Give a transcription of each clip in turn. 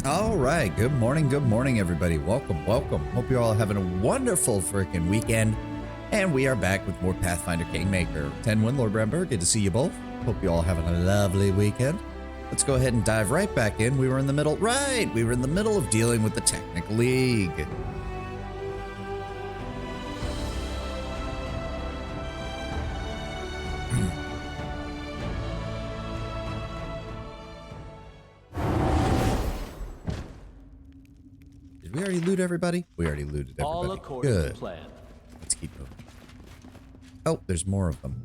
All right, good morning, everybody. Welcome. Hope you're all having a wonderful freaking weekend. And we are back with more Pathfinder Kingmaker. 10-1, Lord Bramber, good to see you both. Hope you all having a lovely weekend. Let's go ahead and dive right back in. We were in the middle of dealing with the Technic League. Did we already loot everybody? We already looted everybody. All according Good. to plan. Let's keep moving. Oh, there's more of them.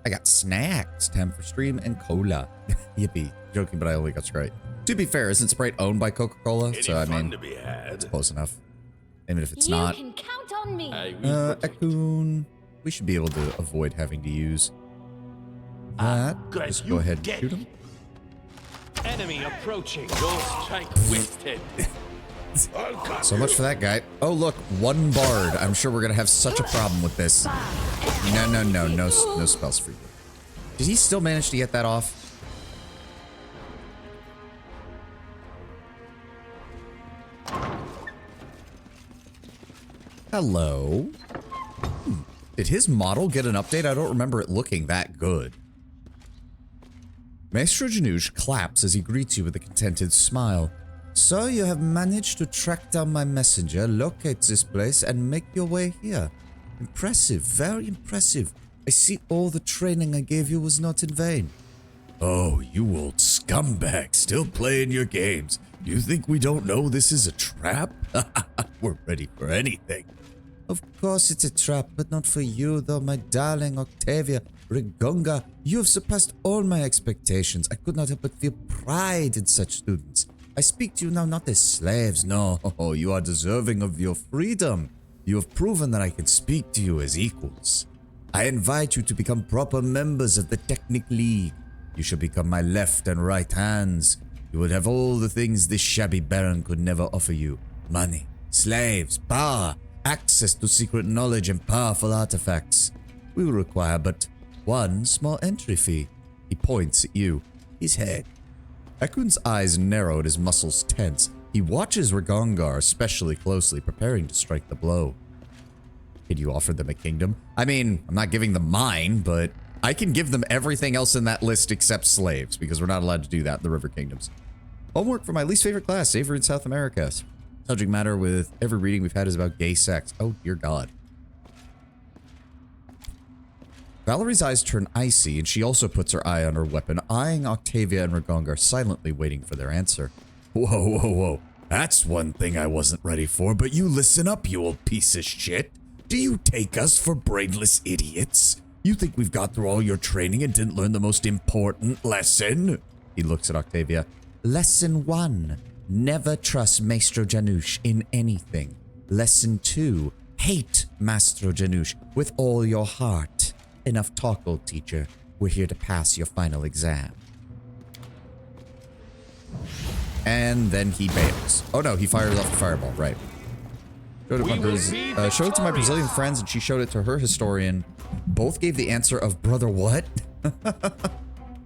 I got snacks, time for stream, and cola. Yippee. Joking, but I only got Sprite. To be fair, isn't Sprite owned by Coca-Cola? So, I mean, it's close enough. Even if it's not. You can count on me. Akun. We should be able to avoid having to use that. Just go ahead and shoot him. Enemy approaching. Your strike wasted. So much for that guy. Oh, look, one bard. I'm sure we're going to have such a problem with this. No spells for you. Did he still manage to get that off? Hello. Did his model get an update? I don't remember it looking that good. Maestro Janusz claps as he greets you with a contented smile. So you have managed to track down my messenger, locate this place, and make your way here. Impressive, very impressive. I see all the training I gave you was not in vain. Oh, you old scumbag, still playing your games. You think we don't know this is a trap? We're ready for anything. Of course it's a trap, but not for you, though, my darling Octavia. Rigonga, you have surpassed all my expectations. I could not help but feel pride in such students. I speak to you now not as slaves, no. You are deserving of your freedom. You have proven that I can speak to you as equals. I invite you to become proper members of the Technic League. You shall become my left and right hands. You will have all the things this shabby baron could never offer you. Money, slaves, power, access to secret knowledge and powerful artifacts. We will require but one small entry fee. He points at you, his head. Ekun's eyes narrow and his muscles tense. He watches Rigongar especially closely, preparing to strike the blow. Can you offer them a kingdom? I mean, I'm not giving them mine, but I can give them everything else in that list except slaves, because we're not allowed to do that in the River Kingdoms. Homework for my least favorite class, Slavery in South America. Subject matter with every reading we've had is about gay sex. Oh, dear God. Valerie's eyes turn icy, and she also puts her eye on her weapon, eyeing Octavia and Rigongar, silently waiting for their answer. Whoa. That's one thing I wasn't ready for, but you listen up, you old piece of shit. Do you take us for brainless idiots? You think we've got through all your training and didn't learn the most important lesson? He looks at Octavia. Lesson 1. Never trust Maestro Janusz in anything. Lesson 2. Hate Maestro Janusz with all your heart. Enough talk, old teacher. We're here to pass your final exam. And then he bails. Oh no, he fires off a fireball, right. Showed it to my Brazilian friends and she showed it to her historian. Both gave the answer of brother what?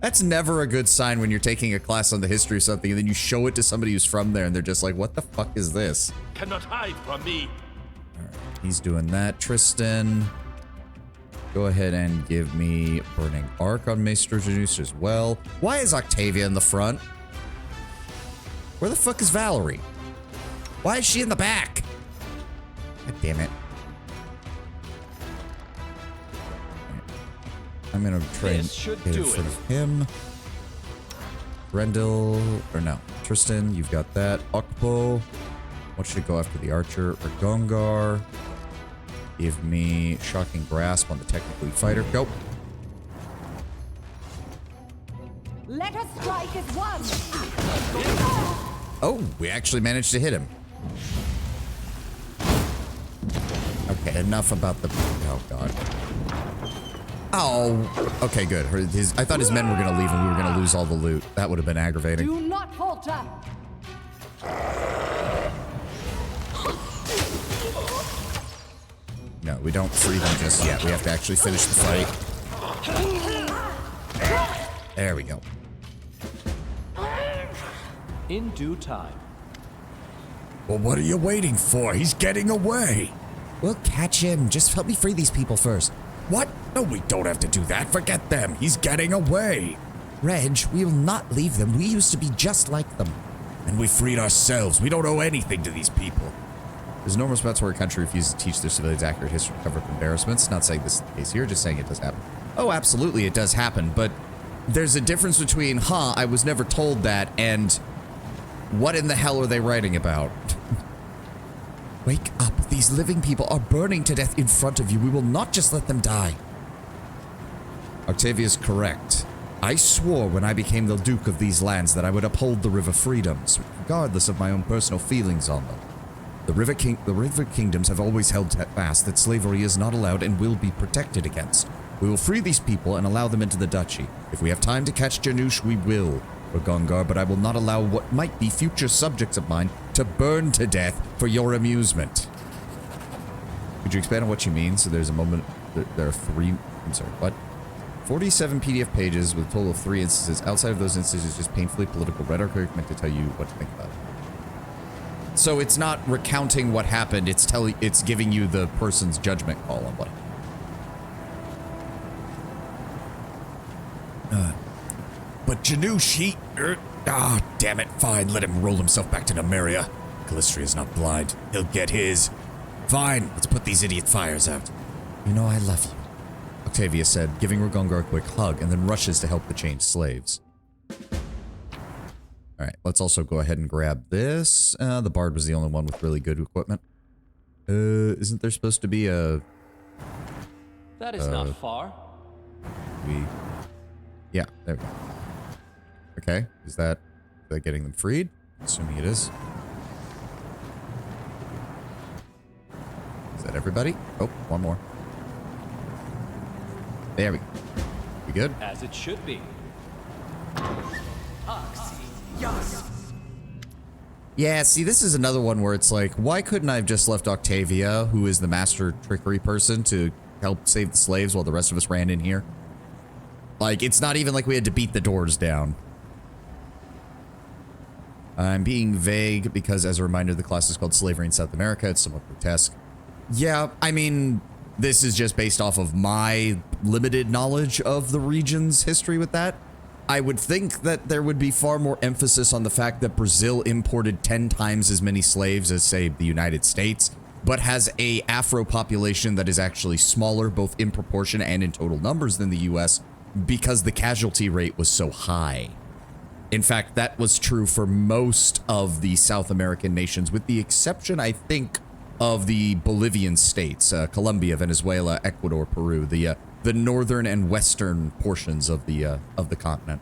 That's never a good sign when you're taking a class on the history of something and then you show it to somebody who's from there and they're just like, what the fuck is this? Cannot hide from me. Alright, he's doing that. Tristan, go ahead and give me Burning Arc on Maestro Janusz as well. Why is Octavia in the front? Where the fuck is Valerie? Why is she in the back? God damn it. I'm gonna try and get in front of him. Rendell, or no, Tristan, you've got that. Okpo, I want you to go after the archer. Rigongar, give me Shocking Grasp on the technically fighter. Go. Let us strike as one. Oh, we actually managed to hit him. Okay, enough about the... Oh, God. Oh, okay, good. I thought his men were going to leave and we were going to lose all the loot. That would have been aggravating. Do not falter. No, we don't free them just yet. We have to actually finish the fight. There we go. In due time. Well, what are you waiting for? He's getting away. We'll catch him. Just help me free these people first. What? No, we don't have to do that. Forget them. He's getting away. Reg, we will not leave them. We used to be just like them. And we freed ourselves. We don't owe anything to these people. There's no respectatory country refuses to teach their civilians accurate history to cover up embarrassments. Not saying this is the case here, just saying it does happen. Oh, absolutely, it does happen, but there's a difference between, I was never told that, and what in the hell are they writing about? Wake up. These living people are burning to death in front of you. We will not just let them die. Octavia's correct. I swore when I became the Duke of these lands that I would uphold the river freedoms, regardless of my own personal feelings on them. The river kingdoms have always held fast that slavery is not allowed and will be protected against. We will free these people and allow them into the Duchy. If we have time to catch Janusz, we will, Ragongar, but I will not allow what might be future subjects of mine to burn to death for your amusement. Could you expand on what you mean? So there's a moment, there are three, I'm sorry, what? 47 PDF pages with a total of 3 instances. Outside of those instances, just painfully political rhetoric meant to tell you what to think about it. So it's not recounting what happened, it's giving you the person's judgment call on what happened. But Janusz, damn it, fine, let him roll himself back to Numeria. Callistria's not blind, he'll get his. Fine, let's put these idiot fires out. You know I love you, Octavia said, giving Ragongar a quick hug, and then rushes to help the chained slaves. Alright, let's also go ahead and grab this. The Bard was the only one with really good equipment. Isn't there supposed to be a... That is not far. Yeah, there we go. Okay, is that getting them freed? Assuming it is. Is that everybody? Oh, one more. There we go. We good? As it should be. Yeah, see, this is another one where it's like, why couldn't I have just left Octavia, who is the master trickery person, to help save the slaves while the rest of us ran in here? Like, it's not even like we had to beat the doors down. I'm being vague because, as a reminder, the class is called Slavery in South America. It's somewhat grotesque. Yeah, I mean, this is just based off of my limited knowledge of the region's history with that. I would think that there would be far more emphasis on the fact that Brazil imported 10 times as many slaves as, say, the United States, but has a Afro population that is actually smaller, both in proportion and in total numbers than the US, because the casualty rate was so high. In fact, that was true for most of the South American nations, with the exception, I think, of the Bolivian states, Colombia, Venezuela, Ecuador, Peru, the northern and western portions of the continent.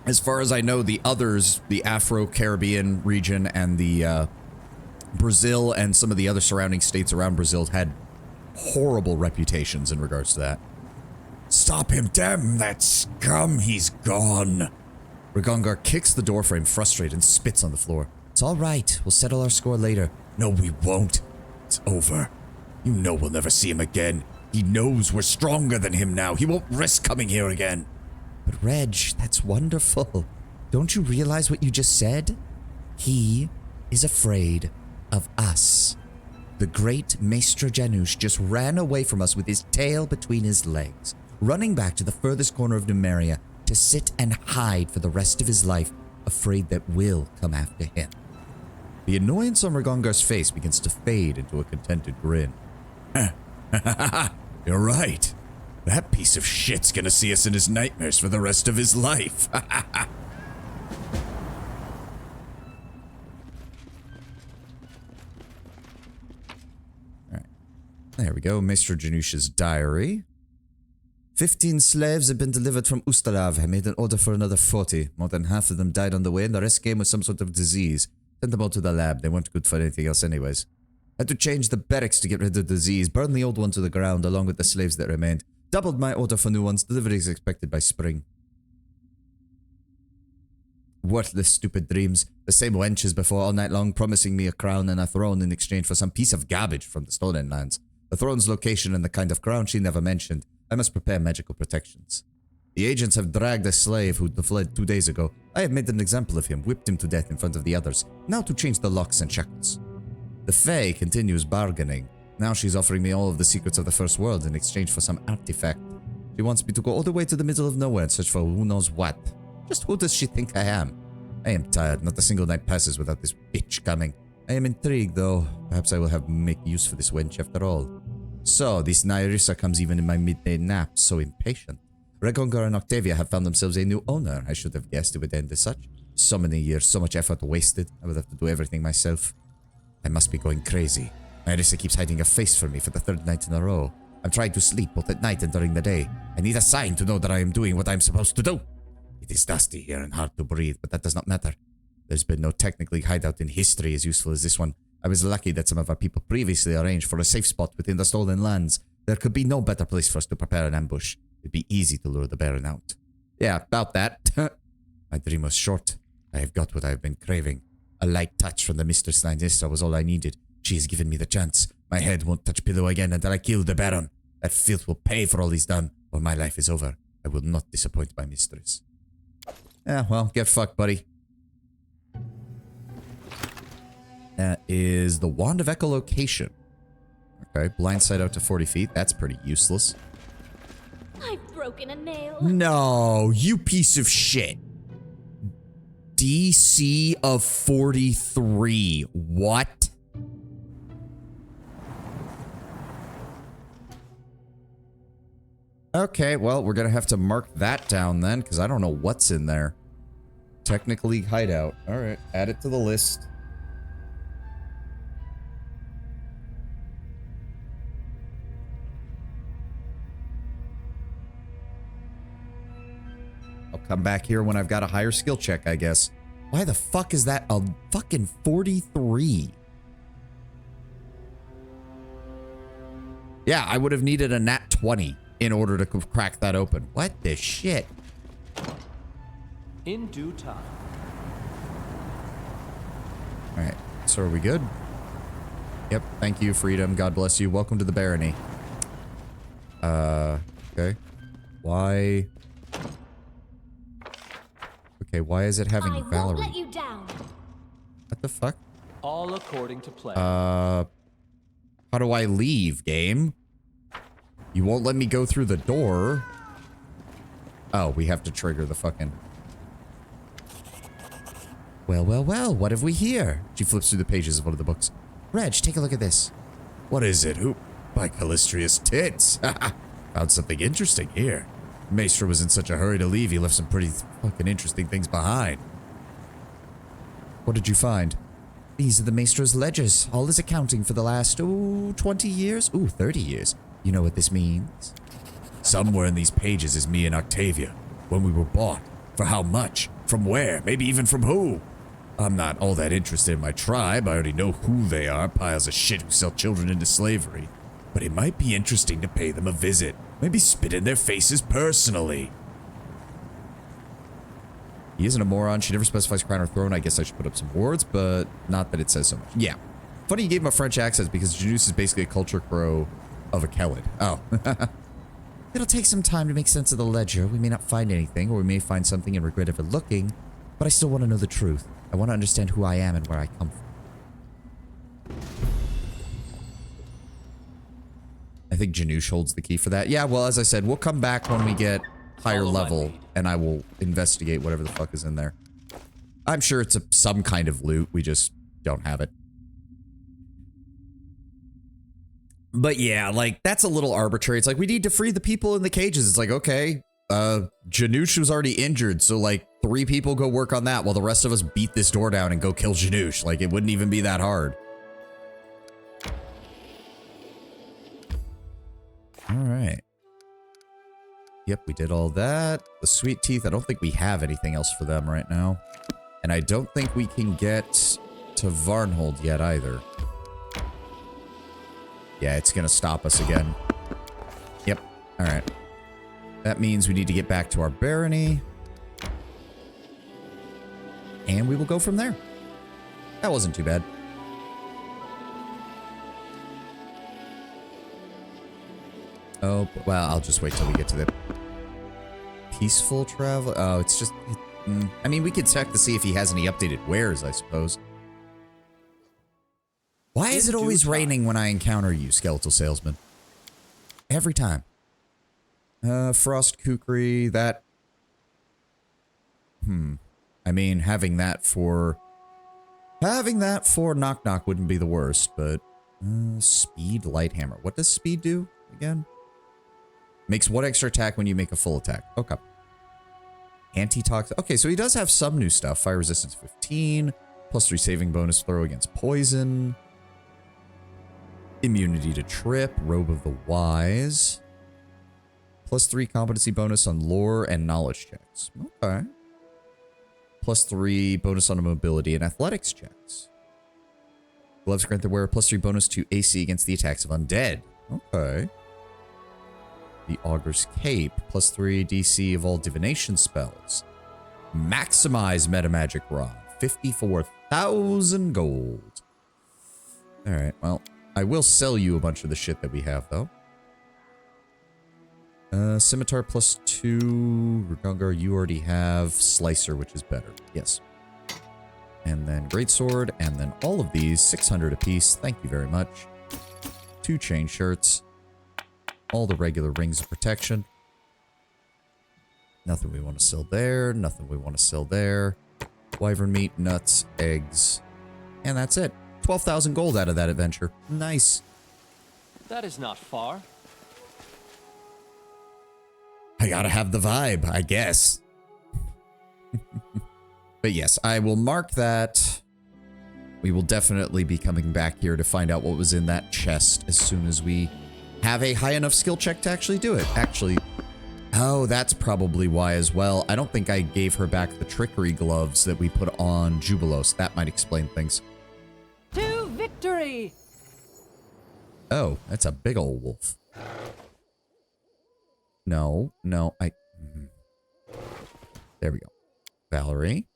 As far as I know, the others, the Afro-Caribbean region and the Brazil and some of the other surrounding states around Brazil had horrible reputations in regards to that. Stop him, damn that scum, he's gone. Ragongar kicks the doorframe, frustrated, and spits on the floor. It's all right, we'll settle our score later. No, we won't. It's over. You know we'll never see him again. He knows we're stronger than him now. He won't risk coming here again. But Reg, that's wonderful. Don't you realize what you just said? He is afraid of us. The great Maestro Janusz just ran away from us with his tail between his legs, running back to the furthest corner of Numeria to sit and hide for the rest of his life, afraid that we'll come after him. The annoyance on Ragongar's face begins to fade into a contented grin. You're right. That piece of shit's gonna see us in his nightmares for the rest of his life. Alright. There we go, Maestro Janusz's diary. 15 slaves have been delivered from Ustalav. I made an order for another 40. More than half of them died on the way, and the rest came with some sort of disease. Sent them all to the lab. They weren't good for anything else anyways. Had to change the barracks to get rid of the disease, burn the old one to the ground along with the slaves that remained. Doubled my order for new ones. Delivery is expected by spring. Worthless, stupid dreams. The same wench as before all night long, promising me a crown and a throne in exchange for some piece of garbage from the Stolen Lands. The throne's location and the kind of crown she never mentioned. I must prepare magical protections. The agents have dragged a slave who fled 2 days ago. I have made an example of him, whipped him to death in front of the others. Now to change the locks and shackles. The Fae continues bargaining. Now she's offering me all of the secrets of the First World in exchange for some artifact. She wants me to go all the way to the middle of nowhere and search for who knows what. Just who does she think I am? I am tired. Not a single night passes without this bitch coming. I am intrigued, though. Perhaps I will make use for this wench after all. So, this Nyrissa comes even in my midday nap, so impatient. Regongar and Octavia have found themselves a new owner. I should have guessed it would end as such. So many years, so much effort wasted. I would have to do everything myself. I must be going crazy. Nyrissa keeps hiding her face from me for the 3rd night in a row. I'm trying to sleep both at night and during the day. I need a sign to know that I am doing what I am supposed to do. It is dusty here and hard to breathe, but that does not matter. There's been no technically hideout in history as useful as this one. I was lucky that some of our people previously arranged for a safe spot within the stolen lands. There could be no better place for us to prepare an ambush. It'd be easy to lure the Baron out. Yeah, about that. My dream was short. I have got what I have been craving. A light touch from the Mistress Nyrissa was all I needed. She has given me the chance. My head won't touch pillow again until I kill the Baron. That filth will pay for all he's done, or my life is over. I will not disappoint my mistress. Yeah, well, get fucked, buddy. That is the Wand of Echolocation. Okay, blind sight out to 40 feet. That's pretty useless. I've broken a nail. No, you piece of shit. DC of 43. What? Okay, well, we're gonna have to mark that down then, because I don't know what's in there. Technically hideout. Alright, add it to the list. I'll come back here when I've got a higher skill check, I guess. Why the fuck is that a fucking 43? Yeah, I would have needed a nat 20 in order to crack that open. What the shit? In due time. Alright, so are we good? Yep, thank you, freedom. God bless you. Welcome to the barony. Okay. Why? Okay, why is it having Valerie? I won't let you down. What the fuck? All according to plan. How do I leave, game? You won't let me go through the door. Oh, we have to trigger the fucking... Well, well, well, what have we here? She flips through the pages of one of the books. Reg, take a look at this. What is it? Who? By Callistria's tits. Found something interesting here. Maestro was in such a hurry to leave, he left some pretty fucking interesting things behind. What did you find? These are the Maestro's ledgers. All his accounting for the last, 20 years? 30 years. You know what this means? Somewhere in these pages is me and Octavia. When we were bought. For how much? From where? Maybe even from who? I'm not all that interested in my tribe. I already know who they are. Piles of shit who sell children into slavery. But it might be interesting to pay them a visit. Maybe spit in their faces personally. He isn't a moron. She never specifies crown or throne. I guess I should put up some words, but not that it says so much. Yeah. Funny you gave him a French accent because Janus is basically a culture crow of a Kelid. Oh. It'll take some time to make sense of the ledger. We may not find anything, or we may find something and regret ever looking, but I still want to know the truth. I want to understand who I am and where I come from. I think Janusz holds the key for that. Yeah, well, as I said, we'll come back when we get higher level, and I will investigate whatever the fuck is in there. I'm sure it's some kind of loot. We just don't have it. But yeah, like, that's a little arbitrary. It's like, we need to free the people in the cages. It's like, okay, Janusz was already injured, so, like, 3 people go work on that while the rest of us beat this door down and go kill Janusz. Like, it wouldn't even be that hard. Alright. Yep, we did all that. The sweet teeth, I don't think we have anything else for them right now. And I don't think we can get to Varnhold yet either. Yeah, it's gonna stop us again. Yep. Alright. That means we need to get back to our barony. And we will go from there. That wasn't too bad. Oh, well, I'll just wait till we get to the Peaceful travel. Oh, it's just... I mean, we could check to see if he has any updated wares, I suppose. Why is it always raining when I encounter you, skeletal salesman? Every time. Frost Kukri, that... I mean, having that for Knock Knock wouldn't be the worst, but... Speed Lighthammer. What does speed do, again? Makes one extra attack when you make a full attack. Okay. Antitoxic. Okay, so he does have some new stuff. Fire resistance 15. +3 saving bonus throw against poison. Immunity to trip. Robe of the Wise. +3 competency bonus on lore and knowledge checks. Okay. +3 bonus on mobility and athletics checks. Gloves grant the wearer +3 bonus to AC against the attacks of undead. Okay. The Augur's Cape, +3 DC of all divination spells. Maximize Metamagic Rod, 54,000 gold. Alright, well, I will sell you a bunch of the shit that we have, though. Scimitar +2. Rugungar, you already have. Slicer, which is better. Yes. And then Greatsword, and then all of these, 600 apiece. Thank you very much. 2 chain shirts. All the regular rings of protection. Nothing we want to sell there. Nothing we want to sell there. Wyvern meat, nuts, eggs. And that's it. 12,000 gold out of that adventure. Nice. That is not far. I gotta have the vibe, I guess. But yes, I will mark that. We will definitely be coming back here to find out what was in that chest as soon as we have a high enough skill check to actually do it. Actually, oh, that's probably why as well. I don't think I gave her back the trickery gloves that we put on Jubilos. That might explain things. To victory! Oh, that's a big old wolf. No, there we go. Valerie,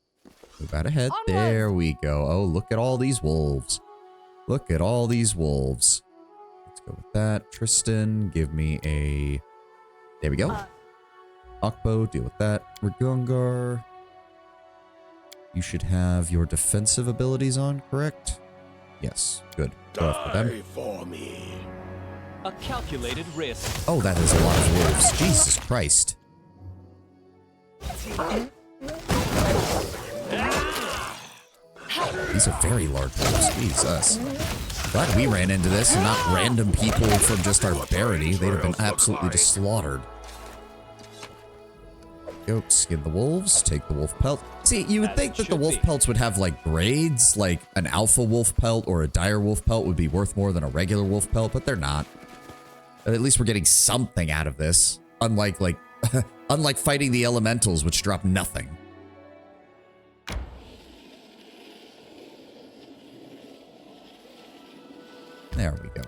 move out ahead. Onward. There we go. Oh, look at all these wolves. Look at all these wolves. Let's go with that. Tristan, give me a... There we go. Akbo, deal with that. Rugungar, you should have your defensive abilities on, correct? Yes, good. Go after them. for me. A calculated risk. Oh, that is a lot of wolves. Jesus Christ. These are very large wolves. Jesus. Glad we ran into this and not random people from just our barony. They'd have been absolutely just slaughtered. Go, skin the wolves, take the wolf pelt. See, you would think that the wolf pelts would have like grades, like an alpha wolf pelt or a dire wolf pelt would be worth more than a regular wolf pelt, but they're not. But at least we're getting something out of this. Unlike, like, unlike fighting the elementals, which drop nothing. There we go.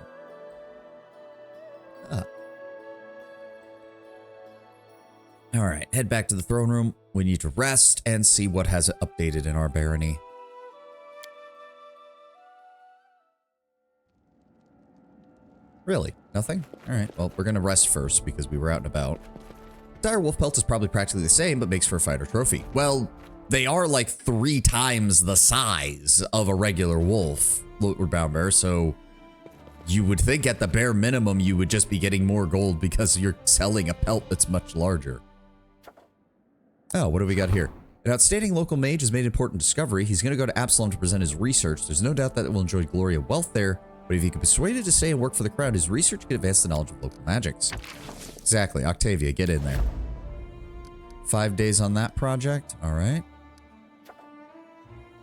Alright, head back to the throne room. We need to rest and see what has updated in our barony. Really? Nothing? Alright, well, we're gonna rest first because we were out and about. Dire wolf pelt is probably practically the same, but makes for a fighter trophy. Well, they are like 3 times the size of a regular wolf, Lootward Bound Bear, so you would think at the bare minimum you would just be getting more gold because you're selling a pelt that's much larger. Oh, what do we got here? An outstanding local mage has made an important discovery. He's going to go to Absalom to present his research. There's no doubt that it will enjoy glory and wealth there, but if he can be persuaded to stay and work for the crown, his research could advance the knowledge of local magics. Exactly. Octavia, get in there. 5 days on that project. All right.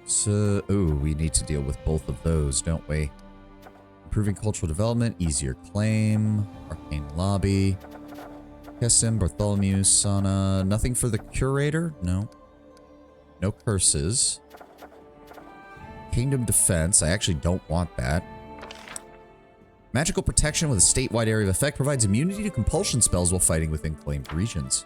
So, ooh, we need to deal with both of those, don't we? Improving cultural development, easier claim, arcane lobby. Kessim, Bartholomew, Sana. Nothing for the curator? No. No curses. Kingdom defense. I actually don't want that. Magical protection with a statewide area of effect provides immunity to compulsion spells while fighting within claimed regions.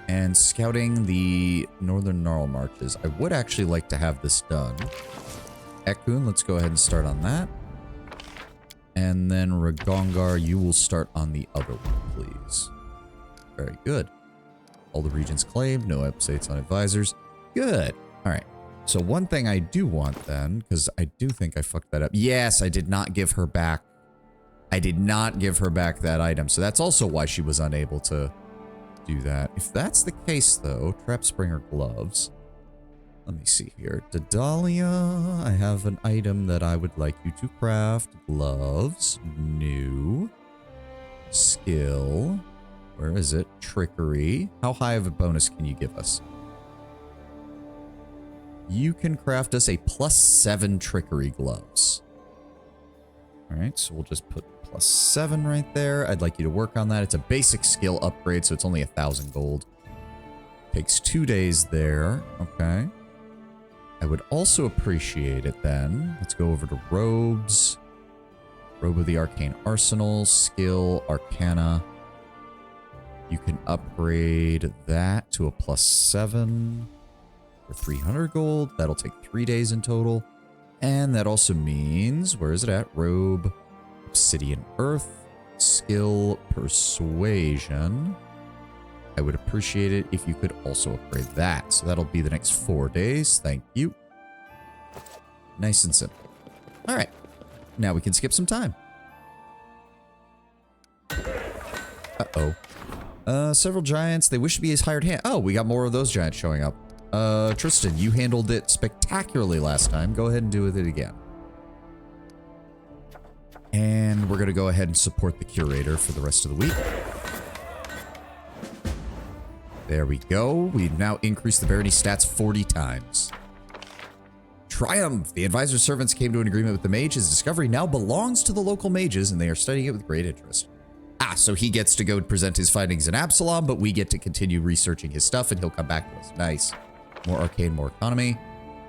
And scouting the northern Gnarl Marches. I would actually like to have this done. Ekun, let's go ahead and start on that. And then Rugungar, you will start on the other one, please. Very good. All the regions claimed. No updates on advisors. Good. All right. So one thing I do want then, because I do think I fucked that up. Yes, I did not give her back. I did not give her back that item. So that's also why she was unable to do that. If that's the case, though, Trap Springer gloves. Let me see here. Daedalus, I have an item that I would like you to craft. Gloves. New. Skill. Where is it? Trickery. How high of a bonus can you give us? You can craft us a +7 trickery gloves. Alright, so we'll just put +7 right there. I'd like you to work on that. It's a basic skill upgrade, so it's only 1,000 gold. Takes 2 days there. Okay. I would also appreciate it then. Let's go over to robes. Robe of the Arcane Arsenal. Skill, Arcana. You can upgrade that to a +7 for 300 gold. That'll take 3 days in total. And that also means, where is it at? Robe, Obsidian Earth, Skill, Persuasion. I would appreciate it if you could also upgrade that. So that'll be the next 4 days. Thank you. Nice and simple. All right. Now we can skip some time. Uh-oh. Several giants. They wish to be his hired hand. Oh, we got more of those giants showing up. Tristan, you handled it spectacularly last time. Go ahead and do it again. And we're going to go ahead and support the curator for the rest of the week. There we go. We've now increased the barony stats 40 times. Triumph! The advisor's servants came to an agreement with the mage. His discovery now belongs to the local mages, and they are studying it with great interest. Ah, so he gets to go present his findings in Absalom, but we get to continue researching his stuff, and he'll come back to us. Nice. More arcane, more economy.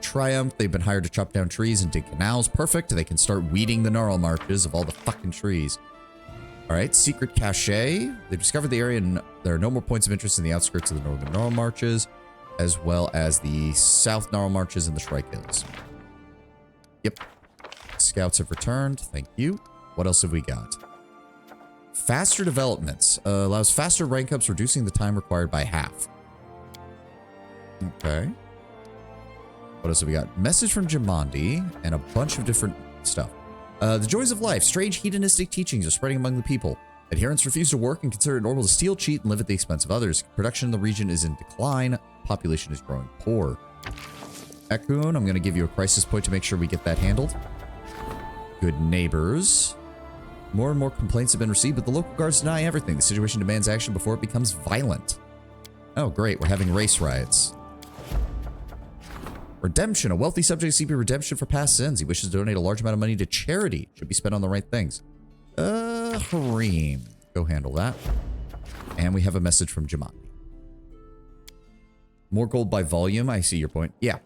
Triumph, they've been hired to chop down trees and dig canals. Perfect. They can start weeding the gnarl marches of all the fucking trees. All right, secret cache. They've discovered the area, and there are no more points of interest in the outskirts of the northern gnarl marches, as well as the south gnarl marches and the Shrike Hills. Yep. Scouts have returned. Thank you. What else have we got? Faster developments. Allows faster rank ups, reducing the time required by half. Okay. What else have we got? Message from Jamandi and a bunch of different stuff. The joys of life. Strange hedonistic teachings are spreading among the people. Adherents refuse to work and consider it normal to steal, cheat, and live at the expense of others. Production in the region is in decline. Population is growing poor. Ekun, I'm going to give you a crisis point to make sure we get that handled. Good neighbors. More and more complaints have been received, but the local guards deny everything. The situation demands action before it becomes violent. Oh, great. We're having race riots. Redemption. A wealthy subject seeking redemption for past sins. He wishes to donate a large amount of money to charity. Should be spent on the right things. Hareem. Go handle that. And we have a message from Jamandi. More gold by volume. I see your point. Yeah.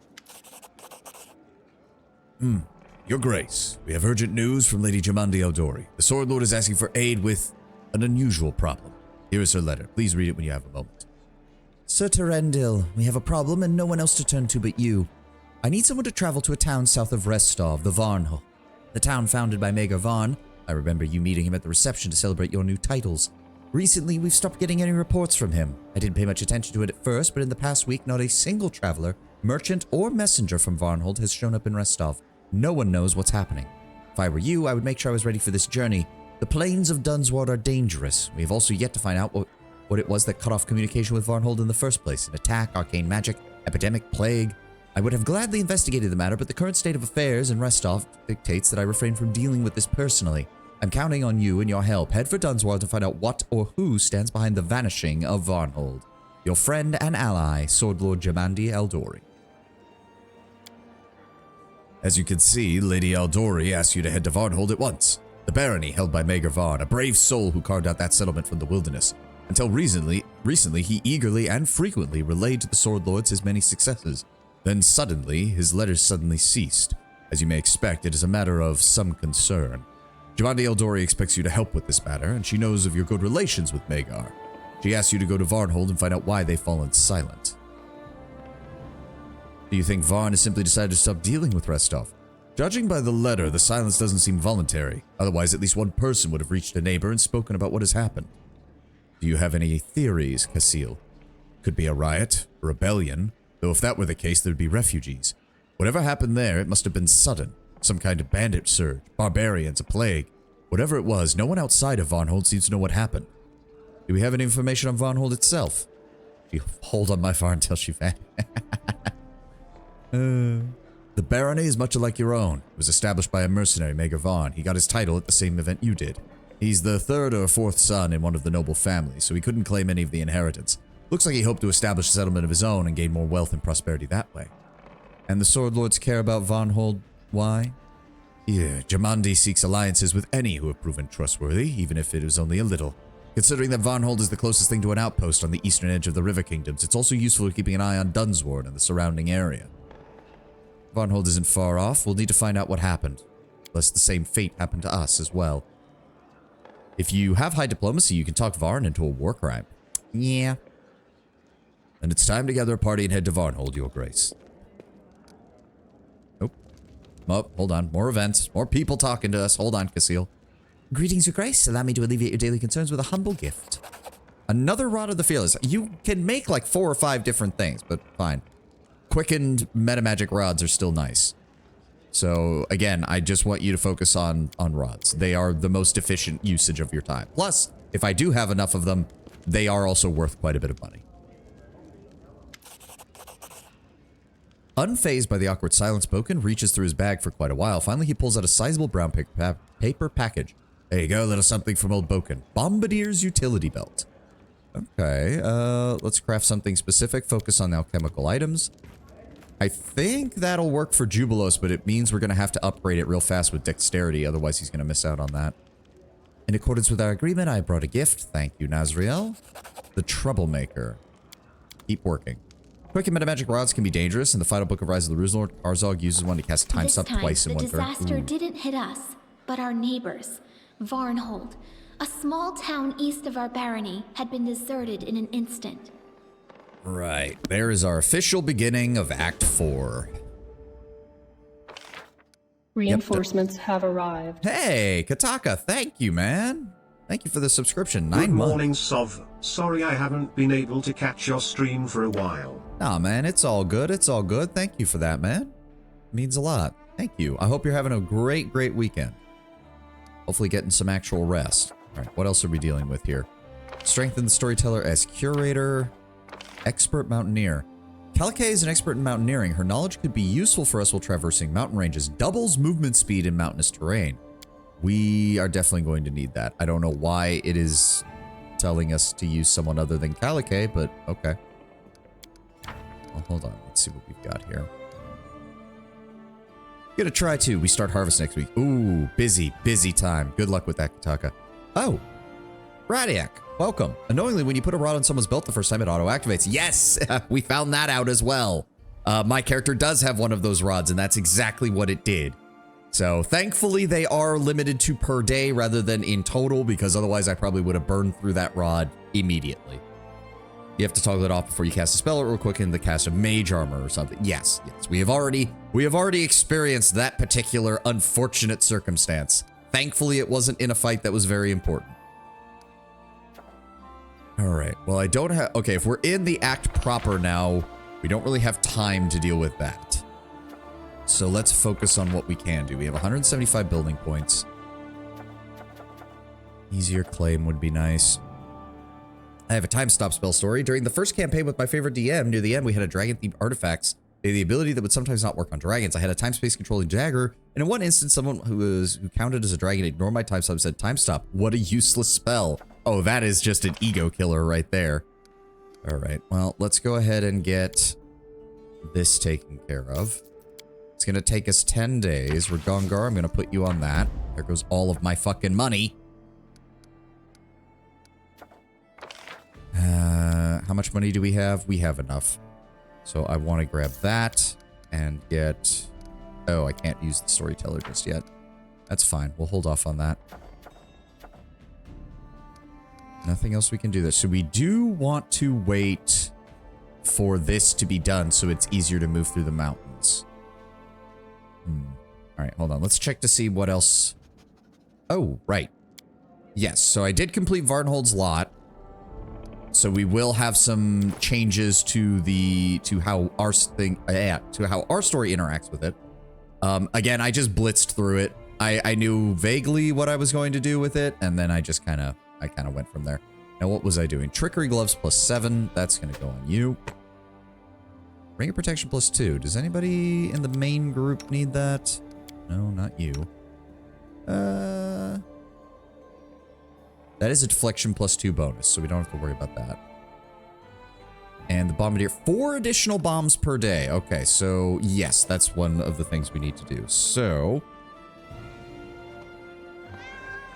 Your Grace, we have urgent news from Lady Jamandi Eldori. The Sword Lord is asking for aid with an unusual problem. Here is her letter. Please read it when you have a moment. Sir Terendil, we have a problem and no one else to turn to but you. I need someone to travel to a town south of Restov, the Varnhold. The town founded by Maegor Varn. I remember you meeting him at the reception to celebrate your new titles. Recently, we've stopped getting any reports from him. I didn't pay much attention to it at first, but in the past week, not a single traveler, merchant, or messenger from Varnhold has shown up in Restov. No one knows what's happening. If I were you, I would make sure I was ready for this journey. The plains of Dunsward are dangerous. We have also yet to find out what it was that cut off communication with Varnhold in the first place. An attack, arcane magic, epidemic, plague. I would have gladly investigated the matter, but the current state of affairs in Restov dictates that I refrain from dealing with this personally. I'm counting on you and your help. Head for Dunsward to find out what or who stands behind the vanishing of Varnhold. Your friend and ally, Sword Lord Jamandi Eldori. As you can see, Lady Eldori asks you to head to Varnhold at once. The barony held by Maegor Varn, a brave soul who carved out that settlement from the wilderness. Until recently, he eagerly and frequently relayed to the Sword Lords his many successes. Then suddenly, his letters suddenly ceased. As you may expect, it is a matter of some concern. Jamandi Eldori expects you to help with this matter, and she knows of your good relations with Maegor. She asks you to go to Varnhold and find out why they've fallen silent. Do you think Varn has simply decided to stop dealing with Restov? Judging by the letter, the silence doesn't seem voluntary. Otherwise, at least one person would have reached a neighbor and spoken about what has happened. Do you have any theories, Casil? Could be a riot, a rebellion, though if that were the case, there'd be refugees. Whatever happened there, it must have been sudden. Some kind of bandit surge, barbarians, a plague. Whatever it was, no one outside of Varnhold seems to know what happened. Do we have any information on Varnhold itself? You hold on my far until she vanished. The barony is much like your own. It was established by a mercenary, Maegor Vaughn. He got his title at the same event you did. He's the third or fourth son in one of the noble families, so he couldn't claim any of the inheritance. Looks like he hoped to establish a settlement of his own and gain more wealth and prosperity that way. And the Sword Lords care about Varnhold. Why? Yeah, Jamandi seeks alliances with any who have proven trustworthy, even if it is only a little. Considering that Varnhold is the closest thing to an outpost on the eastern edge of the River Kingdoms, it's also useful for keeping an eye on Dunsward and the surrounding area. Varnhold isn't far off. We'll need to find out what happened, lest the same fate happen to us as well. If you have high diplomacy, you can talk Varn into a war crime. Yeah. And it's time to gather a party and head to Varnhold, Your Grace. Oh, hold on. More events. More people talking to us. Hold on, Casil. Greetings, Your Grace. Allow me to alleviate your daily concerns with a humble gift. Another Rod of the Fearless. You can make like 4 or 5 different things, but fine. Quickened metamagic rods are still nice. So, again, I just want you to focus on rods. They are the most efficient usage of your time. Plus, if I do have enough of them, they are also worth quite a bit of money. Unfazed by the awkward silence, Boken reaches through his bag for quite a while. Finally, he pulls out a sizable brown paper package. There you go, a little something from old Boken. Bombardier's utility belt. Okay, let's craft something specific. Focus on alchemical items. I think that'll work for Jubilos, but it means we're going to have to upgrade it real fast with dexterity. Otherwise, he's going to miss out on that. In accordance with our agreement, I brought a gift. Thank you, Nazriel. The Troublemaker. Keep working. Quick and metamagic rods can be dangerous. In the final book of Rise of the Ruse Lord, Arzog uses one to cast time stop twice in one turn. The disaster didn't hit us, but our neighbors. Varnhold, a small town east of our barony, had been deserted in an instant. Right. There is our official beginning of Act 4. Reinforcements have arrived. Hey, Kataka, thank you, man. Thank you for the subscription. 9 Good months. morning, Sov. Sorry I haven't been able to catch your stream for a while. Nah, man, it's all good. It's all good. Thank you for that, man. It means a lot. Thank you. I hope you're having a great, great weekend. Hopefully getting some actual rest. All right, what else are we dealing with here? Strengthen the storyteller as curator. Expert mountaineer. Kalke is an expert in mountaineering. Her knowledge could be useful for us while traversing mountain ranges. Doubles movement speed in mountainous terrain. We are definitely going to need that. I don't know why it is telling us to use someone other than Kalake, but okay. Well, hold on. Let's see what we've got here. Gonna try to. We start harvest next week. Ooh, busy time. Good luck with that, Kataka. Oh, Radiac, welcome. Annoyingly, when you put a rod on someone's belt the first time, it auto-activates. Yes, we found that out as well. My character does have one of those rods, and that's exactly what it did. So thankfully they are limited to per day rather than in total, because otherwise I probably would have burned through that rod immediately. You have to toggle it off before you cast a spell or quicken the cast of mage armor or something. Yes, we have already experienced that particular unfortunate circumstance. Thankfully it wasn't in a fight that was very important. All right, well I don't have, okay, if we're in the act proper now, we don't really have time to deal with that. So let's focus on what we can do. We have 175 building points. Easier claim would be nice. I have a time stop spell story. During the first campaign with my favorite DM, near the end, we had a dragon-themed artifacts. They had the ability that would sometimes not work on dragons. I had a time-space controlling dagger, and in one instance, someone who counted as a dragon ignored my time stop and said, "Time stop. What a useless spell." Oh, that is just an ego killer right there. All right, well, let's go ahead and get this taken care of. It's going to take us 10 days. Ragongar, I'm going to put you on that. There goes all of my fucking money. How much money do we have? We have enough. So I want to grab that and get... Oh, I can't use the storyteller just yet. That's fine. We'll hold off on that. Nothing else we can do there. So we do want to wait for this to be done so it's easier to move through the mountains. All right, hold on. Let's check to see what else. Oh, right. Yes, so I did complete Varnhold's lot. So we will have some changes to how our story interacts with it. Again, I just blitzed through it. I knew vaguely what I was going to do with it, and then I just kind of went from there. Now, what was I doing? Trickery gloves +7. That's going to go on you. Ring of protection +2. Does anybody in the main group need that? No, not you. That is a deflection +2 bonus, so we don't have to worry about that. And the bombardier, 4 additional bombs per day. Okay, so yes, that's one of the things we need to do. So,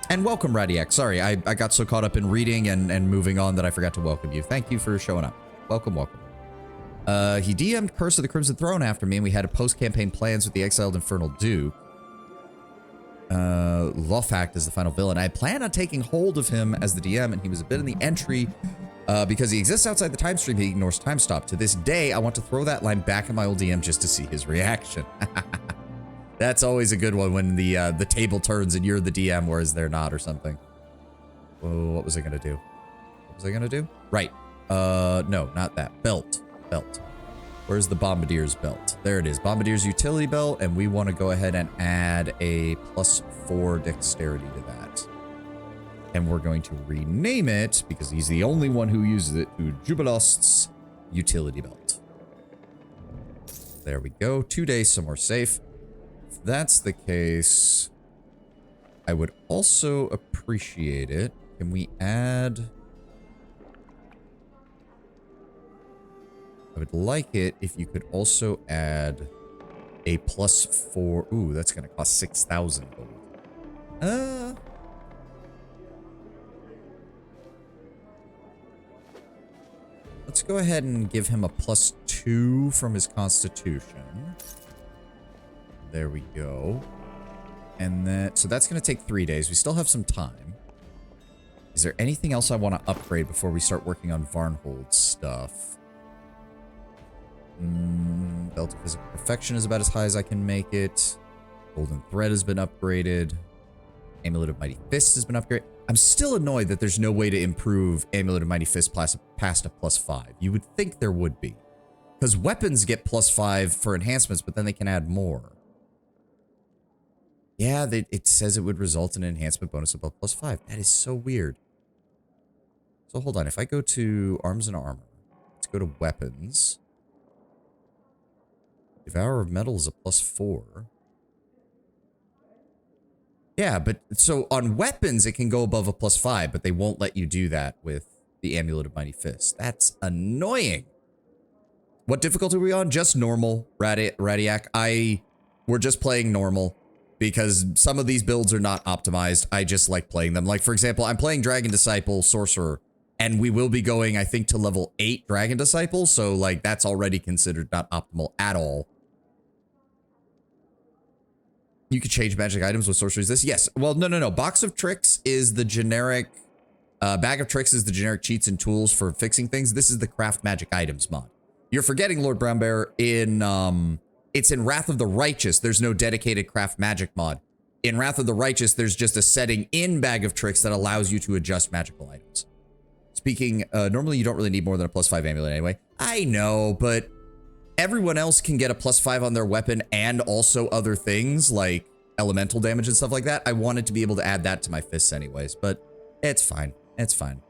and welcome, Radiac. Sorry, I got so caught up in reading and moving on that I forgot to welcome you. Thank you for showing up. Welcome, welcome. He DM'd Curse of the Crimson Throne after me, and we had post-campaign plans with the exiled Infernal Duke. Lofak is the final villain. I plan on taking hold of him as the DM, and he was a bit in the entry because he exists outside the time stream. He ignores time stop. To this day, I want to throw that line back at my old DM just to see his reaction. That's always a good one when the table turns and you're the DM, whereas they're not, or something. Oh, what was I gonna do? What was I gonna do? Right. No, not that. Belt. Where's the Bombardier's belt? There it is. Bombardier's utility belt, and we want to go ahead and add a +4 dexterity to that. And we're going to rename it, because he's the only one who uses it, to Jubilost's utility belt. There we go. 2 days somewhere safe. If that's the case, I would also appreciate it. Can we add... I would like it if you could also add a +4. Ooh, that's going to cost 6,000 gold. Let's go ahead and give him a +2 from his constitution. There we go. And then, so that's going to take 3 days. We still have some time. Is there anything else I want to upgrade before we start working on Varnhold's stuff? Belt of Physical Perfection is about as high as I can make it. Golden Thread has been upgraded. Amulet of Mighty Fist has been upgraded. I'm still annoyed that there's no way to improve Amulet of Mighty Fist past a +5. You would think there would be. Because weapons get +5 for enhancements, but then they can add more. Yeah, it says it would result in an enhancement bonus above +5. That is so weird. So hold on. If I go to Arms and Armor, let's go to Weapons. Devourer of Metal is a +4. Yeah, but so on weapons, it can go above a +5, but they won't let you do that with the Amulet of Mighty Fist. That's annoying. What difficulty are we on? Just normal, Radiac. We're just playing normal because some of these builds are not optimized. I just like playing them. Like, for example, I'm playing Dragon Disciple Sorcerer, and we will be going, I think, to level 8 Dragon Disciple, so, like, that's already considered not optimal at all. You could change magic items with sorcery. Is this? Yes. Well, no. Box of Tricks is the generic... Bag of Tricks is the generic cheats and tools for fixing things. This is the craft magic items mod. You're forgetting, Lord Brownbear, it's in Wrath of the Righteous. There's no dedicated craft magic mod. In Wrath of the Righteous, there's just a setting in Bag of Tricks that allows you to adjust magical items. Speaking, normally you don't really need more than a +5 amulet anyway. I know, but everyone else can get a +5 on their weapon and also other things like elemental damage and stuff like that. I wanted to be able to add that to my fists anyways, but it's fine. It's fine.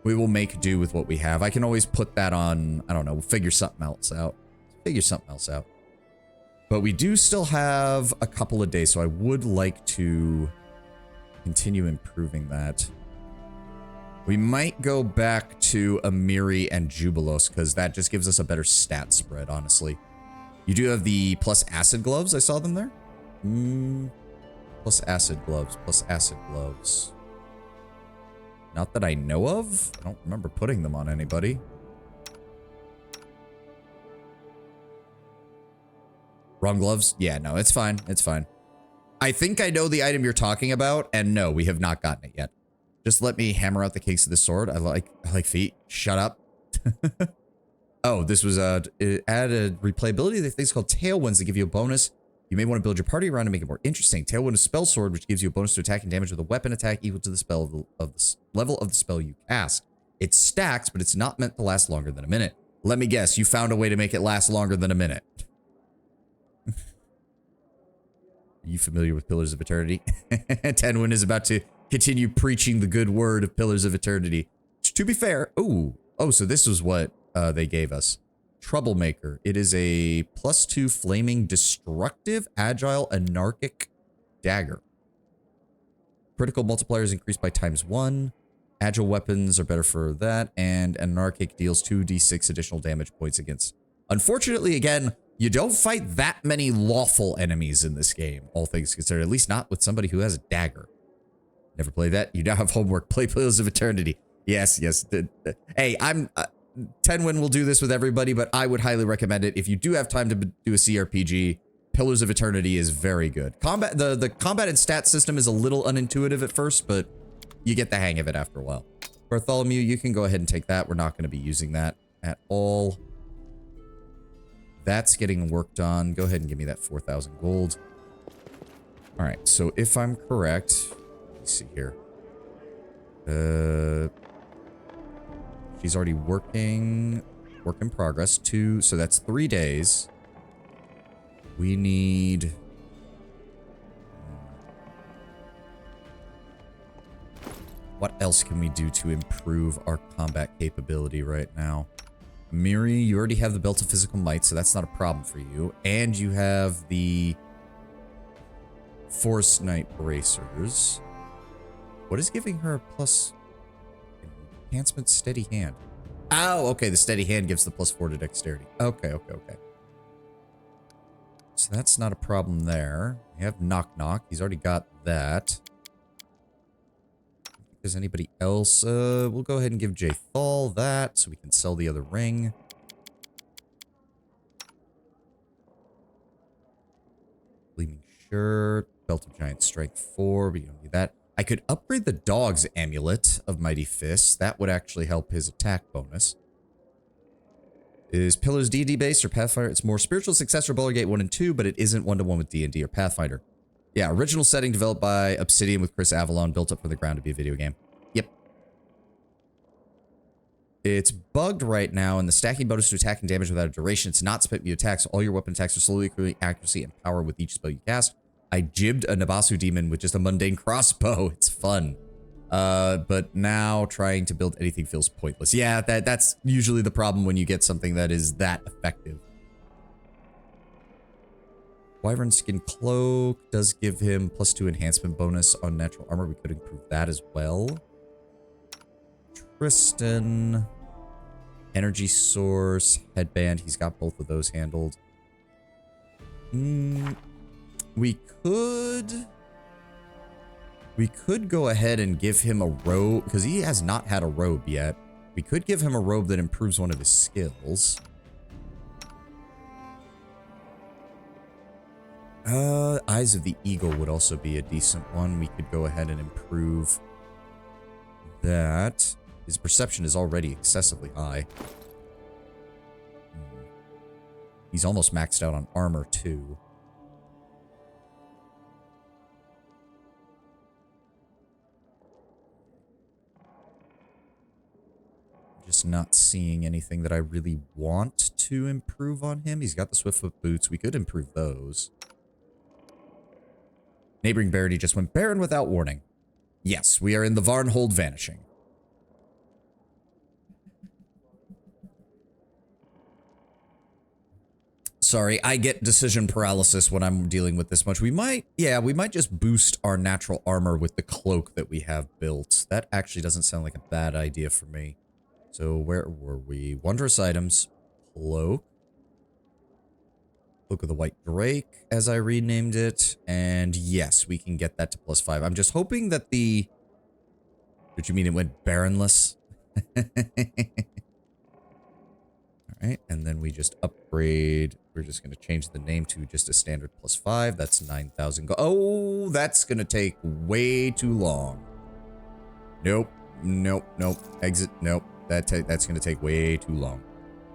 We will make do with what we have. I can always put that on, I don't know, we'll figure something else out. But we do still have a couple of days, so I would like to continue improving that. We might go back to Amiri and Jubilos, because that just gives us a better stat spread, honestly. You do have the plus acid gloves. I saw them there. Plus acid gloves. Not that I know of. I don't remember putting them on anybody. Wrong gloves? Yeah, no, it's fine. It's fine. I think I know the item you're talking about, and no, we have not gotten it yet. Just let me hammer out the case of the sword. I like feet. Shut up. Oh, this was it added replayability. The thing's called Tailwinds that give you a bonus. You may want to build your party around to make it more interesting. Tailwind is spell sword, which gives you a bonus to attack and damage with a weapon attack equal to the spell of the level of the spell you cast. It stacks, but it's not meant to last longer than a minute. Let me guess, you found a way to make it last longer than a minute. Are you familiar with Pillars of Eternity? Tenwin is about to continue preaching the good word of Pillars of Eternity. To be fair, oh, so this was what they gave us. Troublemaker. It is a +2 flaming, destructive, agile, anarchic dagger. Critical multipliers increased by ×1. Agile weapons are better for that, and anarchic deals 2d6 additional damage points against. Unfortunately, again, you don't fight that many lawful enemies in this game, all things considered. At least not with somebody who has a dagger. Never play that? You now have homework. Play Pillars of Eternity. Yes. Hey, Tenwin will do this with everybody, but I would highly recommend it. If you do have time to do a CRPG, Pillars of Eternity is very good. Combat, the combat and stat system is a little unintuitive at first, but you get the hang of it after a while. Bartholomew, you can go ahead and take that. We're not going to be using that at all. That's getting worked on. Go ahead and give me that 4,000 gold. All right, so if I'm correct, let's see here. She's already working. Work in progress. 2, so that's 3 days. We need... What else can we do to improve our combat capability right now? Miri, you already have the Belt of Physical Might, so that's not a problem for you. And you have the Forest Knight Bracers. What is giving her a plus... Enhancement Steady Hand? Oh, okay, the Steady Hand gives the +4 to Dexterity. Okay. So that's not a problem there. We have Knock Knock. He's already got that. If there's anybody else, we'll go ahead and give Jay Thal that so we can sell the other ring. Gleaming Shirt, Belt of Giant Strength 4, we don't need that. I could upgrade the dog's amulet of Mighty Fists. That would actually help his attack bonus. Is Pillars D&D based or Pathfinder? It's more spiritual successor Baldur's Gate 1 and 2, but it isn't one-to-one with D&D or Pathfinder. Yeah, original setting developed by Obsidian with Chris Avalon, built up from the ground to be a video game. Yep. It's bugged right now, and the stacking bonus to attack and damage without a duration. It's not split view attacks. All your weapon attacks are slowly accruing accuracy and power with each spell you cast. I jibbed a Nabasu demon with just a mundane crossbow. It's fun. But now trying to build anything feels pointless. Yeah, that's usually the problem when you get something that is that effective. Wyvern Skin Cloak does give him +2 enhancement bonus on natural armor. We could improve that as well. Tristan. Energy Source. Headband. He's got both of those handled. We could go ahead and give him a robe, because he has not had a robe yet. We could give him a robe that improves one of his skills. Eyes of the Eagle would also be a decent one. We could go ahead and improve that. His perception is already excessively high. He's almost maxed out on armor, too. Just not seeing anything that I really want to improve on him. He's got the Swiftfoot boots. We could improve those. Neighboring barony just went barren without warning. Yes, we are in the Varnhold vanishing. Sorry, I get decision paralysis when I'm dealing with this much. We might just boost our natural armor with the cloak that we have built. That actually doesn't sound like a bad idea for me. So where were we? Wondrous items. Cloak. Cloak of the White Drake, as I renamed it. And yes, we can get that to +5. I'm just hoping that the... Did you mean it went barrenless? Alright, and then we just upgrade. We're just going to change the name to just a standard +5. That's 9,000 gold. Oh, that's going to take way too long. Nope. Exit. Nope. That's going to take way too long.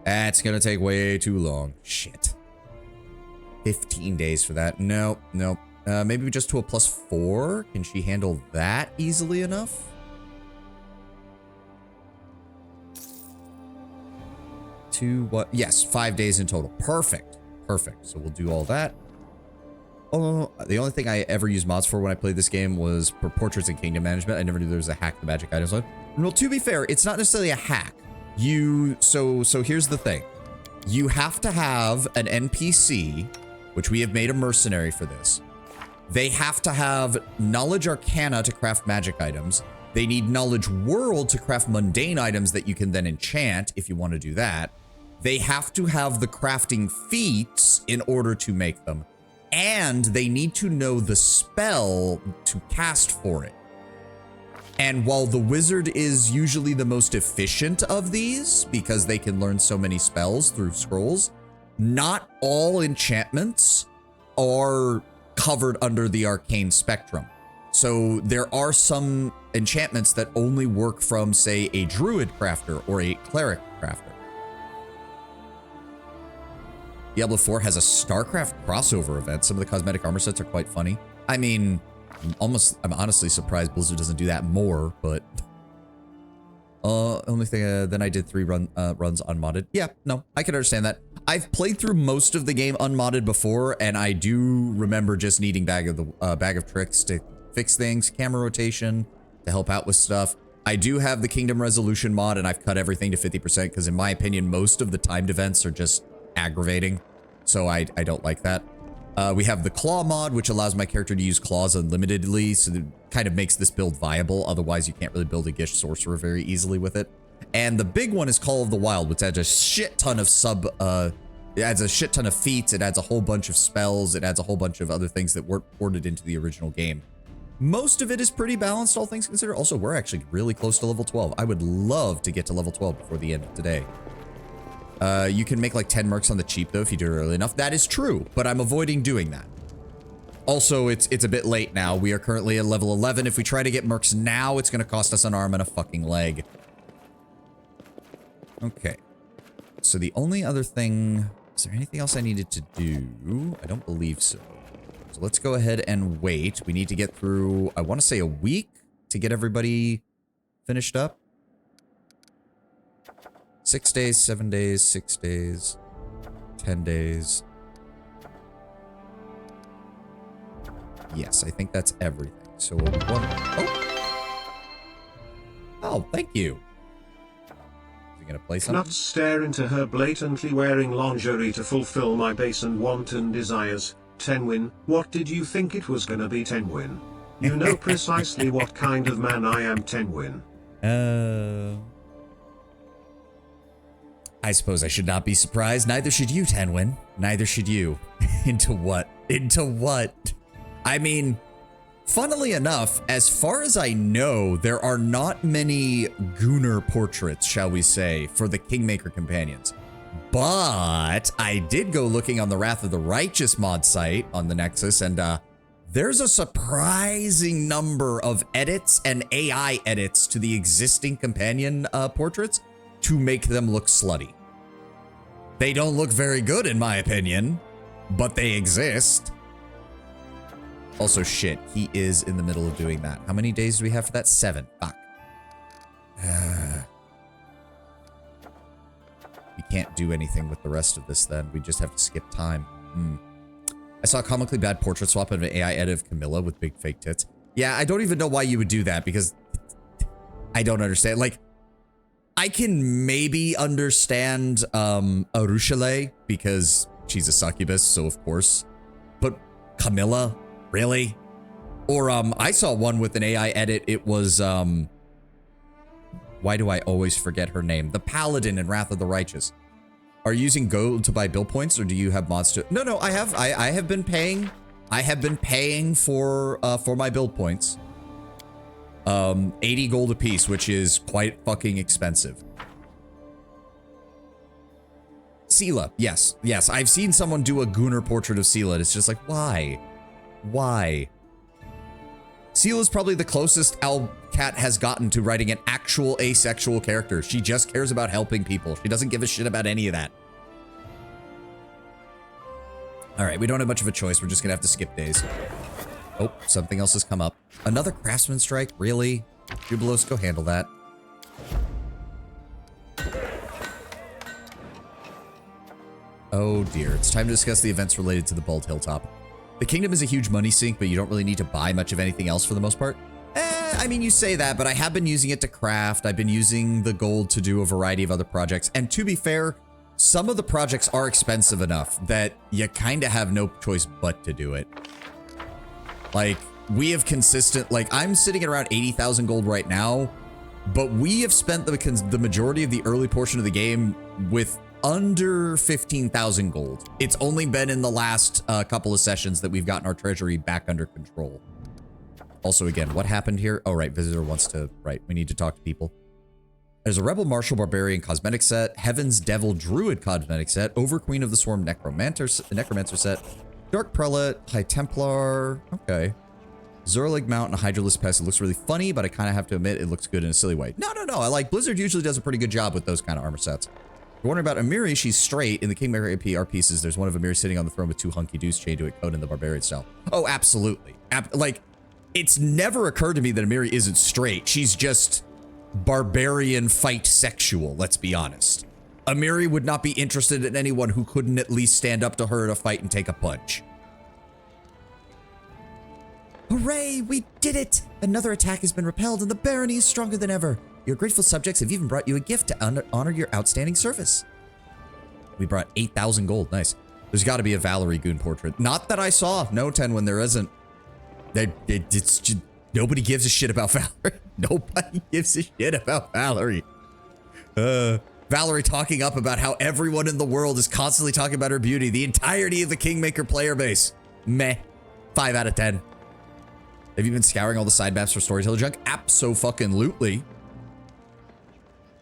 That's going to take way too long. Shit. 15 days for that. Nope. Maybe just to a +4. Can she handle that easily enough? 2, what? Yes, 5 days in total. Perfect. Perfect. So we'll do all that. Oh, the only thing I ever used mods for when I played this game was for portraits and kingdom management. I never knew there was a hack the magic items on. Well, to be fair, it's not necessarily a hack. So here's the thing. You have to have an NPC, which we have made a mercenary for this. They have to have knowledge arcana to craft magic items. They need knowledge world to craft mundane items that you can then enchant if you want to do that. They have to have the crafting feats in order to make them. And they need to know the spell to cast for it. And while the wizard is usually the most efficient of these, because they can learn so many spells through scrolls, not all enchantments are covered under the arcane spectrum. So there are some enchantments that only work from, say, a druid crafter or a cleric crafter. Diablo 4 has a StarCraft crossover event. Some of the cosmetic armor sets are quite funny. I mean, I'm honestly surprised Blizzard doesn't do that more, but only thing, then I did 3 runs unmodded. Yeah, no, I can understand that. I've played through most of the game unmodded before, and I do remember just needing bag of tricks to fix things, camera rotation to help out with stuff. I do have the Kingdom Resolution mod, and I've cut everything to 50% because in my opinion, most of the timed events are just aggravating, so I don't like that. We have the Claw mod, which allows my character to use claws unlimitedly, so it kind of makes this build viable. Otherwise, you can't really build a Gish Sorcerer very easily with it. And the big one is Call of the Wild, which adds a shit ton of it adds a shit ton of feats, it adds a whole bunch of spells, it adds a whole bunch of other things that weren't ported into the original game. Most of it is pretty balanced, all things considered. Also, we're actually really close to level 12. I would love to get to level 12 before the end of today. You can make like 10 mercs on the cheap though if you do it early enough. That is true, but I'm avoiding doing that. Also, it's a bit late now. We are currently at level 11. If we try to get mercs now, it's going to cost us an arm and a fucking leg. Okay. So the only other thing... Is there anything else I needed to do? I don't believe so. So let's go ahead and wait. We need to get through, I want to say a week to get everybody finished up. 6 days, 7 days, 6 days, 10 days. Yes, I think that's everything. So we'll Oh, thank you. Is he gonna play something? Not stare into her blatantly wearing lingerie to fulfill my base and wanton desires. Tenwin, what did you think it was gonna be, Tenwin? You know precisely what kind of man I am, Tenwin. I suppose I should not be surprised. Neither should you, Tenwin. Neither should you. Into what? Into what? I mean, funnily enough, as far as I know, there are not many Gunnar portraits, shall we say, for the Kingmaker companions. But I did go looking on the Wrath of the Righteous mod site on the Nexus, and there's a surprising number of edits and AI edits to the existing companion portraits to make them look slutty. They don't look very good in my opinion, but they exist. Also, shit, he is in the middle of doing that. How many days do we have for that? 7. Fuck. We can't do anything with the rest of this then. We just have to skip time. I saw a comically bad portrait swap of an AI edit of Camilla with big fake tits. Yeah, I don't even know why you would do that because I don't understand. Like, I can maybe understand Arushale because she's a succubus, so of course. But Camilla? Really? Or I saw one with an AI edit. It was why do I always forget her name? The Paladin in Wrath of the Righteous. Are you using gold to buy build points or do you have mods to? No, I have been paying. I have been paying for my build points. 80 gold a piece, which is quite fucking expensive. Sela, yes. I've seen someone do a Gunnar portrait of Sela. It's just like, why? Why? Sela's probably the closest Cat has gotten to writing an actual asexual character. She just cares about helping people. She doesn't give a shit about any of that. All right, we don't have much of a choice. We're just gonna have to skip days. Oh, something else has come up. Another craftsman strike? Really? Jubilos, go handle that. Oh dear, it's time to discuss the events related to the Bald Hilltop. The kingdom is a huge money sink, but you don't really need to buy much of anything else for the most part. I mean, you say that, but I have been using it to craft. I've been using the gold to do a variety of other projects. And to be fair, some of the projects are expensive enough that you kind of have no choice but to do it. Like, we have like, I'm sitting at around 80,000 gold right now, but we have spent the majority of the early portion of the game with under 15,000 gold. It's only been in the last couple of sessions that we've gotten our treasury back under control. Also, again, what happened here? Oh, right, visitor wants to, right, we need to talk to people. There's a Rebel Martial Barbarian cosmetic set, Heaven's Devil Druid cosmetic set, Over Queen of the Swarm Necromancer set, Dark Prelate, High Templar, okay. Zerlig Mount and Hydralisk Pest. It looks really funny, but I kind of have to admit it looks good in a silly way. No. I like Blizzard usually does a pretty good job with those kind of armor sets. You're wondering about Amiri, she's straight. In the Kingmaker APR pieces, there's one of Amiri sitting on the throne with two hunky dudes chained to it, code in the Barbarian style. Oh, absolutely. Like, it's never occurred to me that Amiri isn't straight. She's just barbarian fight sexual, let's be honest. Amiri would not be interested in anyone who couldn't at least stand up to her in a fight and take a punch. Hooray, we did it! Another attack has been repelled and the barony is stronger than ever. Your grateful subjects have even brought you a gift to honor your outstanding service. We brought 8,000 gold, nice. There's gotta be a Valerie Goon portrait. Not that I saw, no 10 when there isn't. It's just, nobody gives a shit about Valerie. Nobody gives a shit about Valerie. Valerie talking up about how everyone in the world is constantly talking about her beauty. The entirety of the Kingmaker player base. Meh. 5 out of 10. Have you been scouring all the side maps for storyteller junk? Abso-fucking-lutely.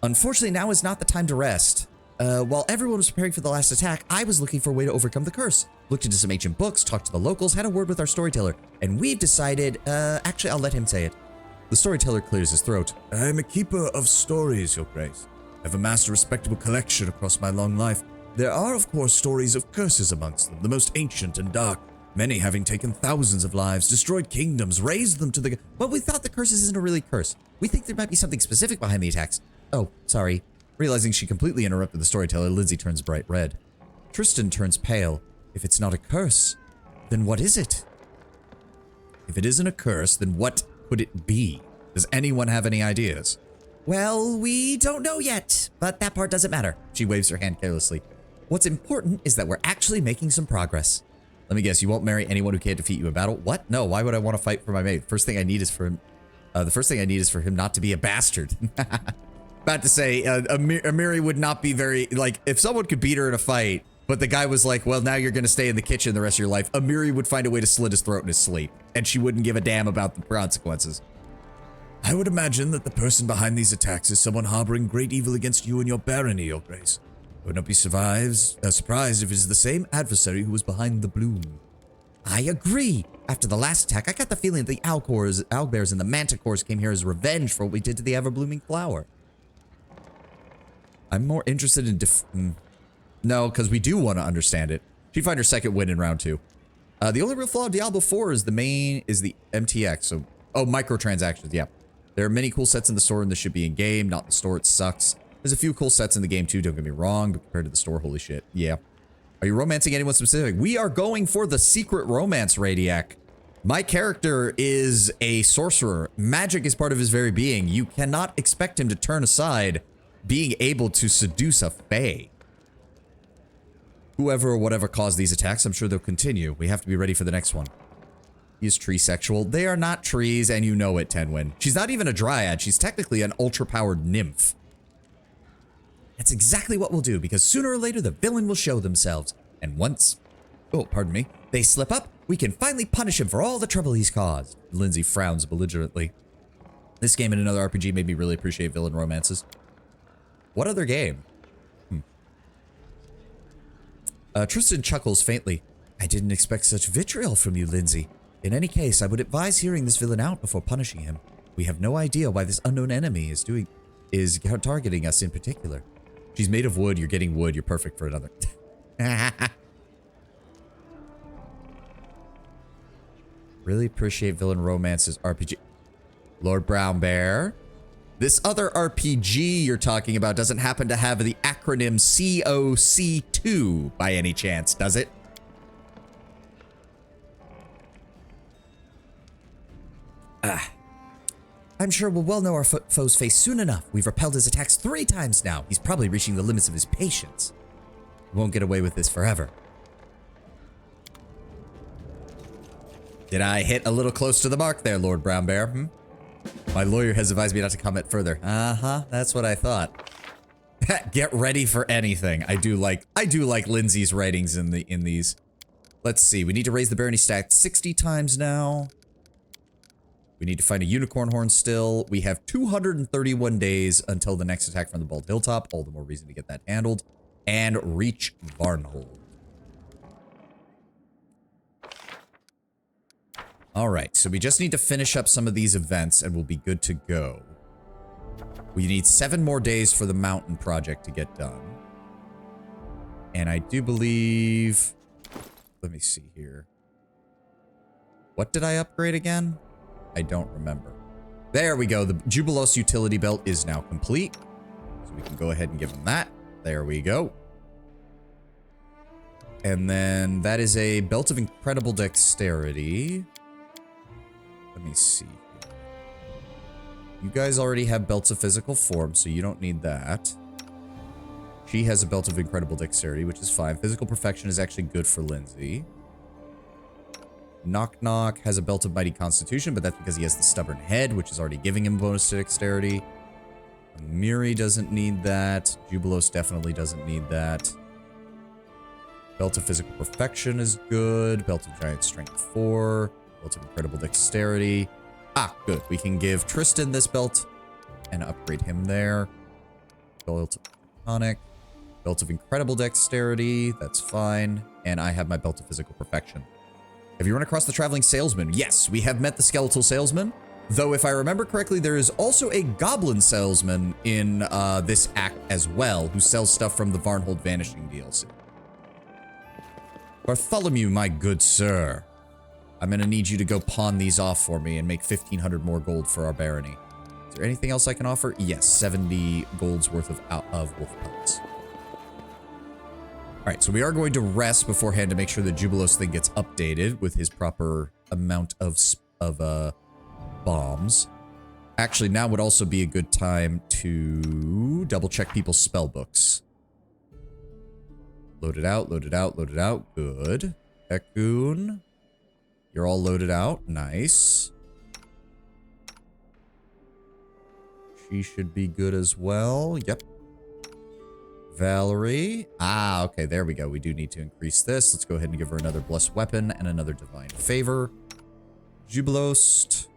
Unfortunately, now is not the time to rest. While everyone was preparing for the last attack, I was looking for a way to overcome the curse. Looked into some ancient books, talked to the locals, had a word with our storyteller, and we've decided, actually, I'll let him say it. The storyteller clears his throat. I am a keeper of stories, Your Grace. I've amassed a respectable collection across my long life. There are, of course, stories of curses amongst them, the most ancient and dark. Many having taken thousands of lives, destroyed kingdoms, razed them to the... Well, we thought the curses isn't a really curse. We think there might be something specific behind the attacks. Oh, sorry. Realizing she completely interrupted the storyteller, Lindsay turns bright red. Tristan turns pale. If it's not a curse, then what is it? If it isn't a curse, then what could it be? Does anyone have any ideas? Well, we don't know yet, but that part doesn't matter. She waves her hand carelessly. What's important is that we're actually making some progress. Let me guess, you won't marry anyone who can't defeat you in battle? What? No, why would I want to fight for my mate? First thing I need is for him... the first thing I need is for him not to be a bastard. About to say, Amiri would not be very... Like, if someone could beat her in a fight, but the guy was like, well, now you're going to stay in the kitchen the rest of your life, Amiri would find a way to slit his throat in his sleep, and she wouldn't give a damn about the consequences. I would imagine that the person behind these attacks is someone harboring great evil against you and your barony, Your Grace. I would not be surprised if it is the same adversary who was behind the bloom. I agree. After the last attack, I got the feeling that the owlbears and the manticores came here as revenge for what we did to the ever-blooming flower. I'm more interested in No, because we do want to understand it. She'd find her second win in round 2. The only real flaw of Diablo 4 is the MTX. So, microtransactions, yeah. There are many cool sets in the store and this should be in game, not in the store. It sucks. There's a few cool sets in the game too, don't get me wrong, but compared to the store, holy shit. Yeah. Are you romancing anyone specific? We are going for the secret romance, Radiac. My character is a sorcerer. Magic is part of his very being. You cannot expect him to turn aside being able to seduce a fae. Whoever or whatever caused these attacks, I'm sure they'll continue. We have to be ready for the next one. He is tree sexual. They are not trees, and you know it, Tenwin. She's not even a dryad. She's technically an ultra-powered nymph. That's exactly what we'll do, because sooner or later the villain will show themselves. And once, oh, pardon me, they slip up, we can finally punish him for all the trouble he's caused. Lindsay frowns belligerently. This game and another RPG made me really appreciate villain romances. What other game? Tristan chuckles faintly. I didn't expect such vitriol from you, Lindsay. In any case, I would advise hearing this villain out before punishing him. We have no idea why this unknown enemy is targeting us in particular. She's made of wood, you're getting wood, you're perfect for another. Really appreciate villain romances RPG. Lord Brown Bear. This other RPG you're talking about doesn't happen to have the acronym COC2 by any chance, does it? I'm sure we'll well know our foe's face soon enough. We've repelled his attacks 3 times now. He's probably reaching the limits of his patience. We won't get away with this forever. Did I hit a little close to the mark there, Lord Brown Bear? My lawyer has advised me not to comment further. That's what I thought. Get ready for anything. I do like Lindsay's writings in these. Let's see. We need to raise the barony stat 60 times now. We need to find a unicorn horn still. We have 231 days until the next attack from the Bald Hilltop. All the more reason to get that handled. And reach Varnhold. Alright, so we just need to finish up some of these events and we'll be good to go. We need 7 more days for the mountain project to get done. And I do believe... Let me see here. What did I upgrade again? I don't remember. There we go. The Jubilos utility belt is now complete. So we can go ahead and give him that. There we go. And then that is a belt of incredible dexterity. Let me see. You guys already have belts of physical form, so you don't need that. She has a belt of incredible dexterity, which is fine. Physical perfection is actually good for Lindsay. Knock Knock has a belt of mighty constitution, but that's because he has the stubborn head, which is already giving him bonus to dexterity. Miri doesn't need that. Jubilos definitely doesn't need that. Belt of physical perfection is good. Belt of giant strength 4. Belt of incredible dexterity. Good. We can give Tristan this belt and upgrade him there. Belt of tonic. Belt of incredible dexterity. That's fine. And I have my belt of physical perfection. Have you run across the traveling salesman? Yes, we have met the skeletal salesman. Though, if I remember correctly, there is also a goblin salesman in this act as well, who sells stuff from the Varnhold Vanishing DLC. Bartholomew, my good sir. I'm gonna need you to go pawn these off for me and make 1,500 more gold for our barony. Is there anything else I can offer? Yes, 70 gold's worth of wolf pelts. Alright, so we are going to rest beforehand to make sure the Jubilos thing gets updated with his proper amount of bombs. Actually, now would also be a good time to double check people's spell books. Load it out, load it out, load it out. Good. Ekun. You're all loaded out. Nice. She should be good as well. Yep. Valerie. Okay, there we go. We do need to increase this. Let's go ahead and give her another blessed weapon and another divine favor. Jubilost.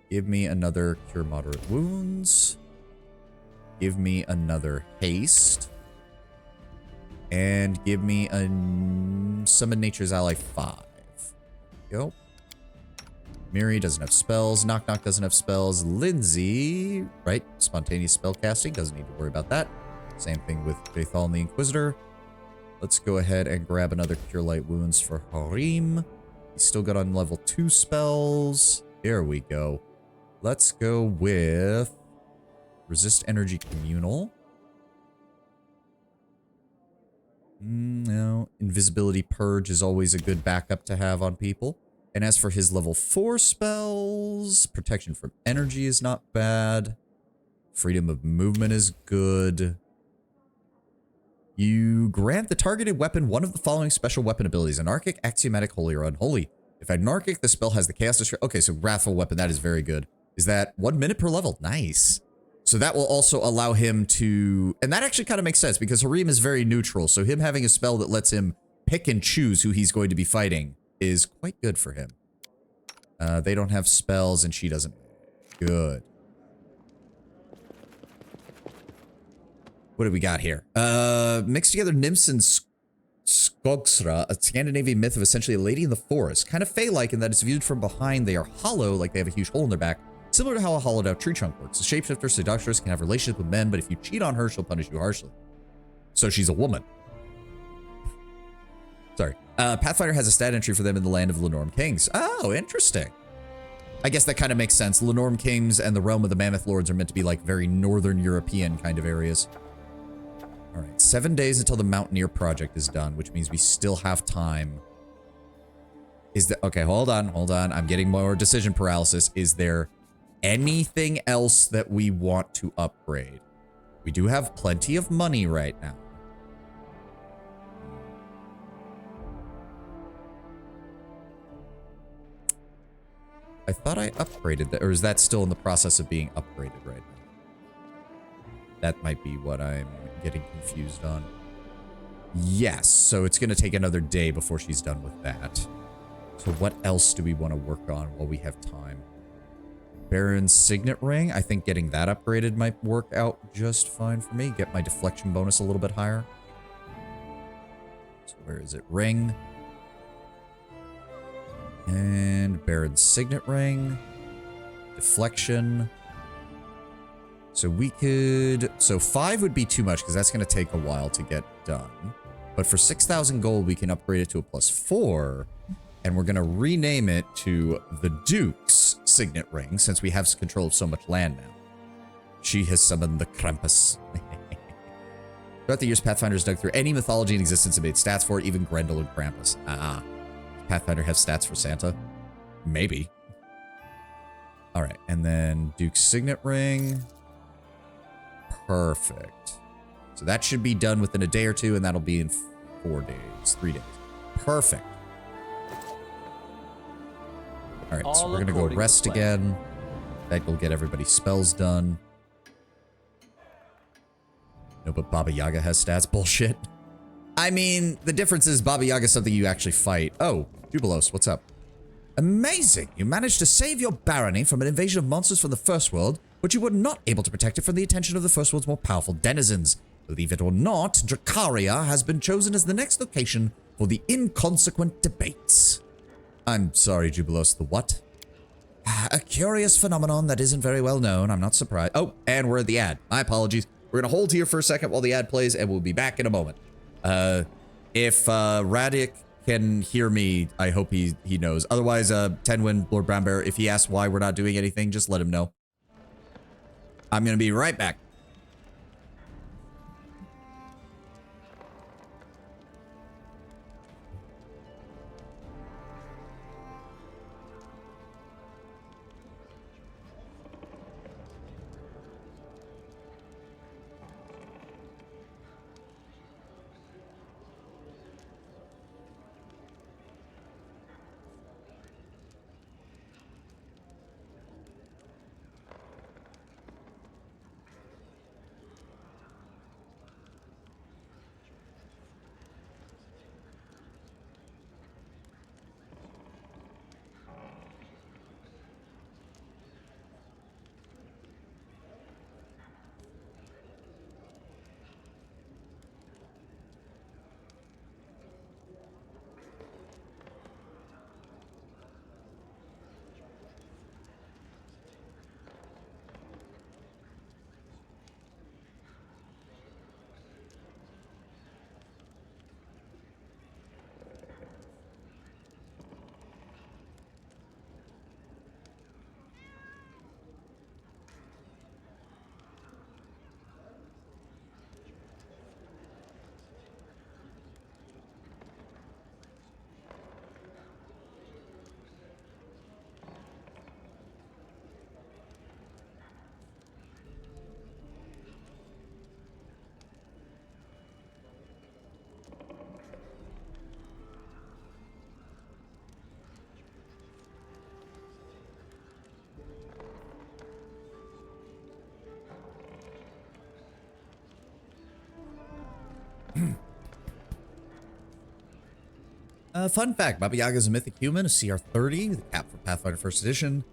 Give me another cure moderate wounds. Give me another haste. And give me a summon nature's ally 5. Go. Miri doesn't have spells. Knock Knock doesn't have spells. Lindsay, right? Spontaneous spell casting. Doesn't need to worry about that. Same thing with Jaethal and the Inquisitor. Let's go ahead and grab another Cure Light Wounds for Harim. He's still got on level 2 spells. There we go. Let's go with Resist Energy Communal. No. Invisibility Purge is always a good backup to have on people. And as for his level 4 spells, Protection from Energy is not bad. Freedom of Movement is good. You grant the targeted weapon one of the following special weapon abilities: Anarchic, Axiomatic, Holy, or Unholy. If Anarchic, the spell has the Chaos Destroy. Okay, so Wrathful Weapon, that is very good. Is that 1 minute per level? Nice. So that will also allow him to... And that actually kind of makes sense because Harim is very neutral. So him having a spell that lets him pick and choose who he's going to be fighting is quite good for him. They don't have spells and she doesn't. Good. What do we got here? Mix together nymphs and Skogsra, a Scandinavian myth of essentially a lady in the forest. Kind of fey-like in that it's viewed from behind. They are hollow, like they have a huge hole in their back. Similar to how a hollowed out tree trunk works. A shapeshifter seductress can have relationships with men, but if you cheat on her, she'll punish you harshly. So she's a woman. Sorry. Pathfinder has a stat entry for them in the land of Lenorm Kings. Oh, interesting. I guess that kind of makes sense. Lenorm Kings and the Realm of the Mammoth Lords are meant to be like very Northern European kind of areas. All right, 7 days until the Mountaineer project is done, which means we still have time. Is that okay? Hold on. I'm getting more decision paralysis. Is there anything else that we want to upgrade? We do have plenty of money right now. I thought I upgraded that, or is that still in the process of being upgraded right now? That might be what I'm getting confused on. Yes, so it's going to take another day before she's done with that. So what else do we want to work on while we have time? Baron's Signet Ring. I think getting that upgraded might work out just fine for me. Get my deflection bonus a little bit higher. So where is it? Ring. And Baron's Signet Ring. Deflection. So we could... So 5 would be too much because that's going to take a while to get done. But for 6,000 gold, we can upgrade it to a +4. And we're going to rename it to the Duke's Signet Ring since we have control of so much land now. She has summoned the Krampus. Throughout the years, Pathfinder's dug through any mythology in existence and made stats for it, even Grendel and Krampus. Pathfinder have stats for Santa? Maybe. All right, and then Duke's Signet Ring. Perfect. So that should be done within a day or two, and that'll be in 3 days. Perfect. All right, so we're going to go rest again. That will get everybody's spells done. No, but Baba Yaga has stats. Bullshit. I mean, the difference is Baba Yaga is something you actually fight. Oh, Jubilos, what's up? Amazing. You managed to save your barony from an invasion of monsters from the First World, but you were not able to protect it from the attention of the First World's more powerful denizens. Believe it or not, Drakaria has been chosen as the next location for the inconsequent debates. I'm sorry, Jubilos, the what? A curious phenomenon that isn't very well known. I'm not surprised. Oh, and we're at the ad. My apologies. We're going to hold here for a second while the ad plays, and we'll be back in a moment. If Radic can hear me, I hope he knows. Otherwise, Tenwin, Lord Brownbear, if he asks why we're not doing anything, just let him know. I'm going to be right back. Fun fact, Baba Yaga is a mythic human, a CR 30, with a cap for Pathfinder 1st Edition.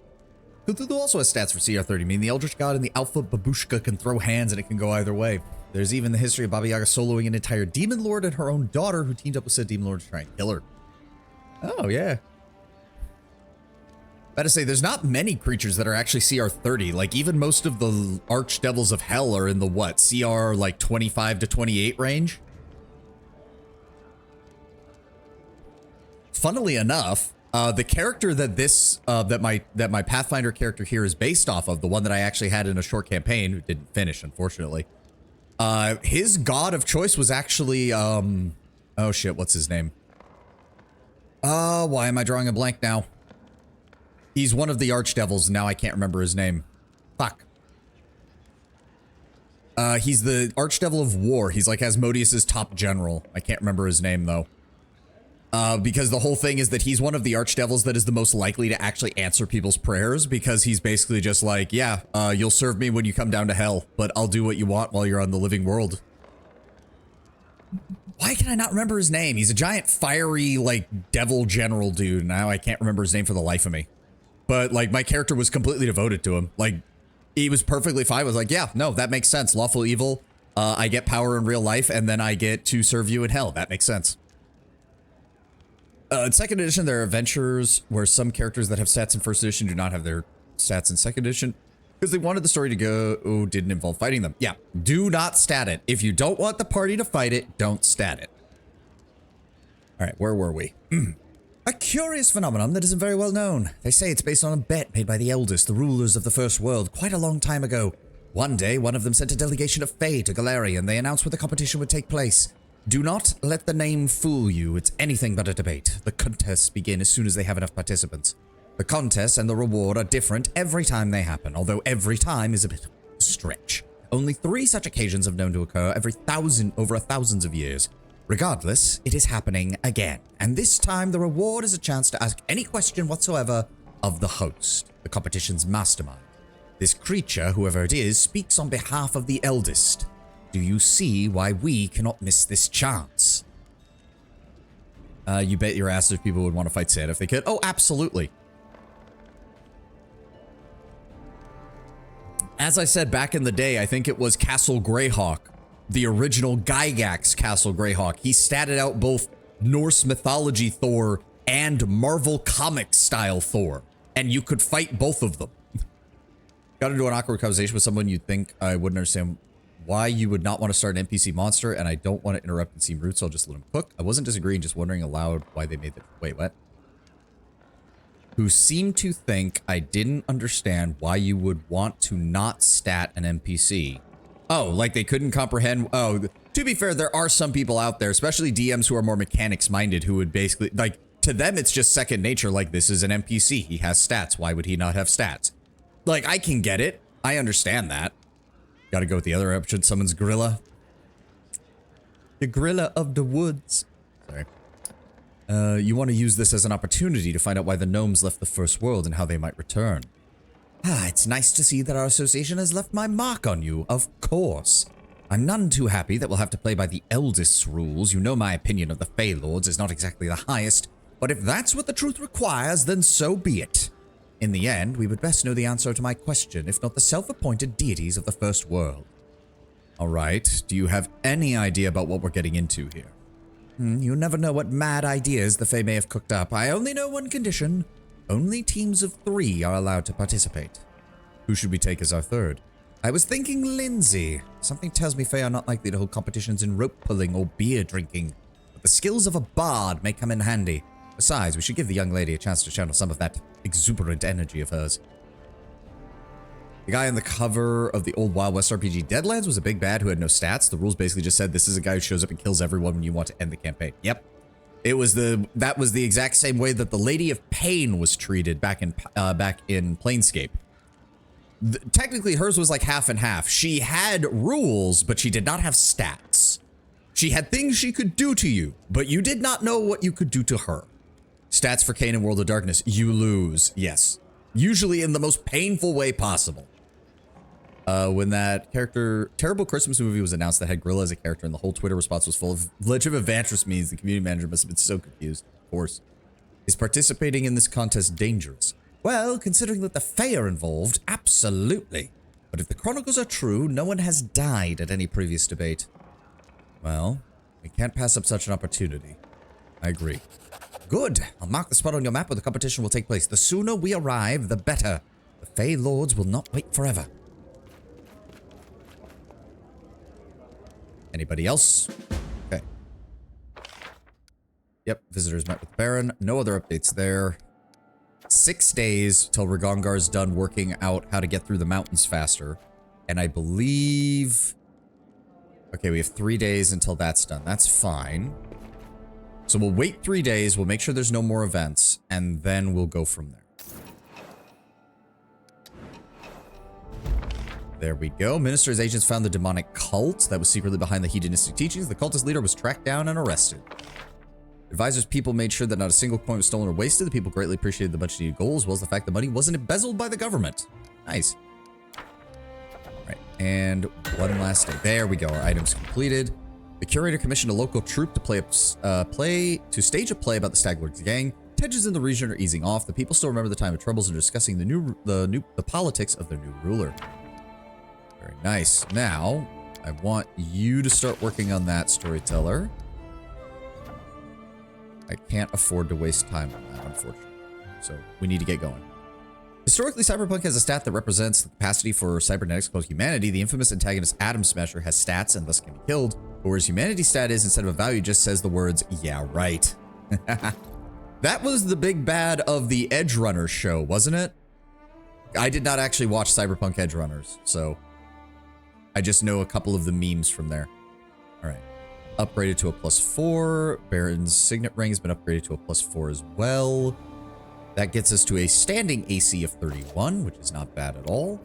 Cthulhu also has stats for CR 30, meaning the Eldritch God and the Alpha Babushka can throw hands and it can go either way. There's even the history of Baba Yaga soloing an entire Demon Lord and her own daughter who teamed up with said Demon Lord to try and kill her. Oh, yeah. About to say, there's not many creatures that are actually CR 30. Like, even most of the Archdevils of Hell are in the, what, CR, like, 25 to 28 range? Funnily enough, The character that that my Pathfinder character here is based off of, the one that I actually had in a short campaign, who didn't finish, unfortunately. His god of choice was actually, oh shit, what's his name? Why am I drawing a blank now? He's one of the archdevils, now I can't remember his name. Fuck. He's the Archdevil of War. He's like Asmodeus's top general. I can't remember his name, though. Because the whole thing is that he's one of the archdevils that is the most likely to actually answer people's prayers, because he's basically just like, yeah, you'll serve me when you come down to hell, but I'll do what you want while you're on the living world. Why can I not remember his name? He's a giant fiery, like, devil general dude. Now I can't remember his name for the life of me. But, like, my character was completely devoted to him. Like, he was perfectly fine. I was like, yeah, no, that makes sense. Lawful evil. I get power in real life, and then I get to serve you in hell. That makes sense. In second edition, there are adventures where some characters that have stats in first edition do not have their stats in second edition because they wanted the story to go, didn't involve fighting them. Yeah, do not stat it. If you don't want the party to fight it, don't stat it. All right, where were we? A curious phenomenon that isn't very well known. They say it's based on a bet made by the eldest, the rulers of the first world, quite a long time ago. One day, one of them sent a delegation of Fae to Galeria, and they announced where the competition would take place. Do not let the name fool you. It's anything but a debate. The contests begin as soon as they have enough participants. The contests and the reward are different every time they happen, although every time is a bit of a stretch. Only 3 such occasions have known to occur over thousands of years. Regardless, it is happening again, and this time the reward is a chance to ask any question whatsoever of the host, the competition's mastermind. This creature, whoever it is, speaks on behalf of the eldest. Do you see why we cannot miss this chance? You bet your ass if people would want to fight Santa if they could. Oh, absolutely. As I said back in the day, I think it was Castle Greyhawk, the original Gygax Castle Greyhawk. He statted out both Norse mythology Thor and Marvel Comics style Thor, and you could fight both of them. Got into an awkward conversation with someone you'd think I wouldn't understand why you would not want to start an NPC monster, and I don't want to interrupt and seem rude, so I'll just let him cook. I wasn't disagreeing, just wondering aloud why they made the— wait, what? Who seemed to think I didn't understand why you would want to not stat an NPC. Oh, like they couldn't comprehend— oh, to be fair, there are some people out there, especially DMs who are more mechanics-minded, who would basically— like, to them it's just second nature, like, this is an NPC, he has stats, why would he not have stats? Like, I can get it, I understand that. Gotta go with the other option. Someone's gorilla. The gorilla of the woods. Sorry. You want to use this as an opportunity to find out why the gnomes left the first world and how they might return. Ah, it's nice to see that our association has left my mark on you, of course. I'm none too happy that we'll have to play by the eldest's rules. You know my opinion of the Fey Lords is not exactly the highest, but if that's what the truth requires, then so be it. In the end, we would best know the answer to my question, if not the self-appointed deities of the first world. Alright, do you have any idea about what we're getting into here? You never know what mad ideas the Fae may have cooked up. I only know one condition. Only teams of 3 are allowed to participate. Who should we take as our third? I was thinking Lindsay. Something tells me Fae are not likely to hold competitions in rope pulling or beer drinking, but the skills of a bard may come in handy. Besides, we should give the young lady a chance to channel some of that exuberant energy of hers. The guy on the cover of the old Wild West RPG Deadlands was a big bad who had no stats. The rules basically just said this is a guy who shows up and kills everyone when you want to end the campaign. Yep. That was the exact same way that the Lady of Pain was treated back in Planescape. Technically hers was like half and half. She had rules, but she did not have stats. She had things she could do to you, but you did not know what you could do to her. Stats for Kain in World of Darkness. You lose. Yes. Usually in the most painful way possible. When that terrible Christmas movie was announced that had Gorilla as a character and the whole Twitter response was full of legitimate Vantress memes, the community manager must have been so confused. Of course. Is participating in this contest dangerous? Well, considering that the Fae are involved, absolutely. But if the chronicles are true, no one has died at any previous debate. Well, we can't pass up such an opportunity. I agree. Good. I'll mark the spot on your map where the competition will take place. The sooner we arrive, the better. The Fey Lords will not wait forever. Anybody else? Okay. Yep, visitors met with the Baron. No other updates there. 6 days till Ragongar's done working out how to get through the mountains faster. And I believe... Okay, we have 3 days until that's done. That's fine. So we'll wait 3 days, we'll make sure there's no more events, and then we'll go from there. There we go. Minister's agents found the demonic cult that was secretly behind the hedonistic teachings. The cultist leader was tracked down and arrested. Advisors' people made sure that not a single coin was stolen or wasted. The people greatly appreciated the much needed goal, as well as the fact the money wasn't embezzled by the government. Nice. All right, and one last day. There we go. Our items completed. The curator commissioned a local troupe to stage a play about the Staglord's gang. Tensions in the region are easing off. The people still remember the time of troubles and are discussing the politics of their new ruler. Very nice. Now, I want you to start working on that, storyteller. I can't afford to waste time on that, unfortunately. So, we need to get going. Historically, Cyberpunk has a stat that represents the capacity for cybernetics called humanity. The infamous antagonist Atom Smasher has stats and thus can be killed. But whereas humanity's stat is, instead of a value, just says the words, yeah, right. That was the big bad of the Edge Runners show, wasn't it? I did not actually watch Cyberpunk Edge Runners, so... I just know a couple of the memes from there. All right. Upgraded to a +4. Baron's signet ring has been upgraded to a +4 as well. That gets us to a standing AC of 31, which is not bad at all.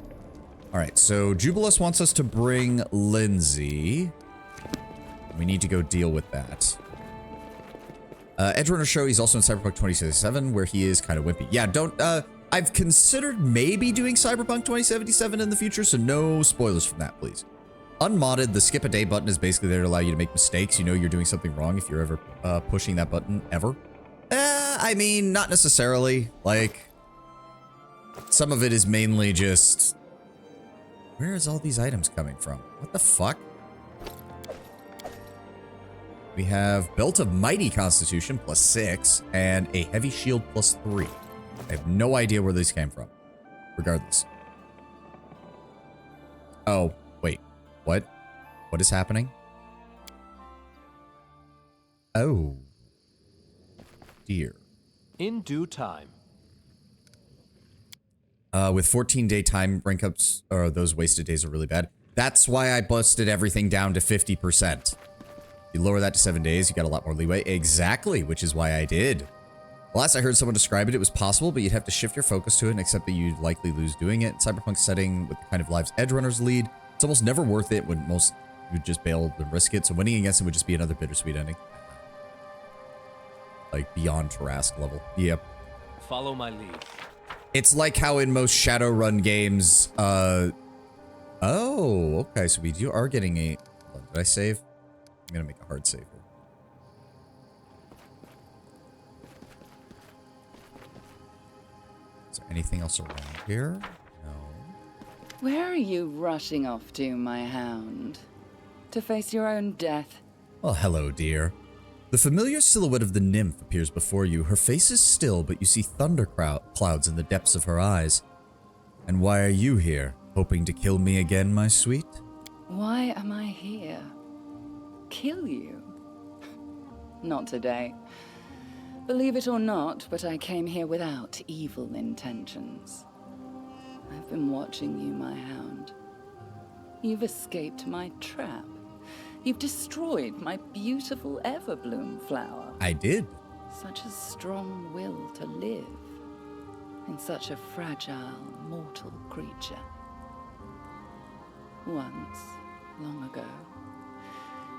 All right, so Jubilus wants us to bring Lindsay. We need to go deal with that. Edgerunner show, he's also in Cyberpunk 2077, where he is kind of wimpy. Yeah, don't... I've considered maybe doing Cyberpunk 2077 in the future, so no spoilers from that, please. Unmodded, the skip a day button is basically there to allow you to make mistakes. You know you're doing something wrong if you're ever pushing that button, ever. I mean, not necessarily. Like, some of it is mainly just... Where is all these items coming from? What the fuck? We have Belt of Mighty Constitution +6 and a Heavy Shield +3. I have no idea where these came from. Regardless. Oh, wait. What? What is happening? Oh. Dear. In due time. With 14-day time rank ups, or those wasted days are really bad. That's why I busted everything down to 50%. You lower that to 7 days, you got a lot more leeway. Exactly, which is why I did. Last I heard someone describe it, it was possible, but you'd have to shift your focus to it and accept that you'd likely lose doing it. Cyberpunk setting with the kind of lives Edge Runners lead, it's almost never worth it when most would just bail and risk it, so winning against it would just be another bittersweet ending. Like, beyond Tarrasque level. Yep. Follow my lead. It's like how in most Shadowrun games, oh, okay, so we are getting a... Did I save? I'm gonna make a hard save here. Is there anything else around here? No. Where are you rushing off to, my hound? To face your own death? Well, hello, dear. The familiar silhouette of the nymph appears before you. Her face is still, but you see thunder clouds in the depths of her eyes. And why are you here? Hoping to kill me again, my sweet? Why am I here? Kill you? Not today. Believe it or not, but I came here without evil intentions. I've been watching you, my hound. You've escaped my trap. You've destroyed my beautiful Everbloom flower. I did. Such a strong will to live in such a fragile, mortal creature. Once, long ago,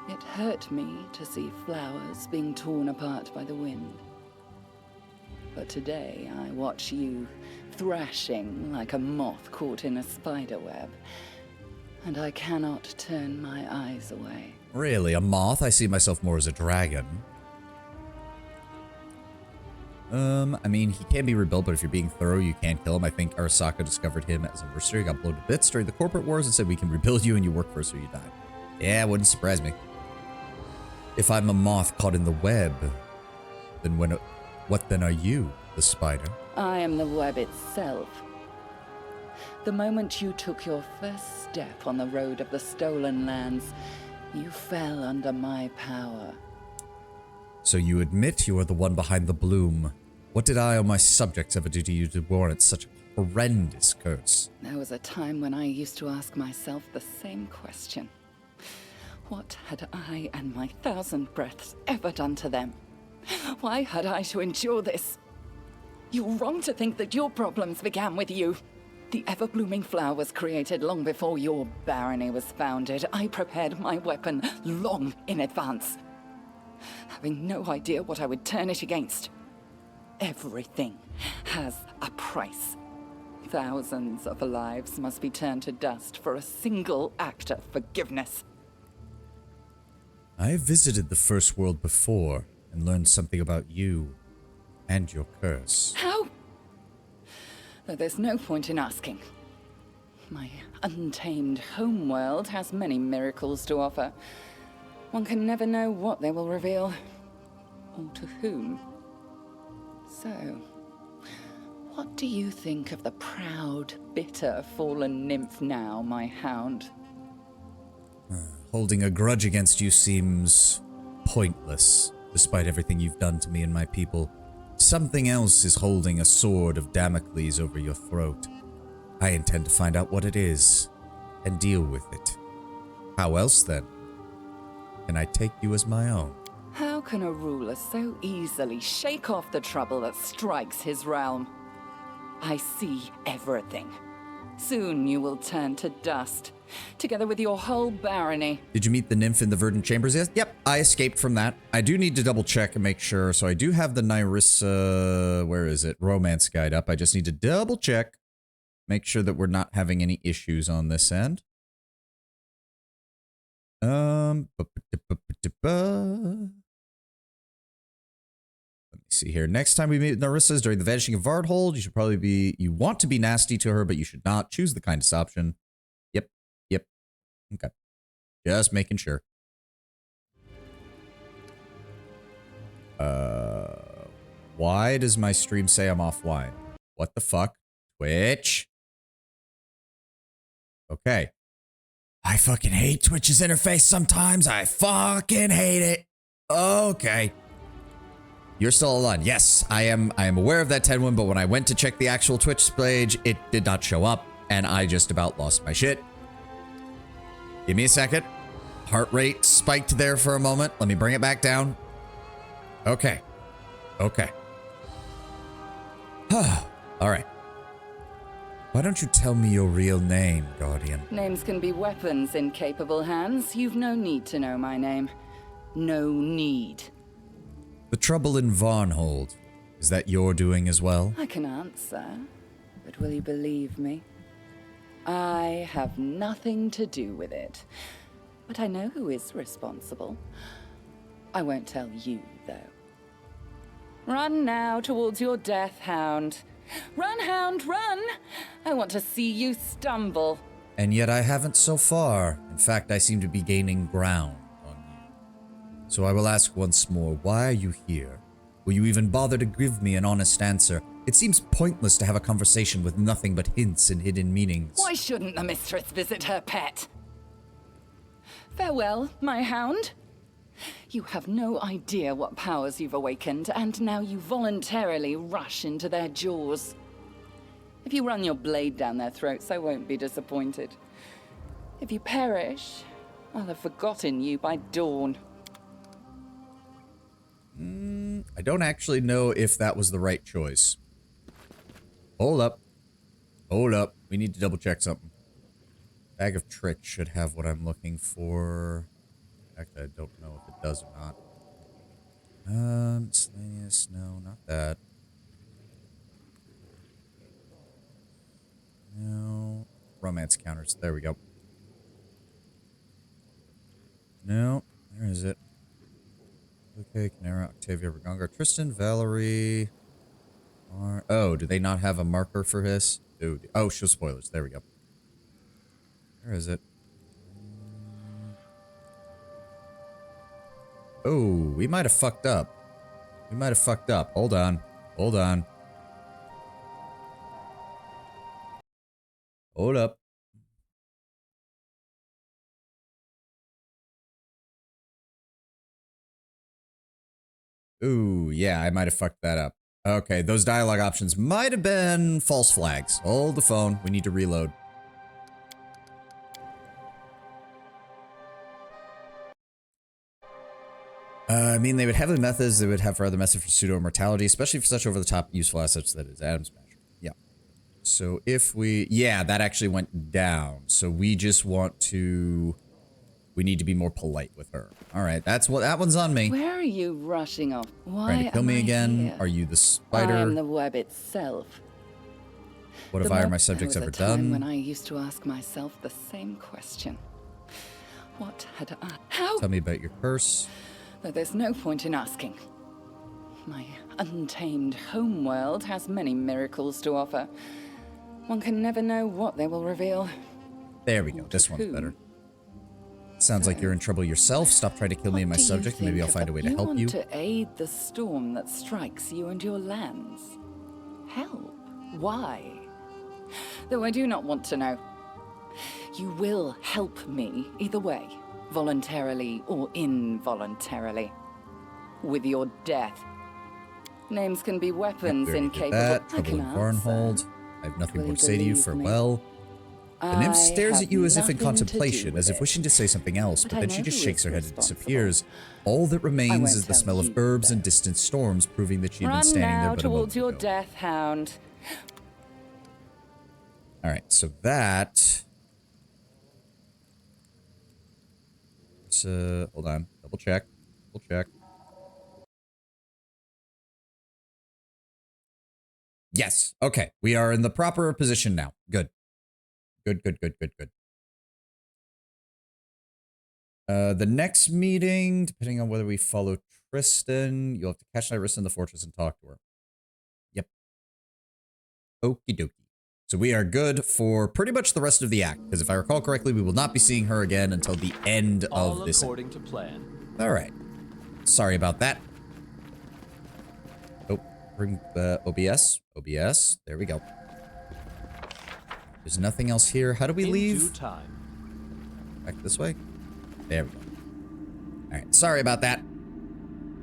it hurt me to see flowers being torn apart by the wind. But today I watch you thrashing like a moth caught in a spider web, and I cannot turn my eyes away. Really? A moth? I see myself more as a dragon. I mean, he can be rebuilt, but if you're being thorough, you can kill him. I think Arasaka discovered him as a mercenary, got blown to bits during the corporate wars, and said, we can rebuild you and you work for us or you die. Yeah, it wouldn't surprise me. If I'm a moth caught in the web, then what then are you, the spider? I am the web itself. The moment you took your first step on the road of the stolen lands, you fell under my power. So you admit you are the one behind the bloom. What did I or my subjects ever do to you to warrant such a horrendous curse? There was a time when I used to ask myself the same question. What had I and my 1,000 breaths ever done to them? Why had I to endure this? You're wrong to think that your problems began with you. The ever-blooming flower was created long before your barony was founded. I prepared my weapon long in advance, having no idea what I would turn it against. Everything has a price. Thousands of lives must be turned to dust for a single act of forgiveness. I have visited the First World before and learned something about you and your curse. How? Though there's no point in asking. My untamed homeworld has many miracles to offer. One can never know what they will reveal, or to whom. So, what do you think of the proud, bitter, fallen nymph now, my hound? Holding a grudge against you seems pointless, despite everything you've done to me and my people. Something else is holding a sword of Damocles over your throat. I intend to find out what it is, and deal with it. How else, then, can I take you as my own? How can a ruler so easily shake off the trouble that strikes his realm? I see everything. Soon you will turn to dust, together with your whole barony. Did you meet the nymph in the verdant chambers? Yes. Yep, I escaped from that. I do need to double check and make sure. So I do have the Nyrissa, where is it? Romance guide up. I just need to double check. Make sure that we're not having any issues on this end. Let me see here. Next time we meet Narissa is during the vanishing of Varnhold. You want to be nasty to her, but you should not. Choose the kindest option. Yep. Okay. Just making sure. Why does my stream say I'm offline? What the fuck? Twitch? Okay. I fucking hate Twitch's interface sometimes. I fucking hate it. Okay. You're still online. Yes, I am aware of that 10-1, but when I went to check the actual Twitch page, it did not show up, and I just about lost my shit. Give me a second. Heart rate spiked there for a moment. Let me bring it back down. Okay. Okay. All right. Why don't you tell me your real name, Guardian? Names can be weapons in capable hands. You've no need to know my name. No need. The trouble in Varnhold, is that your doing as well? I can answer, but will you believe me? I have nothing to do with it. But I know who is responsible. I won't tell you, though. Run now towards your death, hound. Run, hound, run! I want to see you stumble. And yet I haven't so far. In fact, I seem to be gaining ground on you. So I will ask once more, why are you here? Will you even bother to give me an honest answer? It seems pointless to have a conversation with nothing but hints and hidden meanings. Why shouldn't the mistress visit her pet? Farewell, my hound. You have no idea what powers you've awakened, and now you voluntarily rush into their jaws. If you run your blade down their throats, I won't be disappointed. If you perish, I'll have forgotten you by dawn. I don't actually know if that was the right choice. Hold up. Hold up. We need to double check something. Bag of tricks should have what I'm looking for. Actually, I don't know if it does or not. Miscellaneous, no, not that. No. Romance counters, there we go. No, where is it? Okay, Canara, Octavia, Ragongar, Tristan, Valerie. Oh, do they not have a marker for this? Dude. Oh, show spoilers, there we go. Where is it? Oh, we might have fucked up. We might have fucked up. Hold on. Hold on. Hold up. Ooh, yeah, I might have fucked that up. Okay, those dialogue options might have been false flags. Hold the phone. We need to reload. I mean, they would have the methods they would have for other methods for pseudo-immortality, especially for such over-the-top useful assets that is Atom Smasher. Yeah. So if we... Yeah, that actually went down. So we just want to... We need to be more polite with her. All right, that's what... That one's on me. Where are you rushing off? Why Trying to kill am me I again? here? Are you the spider? I am the web itself. What have I or my subjects ever done? When I used to ask myself the same question. What had I... How? Tell me about your curse. Though there's no point in asking. My untamed homeworld has many miracles to offer. One can never know what they will reveal. There we go. This one's better. Sounds like you're in trouble yourself. Stop trying to kill me and my subject, and maybe I'll find a way to help you. You want to aid the storm that strikes you and your lands. Help? Why? Though I do not want to know. You will help me either way. Voluntarily or involuntarily. With your death. Names can be weapons incapable of... Trouble in Varnhold. I have nothing more to say to you. Farewell. The nymph stares at you as if in contemplation, as if wishing to say something else, but then she just shakes her head and disappears. All that remains is the smell of herbs and distant storms, proving that she had been standing there but a moment towards your death, hound. Alright, so that... hold on. Double check. Double check. Yes. Okay. We are in the proper position now. Good. Good. The next meeting, depending on whether we follow Tristan, you'll have to catch Iris in the fortress and talk to her. Yep. Okie dokie. So we are good for pretty much the rest of the act, because if I recall correctly, we will not be seeing her again until the end of this. All according to plan. All right. Sorry about that. Oh, bring the OBS. OBS. There we go. There's nothing else here. How do we leave? In due time. Back this way. There we go. All right. Sorry about that.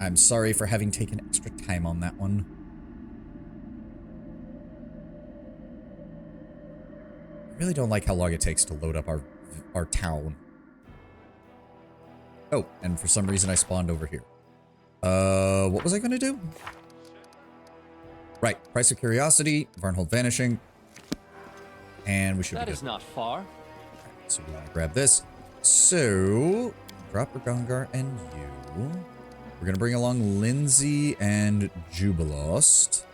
I'm sorry for having taken extra time on that one. I really don't like how long it takes to load up our town. Oh, and for some reason I spawned over here. What was I gonna do? Right, price of curiosity, Varnhold vanishing. And we should be good. That is not far. So we want to grab this. So, drop Gungar and you. We're gonna bring along Lindsay and Jubilost.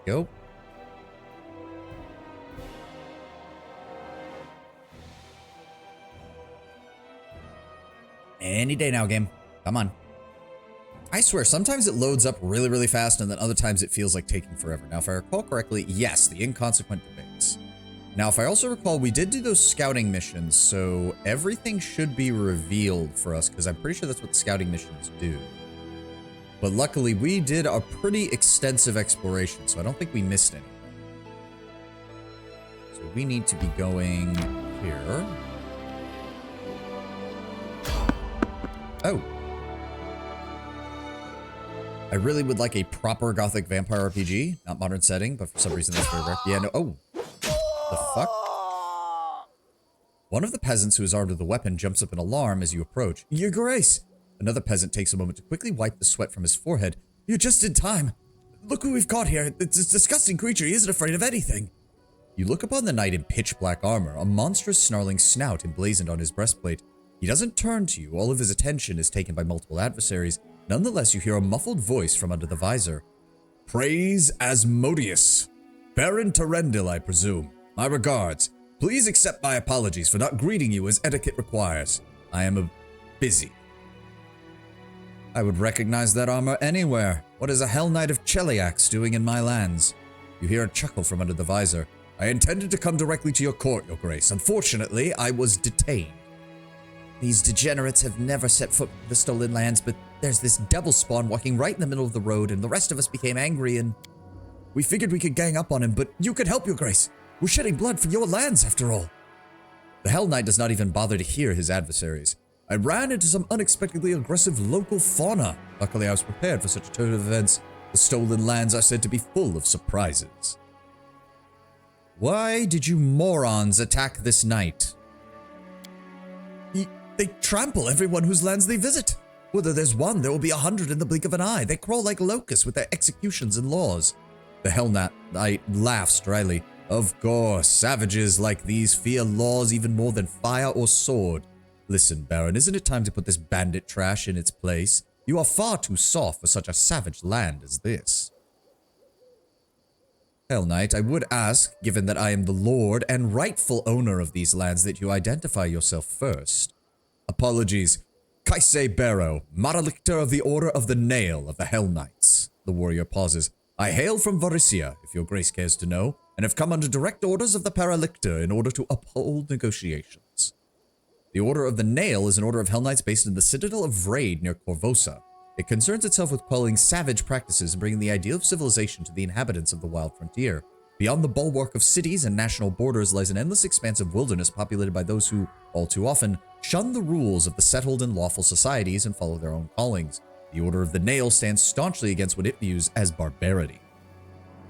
There we go. Any day now, game. Come on. I swear, sometimes it loads up really, really fast, and then other times it feels like taking forever. Now, if I recall correctly, yes, the inconsequent debates. Now, if I also recall, we did do those scouting missions, so everything should be revealed for us, because I'm pretty sure that's what the scouting missions do. But luckily, we did a pretty extensive exploration, so I don't think we missed anything. So we need to be going here. Oh. I really would like a proper Gothic vampire RPG. Not modern setting, but for some reason that's very rare. Yeah, no. Oh. The fuck? One of the peasants who is armed with a weapon jumps up in alarm as you approach. Your Grace! Another peasant takes a moment to quickly wipe the sweat from his forehead. You're just in time. Look who we've got here. This disgusting creature. He isn't afraid of anything. You look upon the knight in pitch black armor, a monstrous snarling snout emblazoned on his breastplate. He doesn't turn to you. All of his attention is taken by multiple adversaries. Nonetheless, you hear a muffled voice from under the visor. Praise Asmodeus. Baron Terendil, I presume. My regards. Please accept my apologies for not greeting you as etiquette requires. I am busy. I would recognize that armor anywhere. What is a Hell Knight of Cheliax doing in my lands? You hear a chuckle from under the visor. I intended to come directly to your court, Your Grace. Unfortunately, I was detained. These degenerates have never set foot in the stolen lands, but there's this devil spawn walking right in the middle of the road, and the rest of us became angry, and we figured we could gang up on him, but you could help, Your Grace. We're shedding blood for your lands, after all. The Hell Knight does not even bother to hear his adversaries. I ran into some unexpectedly aggressive local fauna. Luckily, I was prepared for such a turn of events. The stolen lands are said to be full of surprises. Why did you morons attack this knight? They trample everyone whose lands they visit. Whether there's one, there will be 100 in the blink of an eye. They crawl like locusts with their executions and laws. The Hell Knight laughs dryly. Of course, savages like these fear laws even more than fire or sword. Listen, Baron, isn't it time to put this bandit trash in its place? You are far too soft for such a savage land as this. Hell Knight, I would ask, given that I am the lord and rightful owner of these lands, that you identify yourself first. Apologies. Kaise Barrow, Maralictor of the Order of the Nail of the Hell Knights. The warrior pauses. I hail from Varisia, if your grace cares to know, and have come under direct orders of the Paralictor in order to uphold negotiations. The Order of the Nail is an order of Hell Knights based in the Citadel of Vraid near Corvosa. It concerns itself with quelling savage practices and bringing the ideal of civilization to the inhabitants of the wild frontier. Beyond the bulwark of cities and national borders lies an endless expanse of wilderness populated by those who, all too often, shun the rules of the settled and lawful societies and follow their own callings. The Order of the Nail stands staunchly against what it views as barbarity.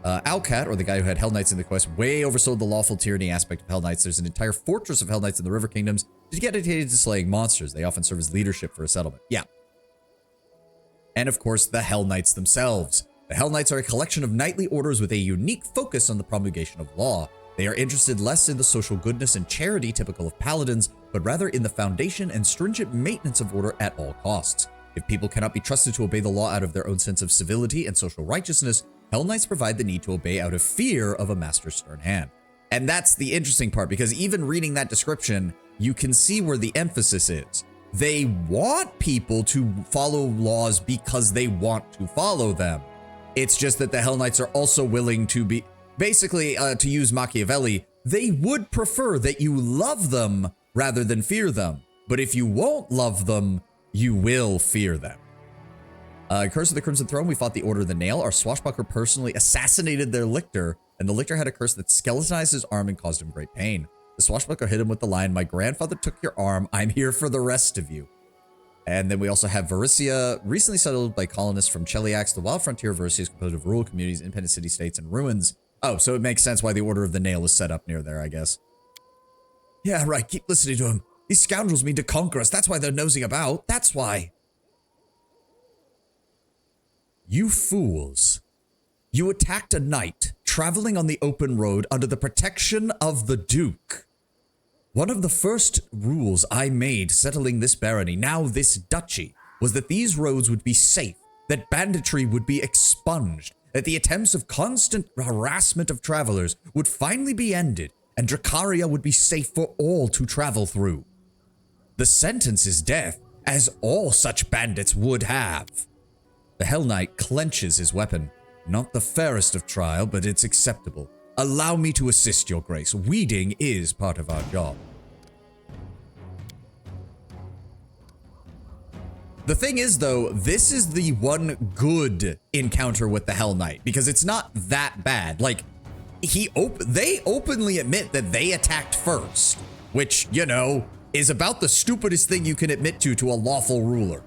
Alcat, or the guy who had Hell Knights in the quest, way oversold the lawful tyranny aspect of Hell Knights. There's an entire fortress of Hell Knights in the River Kingdoms dedicated to slaying monsters. They often serve as leadership for a settlement. Yeah. And of course, the Hell Knights themselves. The Hell Knights are a collection of knightly orders with a unique focus on the promulgation of law. They are interested less in the social goodness and charity typical of paladins, but rather in the foundation and stringent maintenance of order at all costs. If people cannot be trusted to obey the law out of their own sense of civility and social righteousness, Hell Knights provide the need to obey out of fear of a master's stern hand. And that's the interesting part, because even reading that description, you can see where the emphasis is. They want people to follow laws because they want to follow them. It's just that the Hell Knights are also willing to be, basically, to use Machiavelli, they would prefer that you love them rather than fear them. But if you won't love them, you will fear them. Curse of the Crimson Throne, we fought the Order of the Nail. Our swashbuckler personally assassinated their lictor, and the lictor had a curse that skeletonized his arm and caused him great pain. The swashbuckler hit him with the line, "My grandfather took your arm, I'm here for the rest of you." And then we also have Varisia, recently settled by colonists from Cheliax. The wild frontier of Varisia is composed of rural communities, independent city-states, and ruins. Oh, so it makes sense why the Order of the Nail is set up near there, I guess. Yeah, right, keep listening to him. These scoundrels mean to conquer us, that's why they're nosing about, that's why. You fools. You attacked a knight traveling on the open road under the protection of the Duke. One of the first rules I made settling this barony, now this duchy, was that these roads would be safe, that banditry would be expunged, that the attempts of constant harassment of travelers would finally be ended, and Drakaria would be safe for all to travel through. The sentence is death, as all such bandits would have. The Hell Knight clenches his weapon. Not the fairest of trial, but it's acceptable. Allow me to assist, your grace. Weeding is part of our job. The thing is, though, this is the one good encounter with the Hell Knight, because it's not that bad. Like, they openly admit that they attacked first, which, you know, is about the stupidest thing you can admit to a lawful ruler.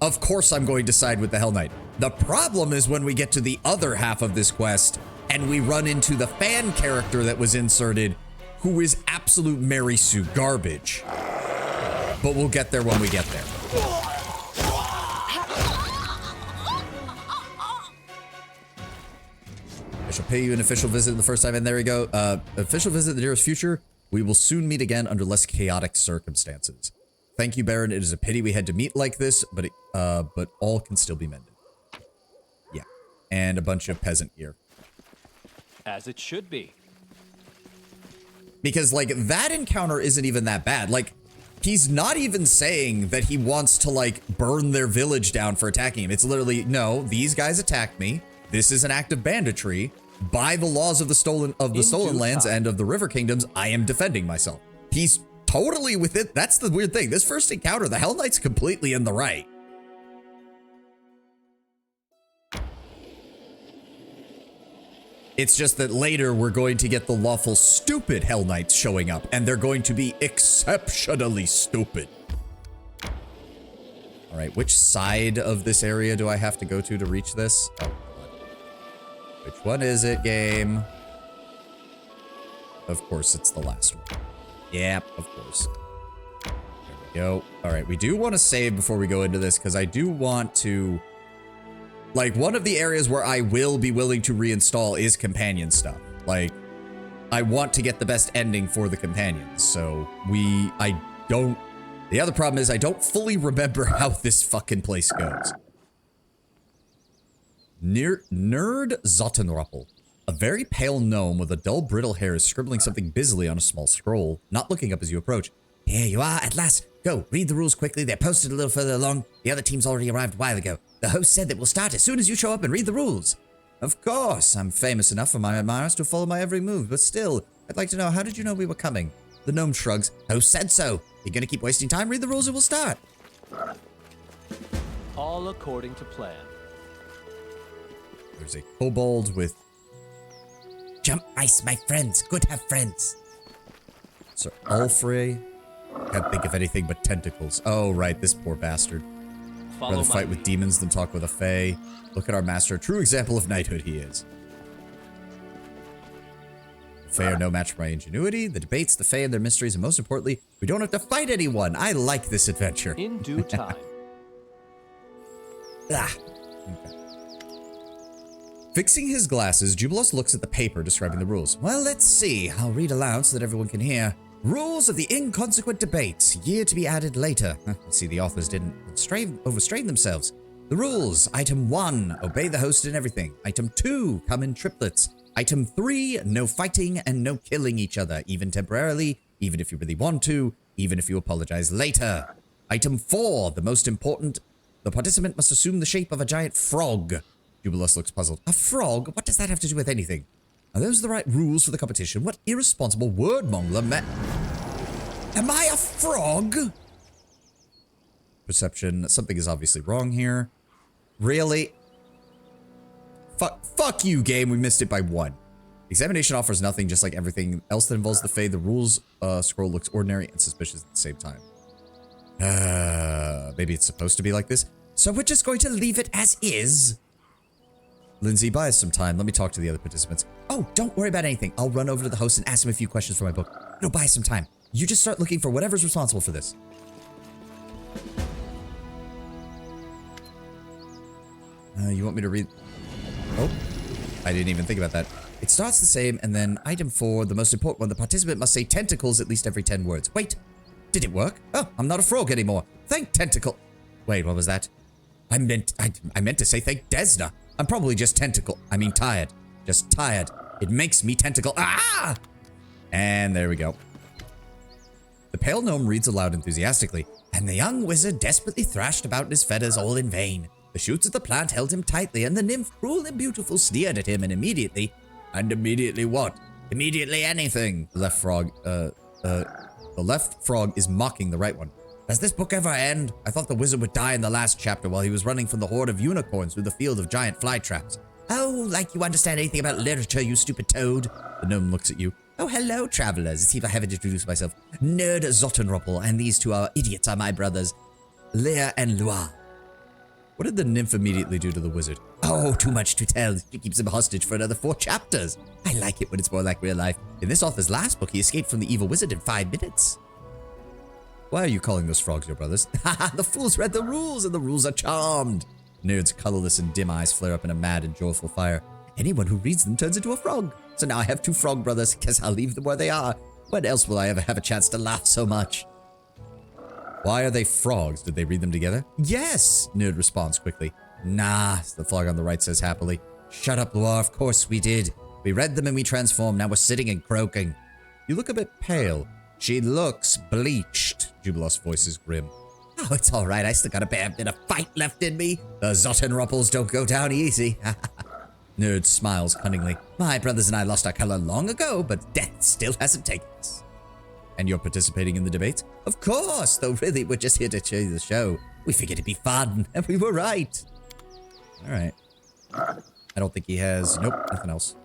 Of course I'm going to side with the Hell Knight. The problem is when we get to the other half of this quest and we run into the fan character that was inserted, who is absolute Mary Sue garbage. But we'll get there when we get there. I shall pay you an official visit the first time, and there we go. Official visit in the nearest future. We will soon meet again under less chaotic circumstances. Thank you, Baron. It is a pity we had to meet like this, but all can still be mended. Yeah, and a bunch of peasant gear. As it should be. Because, like, that encounter isn't even that bad. Like, he's not even saying that he wants to, like, burn their village down for attacking him. It's literally, no, these guys attacked me. This is an act of banditry. By the laws of the stolen lands and of the River Kingdoms, I am defending myself. He's totally with it. That's the weird thing. This first encounter, the Hell Knight's completely in the right. It's just that later we're going to get the lawful stupid Hell Knights showing up, and they're going to be exceptionally stupid. Alright, which side of this area do I have to go to reach this? Oh, God. Which one is it, game? Of course, it's the last one. Yep, of course. There we go. Alright, we do want to save before we go into this, because I do want to... Like, one of the areas where I will be willing to reinstall is companion stuff. Like, I want to get the best ending for the companions, so I don't... The other problem is I don't fully remember how this fucking place goes. Nerd Zottenruppel. A very pale gnome with a dull, brittle hair is scribbling something busily on a small scroll, not looking up as you approach. Here you are, at last. Go, read the rules quickly. They're posted a little further along. The other team's already arrived a while ago. The host said that we'll start as soon as you show up and read the rules. Of course, I'm famous enough for my admirers to follow my every move, but still, I'd like to know, how did you know we were coming? The gnome shrugs. Host said so. You're gonna keep wasting time? Read the rules and we'll start. All according to plan. There's a kobold with... Jump ice, my friends. Good have friends. Sir Ulfrey. Can't think of anything but tentacles. Oh, right, this poor bastard. Rather fight with demons than talk with a fae. Look at our master. A true example of knighthood he is. The fae are no match for my ingenuity, the debates, the fae and their mysteries, and most importantly, we don't have to fight anyone. I like this adventure. In due time. Ah. Okay. Fixing his glasses, Jubilos looks at the paper describing the rules. Well, let's see. I'll read aloud so that everyone can hear. Rules of the inconsequent debates. Year to be added later. I see the authors didn't overstrain themselves. The rules. Item 1. Obey the host in everything. Item 2. Come in triplets. Item 3. No fighting and no killing each other, even temporarily, even if you really want to, even if you apologize later. Item 4. The most important. The participant must assume the shape of a giant frog. Jubilos looks puzzled. A frog? What does that have to do with anything? Are those the right rules for the competition? What irresponsible wordmonger Am I a frog? Perception. Something is obviously wrong here. Really? Fuck you, game. We missed it by 1. Examination offers nothing, just like everything else that involves the Fae. The rules scroll looks ordinary and suspicious at the same time. Maybe it's supposed to be like this. So we're just going to leave it as is? Lindsay, buy us some time. Let me talk to the other participants. Oh, don't worry about anything. I'll run over to the host and ask him a few questions for my book. No, buy us some time. You just start looking for whatever's responsible for this. You want me to read? Oh, I didn't even think about that. It starts the same, and then item 4, the most important one, the participant must say tentacles at least every 10 words. Wait, did it work? Oh, I'm not a frog anymore. Thank tentacle. Wait, what was that? I meant to say thank Desna. I'm probably just tired. Just tired. It makes me tentacle. Ah! And there we go. The pale gnome reads aloud enthusiastically. And the young wizard desperately thrashed about in his feathers all in vain. The shoots of the plant held him tightly, and the nymph, cruel and beautiful, sneered at him, and immediately... And immediately what? Immediately anything. The left frog is mocking the right one. Does this book ever end? I thought the wizard would die in the last chapter while he was running from the horde of unicorns through the field of giant fly traps. Oh, like you understand anything about literature, you stupid toad. The gnome looks at you. Oh, hello, travelers. It seems I haven't introduced myself. Nerd Zottenruppel, and these two idiots are my brothers, Lear and Loire. What did the nymph immediately do to the wizard? Oh, too much to tell. She keeps him hostage for another 4 chapters. I like it when it's more like real life. In this author's last book, he escaped from the evil wizard in 5 minutes. Why are you calling those frogs your brothers? Haha, the fools read the rules, and the rules are charmed. Nerd's colorless and dim eyes flare up in a mad and joyful fire. Anyone who reads them turns into a frog. So now I have 2 frog brothers. Guess I'll leave them where they are. When else will I ever have a chance to laugh so much? Why are they frogs? Did they read them together? Yes, Nerd responds quickly. Nah, the frog on the right says happily. Shut up, Loire. Of course we did. We read them and we transformed. Now we're sitting and croaking. You look a bit pale. She looks bleached. Jubilos' voice is grim. Oh, it's all right. I still got a bit of fight left in me. The Zottenruppels don't go down easy. Nerd smiles cunningly. My brothers and I lost our color long ago, but death still hasn't taken us. And you're participating in the debate? Of course, though really we're just here to show you the show. We figured it'd be fun, and we were right. All right. I don't think he has... Nope, nothing else.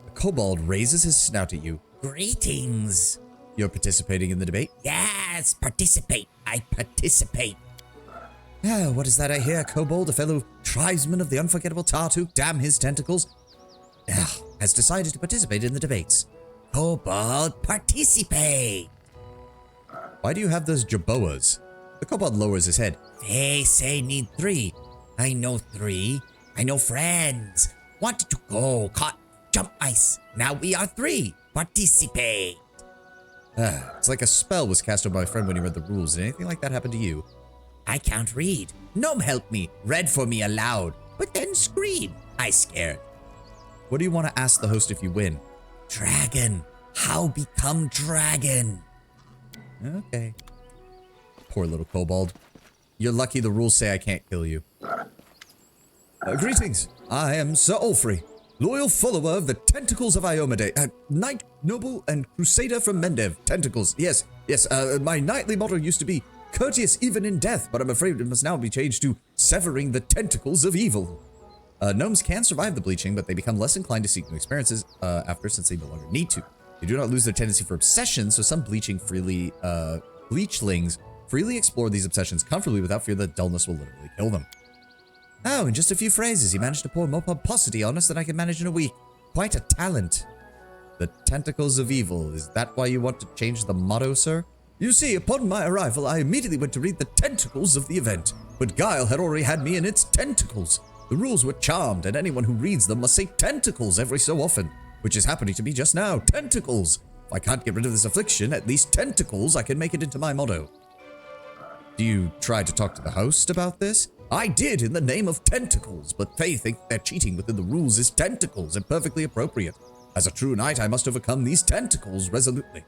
The kobold raises his snout at you. Greetings. You're participating in the debate? Yes, participate. I participate. Ah, what is that I hear? Kobold, a fellow tribesman of the unforgettable Tartu, damn his tentacles, has decided to participate in the debates. Kobold, participate. Why do you have those jaboas? The kobold lowers his head. They say need 3. I know 3. I know friends. Wanted to go, caught, jump ice. Now we are 3. Participate. It's like a spell was cast on my friend when he read the rules. Did anything like that happen to you? I can't read. Gnome help me. Read for me aloud. But then scream. I scared. What do you want to ask the host if you win? Dragon. How become dragon? Okay. Poor little kobold. You're lucky the rules say I can't kill you. Greetings. I am Sir Ulfrey, loyal follower of the Tentacles of Iomade, knight, noble, and crusader from Mendev. Tentacles, yes. My knightly motto used to be courteous even in death, but I'm afraid it must now be changed to severing the tentacles of evil. Gnomes can survive the bleaching, but they become less inclined to seek new experiences after, since they no longer need to. They do not lose their tendency for obsession, so some bleachlings freely explore these obsessions comfortably without fear that dullness will literally kill them. Oh, in just a few phrases, he managed to pour more pomposity on us than I could manage in a week. Quite a talent. The Tentacles of Evil. Is that why you want to change the motto, sir? You see, upon my arrival, I immediately went to read the tentacles of the event, but Guile had already had me in its tentacles. The rules were charmed, and anyone who reads them must say tentacles every so often, which is happening to me just now. Tentacles. If I can't get rid of this affliction, at least tentacles I can make it into my motto. Do you try to talk to the host about this? I did in the name of tentacles, but they think that cheating within the rules is tentacles and perfectly appropriate. As a true knight, I must overcome these tentacles resolutely.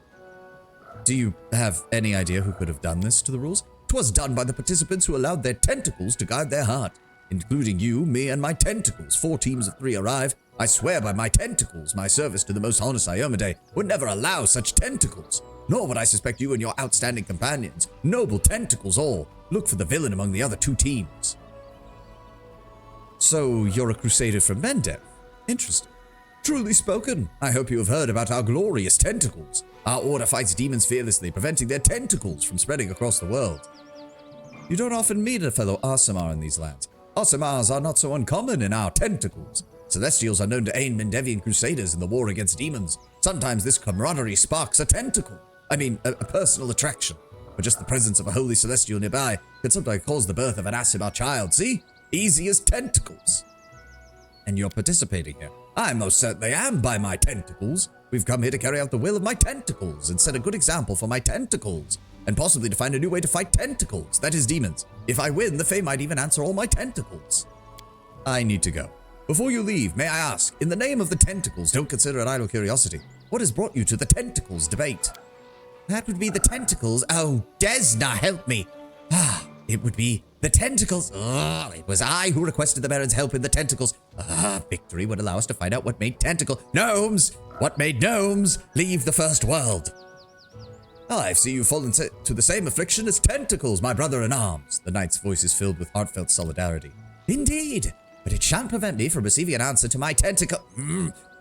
Do you have any idea who could have done this to the rules? 'Twas done by the participants who allowed their tentacles to guide their heart, including you, me, and my tentacles. 4 teams of 3 arrive. I swear by my tentacles, my service to the most honest Iomade would never allow such tentacles. Nor would I suspect you and your outstanding companions, noble tentacles all. Look for the villain among the other 2 teams. So, you're a crusader from Mendev? Interesting. Truly spoken. I hope you have heard about our glorious tentacles. Our order fights demons fearlessly, preventing their tentacles from spreading across the world. You don't often meet a fellow Aasimar in these lands. Aasimars are not so uncommon in our tentacles. Celestials are known to aid Mendevian crusaders in the war against demons. Sometimes this camaraderie sparks a personal attraction. But just the presence of a holy celestial nearby could sometimes cause the birth of an Aasimar child. See? Easy as tentacles. And you're participating here. I most certainly am by my tentacles. We've come here to carry out the will of my tentacles and set a good example for my tentacles. And possibly to find a new way to fight tentacles, that is demons. If I win, the Fae might even answer all my tentacles. I need to go. Before you leave, may I ask, in the name of the tentacles, don't consider it idle curiosity, what has brought you to the tentacles debate? That would be the tentacles. Oh, Desna, help me. It would be the tentacles. It was I who requested the Baron's help in the tentacles. Victory would allow us to find out what made gnomes. What made gnomes leave the first world? I see you've fallen to the same affliction as tentacles, my brother in arms. The knight's voice is filled with heartfelt solidarity. Indeed, but it shan't prevent me from receiving an answer to my tentacle.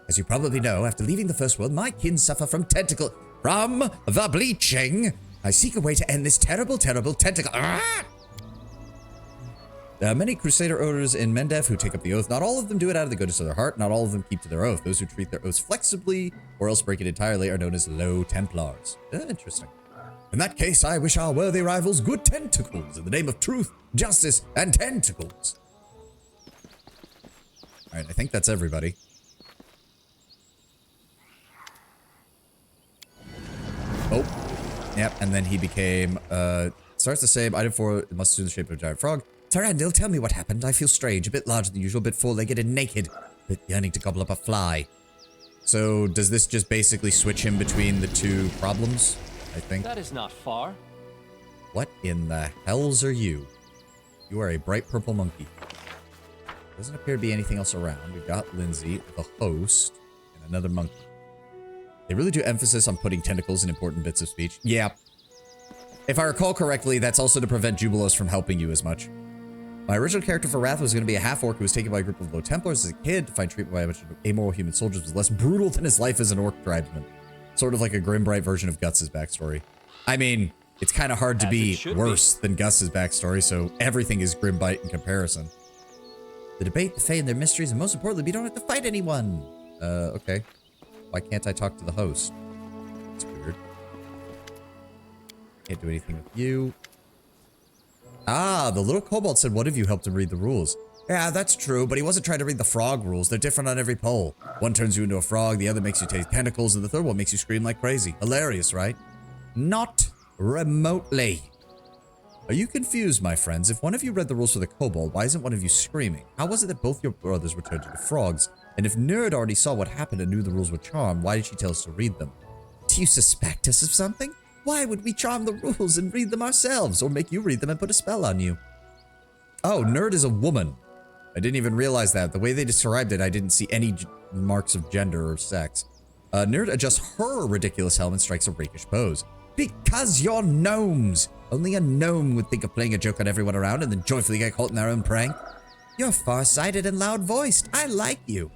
As you probably know, after leaving the first world, my kin suffer from the bleaching. I seek a way to end this terrible, terrible tentacle. There are many crusader orders in Mendev who take up the oath. Not all of them do it out of the goodness of their heart. Not all of them keep to their oath. Those who treat their oaths flexibly or else break it entirely are known as low Templars. Interesting. In that case, I wish our worthy rivals good tentacles in the name of truth, justice, and tentacles. All right, I think that's everybody. Oh, yep, and then he became, starts the same, item 4, it must assume the shape of a giant frog. Tarandil, tell me what happened. I feel strange, a bit larger than usual, a bit four-legged and naked, a bit yearning to gobble up a fly. So, does this just basically switch him between the 2 problems, I think? That is not far. What in the hells are you? You are a bright purple monkey. Doesn't appear to be anything else around. We've got Lindsay, the host, and another monkey. They really do emphasis on putting tentacles in important bits of speech. Yeah. If I recall correctly, that's also to prevent Jubilos from helping you as much. My original character for Wrath was going to be a half-orc who was taken by a group of low Templars as a kid. To find treatment by a bunch of amoral human soldiers was less brutal than his life as an orc tribesman. Sort of like a Grimbright version of Guts' backstory. I mean, it's kind of hard to be worse than Gus's backstory, so everything is Grimbright in comparison. The debate, the Fae and their mysteries, and most importantly, we don't have to fight anyone. Okay. Why can't I talk to the host? That's weird. Can't do anything with you. Ah, the little kobold said one of you helped him read the rules. Yeah, that's true, but he wasn't trying to read the frog rules. They're different on every pole. One turns you into a frog, the other makes you taste tentacles, and the third one makes you scream like crazy. Hilarious, right? Not remotely. Are you confused, my friends? If one of you read the rules for the kobold, why isn't one of you screaming? How was it that both your brothers were turned into frogs? And if Nerd already saw what happened and knew the rules were charmed, why did she tell us to read them? Do you suspect us of something? Why would we charm the rules and read them ourselves, or make you read them and put a spell on you? Oh, Nerd is a woman. I didn't even realize that. The way they described it, I didn't see any marks of gender or sex. Nerd adjusts her ridiculous helmet and strikes a rakish pose. Because you're gnomes! Only a gnome would think of playing a joke on everyone around and then joyfully get caught in their own prank. You're far-sighted and loud-voiced. I like you.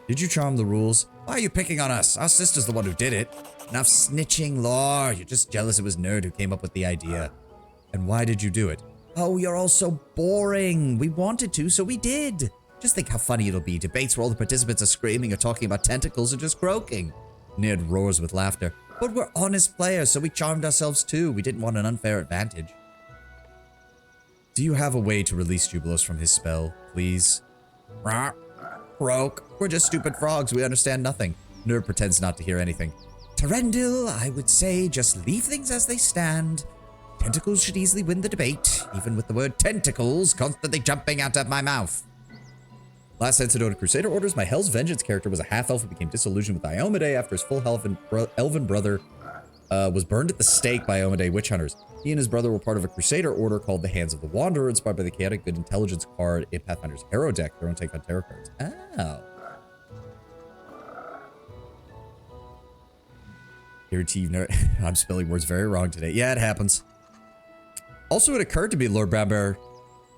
Did you charm the rules? Why are you picking on us? Our sister's the one who did it. Enough snitching, Lore. You're just jealous it was Nerd who came up with the idea. And why did you do it? Oh, you're all so boring. We wanted to, so we did. Just think how funny it'll be. Debates where all the participants are screaming or talking about tentacles or just croaking. Nerd roars with laughter. But we're honest players, so we charmed ourselves too. We didn't want an unfair advantage. Do you have a way to release Jubilos from his spell, please? Croak. We're just stupid frogs. We understand nothing. Nerd pretends not to hear anything. Terendil, I would say just leave things as they stand. Tentacles should easily win the debate, even with the word tentacles constantly jumping out of my mouth. Last Encidota Crusader orders, my Hell's Vengeance character was a half-elf who became disillusioned with Iomedae after his full elven brother was burned at the stake by Iomedae witch hunters. He and his brother were part of a Crusader order called the Hands of the Wanderer, inspired by the Chaotic Good Intelligence card in Pathfinder's Hero deck, their own take on tarot cards. Oh. I'm spelling words very wrong today. Yeah, it happens. Also, it occurred to me, Lord Brownbear,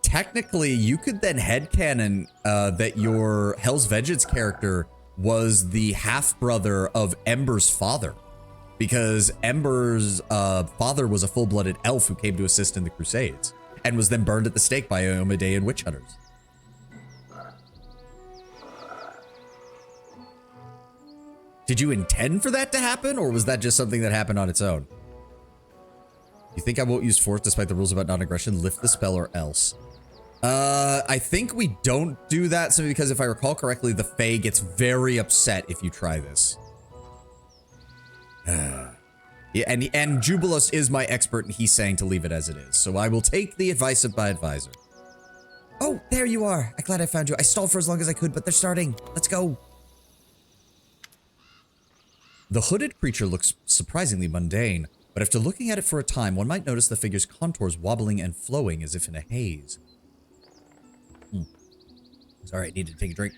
technically, you could then headcanon that your Hell's Vengeance character was the half-brother of Ember's father. Because Ember's father was a full-blooded elf who came to assist in the Crusades, and was then burned at the stake by Iomedae and witch hunters. Did you intend for that to happen, or was that just something that happened on its own? You think I won't use force despite the rules about non-aggression? Lift the spell or else. I think we don't do that simply because if I recall correctly, the Fae gets very upset if you try this. Yeah, and Jubilos is my expert and he's saying to leave it as it is. So I will take the advice of my advisor. Oh, there you are. I'm glad I found you. I stalled for as long as I could, but they're starting. Let's go. The hooded creature looks surprisingly mundane, but after looking at it for a time, one might notice the figure's contours wobbling and flowing as if in a haze. Sorry, I needed to take a drink.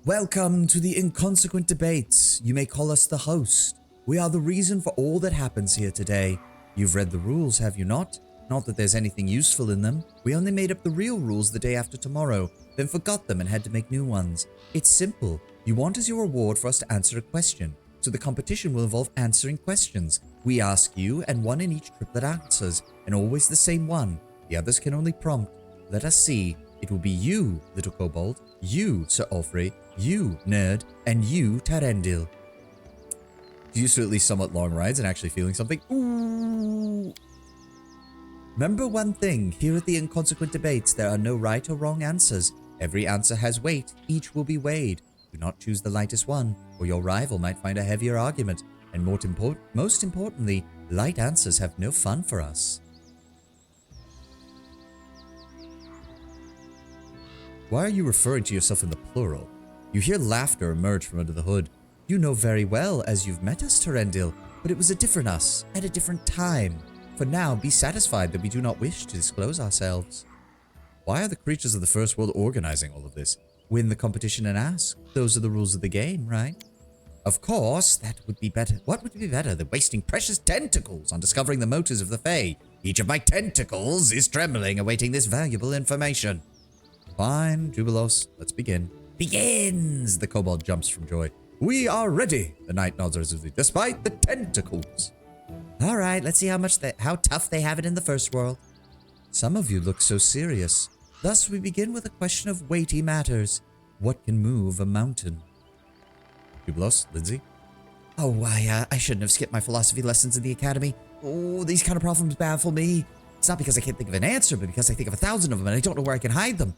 Welcome to the Inconsequent Debates. You may call us the host. We are the reason for all that happens here today. You've read the rules, have you not? Not that there's anything useful in them. We only made up the real rules the day after tomorrow, then forgot them and had to make new ones. It's simple. You want as your reward for us to answer a question. So the competition will involve answering questions. We ask you, and one in each triplet answers, and always the same one. The others can only prompt. Let us see. It will be you, little kobold, you, Sir Ulfrey, you, Nerd, and you, Terendil. Used to at least somewhat long rides and actually feeling something. Ooh. Remember one thing, here at the Inconsequent Debates, there are no right or wrong answers. Every answer has weight, each will be weighed. Do not choose the lightest one, or your rival might find a heavier argument. And most importantly, light answers have no fun for us. Why are you referring to yourself in the plural? You hear laughter emerge from under the hood. You know very well, as you've met us, Terendil, but it was a different us, at a different time. For now, be satisfied that we do not wish to disclose ourselves. Why are the creatures of the First World organizing all of this? Win the competition and ask. Those are the rules of the game, right? Of course, that would be better. What would be better than wasting precious tentacles on discovering the motives of the Fae? Each of my tentacles is trembling, awaiting this valuable information. Fine, Jubilos, let's begin. Begins! The kobold jumps from joy. We are ready, the knight nods resolutely, despite the tentacles. All right, let's see how tough they have it in the first world. Some of you look so serious. Thus, we begin with a question of weighty matters. What can move a mountain? Jubilos, Lindsay? Oh, I shouldn't have skipped my philosophy lessons in the academy. Oh, these kind of problems baffle me. It's not because I can't think of an answer, but because I think of 1,000 of them and I don't know where I can hide them.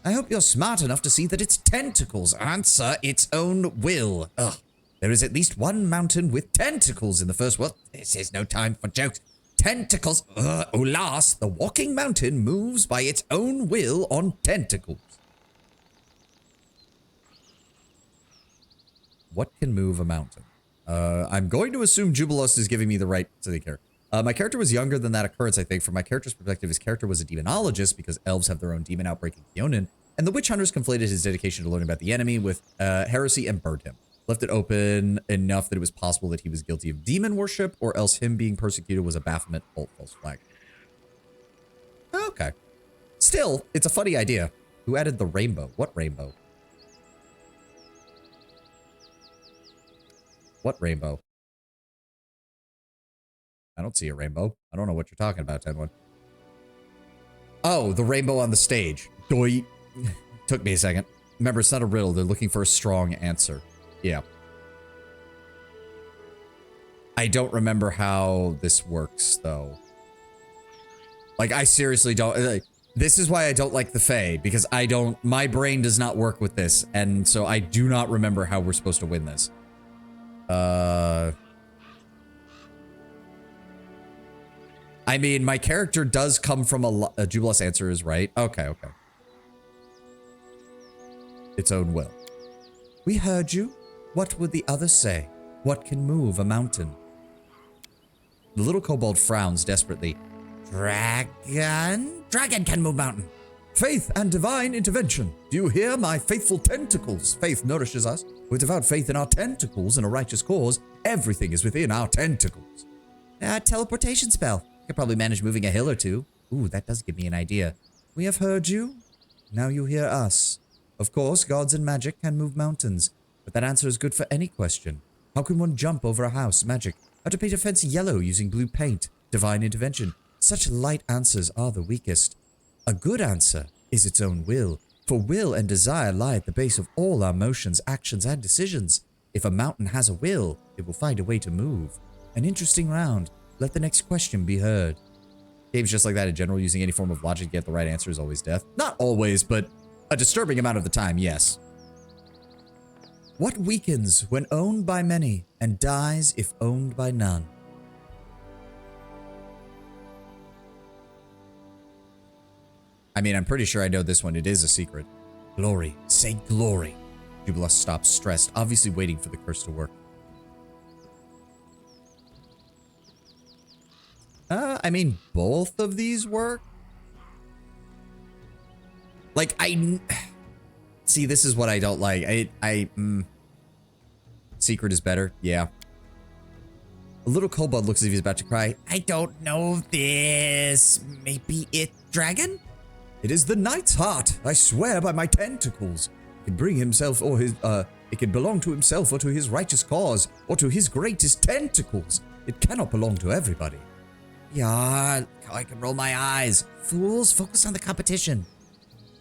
I hope you're smart enough to see that it's tentacles. Answer its own will. Ugh. There is at least one mountain with tentacles in the first world. This is no time for jokes. Tentacles. Alas, the walking mountain moves by its own will on tentacles. What can move a mountain? I'm going to assume Jubilos is giving me the right to think here. My character was younger than that occurrence, I think. From my character's perspective, his character was a demonologist because elves have their own demon outbreak in Keonan, and the witch hunters conflated his dedication to learning about the enemy with heresy and burned him. Left it open enough that it was possible that he was guilty of demon worship, or else him being persecuted was a Baphomet false flag. Okay. Still, it's a funny idea. Who added the rainbow? What rainbow? What rainbow? I don't see a rainbow. I don't know what you're talking about, 10-1. Oh, the rainbow on the stage. Doi. Took me a second. Remember, it's not a riddle. They're looking for a strong answer. Yeah. I don't remember how this works, though. Like, I seriously don't... this is why I don't like the Fae, because I don't... My brain does not work with this, and so I do not remember how we're supposed to win this. I mean, my character does come from a Jubilos answer is right. Okay, okay. Its own will. We heard you. What would the others say? What can move a mountain? The little kobold frowns desperately. Dragon? Dragon can move mountain. Faith and divine intervention. Do you hear, my faithful tentacles? Faith nourishes us. With devout faith in our tentacles and a righteous cause, everything is within our tentacles. Teleportation spell. Could probably manage moving a hill or two. Ooh, that does give me an idea. We have heard you. Now you hear us. Of course, gods and magic can move mountains, but that answer is good for any question. How can one jump over a house? Magic. How to paint a fence yellow using blue paint? Divine intervention. Such light answers are the weakest. A good answer is its own will, for will and desire lie at the base of all our motions, actions, and decisions. If a mountain has a will, it will find a way to move. An interesting round. Let the next question be heard. Games just like that in general, using any form of logic to get the right answer is always death. Not always, but a disturbing amount of the time, yes. What weakens when owned by many and dies if owned by none? I mean, I'm pretty sure I know this one. It is a secret. Glory. Say glory. Jubilos stops, stressed, obviously waiting for the curse to work. I mean, both of these work. Like, see, this is what I don't like. Secret is better. Yeah. A little kobold looks as if he's about to cry. I don't know this. Maybe it dragon? It is the knight's heart. I swear by my tentacles. It can bring himself or his, it can belong to himself or to his righteous cause or to his greatest tentacles. It cannot belong to everybody. Yeah, I can roll my eyes. Fools, focus on the competition.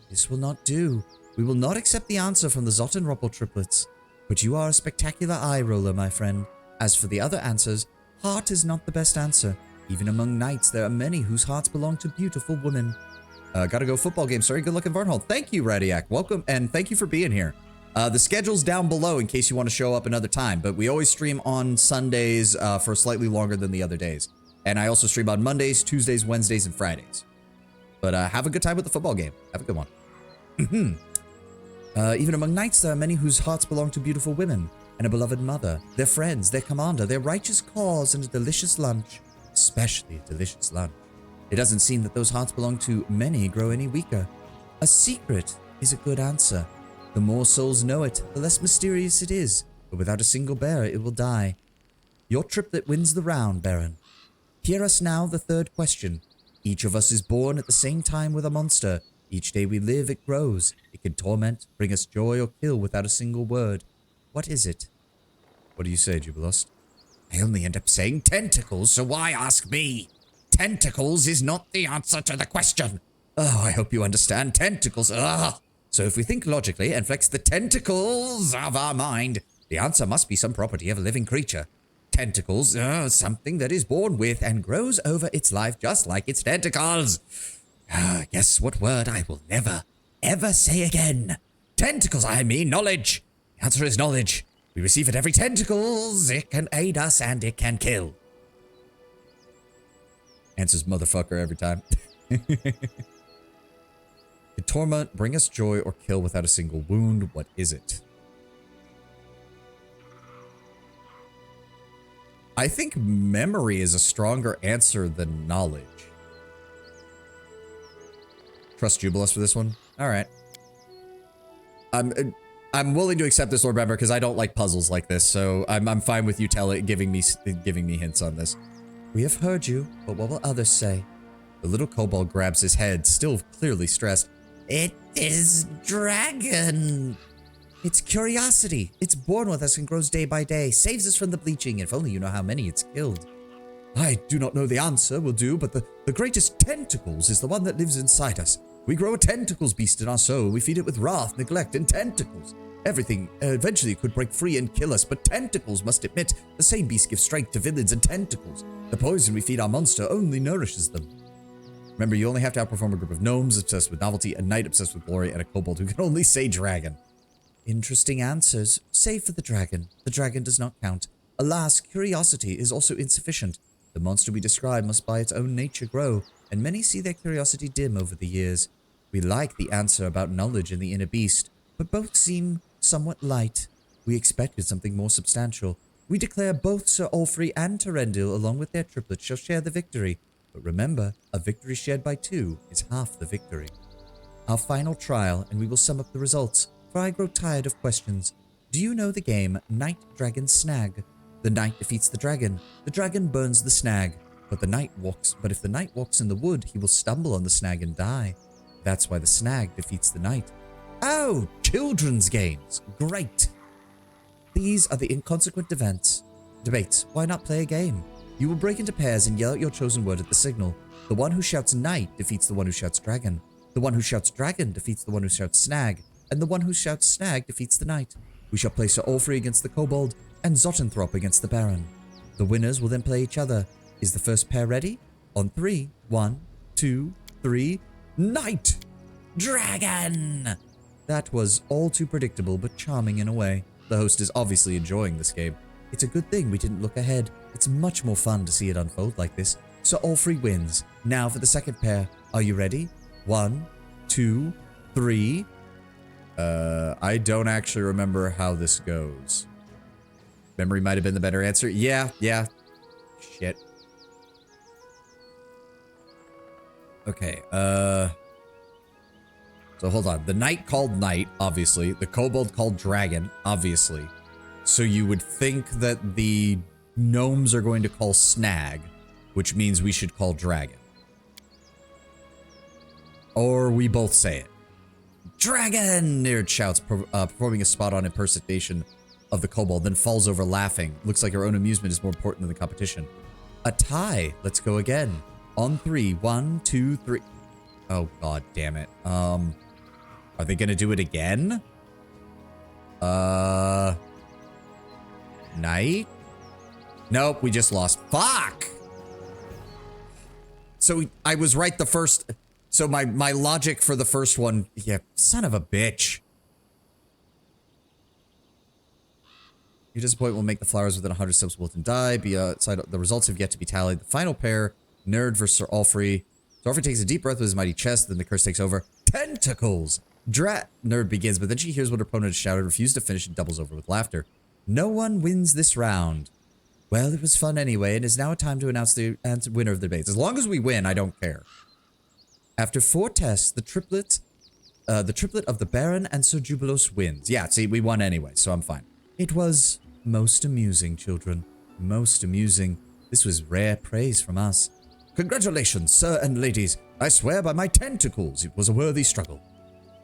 This will not do. We will not accept the answer from the Zottenroppel triplets. But you are a spectacular eye roller, my friend. As for the other answers, heart is not the best answer. Even among knights, there are many whose hearts belong to beautiful women. Gotta go football game. Sorry, good luck in Varnhold. Thank you, Radiac. Welcome, and thank you for being here. The schedule's down below in case you want to show up another time, but we always stream on Sundays for slightly longer than the other days. And I also stream on Mondays, Tuesdays, Wednesdays, and Fridays. But have a good time with the football game. Have a good one. Even among knights, there are many whose hearts belong to beautiful women and a beloved mother, their friends, their commander, their righteous cause, and a delicious lunch. Especially a delicious lunch. It doesn't seem that those hearts belong to many grow any weaker. A secret is a good answer. The more souls know it, the less mysterious it is. But without a single bearer, it will die. Your triplet wins the round, Baron. Hear us now, the third question. Each of us is born at the same time with a monster. Each day we live, it grows. It can torment, bring us joy, or kill without a single word. What is it? What do you say, Jubilost? I only end up saying tentacles, so why ask me? Tentacles is not the answer to the question. Oh, I hope you understand. Tentacles. Ugh. So if we think logically and flex the tentacles of our mind, the answer must be some property of a living creature. Tentacles, something that is born with and grows over its life just like its tentacles. Guess what word I will never, ever say again? Tentacles, I mean knowledge. The answer is knowledge. We receive it every tentacles. It can aid us and it can kill. Answers motherfucker every time. Can torment bring us joy or kill without a single wound? What is it? I think memory is a stronger answer than knowledge. Trust Jubilost for this one? Alright. I'm willing to accept this, Lord Member, because I don't like puzzles like this, so I'm fine with you giving me hints on this. We have heard you, but what will others say? The little kobold grabs his head, still clearly stressed. It is dragon. It's curiosity. It's born with us and grows day by day, saves us from the bleaching. If only you know how many it's killed. I do not know the answer will do, but the greatest tentacles is the one that lives inside us. We grow a tentacles beast in our soul. We feed it with wrath, neglect, and tentacles. Everything eventually could break free and kill us, but tentacles must admit the same beast gives strength to villains and tentacles. The poison we feed our monster only nourishes them. Remember, you only have to outperform a group of gnomes obsessed with novelty, a knight obsessed with glory, and a kobold who can only say dragon. Interesting answers, save for the dragon. The dragon does not count. Alas, curiosity is also insufficient. The monster we describe must by its own nature grow, and many see their curiosity dim over the years. We like the answer about knowledge and the inner beast, but both seem somewhat light. We expected something more substantial. We declare both Sir Ulfrey and Terendil, along with their triplets, shall share the victory. But remember, a victory shared by two is half the victory. Our final trial, and we will sum up the results, for I grow tired of questions. Do you know the game Knight Dragon Snag? The knight defeats the dragon burns the snag, but if the knight walks in the wood, he will stumble on the snag and die. That's why the snag defeats the knight. Oh, children's games. Great. These are the inconsequent debates. Why not play a game? You will break into pairs and yell out your chosen word at the signal. The one who shouts knight defeats the one who shouts dragon. The one who shouts dragon defeats the one who shouts snag. And the one who shouts snag defeats the knight. We shall play Sir Ulfrey against the kobold and Zotenthrop against the baron. The winners will then play each other. Is the first pair ready? On 3. 1, 2, 3. Knight! Dragon! That was all too predictable, but charming in a way. The host is obviously enjoying this game. It's a good thing we didn't look ahead. It's much more fun to see it unfold like this. So Ulfrey wins. Now for the second pair. Are you ready? 1, 2, 3. I don't actually remember how this goes. Memory might have been the better answer. Yeah. Shit. Okay, so hold on. The knight called knight, obviously. The kobold called dragon, obviously. So you would think that the gnomes are going to call snag, which means we should call dragon. Or we both say it. Dragon! Nerd shouts, performing a spot-on impersonation of the kobold, then falls over laughing. Looks like her own amusement is more important than the competition. A tie. Let's go again. On 3. 1, 2, 3. Oh, god damn it. Are they gonna do it again? Knight? Nope, we just lost. Fuck! So I was right the first... So my logic for the first one... Yeah, son of a bitch. Your disappointment will make the flowers within 100 steps wilted die. The results have yet to be tallied. The final pair, Nerd versus Sir Ulfrey. Sir Ulfrey takes a deep breath with his mighty chest, then the curse takes over. Tentacles! Nerd begins, but then she hears what her opponent has shouted, refuses to finish, and doubles over with laughter. No one wins this round. Well, it was fun anyway, and it's now time to announce the winner of the debates. As long as we win, I don't care. After 4 tests, the triplet of the Baron and Sir Jubilos wins. Yeah, see, we won anyway, so I'm fine. It was most amusing, children. Most amusing. This was rare praise from us. Congratulations, sir and ladies. I swear by my tentacles, it was a worthy struggle.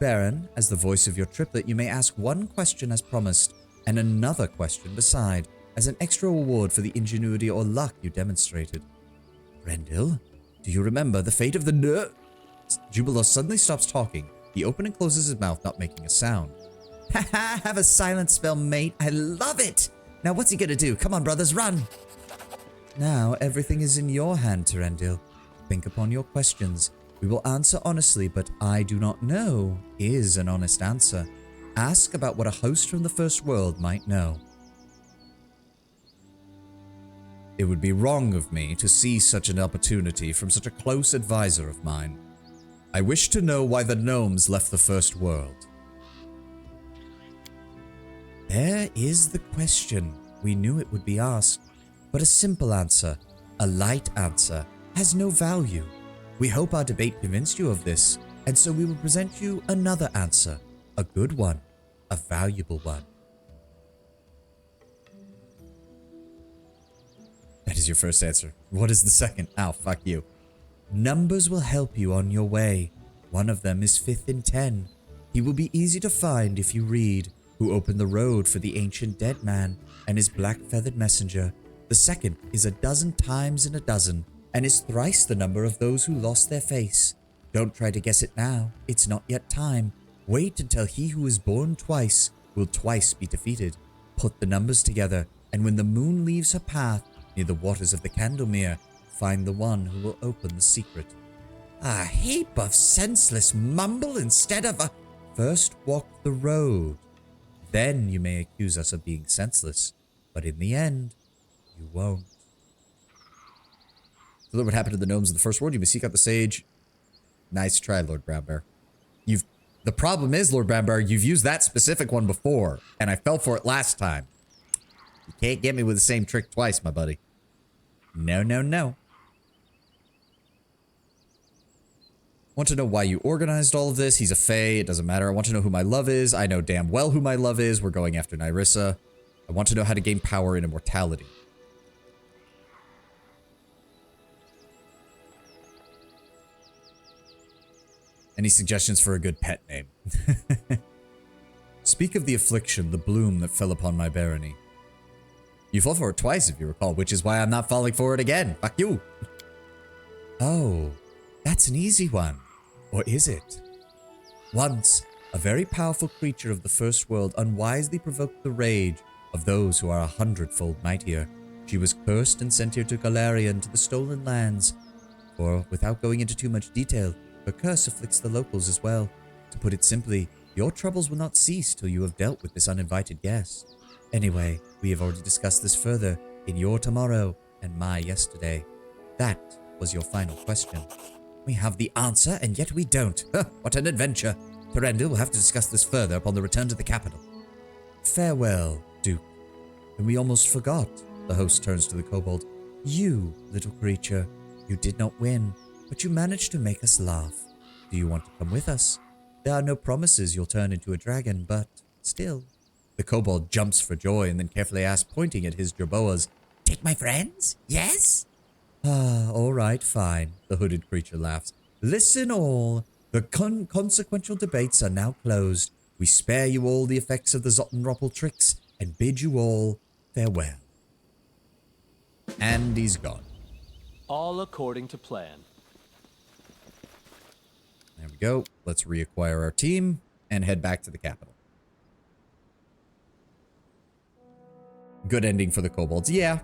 Baron, as the voice of your triplet, you may ask one question as promised, and another question beside. as an extra reward for the ingenuity or luck you demonstrated. Rendil, do you remember the fate of the Jubilos suddenly stops talking. He opens and closes his mouth, not making a sound. Haha, have a silent spell, mate. I love it. Now what's he gonna do? Come on, brothers, run. Now everything is in your hand, Terendil. Think upon your questions. We will answer honestly, but I do not know is an honest answer. Ask about what a host from the first world might know. It would be wrong of me to seize such an opportunity from such a close advisor of mine. I wish to know why the gnomes left the first world. There is the question. We knew it would be asked. But a simple answer, a light answer, has no value. We hope our debate convinced you of this, and so we will present you another answer, a good one, a valuable one. That is your first answer. What is the second? Oh, fuck you. Numbers will help you on your way. One of them is 5th in 10. He will be easy to find if you read, who opened the road for the ancient dead man and his black-feathered messenger. The second is 12 times in 12, and is thrice the number of those who lost their face. Don't try to guess it now. It's not yet time. Wait until he who is born twice will twice be defeated. Put the numbers together, and when the moon leaves her path near the waters of the Candlemere, find the one who will open the secret. A heap of senseless mumble instead of a... First walk the road. Then you may accuse us of being senseless, but in the end, you won't. So look what happened to the gnomes in the first world. You may seek out the sage. Nice try, Lord Brownbear. The problem is, Lord Brownbear, you've used that specific one before, and I fell for it last time. You can't get me with the same trick twice, my buddy. No, no, no. Want to know why you organized all of this? He's a fae. It doesn't matter. I want to know who my love is. I know damn well who my love is. We're going after Nyrissa. I want to know how to gain power and immortality. Any suggestions for a good pet name? Speak of the affliction, the bloom that fell upon my barony. You fell for it twice, if you recall, which is why I'm not falling for it again. Fuck you. Oh, that's an easy one. Or is it? Once, a very powerful creature of the first world unwisely provoked the rage of those who are 100-fold mightier. She was cursed and sent here to Drakaria and to the Stolen Lands. For, without going into too much detail, her curse afflicts the locals as well. To put it simply, your troubles will not cease till you have dealt with this uninvited guest. Anyway, we have already discussed this further in your tomorrow and my yesterday. That was your final question. We have the answer, and yet we don't. What an adventure. Terendil will have to discuss this further upon the return to the capital. Farewell, Duke. And we almost forgot. The host turns to the kobold. You, little creature, you did not win, but you managed to make us laugh. Do you want to come with us? There are no promises you'll turn into a dragon, but still. The kobold jumps for joy and then carefully asks, pointing at his jerboas, Take my friends? Yes? Ah, all right, fine, the hooded creature laughs. Listen all. The consequential debates are now closed. We spare you all the effects of the Zottenroppel tricks and bid you all farewell. And he's gone. All according to plan. There we go. Let's reacquire our team and head back to the capital. Good ending for the kobolds. Yeah.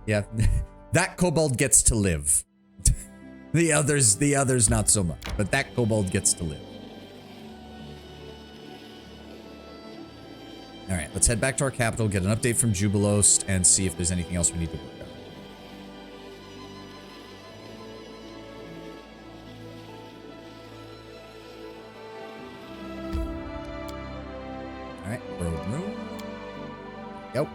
That kobold gets to live. The others not so much, but that kobold gets to live. All right, let's head back to our capital, get an update from Jubilos, and see if there's anything else we need to work on. All right, room. Go.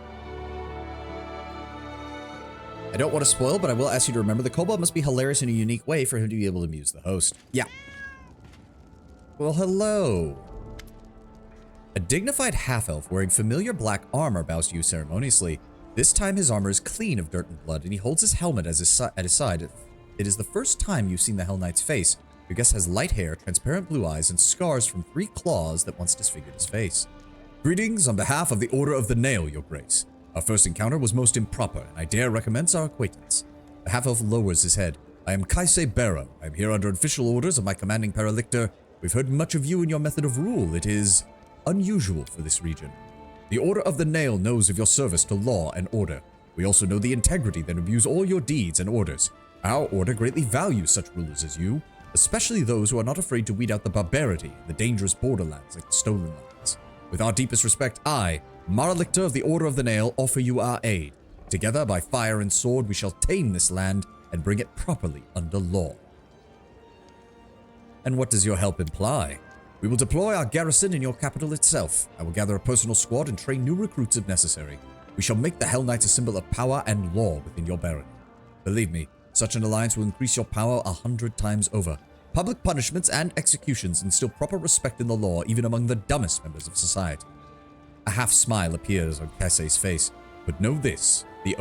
I don't want to spoil, but I will ask you to remember the kobold must be hilarious in a unique way for him to be able to amuse the host. Yeah. Well, hello. A dignified half-elf wearing familiar black armor bows to you ceremoniously. This time his armor is clean of dirt and blood, and he holds his helmet at his side. It is the first time you've seen the Hell Knight's face. Your guest has light hair, transparent blue eyes, and scars from 3 claws that once disfigured his face. Greetings on behalf of the Order of the Nail, Your Grace. Our first encounter was most improper, and I dare recommence our acquaintance. The half-elf lowers his head. I am Kaise Barrow. I am here under official orders of my commanding paralictor. We've heard much of you and your method of rule. It is unusual for this region. The Order of the Nail knows of your service to law and order. We also know the integrity that imbues all your deeds and orders. Our order greatly values such rulers as you, especially those who are not afraid to weed out the barbarity in the dangerous borderlands like the Stolen Lands. With our deepest respect, I, Maralictor of the Order of the Nail, offer you our aid. Together, by fire and sword, we shall tame this land and bring it properly under law. And what does your help imply? We will deploy our garrison in your capital itself. I will gather a personal squad and train new recruits if necessary. We shall make the Hell Knights a symbol of power and law within your barony. Believe me, such an alliance will increase your power 100 times over. Public punishments and executions instill proper respect in the law even among the dumbest members of society. A half smile appears on Kaise's face, but know this, the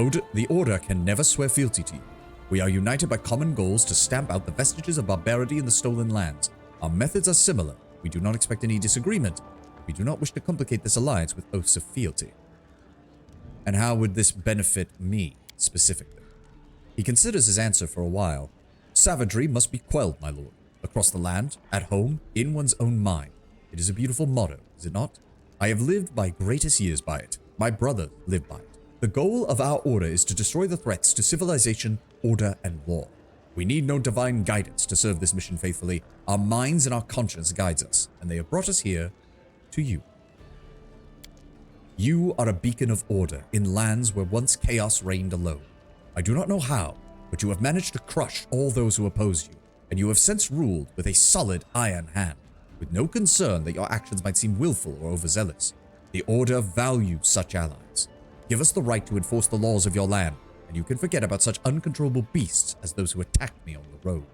Order can never swear fealty to you. We are united by common goals to stamp out the vestiges of barbarity in the Stolen Lands. Our methods are similar. We do not expect any disagreement. We do not wish to complicate this alliance with oaths of fealty. And how would this benefit me, specifically? He considers his answer for a while. Savagery must be quelled, my lord. Across the land, at home, in one's own mind. It is a beautiful motto, is it not? I have lived my greatest years by it. My brother lived by it. The goal of our order is to destroy the threats to civilization, order, and law. We need no divine guidance to serve this mission faithfully. Our minds and our conscience guides us, and they have brought us here to you. You are a beacon of order in lands where once chaos reigned alone. I do not know how, but you have managed to crush all those who oppose you, and you have since ruled with a solid iron hand, with no concern that your actions might seem willful or overzealous. The Order values such allies. Give us the right to enforce the laws of your land, and you can forget about such uncontrollable beasts as those who attacked me on the road.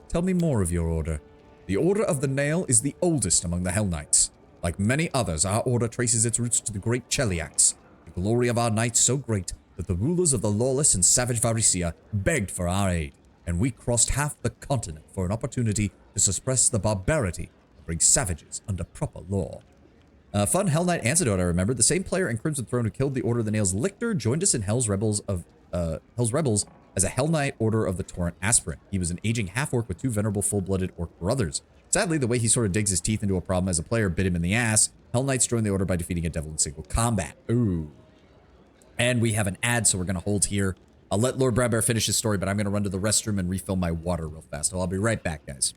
Tell me more of your order. The Order of the Nail is the oldest among the Hell Knights. Like many others, our order traces its roots to the great Cheliax, the glory of our knights so great that the rulers of the lawless and savage Varisia begged for our aid, and we crossed half the continent for an opportunity to suppress the barbarity and bring savages under proper law. Fun Hell Knight anecdote I remembered. The same player in Crimson Throne who killed the Order of the Nail's Lictor joined us in Hell's Rebels as a Hell Knight Order of the Torrent aspirant. He was an aging half-orc with two venerable full-blooded orc brothers. Sadly, the way he sort of digs his teeth into a problem as a player bit him in the ass. Hell Knights joined the Order by defeating a devil in single combat. Ooh. And we have an ad, so we're going to hold here. I'll let Lord Bradbear finish his story, but I'm going to run to the restroom and refill my water real fast. So I'll be right back, guys.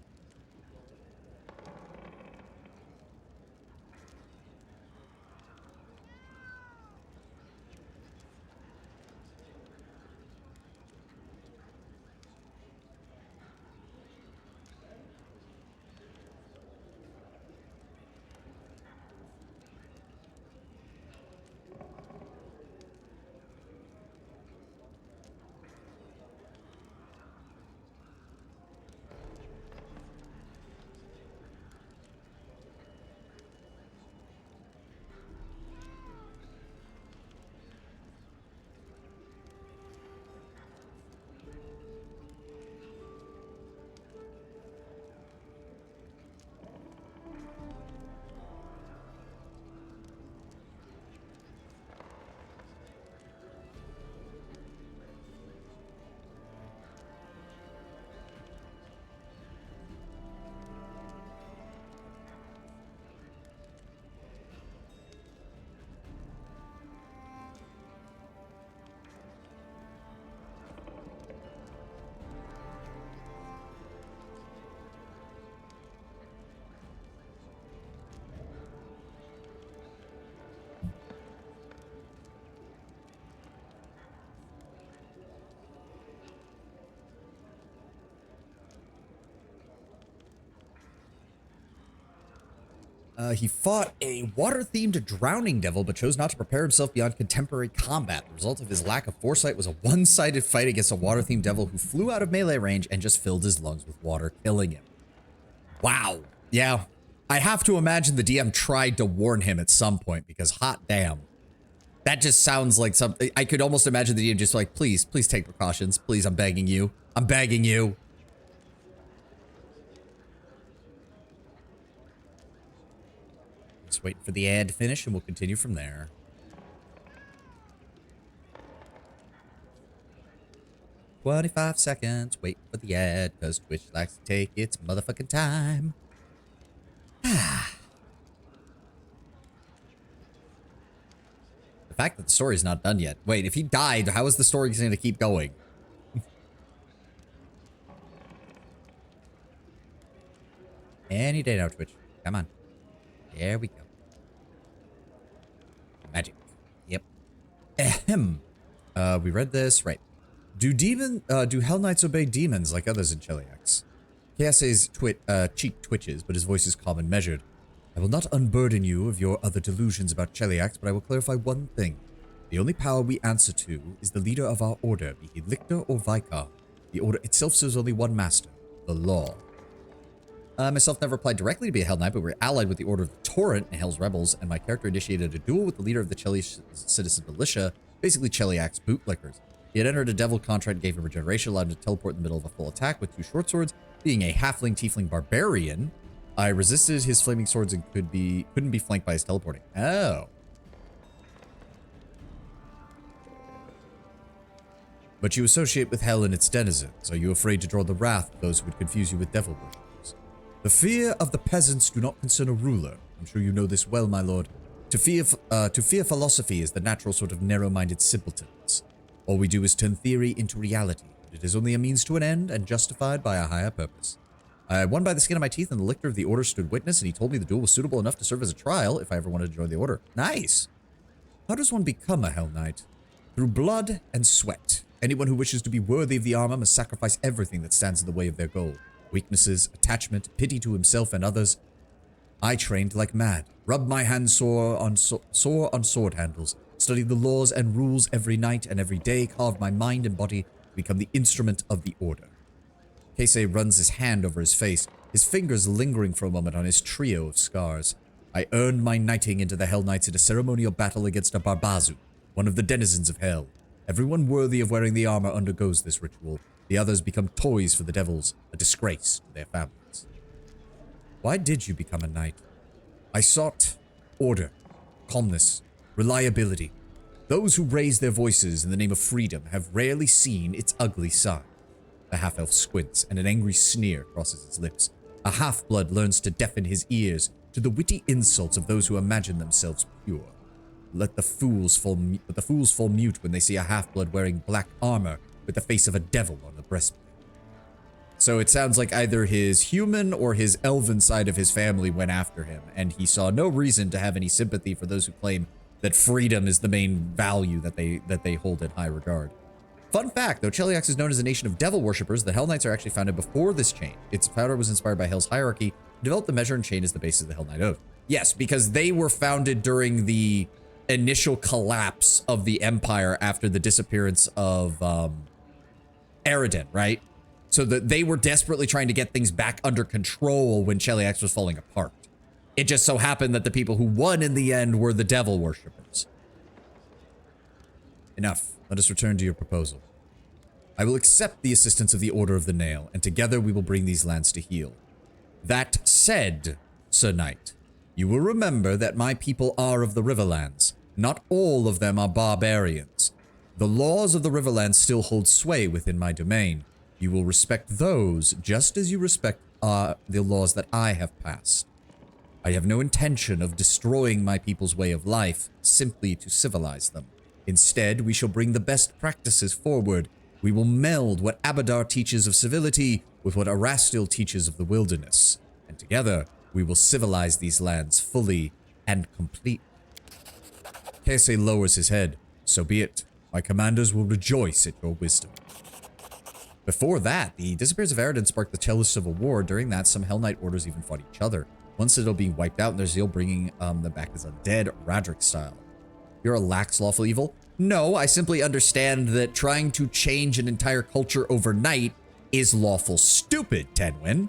He fought a water-themed drowning devil, but chose not to prepare himself beyond contemporary combat. The result of his lack of foresight was a one-sided fight against a water-themed devil who flew out of melee range and just filled his lungs with water, killing him. Wow. Yeah. I have to imagine the DM tried to warn him at some point, because hot damn. That just sounds like something... I could almost imagine the DM just like, please take precautions. Please, I'm begging you. I'm begging you. Just waiting for the ad to finish, and we'll continue from there. 25 seconds. Wait for the ad, because Twitch likes to take its motherfucking time. The fact that the story's not done yet. Wait, if he died, how is the story going to keep going? Any day now, Twitch. Come on. There we go. Magic. Yep. Ahem. We read this. Right. Do Hell Knights obey demons like others in Cheliax? KSA's cheek twitches, but his voice is calm and measured. I will not unburden you of your other delusions about Cheliax, but I will clarify one thing. The only power we answer to is the leader of our order, be he lictor or vicar. The order itself serves only one master, the law. Myself never applied directly to be a Hell Knight, but we're allied with the Order of the Torrent and Hell's Rebels, and my character initiated a duel with the leader of the Cheli Citizen Militia, basically Cheliax bootlickers. He had entered a devil contract and gave him regeneration, allowed him to teleport in the middle of a full attack with 2 short swords. Being a halfling tiefling barbarian, I resisted his flaming swords and couldn't be flanked by his teleporting. Oh. But you associate with hell and its denizens. Are you afraid to draw the wrath of those who would confuse you with devil worshippers? The fear of the peasants do not concern a ruler. I'm sure you know this well, my lord. To fear philosophy is the natural sort of narrow-minded simpletons. All we do is turn theory into reality. It is only a means to an end and justified by a higher purpose. I won by the skin of my teeth, and the lictor of the order stood witness, and he told me the duel was suitable enough to serve as a trial if I ever wanted to join the order. Nice! How does one become a Hell Knight? Through blood and sweat. Anyone who wishes to be worthy of the armor must sacrifice everything that stands in the way of their goal. Weaknesses, attachment, pity to himself and others. I trained like mad, rubbed my hands sore on sword handles, studied the laws and rules every night and every day, carved my mind and body to become the instrument of the order. Keisei runs his hand over his face, his fingers lingering for a moment on his trio of scars. I earned my knighting into the Hell Knights in a ceremonial battle against a Barbazu, one of the denizens of hell. Everyone worthy of wearing the armor undergoes this ritual. The others become toys for the devils, a disgrace to their families. Why did you become a knight? I sought order, calmness, reliability. Those who raise their voices in the name of freedom have rarely seen its ugly side. The half-elf squints, and an angry sneer crosses his lips. A half-blood learns to deafen his ears to the witty insults of those who imagine themselves pure. Let the fools fall mute when they see a half-blood wearing black armor with the face of a devil on the breastplate. So it sounds like either his human or his elven side of his family went after him, and he saw no reason to have any sympathy for those who claim that freedom is the main value that they hold in high regard. Fun fact, though Cheliax is known as a nation of devil worshippers, the Hell Knights are actually founded before this change. Its founder was inspired by Hell's hierarchy, developed the measure and chain as the basis of the Hell Knight Oath. Yes, because they were founded during the initial collapse of the Empire after the disappearance of Eridan, right? So that they were desperately trying to get things back under control when Cheliax was falling apart. It just so happened that the people who won in the end were the devil worshippers. Enough. Let us return to your proposal. I will accept the assistance of the Order of the Nail, and together we will bring these lands to heel. That said, Sir Knight, you will remember that my people are of the Riverlands. Not all of them are barbarians. The laws of the Riverlands still hold sway within my domain. You will respect those just as you respect the laws that I have passed. I have no intention of destroying my people's way of life simply to civilize them. Instead, we shall bring the best practices forward. We will meld what Abadar teaches of civility with what Erastil teaches of the wilderness. And together, we will civilize these lands fully and completely. Keisei lowers his head. So be it. My commanders will rejoice at your wisdom. Before that, the disappearance of Eridan sparked the Chelish Civil War. During that, some Hell Knight orders even fought each other. One citadel being wiped out and their zeal bringing them back as undead, Radric style. You're a lax lawful evil? No, I simply understand that trying to change an entire culture overnight is lawful stupid, Tenwin.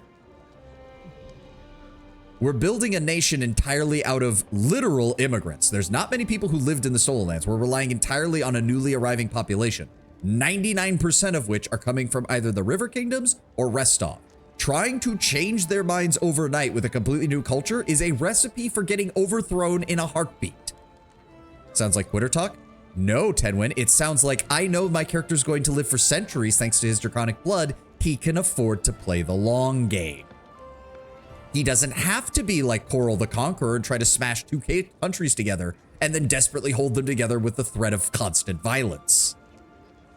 We're building a nation entirely out of literal immigrants. There's not many people who lived in the Stolen Lands. We're relying entirely on a newly arriving population, 99% of which are coming from either the River Kingdoms or Restov. Trying to change their minds overnight with a completely new culture is a recipe for getting overthrown in a heartbeat. Sounds like quitter talk? No, Tenwin, it sounds like I know my character's going to live for centuries thanks to his draconic blood. He can afford to play the long game. He doesn't have to be like Coral the Conqueror and try to smash two countries together and then desperately hold them together with the threat of constant violence.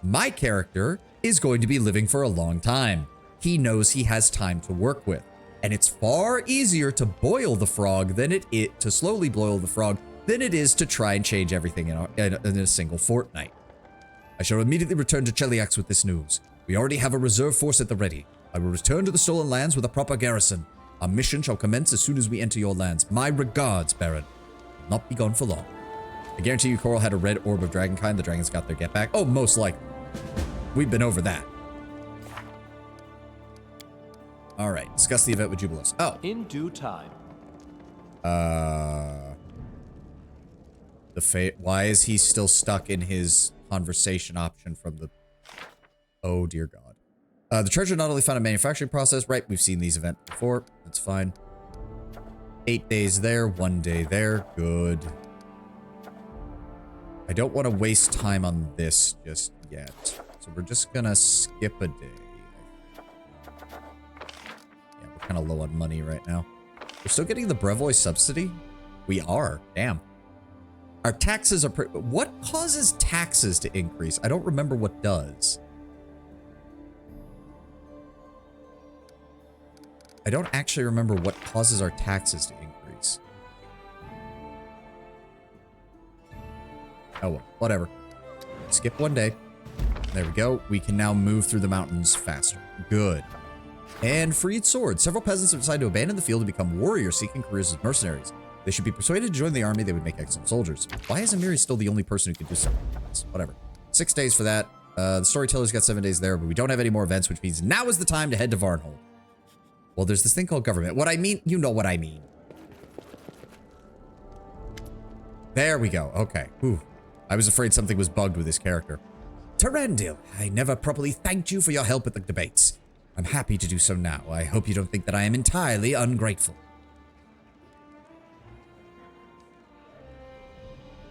My character is going to be living for a long time. He knows he has time to work with, and it's far easier to boil the frog than to slowly boil the frog than it is to try and change everything in a single fortnight. I shall immediately return to Cheliax with this news. We already have a reserve force at the ready. I will return to the stolen lands with a proper garrison. Our mission shall commence as soon as we enter your lands. My regards, Baron. Will not be gone for long. I guarantee you Coral had a red orb of dragonkind. The dragons got their get back. Oh, most likely. We've been over that. All right, discuss the event with Jubilos. Oh. In due time. Why is he still stuck in his conversation option from the... Oh, dear God. The treasure not only found a manufacturing process. Right, we've seen these events before. That's fine. 8 days there, 1 day there. Good. I don't want to waste time on this just yet. So we're just gonna skip a day. Yeah, we're kind of low on money right now. We're still getting the Brevois subsidy? We are. Damn. Our taxes are... What causes taxes to increase? I don't remember what does. I don't actually remember what causes our taxes to increase. Oh well, whatever. Skip 1 day. There we go. We can now move through the mountains faster. Good. And freed swords. Several peasants have decided to abandon the field and become warriors seeking careers as mercenaries. They should be persuaded to join the army. They would make excellent soldiers. Why is Amiri still the only person who can do something like this? Whatever. 6 days for that. The storyteller's got 7 days there, but we don't have any more events, which means now is the time to head to Varnhold. Well, there's this thing called government. What I mean, you know what I mean. There we go. Okay. Whew. I was afraid something was bugged with this character. Tarandil, I never properly thanked you for your help at the debates. I'm happy to do so now. I hope you don't think that I am entirely ungrateful.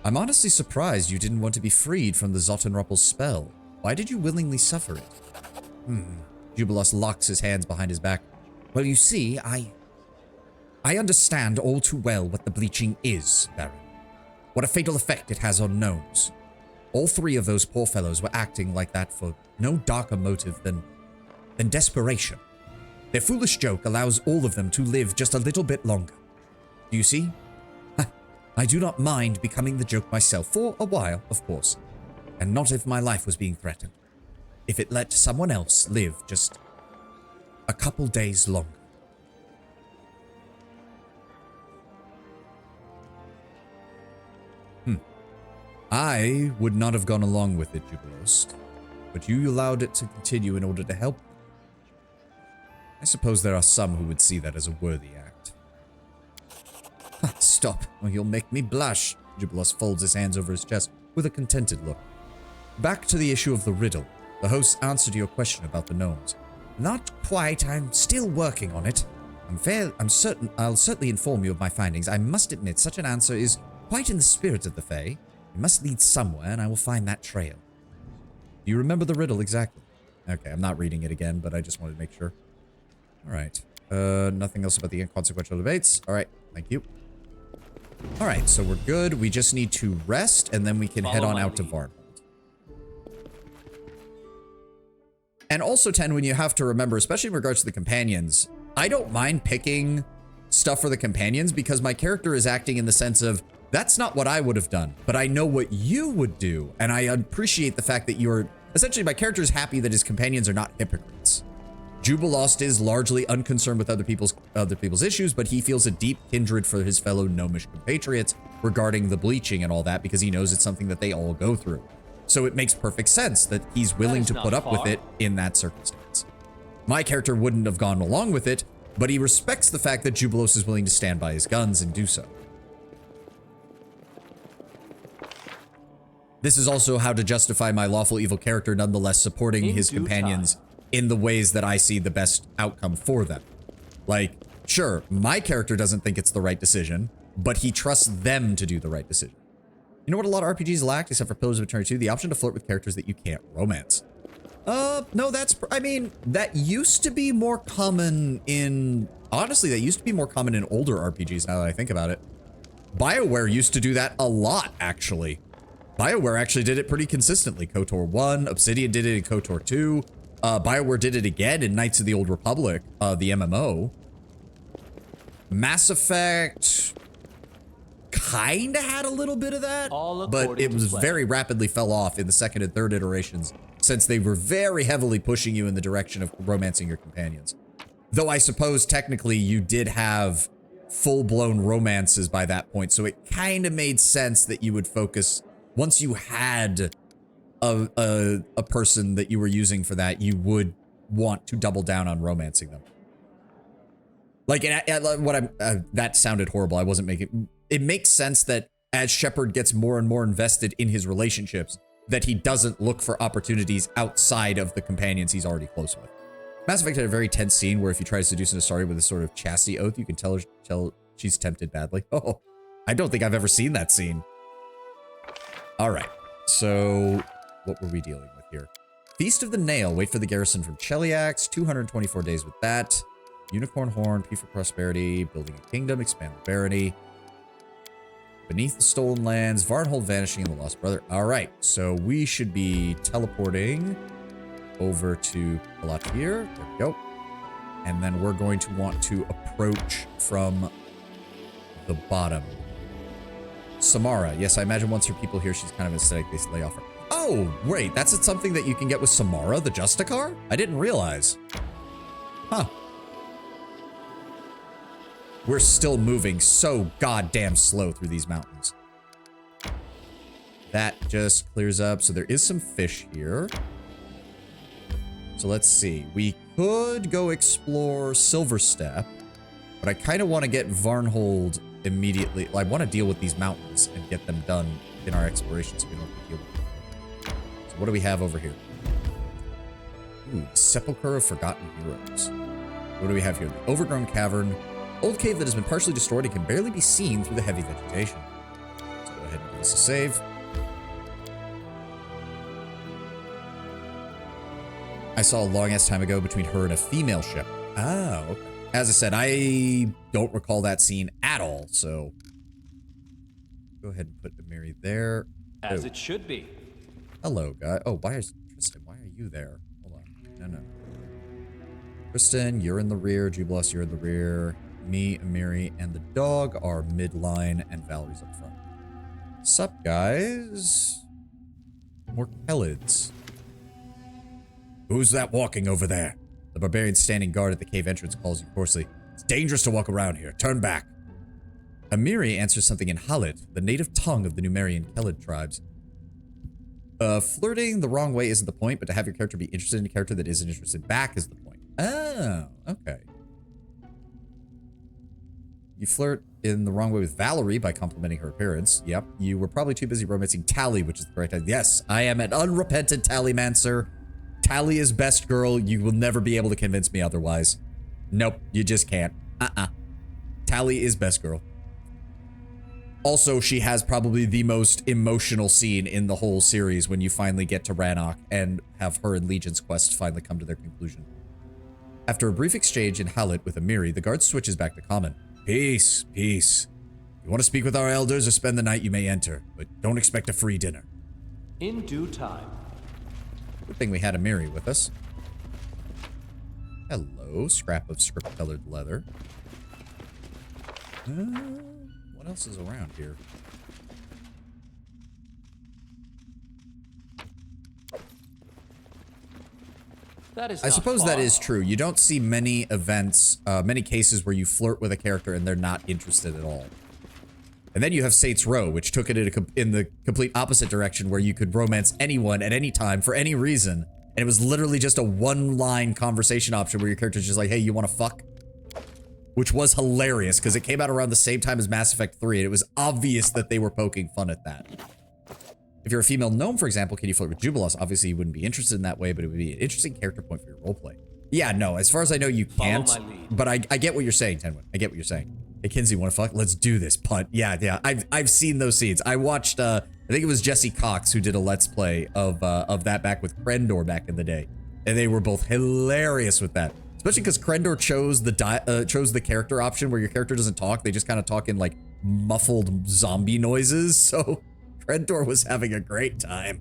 I'm honestly surprised you didn't want to be freed from the Zottenruppel's spell. Why did you willingly suffer it? Jubilos locks his hands behind his back. Well, you see, I understand all too well what the bleaching is, Baron. What a fatal effect it has on gnomes. All 3 of those poor fellows were acting like that for no darker motive than desperation. Their foolish joke allows all of them to live just a little bit longer. Do you see? I do not mind becoming the joke myself, for a while, of course, and not if my life was being threatened. If it let someone else live just a couple days longer. I would not have gone along with it, Jubilos, but you allowed it to continue in order to help them. I suppose there are some who would see that as a worthy act. Stop, or you'll make me blush. Jubilos folds his hands over his chest with a contented look. Back to the issue of the riddle. The host answered your question about the gnomes. Not quite. I'm still working on it. I'll certainly inform you of my findings. I must admit, such an answer is quite in the spirit of the Fae. It must lead somewhere, and I will find that trail. Do you remember the riddle exactly? Okay, I'm not reading it again, but I just wanted to make sure. All right. Nothing else about the inconsequential debates. All right, thank you. All right, so we're good. We just need to rest, and then we can head on out to Varnhold. And also, Tenwin, you have to remember, especially in regards to the companions, I don't mind picking stuff for the companions because my character is acting in the sense of, that's not what I would have done, but I know what you would do. And I appreciate the fact that you're, essentially my character is happy that his companions are not hypocrites. Jubilost is largely unconcerned with other people's issues, but he feels a deep kindred for his fellow gnomish compatriots regarding the bleaching and all that because he knows it's something that they all go through. So it makes perfect sense that he's willing to put up with it in that circumstance. My character wouldn't have gone along with it, but he respects the fact that Jubilos is willing to stand by his guns and do so. This is also how to justify my lawful evil character nonetheless supporting his companions in the ways that I see the best outcome for them. Like, sure, my character doesn't think it's the right decision, but he trusts them to do the right decision. You know what a lot of RPGs lacked, except for Pillars of Eternity 2? The option to flirt with characters that you can't romance. No, I mean, that used to be more common in... Honestly, that used to be more common in older RPGs, now that I think about it. BioWare used to do that a lot, actually. BioWare actually did it pretty consistently. KOTOR 1, Obsidian did it in KOTOR 2. BioWare did it again in Knights of the Old Republic, the MMO. Mass Effect kind of had a little bit of that, but it was very rapidly fell off in the second and third iterations, since they were very heavily pushing you in the direction of romancing your companions. Though I suppose technically you did have full-blown romances by that point, so it kind of made sense that you would focus, once you had a person that you were using for that, you would want to double down on romancing them. Like, that sounded horrible. I wasn't making... It makes sense that as Shepard gets more and more invested in his relationships, that he doesn't look for opportunities outside of the companions he's already close with. Mass Effect had a very tense scene where if you try to seduce an Astarion with a sort of chastity oath, you can tell she's tempted badly. Oh, I don't think I've ever seen that scene. All right, so what were we dealing with here? Feast of the Nail. Wait for the garrison from Cheliax. 224 days with that. Unicorn Horn. P for Prosperity. Building a kingdom. Expand the barony. Beneath the Stolen Lands. Varnhold vanishing and the Lost Brother. All right, so we should be teleporting over to Palat here. There we go. And then we're going to want to approach from the bottom. Samara. Yes, I imagine once her people here, she's kind of aesthetic. They lay off her. Oh, wait, that's something that you can get with Samara, the Justicar? I didn't realize. Huh. We're still moving so goddamn slow through these mountains. That just clears up. So there is some fish here. So let's see. We could go explore Silverstep, but I kind of want to get Varnhold immediately. I want to deal with these mountains and get them done in our exploration so we don't have to deal with them. So what do we have over here? Ooh, Sepulchre of Forgotten Heroes. What do we have here? The Overgrown Cavern. Old cave that has been partially destroyed and can barely be seen through the heavy vegetation. So go ahead and give us a save. I saw a long-ass time ago between her and a female ship. Oh, okay. As I said, I don't recall that scene at all, so... Go ahead and put Amiri there. As it should be. Hello, guy. Oh, why is... Tristan, why are you there? Hold on. No. Tristan, you're in the rear. Jubilos, you're in the rear. Me, Amiri, and the dog are midline, and Valerie's up front. Sup, guys? More Kellids. Who's that walking over there? The barbarian standing guard at the cave entrance calls you hoarsely. It's dangerous to walk around here. Turn back. Amiri answers something in Halit, the native tongue of the Numerian Kellid tribes. Flirting the wrong way isn't the point, but to have your character be interested in a character that isn't interested back is the point. Oh, okay. You flirt in the wrong way with Valerie by complimenting her appearance. Yep. You were probably too busy romancing Tally, which is the correct time. Yes, I am an unrepentant Tallymancer. Tally is best girl. You will never be able to convince me otherwise. Nope, you just can't. Tally is best girl. Also, she has probably the most emotional scene in the whole series when you finally get to Rannoch and have her and Legion's quest finally come to their conclusion. After a brief exchange in Halit with Amiri, the guard switches back to common. Peace, peace. You want to speak with our elders or spend the night, you may enter, but don't expect a free dinner. In due time. Good thing we had Amiri with us. Hello, scrap of script-colored leather. What else is around here? I suppose that is true. You don't see many events, many cases where you flirt with a character and they're not interested at all. And then you have Saints Row, which took it in the complete opposite direction, where you could romance anyone at any time for any reason. And it was literally just a one-line conversation option where your character's just like, hey, you want to fuck? Which was hilarious, because it came out around the same time as Mass Effect 3, and it was obvious that they were poking fun at that. If you're a female gnome, for example, can you flirt with Jubilos? Obviously, you wouldn't be interested in that way, but it would be an interesting character point for your roleplay. Yeah, no, as far as I know, you can't. But I get what you're saying, Tenwin. I get what you're saying. Hey, Kinsey, want to fuck? Let's do this, punt. Yeah. I've seen those scenes. I watched I think it was Jesse Cox who did a Let's Play of that back with Krendor back in the day. And they were both hilarious with that. Especially because Krendor chose the character option where your character doesn't talk. They just kind of talk in like muffled zombie noises. So Krendor was having a great time.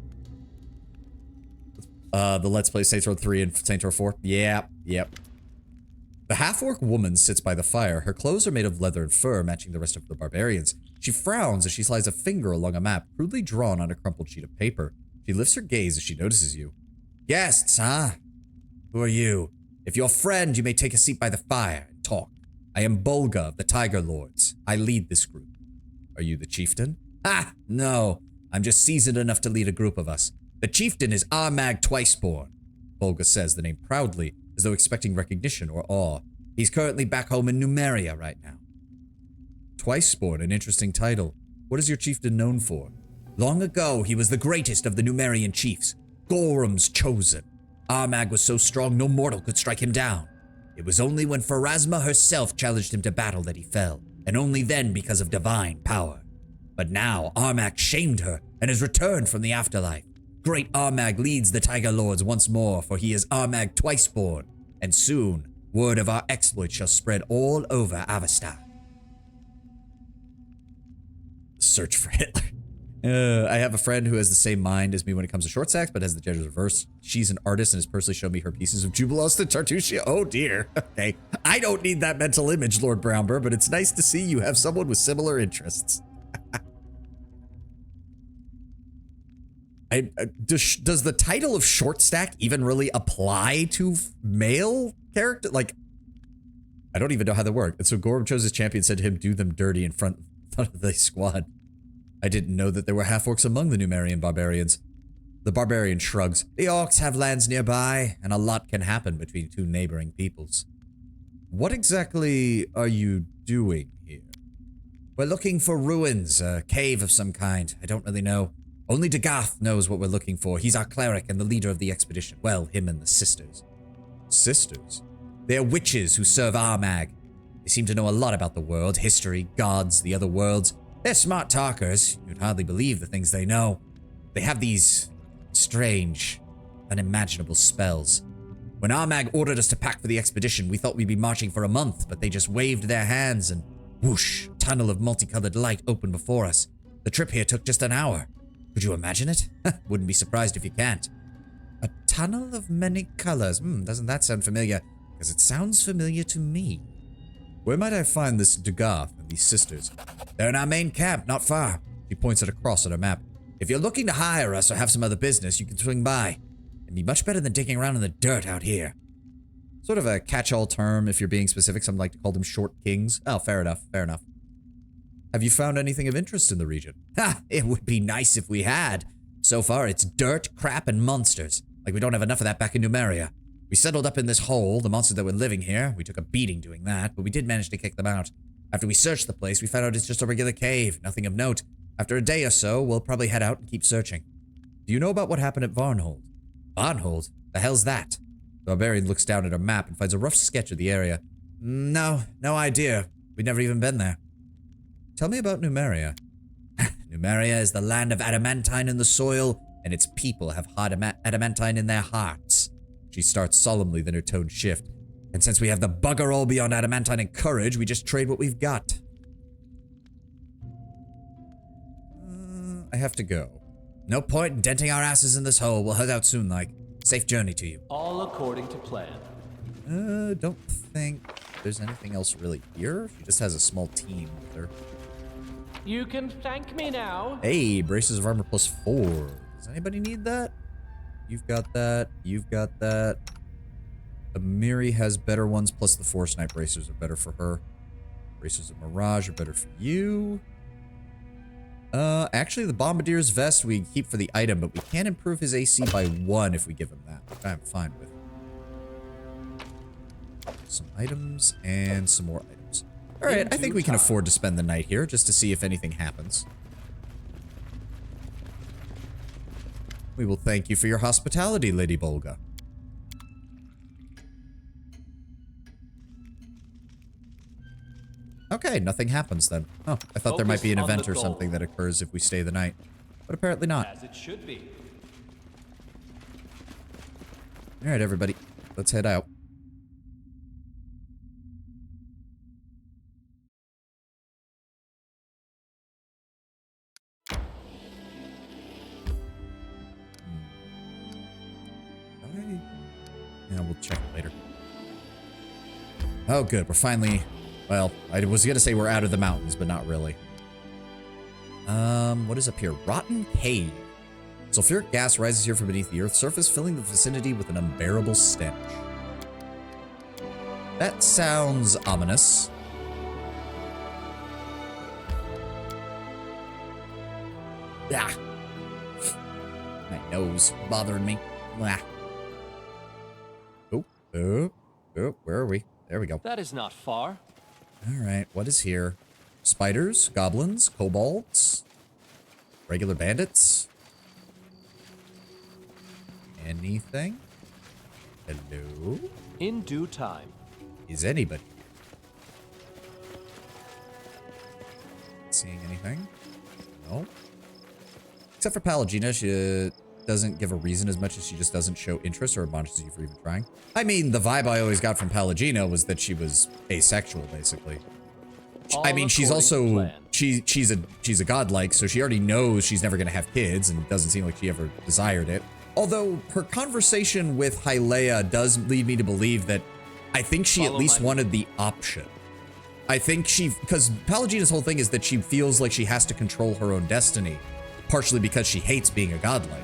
The Let's Play Saints Row 3 and Saints Row 4. Yep. The half-orc woman sits by the fire. Her clothes are made of leather and fur, matching the rest of the barbarians. She frowns as she slides a finger along a map, crudely drawn on a crumpled sheet of paper. She lifts her gaze as she notices you. Guests, huh? Who are you? If you're a friend, you may take a seat by the fire and talk. I am Bolga of the Tiger Lords. I lead this group. Are you the chieftain? Ah, no. I'm just seasoned enough to lead a group of us. The chieftain is Armag Twiceborn. Bolga says the name proudly, as though expecting recognition or awe. He's currently back home in Numeria right now. Twiceborn, an interesting title. What is your chieftain known for? Long ago, he was the greatest of the Numerian chiefs, Gorham's chosen. Armag was so strong no mortal could strike him down. It was only when Pharasma herself challenged him to battle that he fell, and only then because of divine power. But now, Armag shamed her and has returned from the afterlife. Great Armag leads the Tiger Lords once more, for he is Armag Twiceborn, and soon, word of our exploits shall spread all over Avestan. Search for Hitler. I have a friend who has the same mind as me when it comes to short stacks, but has the gender reversed. She's an artist and has personally shown me her pieces of Jubilost and Tartusia. Oh dear. Okay. I don't need that mental image, Lord Brownbur, but it's nice to see you have someone with similar interests. Does the title of short stack even really apply to male character? Like, I don't even know how that worked. And so Gorham chose his champion, said to him, do them dirty in front of the squad. I didn't know that there were half-orcs among the Numerian barbarians. The barbarian shrugs. The orcs have lands nearby, and a lot can happen between two neighboring peoples. What exactly are you doing here? We're looking for ruins, a cave of some kind. I don't really know. Only Dagath knows what we're looking for. He's our cleric and the leader of the expedition. Well, him and the sisters. Sisters? They're witches who serve Armag. They seem to know a lot about the world, history, gods, the other worlds. They're smart talkers. You'd hardly believe the things they know. They have these strange, unimaginable spells. When Armag ordered us to pack for the expedition, we thought we'd be marching for a month, but they just waved their hands and whoosh, a tunnel of multicolored light opened before us. The trip here took just an hour. Could you imagine it? Wouldn't be surprised if you can't. A tunnel of many colors. Doesn't that sound familiar? Because it sounds familiar to me. Where might I find this Dagath and these sisters? They're in our main camp, not far. She points it across on her map. If you're looking to hire us or have some other business, you can swing by. It'd be much better than digging around in the dirt out here. Sort of a catch-all term if you're being specific. Some like to call them short kings. Oh, fair enough, fair enough. Have you found anything of interest in the region? Ha! It would be nice if we had. So far, it's dirt, crap, and monsters. Like we don't have enough of that back in Numeria. We settled up in this hole, the monsters that were living here. We took a beating doing that, but we did manage to kick them out. After we searched the place, we found out it's just a regular cave, nothing of note. After a day or so, we'll probably head out and keep searching. Do you know about what happened at Varnhold? Varnhold? The hell's that? The barbarian looks down at her map and finds a rough sketch of the area. No idea. We'd never even been there. Tell me about Numeria. Numeria is the land of adamantine in the soil, and its people have hard adamantine in their hearts. She starts solemnly, then her tone shifts. And since we have the bugger all beyond adamantine and courage, we just trade what we've got. I have to go. No point in denting our asses in this hole. We'll head out soon, like. Safe journey to you. All according to plan. Don't think there's anything else really here. She just has a small team with her. You can thank me now. Hey, braces of armor +4. Does anybody need that? You've got that. You've got that. Amiri has better ones, plus the Force Knight bracers are better for her. Bracers of Mirage are better for you. Actually, the Bombardier's vest we keep for the item, but we can improve his AC by 1 if we give him that, which I'm fine with. Some items and some more items. Alright, I think we can afford to spend the night here just to see if anything happens. We will thank you for your hospitality, Lady Bolga. Okay, nothing happens then. Oh, I thought there might be an event or something that occurs if we stay the night. but apparently not. As it should be. All right, everybody, let's head out. Yeah, we'll check it later. Oh, good. We're finally... Well, I was going to say we're out of the mountains, but not really. What is up here? Rotten Cave. Sulfuric gas rises here from beneath the Earth's surface, filling the vicinity with an unbearable stench. That sounds ominous. Ah. My nose bothering me. Ah. Oh, where are we? There we go. That is not far. All right, what is here? Spiders, goblins, kobolds, regular bandits. Anything? Hello? In due time. Is anybody seeing anything? No. Except for Pallegina, she doesn't give a reason as much as she just doesn't show interest or admonishes you for even trying. I mean, the vibe I always got from Pallegina was that she was asexual, basically. I mean, she's also she's a godlike, so she already knows she's never gonna have kids, and it doesn't seem like she ever desired it. Although her conversation with Hyleia does lead me to believe that I think she at least wanted the option. I think because Pallegina's whole thing is that she feels like she has to control her own destiny, partially because she hates being a godlike.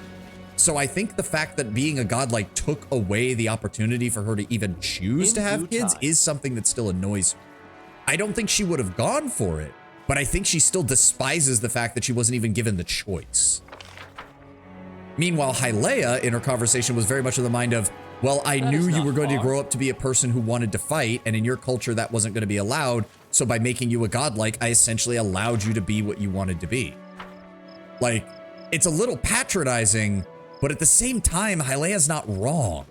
So I think the fact that being a godlike took away the opportunity for her to even choose to have kids is something that still annoys her. I don't think she would have gone for it, but I think she still despises the fact that she wasn't even given the choice. Meanwhile, Hyleia, in her conversation, was very much of the mind of, well, I knew you were going to grow up to be a person who wanted to fight, and in your culture that wasn't going to be allowed, so by making you a godlike, I essentially allowed you to be what you wanted to be. Like, it's a little patronizing, but at the same time, Hyleia's not wrong.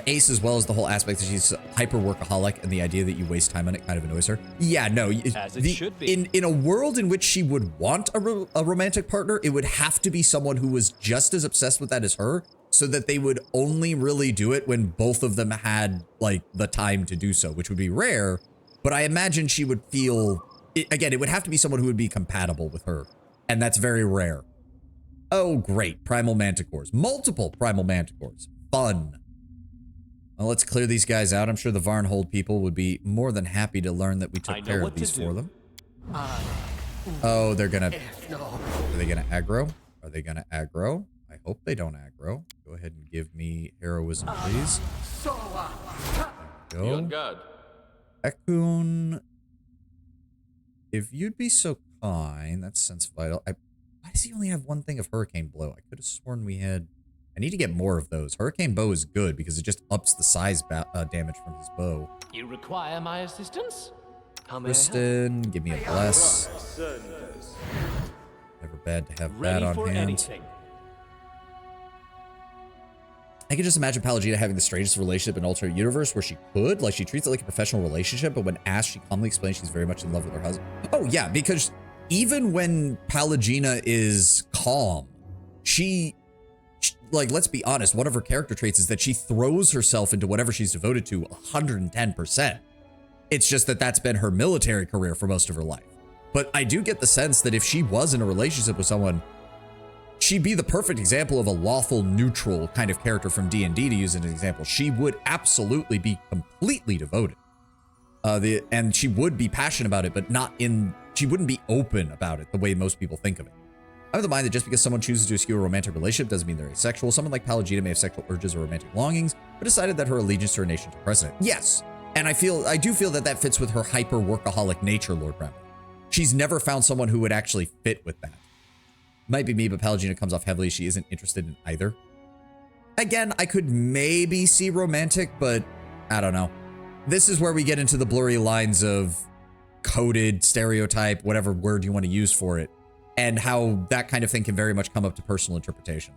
Ace, as well as the whole aspect that she's hyper-workaholic and the idea that you waste time on it kind of annoys her. Yeah, no. As it should be. In a world in which she would want a romantic partner, it would have to be someone who was just as obsessed with that as her, so that they would only really do it when both of them had, like, the time to do so, which would be rare, but I imagine she would feel... Again, it would have to be someone who would be compatible with her, and that's very rare. Oh, great. Primal manticores. Multiple primal manticores. Fun. Well, let's clear these guys out. I'm sure the Varnhold people would be more than happy to learn that we took care of these for them. Oh, they're gonna... Are they gonna aggro? Are they gonna aggro? I hope they don't aggro. Go ahead and give me heroism, please. There we go. God. Ekun, if you'd be so kind, that's sense vital. Why does he only have one thing of hurricane blow? I could have sworn we had... I need to get more of those. Hurricane bow is good because it just ups the size damage from his bow. You require my assistance? How may I help? Kristen, give me a bless. Never bad to have that on hand. Anything. I can just imagine Pallegina having the strangest relationship in an alternate universe where she could, like, she treats it like a professional relationship, but when asked, she calmly explains she's very much in love with her husband. Oh yeah, because even when Pallegina is calm, like, let's be honest, one of her character traits is that she throws herself into whatever she's devoted to 110%. It's just that that's been her military career for most of her life. But I do get the sense that if she was in a relationship with someone, she'd be the perfect example of a lawful neutral kind of character from D&D, to use as an example. She would absolutely be completely devoted. And she would be passionate about it, but she wouldn't be open about it the way most people think of it. I'm of the mind that just because someone chooses to eschew a romantic relationship doesn't mean they're asexual. Someone like Pallegina may have sexual urges or romantic longings, but decided that her allegiance to her nation took precedent. Yes, and I do feel that fits with her hyper-workaholic nature, Lord Bramble. She's never found someone who would actually fit with that. Might be me, but Pallegina comes off heavily. She isn't interested in either. Again, I could maybe see romantic, but I don't know. This is where we get into the blurry lines of coded, stereotype, whatever word you want to use for it, and how that kind of thing can very much come up to personal interpretation.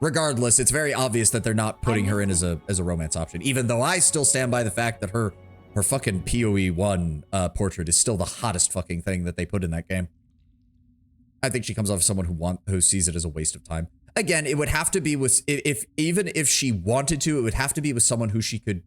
Regardless, it's very obvious that they're not putting her in as a romance option, even though I still stand by the fact that her fucking PoE1 portrait is still the hottest fucking thing that they put in that game. I think she comes off as someone who sees it as a waste of time. Again, it would have to be with, even if she wanted to, it would have to be with someone who she could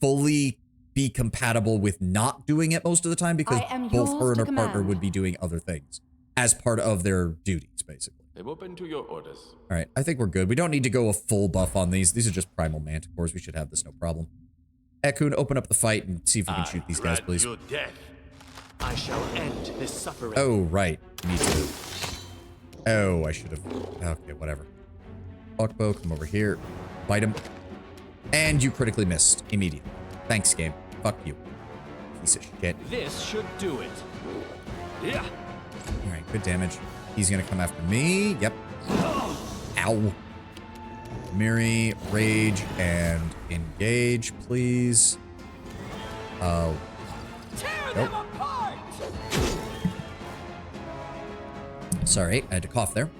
fully be compatible with not doing it most of the time, because both her and her partner would be doing other things as part of their duties, basically. I'm open to your orders. All right, I think we're good. We don't need to go a full buff on these. These are just primal manticores. We should have this no problem. Ekun, open up the fight and see if we can shoot these guys, please. Your death. I shall end this suffering. Oh, right. Need to. Oh, I should have. Okay, whatever. Fuckbo, come over here. Bite him. And you critically missed immediately. Thanks, game. Fuck you. Piece of shit. This should do it. Yeah. All right, good damage. He's gonna come after me. Yep. Ow. Miri, rage, and engage, please. Tear them Nope. apart! Sorry, I had to cough there.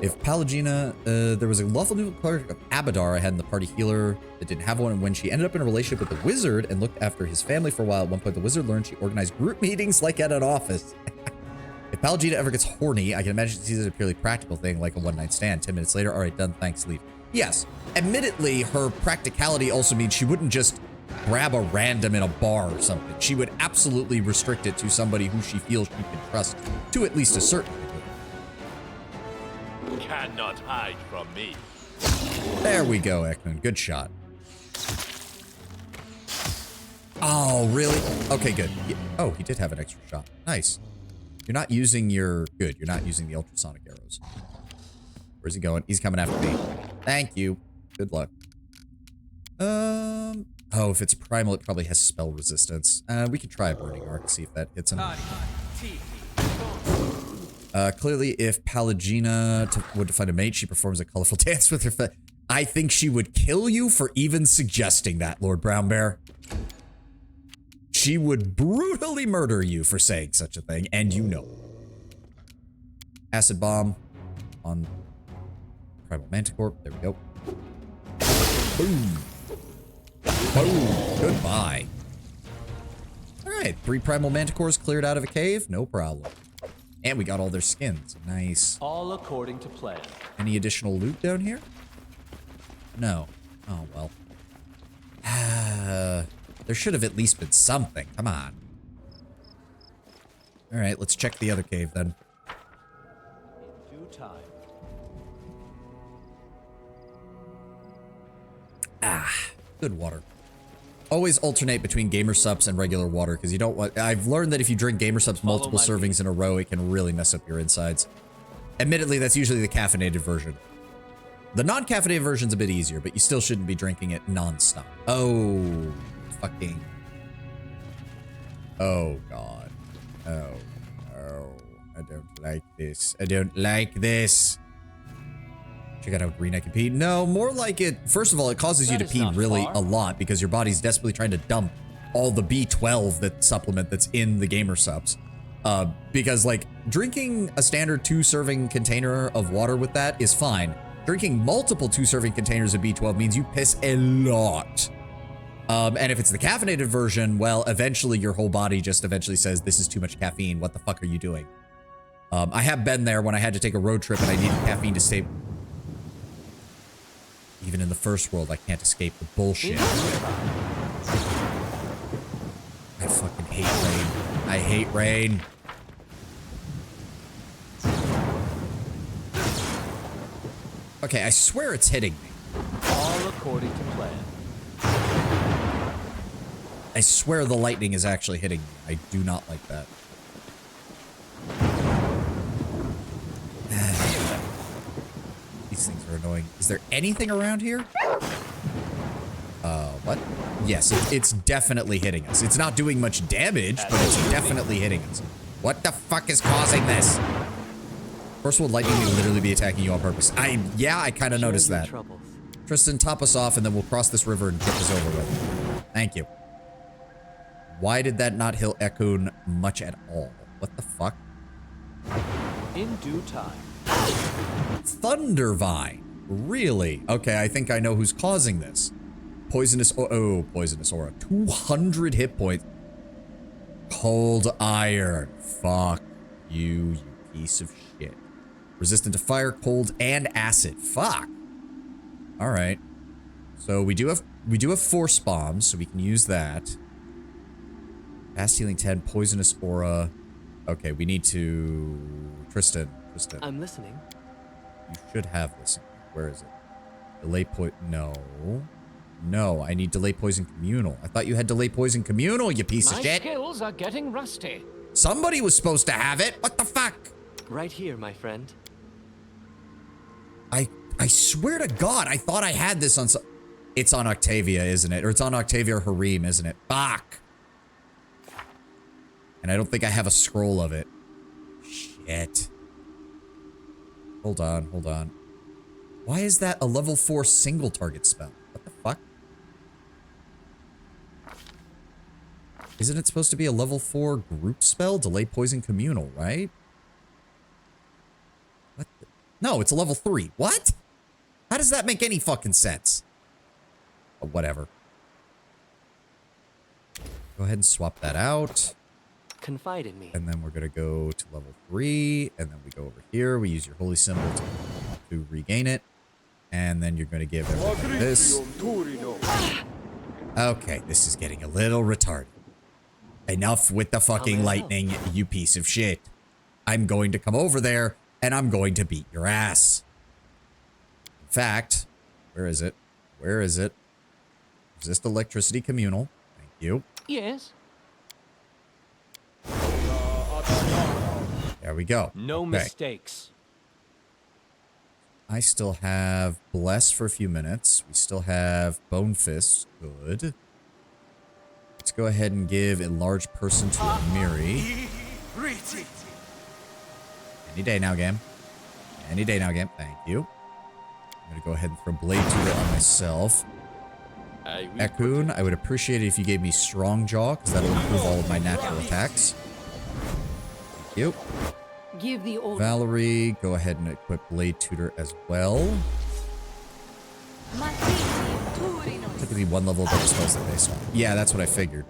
If Pallegina, there was a lawful new cleric of Abadar I had in the party healer that didn't have one, and when she ended up in a relationship with the wizard and looked after his family for a while, at one point the wizard learned she organized group meetings like at an office. If Pallegina ever gets horny, I can imagine she sees it as a purely practical thing, like a one-night stand. 10 minutes later, all right, done, thanks, leave. Yes, admittedly, her practicality also means she wouldn't just grab a random in a bar or something. She would absolutely restrict it to somebody who she feels she can trust to at least a certain degree. Cannot hide from me. There we go, Ekman. Good shot. Oh, really? Okay, good. Oh, he did have an extra shot. Nice. You're not using your... Good, you're not using the ultrasonic arrows. Where's he going? He's coming after me. Thank you. Good luck. Oh, if it's primal, it probably has spell resistance. We could try a burning arc, see if that hits him. Clearly, if Pallegina would find a mate, she performs a colorful dance with her I think she would kill you for even suggesting that, Lord Brown Bear. She would brutally murder you for saying such a thing, and you know. Acid bomb on Primal Manticore. There we go. Boom. Boom. Goodbye. All right, 3 Primal Manticores cleared out of a cave. No problem. And we got all their skins. Nice. All according to plan. Any additional loot down here? No. Oh, well. There should have at least been something. Come on. All right, let's check the other cave then. In due time. Good water. Always alternate between gamer subs and regular water, because you don't want... I've learned that if you drink gamer subs multiple servings in a row, it can really mess up your insides. Admittedly, that's usually the caffeinated version. The non-caffeinated version's a bit easier, but you still shouldn't be drinking it non-stop. Oh, fucking... Oh, God. Oh, no. I don't like this. I don't like this. Check out how green I can pee. No, more like it... First of all, it causes you to pee really a lot because your body's desperately trying to dump all the B12 that supplement that's in the gamer subs. Because, like, drinking a standard 2-serving container of water with that is fine. Drinking multiple 2-serving containers of B12 means you piss a lot. And if it's the caffeinated version, well, eventually your whole body just eventually says, this is too much caffeine. What the fuck are you doing? I have been there when I had to take a road trip and I needed caffeine to stay... Even in the first world, I can't escape the bullshit. I fucking hate rain. I hate rain. Okay, I swear it's hitting me. All according to plan. I swear the lightning is actually hitting me. I do not like that. These things are annoying. Is there anything around here? What? Yes, it's definitely hitting us. It's not doing much damage, but it's definitely hitting us. What the fuck is causing this? First world lightning may literally be attacking you on purpose. Yeah, I kind of noticed that. Tristan, top us off, and then we'll cross this river and get this over with. Thank you. Why did that not heal Ekun much at all? What the fuck? In due time. Thundervine. Really? Okay, I think I know who's causing this. Poisonous... Oh, poisonous aura. 200 hit points. Cold iron. Fuck you, you piece of shit. Resistant to fire, cold, and acid. Fuck. All right. So we do have force bombs, so we can use that. Fast healing 10, poisonous aura. Okay, we need to... Tristan. I'm listening. You should have this. Where is it? Delay No. No, I need delay poison communal. I thought you had delay poison communal, you piece of shit. My skills are getting rusty. Somebody was supposed to have it. What the fuck? Right here, my friend. I swear to God, I thought I had this on It's on Octavia, isn't it? Or it's on Octavia or Harim, isn't it? Fuck. And I don't think I have a scroll of it. Shit. Hold on. Why is that a level 4 single target spell? What the fuck? Isn't it supposed to be a level 4 group spell? Delay poison communal, right? What the? No, it's a level 3. What? How does that make any fucking sense? Oh, whatever. Go ahead and swap that out. Confide in me. And then we're going to go to level 3. And then we go over here. We use your holy symbol to regain it. And then you're going to give everything this. Okay, this is getting a little retarded. Enough with the fucking lightning, you piece of shit. I'm going to come over there, and I'm going to beat your ass. In fact, where is it? Resist electricity communal. Thank you. Yes. There we go. No mistakes. I still have Bless for a few minutes. We still have Bone Fist. Good. Let's go ahead and give Enlarge Person to Miri. Any day now, game. Thank you. I'm going to go ahead and throw Blade Tutor on myself. Ekun, I would appreciate it if you gave me Strong Jaw, because that'll improve all of my natural attacks. Thank you. Give the order. Valerie, go ahead and equip Blade Tutor as well. Typically one level above the spells that they spawn. Yeah, that's what I figured.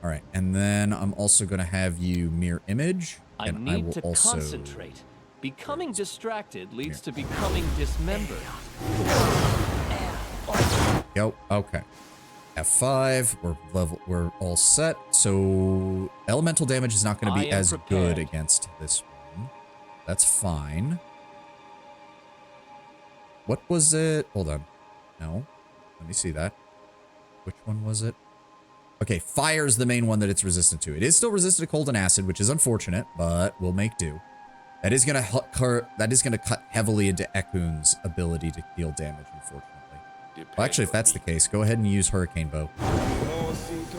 All right, and then I'm also going to have you Mirror Image. I need to concentrate. Becoming distracted leads to becoming dismembered. Go. Okay. F5. We're all set. So elemental damage is not going to be as good against this one. That's fine. What was it? Hold on. No. Let me see that. Which one was it? Okay, fire is the main one that it's resistant to. It is still resistant to cold and acid, which is unfortunate, but we'll make do. That is gonna cut heavily into Ekun's ability to deal damage, unfortunately. Well, actually, if that's the case, go ahead and use Hurricane Bow.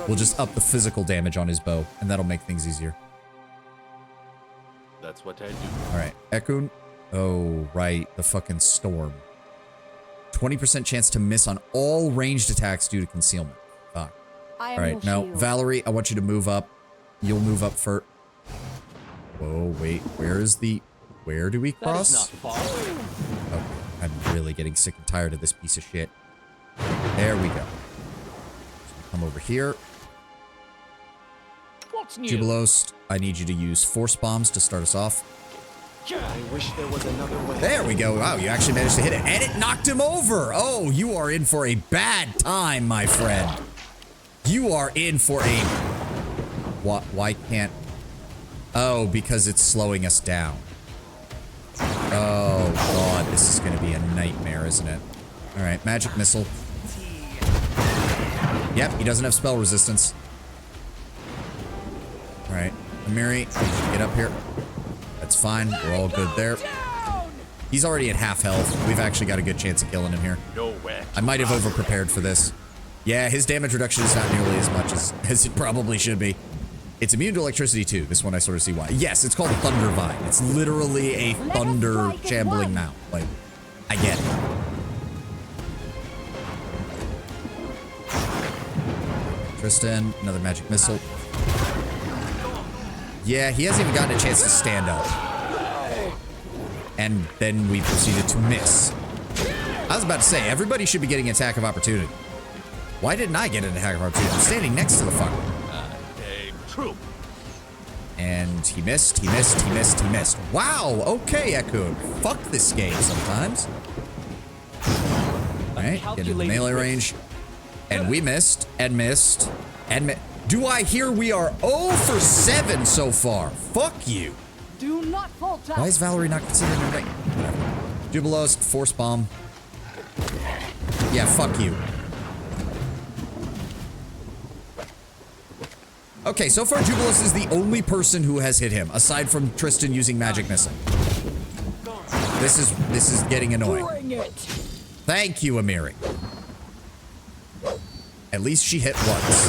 We'll just up the physical damage on his bow, and that'll make things easier. That's what I do. All right, Ekun. Oh, right, the fucking storm. 20% chance to miss on all ranged attacks due to concealment. Fuck. All right, now, Valerie, I want you to move up. You'll move up for... Whoa, wait, where do we cross? That is not far. Okay, I'm really getting sick and tired of this piece of shit. There we go. So we come over here. What's new? Jubilos, I need you to use force bombs to start us off. I wish there was another way. There we go. Wow, you actually managed to hit it. And it knocked him over. Oh, you are in for a bad time, my friend. You are in for a... What? Why can't... Oh, because it's slowing us down. Oh, God. This is going to be a nightmare, isn't it? All right, magic missile. Yep, he doesn't have spell resistance. All right, Amiri, get up here. That's fine. We're all good there. He's already at half health. We've actually got a good chance of killing him here. I might have over-prepared for this. Yeah, his damage reduction is not nearly as much as it probably should be. It's immune to electricity, too. This one I sort of see why. Yes, it's called a Thunder Vine. It's literally a thunder shambling mount. Like, I get it. Tristan, another magic missile. Yeah, he hasn't even gotten a chance to stand up. And then we proceeded to miss. I was about to say, everybody should be getting an attack of opportunity. Why didn't I get an attack of opportunity? I'm standing next to the fucker. True. And he missed, he missed, he missed, he missed. Wow, okay, Ekun. Fuck this game sometimes. Alright, get in the melee range. And we missed, and missed, and do I hear we are 0 for 7 so far? Fuck you. Do not falter. Why is Valerie not considering her right? Jubilos, force bomb. Yeah, fuck you. Okay, so far Jubilos is the only person who has hit him, aside from Tristan using magic missile. This is getting annoying. Bring it. Thank you, Amiri. At least she hit once.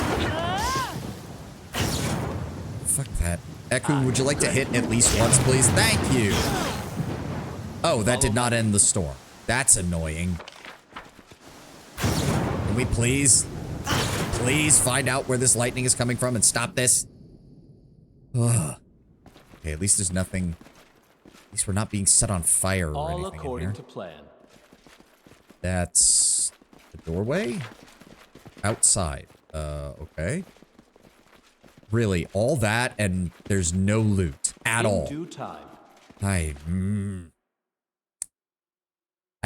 Fuck that. Ekun, would you like to hit at least once, please? Thank you. Oh, that did not end the storm. That's annoying. Can we please find out where this lightning is coming from and stop this? Ugh. Okay, at least there's nothing. At least we're not being set on fire or All anything according in here. to plan. That's the doorway? Outside. Okay. Really, all that and there's no loot at all. In due time. I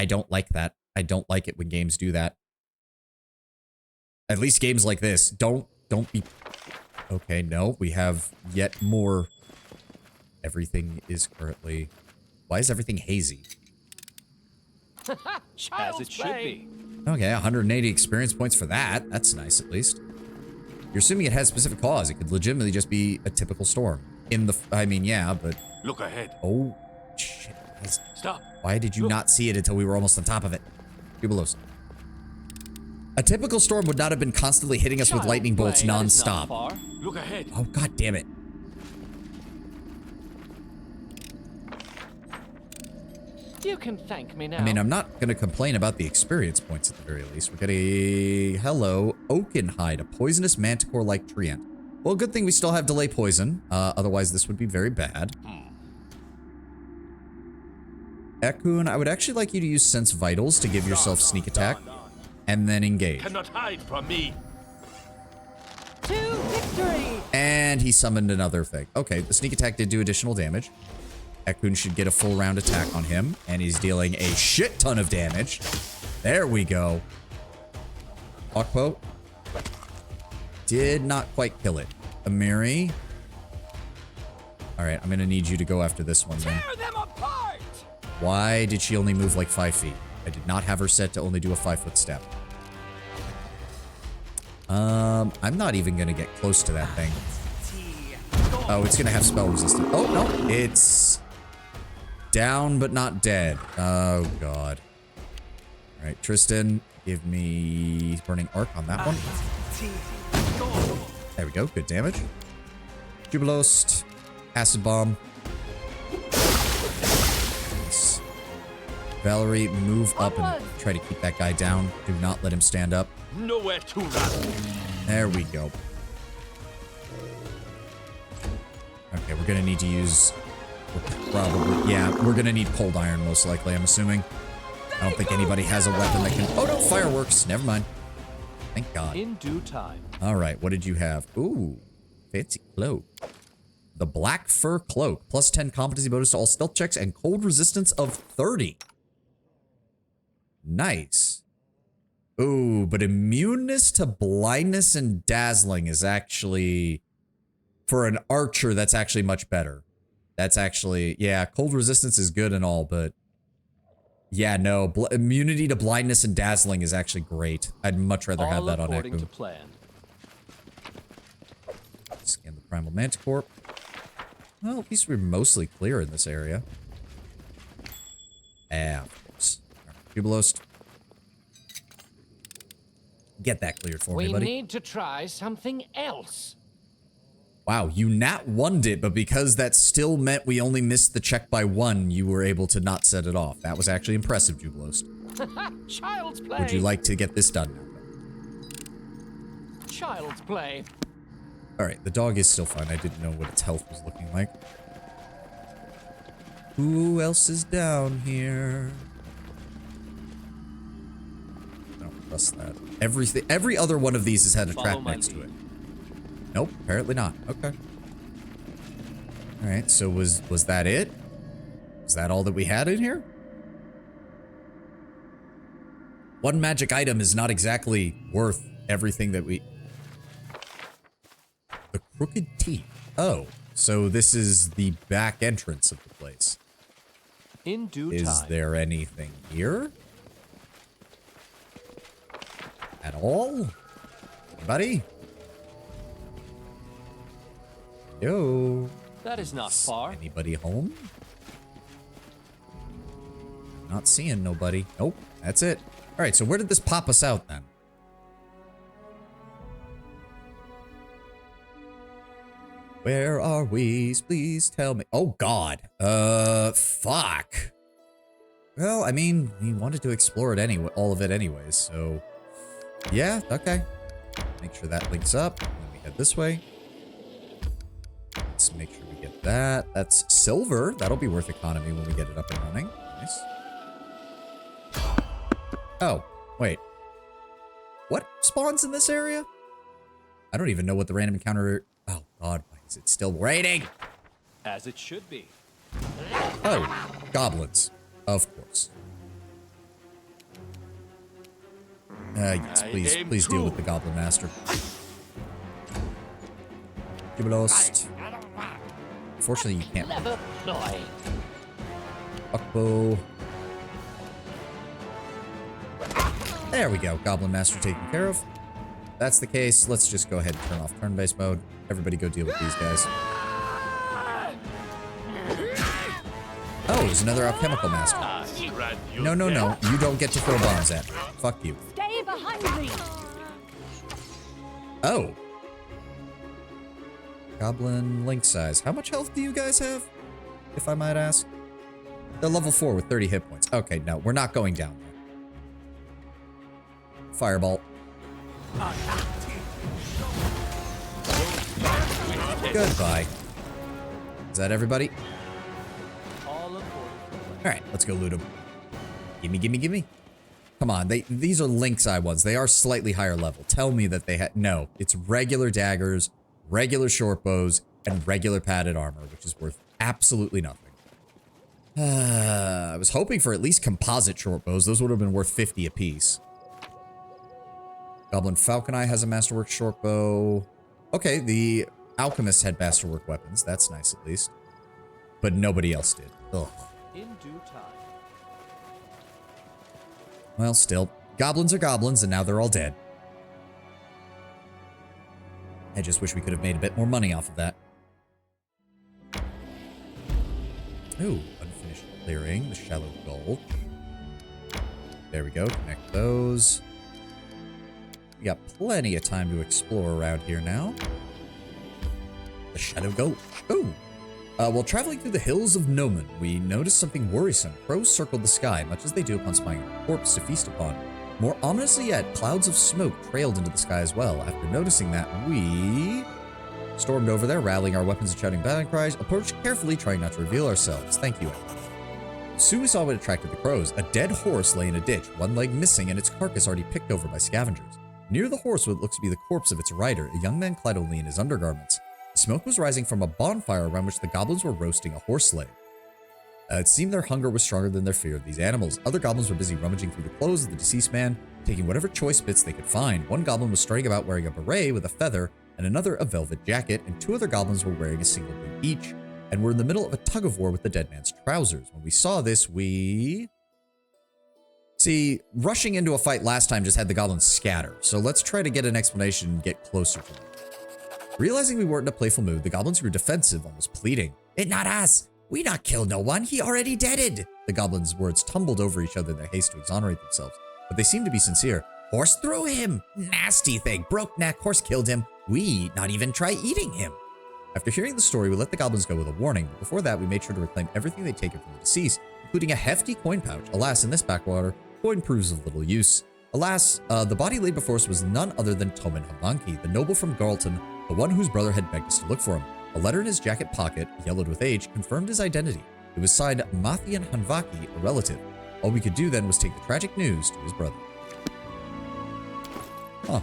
don't like that. I don't like it when games do that. At least games like this. Don't be... Okay, no. We have yet more. Everything is currently... Why is everything hazy? As it should be. Okay, 180 experience points for that. That's nice, at least. You're assuming it has specific cause. It could legitimately just be a typical storm. In the... I mean, yeah, but... Look ahead. Oh, shit. Stop. Why did you not see it until we were almost on top of it? Jubilos. A typical storm would not have been constantly hitting us with lightning bolts non-stop. Look ahead. Oh, god damn it. You can thank me now. I mean, I'm not going to complain about the experience points at the very least. We got a... Hello. Oakenhide, a poisonous manticore-like treant. Well, good thing we still have delay poison. Otherwise, this would be very bad. Ekun, I would actually like you to use Sense Vitals to give yourself sneak attack. And then engage. Cannot hide from me. To victory! And he summoned another thing. Okay, the sneak attack did do additional damage. Ekun should get a full round attack on him. And he's dealing a shit ton of damage. There we go. Hawkboat. Did not quite kill it. Amiri. Alright, I'm gonna need you to go after this one then. Tear them apart! Why did she only move like 5 feet? I did not have her set to only do a 5-foot step. I'm not even gonna get close to that thing. Oh, it's gonna have spell resistance. Oh, no. It's down but not dead. Oh, God. Alright, Tristan, give me Burning Arc on that one. There we go. Good damage. Jubilost. Acid Bomb. Nice. Valerie, move up and try to keep that guy down. Do not let him stand up. Nowhere to run. There we go. Okay, we're gonna need to use... Probably... Yeah, we're gonna need Cold Iron, most likely, I'm assuming. I don't think anybody has a weapon that can... Oh, no, fireworks. Never mind. Thank God. In due time. Alright, what did you have? Ooh, fancy cloak. The Black Fur Cloak. Plus 10 competency bonus to all stealth checks and cold resistance of 30. Nice. Ooh, but immuneness to blindness and dazzling is actually... For an archer, that's actually much better. That's actually... Yeah, cold resistance is good and all, but... Yeah, no. Immunity to blindness and dazzling is actually great. I'd much rather have that on according to Ekun. plan. Scan the Primal Manticore. Well, at least we're mostly clear in this area. Ah, of course. Jubilost. Get that cleared for me, We buddy. need to try something else. Wow, you nat 1'd it, but because that still meant we only missed the check by 1, you were able to not set it off. That was actually impressive, Jubilost. Child's play. Would you like to get this done now? Child's play. Alright, the dog is still fine. I didn't know what its health was looking like. Who else is down here? I don't trust that. Every other one of these has had a trap Follow my next to lead. it. Nope, apparently not. Okay. Alright, so was that it? Is that all that we had in here? One magic item is not exactly worth everything that we... The crooked teeth. Oh, so this is the back entrance of the place. In due Is time. there anything here? At all? Anybody? Yo. That is not far. Anybody home? Not seeing nobody. Nope, that's it. Alright, so where did this pop us out then? Where are we? Please tell me. Oh god. Fuck. Well, I mean, he wanted to explore it anyway, all of it anyways, so... Yeah, okay. Make sure that links up. Then we head this way. Let's make sure we get that. That's silver. That'll be worth economy when we get it up and running. Nice. Oh, wait. What spawns in this area? I don't even know what the random encounter... Oh, God. Why is it still raining? As it should be. Oh, goblins. Of course. Yes, please deal with the Goblin Master. Give it lost. Unfortunately, you can't. Buckbow. There we go. Goblin Master taken care of. If that's the case, let's just go ahead and turn off turn-based mode. Everybody go deal with these guys. Oh, there's another alchemical master. No. You don't get to throw bombs at me. Fuck you. Stay behind me. Oh. Goblin link size. How much health do you guys have? If I might ask. They're level 4 with 30 hit points. Okay, no, we're not going down there. Fireball. Goodbye. Is that everybody? Alright, let's go loot them. Gimme. Come on, these are lynx eye ones. They are slightly higher level. Tell me that they had... No, it's regular daggers, regular short bows, and regular padded armor, which is worth absolutely nothing. I was hoping for at least composite short bows. Those would have been worth 50 apiece. Goblin Falcon Eye has a masterwork short bow. Okay, the alchemists had masterwork weapons. That's nice at least. But nobody else did. Ugh. In due time. Well, still, goblins are goblins, and now they're all dead. I just wish we could have made a bit more money off of that. Ooh, unfinished clearing, the shallow gulch. There we go, connect those. We got plenty of time to explore around here now. The shallow gulch. Ooh. While traveling through the hills of Nomen, we noticed something worrisome. Crows circled the sky, much as they do upon spying a corpse to feast upon. More ominously yet, clouds of smoke trailed into the sky as well. After noticing that, we stormed over there, rallying our weapons and shouting battle cries, approached carefully, trying not to reveal ourselves. Thank you. Soon we saw what attracted the crows. A dead horse lay in a ditch, one leg missing and its carcass already picked over by scavengers. Near the horse what looks to be the corpse of its rider, a young man clad only in his undergarments. Smoke was rising from a bonfire around which the goblins were roasting a horse slave. It seemed their hunger was stronger than their fear of these animals. Other goblins were busy rummaging through the clothes of the deceased man, taking whatever choice bits they could find. One goblin was strutting about wearing a beret with a feather, and another a velvet jacket, and two other goblins were wearing a single boot each, and were in the middle of a tug-of-war with the dead man's trousers. When we saw this, we... See, rushing into a fight last time just had the goblins scatter, so let's try to get an explanation and get closer to them. Realizing we weren't in a playful mood, the goblins grew defensive, almost pleading. "It not us! We not killed no one, he already deaded!" The goblins' words tumbled over each other in their haste to exonerate themselves, but they seemed to be sincere. "Horse threw him! Nasty thing! Broke neck, horse killed him! We not even try eating him!" After hearing the story, we let the goblins go with a warning, but before that we made sure to reclaim everything they'd taken from the deceased, including a hefty coin pouch. Alas, in this backwater, coin proves of little use. Alas, the body laid before us was none other than Toman Havanki, the noble from Garleton, the one whose brother had begged us to look for him. A letter in his jacket pocket, yellowed with age, confirmed his identity. It was signed Mathian Hanvaki, a relative. All we could do then was take the tragic news to his brother. Huh.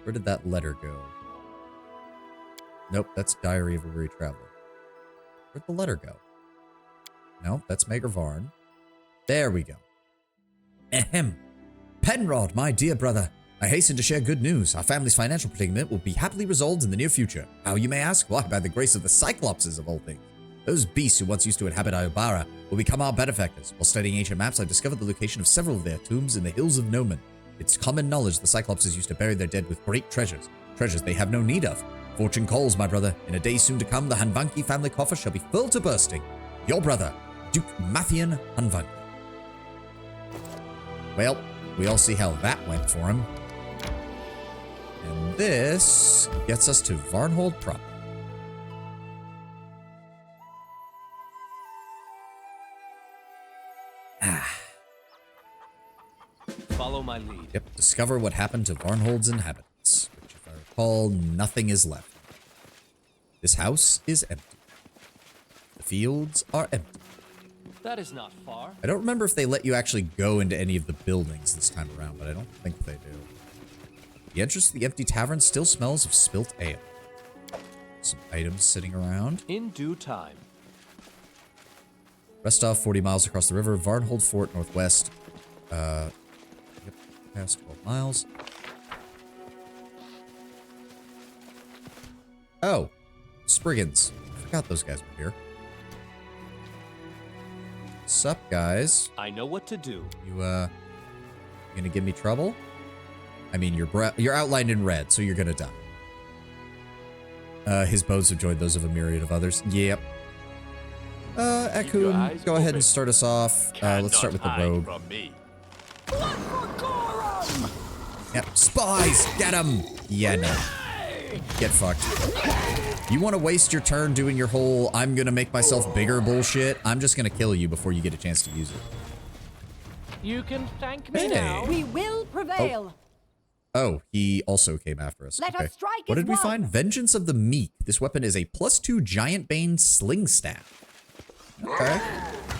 Where did that letter go? Nope, that's Diary of a Weary Traveler. Where'd the letter go? Nope, that's Maegor Varn. There we go. Ahem. Penrod, my dear brother, I hasten to share good news. Our family's financial predicament will be happily resolved in the near future. How, you may ask? Why, by the grace of the Cyclopses of all things. Those beasts who once used to inhabit Iobara will become our benefactors. While studying ancient maps, I discovered the location of several of their tombs in the hills of Nomen. It's common knowledge the Cyclopses used to bury their dead with great treasures. Treasures they have no need of. Fortune calls, my brother. In a day soon to come, the Hanvanki family coffer shall be full to bursting. Your brother, Duke Mathian Hanvanki. Well, we all see how that went for him. And this gets us to Varnhold proper. Follow my lead. Yep, discover what happened to Varnhold's inhabitants, which, if I recall, nothing is left. This house is empty. The fields are empty. That is not far. I don't remember if they let you actually go into any of the buildings this time around, but I don't think they do. The entrance to the empty tavern still smells of spilt ale. Some items sitting around. In due time. Rest off 40 miles across the river. Varnhold Fort northwest. Yep, past 12 miles. Oh, Spriggans. I forgot those guys were here. Sup, guys? I know what to do. You gonna give me trouble? I mean, you're outlined in red, so you're gonna die. His bows have joined those of a myriad of others. Yep. Akun, go ahead and start us off. Let's start with the rogue. Yep, spies! Get him! Yeah, no. Get fucked. You want to waste your turn doing your whole I'm gonna make myself bigger bullshit? I'm just gonna kill you before you get a chance to use it. You can thank me Hey. now. We will prevail. Oh, he also came after us. Let Okay. us strike What as did we one. find? Vengeance of the Meek. This weapon is a +2 Giant Bane Sling Staff. Okay.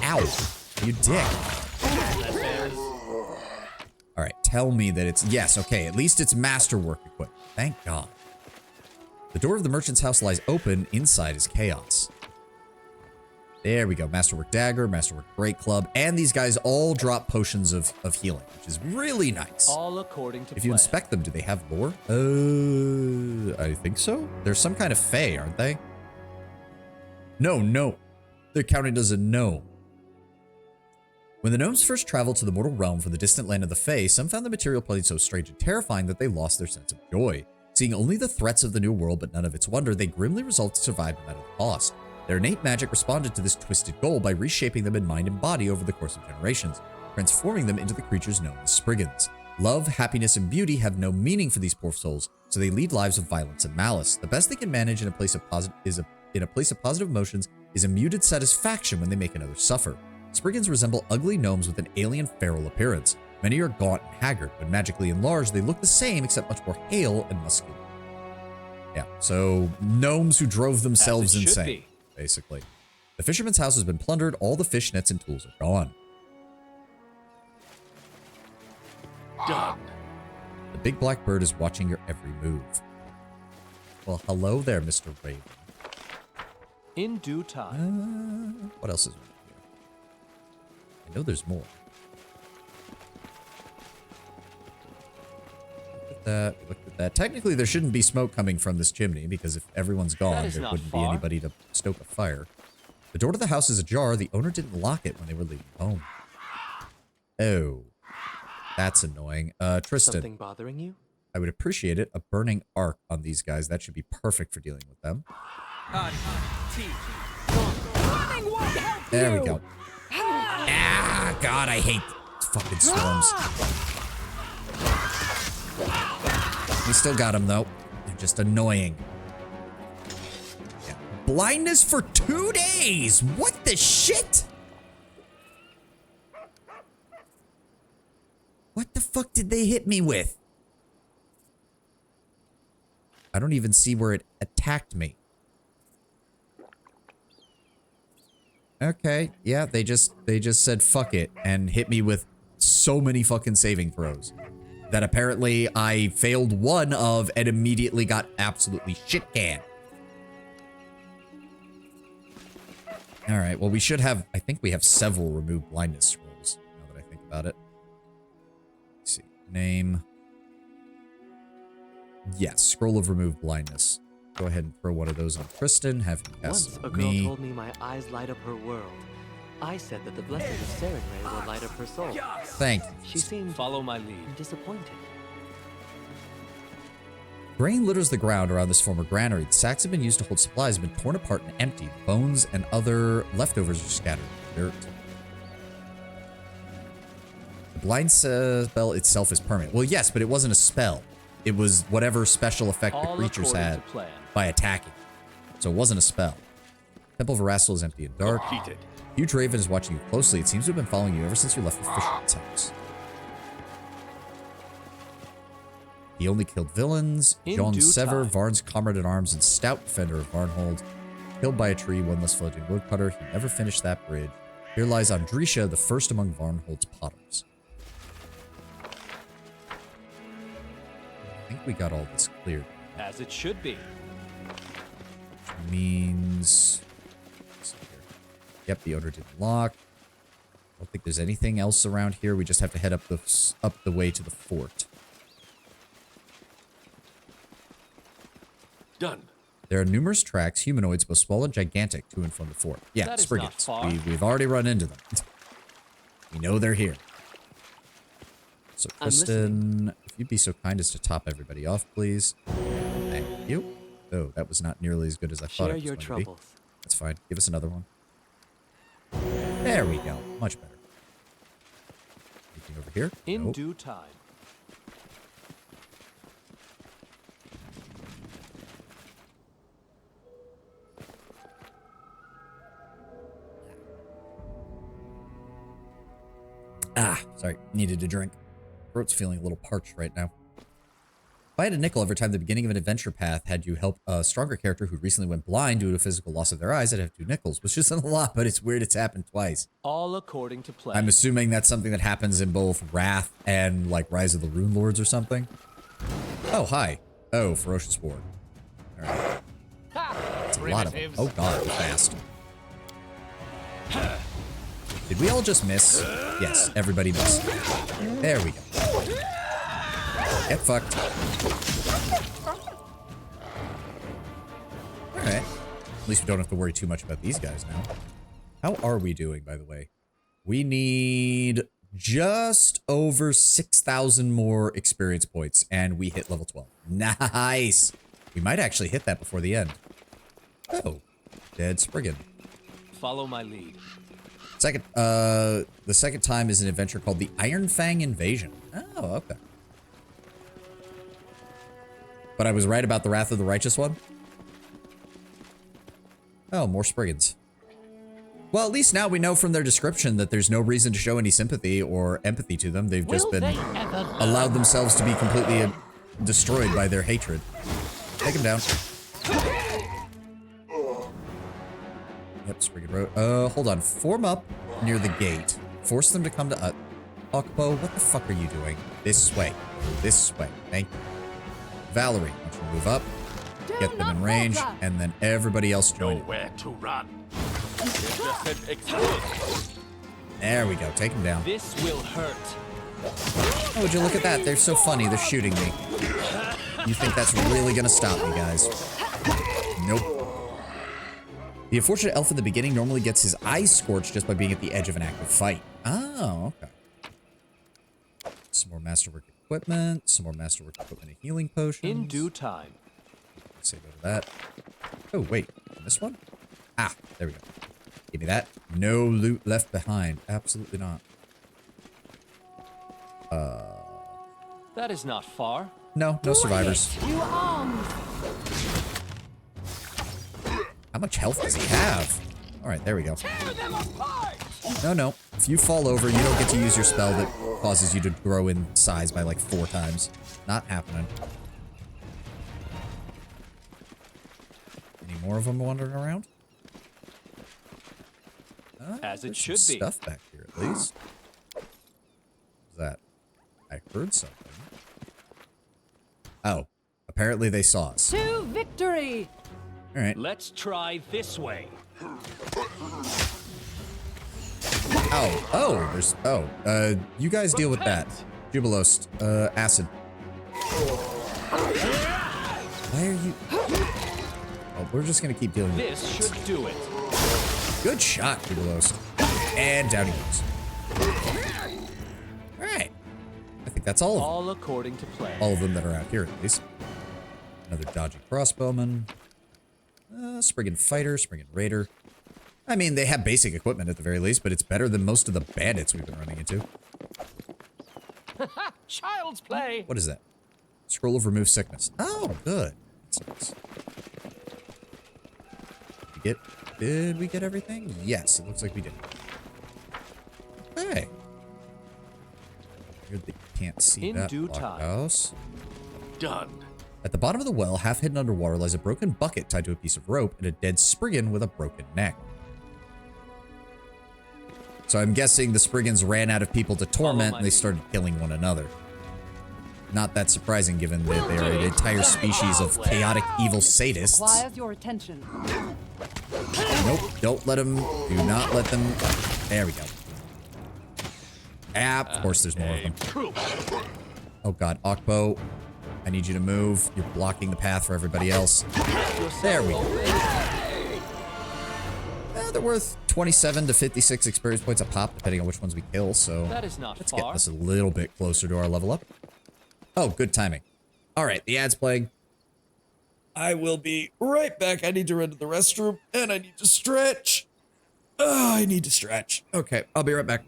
Ow. You dick. Alright, tell me that it's... Yes, okay, at least it's masterwork equipped. Thank God. The door of the merchant's house lies open. Inside is chaos. There we go. Masterwork Dagger, Masterwork Great Club, and these guys all drop potions of healing, which is really nice. All according to If you plan. inspect them, do they have lore? I think so. They're some kind of fae, aren't they? No. They're counted as a gnome. When the gnomes first traveled to the mortal realm from the distant land of the fae, some found the material plane so strange and terrifying that they lost their sense of joy. Seeing only the threats of the new world but none of its wonder, they grimly resolved to survive no matter the cost. Their innate magic responded to this twisted goal by reshaping them in mind and body over the course of generations, transforming them into the creatures known as Spriggans. Love, happiness, and beauty have no meaning for these poor souls, so they lead lives of violence and malice. The best they can manage in a place of positive emotions is a muted satisfaction when they make another suffer. Spriggans resemble ugly gnomes with an alien feral appearance. Many are gaunt and haggard. When magically enlarged, they look the same except much more hale and muscular. Yeah, so gnomes who drove themselves As it should insane, be. basically. The fisherman's house has been plundered. All the fish nets and tools are gone. Done. The big black bird is watching your every move. Well, hello there, Mr. Raven. In due time. What else is around here? I know there's more. Look at that. Technically, there shouldn't be smoke coming from this chimney, because if everyone's gone, is there not wouldn't be far. anybody to stoke a fire. The door to the house is ajar. The owner didn't lock it when they were leaving home. Oh. That's annoying. Tristan, Something bothering you? I would appreciate it. A burning arc on these guys. That should be perfect for dealing with them. There we go. Ah, God, I hate fucking storms. We still got them, though. They're just annoying. Yeah. Blindness for 2 days! What the shit? What the fuck did they hit me with? I don't even see where it attacked me. Okay, yeah, they just said fuck it and hit me with so many fucking saving throws that apparently I failed one of and immediately got absolutely shit canned. Alright, well we should have, I think we have several remove blindness scrolls, now that I think about it. Let's see, name. Yes, scroll of remove blindness. Go ahead and throw one of those on Kristen, have him cast Once it a on girl me. told me my eyes light up her world. I said that the blessings of Saren Ray will light up her soul. Thank you. She seemed Follow my lead. disappointed. Grain litters the ground around this former granary. The sacks have been used to hold supplies have been torn apart and emptied. Bones and other leftovers are scattered in dirt. The blind spell itself is permanent. Well, yes, but it wasn't a spell. It was whatever special effect the All creatures according had to plan. by attacking. So it wasn't a spell. Temple of Erastil is empty and dark. Heated. Huge Raven is watching you closely. It seems to have been following you ever since you left the fisherman's house. He only killed villains. In John due Sever, time. Varn's comrade at arms and stout defender of Varnhold. Killed by a tree, one less floating woodcutter. He never finished that bridge. Here lies Andrisha, the first among Varnhold's potters. I think we got all this cleared. As it should be. Which means... let's see here. Yep, the owner didn't lock. I don't think there's anything else around here. We just have to head up the way to the fort. Done. There are numerous tracks, humanoids, both small and gigantic, to and from the fort. Yeah, That is Spriggans. not far. We've already run into them. We know they're here. So, I'm Kristen, if you'd be so kind as to top everybody off, please. Thank you. Oh, that was not nearly as good as I thought Share it was your going to be. troubles. That's fine. Give us another one. There we go. Much better. Anything over here? In Nope. due time. Ah, sorry. Needed a drink. Throat's feeling a little parched right now. If I had a nickel every time the beginning of an adventure path had you help a stronger character who recently went blind due to physical loss of their eyes, I'd have 2 nickels, which isn't a lot, but it's weird it's happened twice. All according to plan. I'm assuming that's something that happens in both Wrath and, like, Rise of the Rune Lords or something. Oh, hi. Oh, Ferocious Ward. Alright. That's a lot of them. Oh god, they're fast. Did we all just miss? Yes, everybody missed. There we go. Get fucked. Alright. At least we don't have to worry too much about these guys now. How are we doing, by the way? We need just over 6,000 more experience points, and we hit level 12. Nice! We might actually hit that before the end. Oh. Dead Spriggan. Follow my lead. The second time is an adventure called the Iron Fang Invasion. Oh, okay. But I was right about the Wrath of the Righteous one? Oh, more Spriggans. Well, at least now we know from their description that there's no reason to show any sympathy or empathy to them. They've just been allowed themselves to be completely destroyed by their hatred. Take them down. Yep, Spriggan Road. Hold on. Form up near the gate. Force them to come to us. Okpo, what the fuck are you doing? This way. This way. Thank you. Valerie, why don't you move up? Get them in range, and then everybody else join. Nowhere to run. It just said explode. There we go. Take them down. This will hurt. Oh, would you look at that? They're so funny. They're shooting me. You think that's really gonna stop me, guys? Nope. The unfortunate elf in the beginning normally gets his eyes scorched just by being at the edge of an active fight. Oh, okay. Some more masterwork equipment. Some more masterwork equipment and healing potions. In due time. Let's say go to that. Oh, wait. This one? Ah, there we go. Give me that. No loot left behind. Absolutely not. That is not far. No, no survivors. You armed. How much health does he have? Alright, there we go. No, no. If you fall over, you don't get to use your spell that causes you to grow in size by like 4 times. Not happening. Any more of them wandering around? As it There's should some be. stuff back here, at least. What's that? I heard something. Oh. Apparently they saw us. To victory! All right. Let's try this way. Oh, there's, you guys deal with that. Jubilost, acid. Why are you? Oh, we're just gonna keep dealing with this. This should do it. Good shot, Jubilost. And down he goes. All right. I think that's all of them. All according to plan. All of them that are out here, at least. Another dodgy crossbowman. Spriggan fighter, Spriggan raider. I mean, they have basic equipment at the very least, but it's better than most of the bandits we've been running into. Child's play. What is that? Scroll of remove sickness. Oh, good. That's nice. Did we get everything? Yes, it looks like we did. Okay. Weird that you can't see In that due time. blockhouse. Done. At the bottom of the well, half hidden underwater, lies a broken bucket tied to a piece of rope and a dead Spriggan with a broken neck. So I'm guessing the Spriggans ran out of people to torment and they started killing one another. Not that surprising given that they are an entire species of chaotic evil sadists. Requires your attention. Nope, don't let them, do not let them. There we go. Ah, of course there's more of them. Oh god, Okbo, I need you to move. You're blocking the path for everybody else. There we go. They're worth 27 to 56 experience points a pop, depending on which ones we kill, so That is not let's far. get this a little bit closer to our level up. Oh, good timing. All right, the ad's playing. I will be right back. I need to run to the restroom, and I need to stretch. Oh, I need to stretch. Okay, I'll be right back.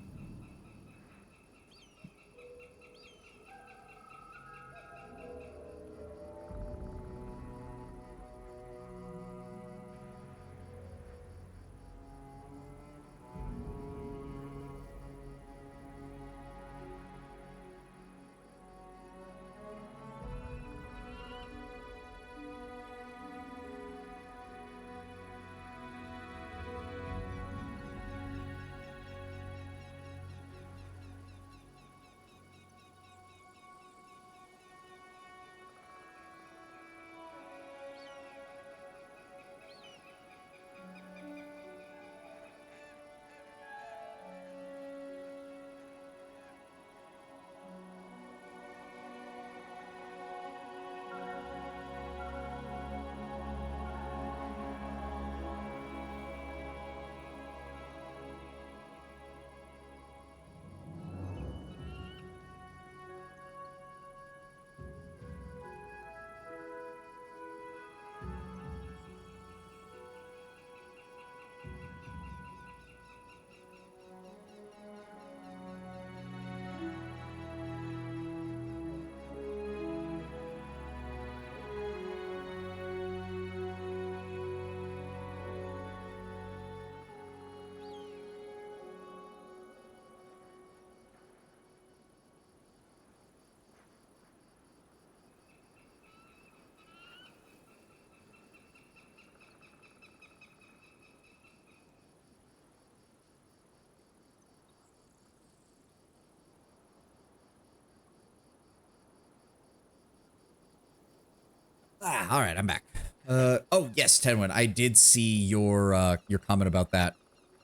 All right, I'm back. Oh yes, Tenwin, I did see your comment about that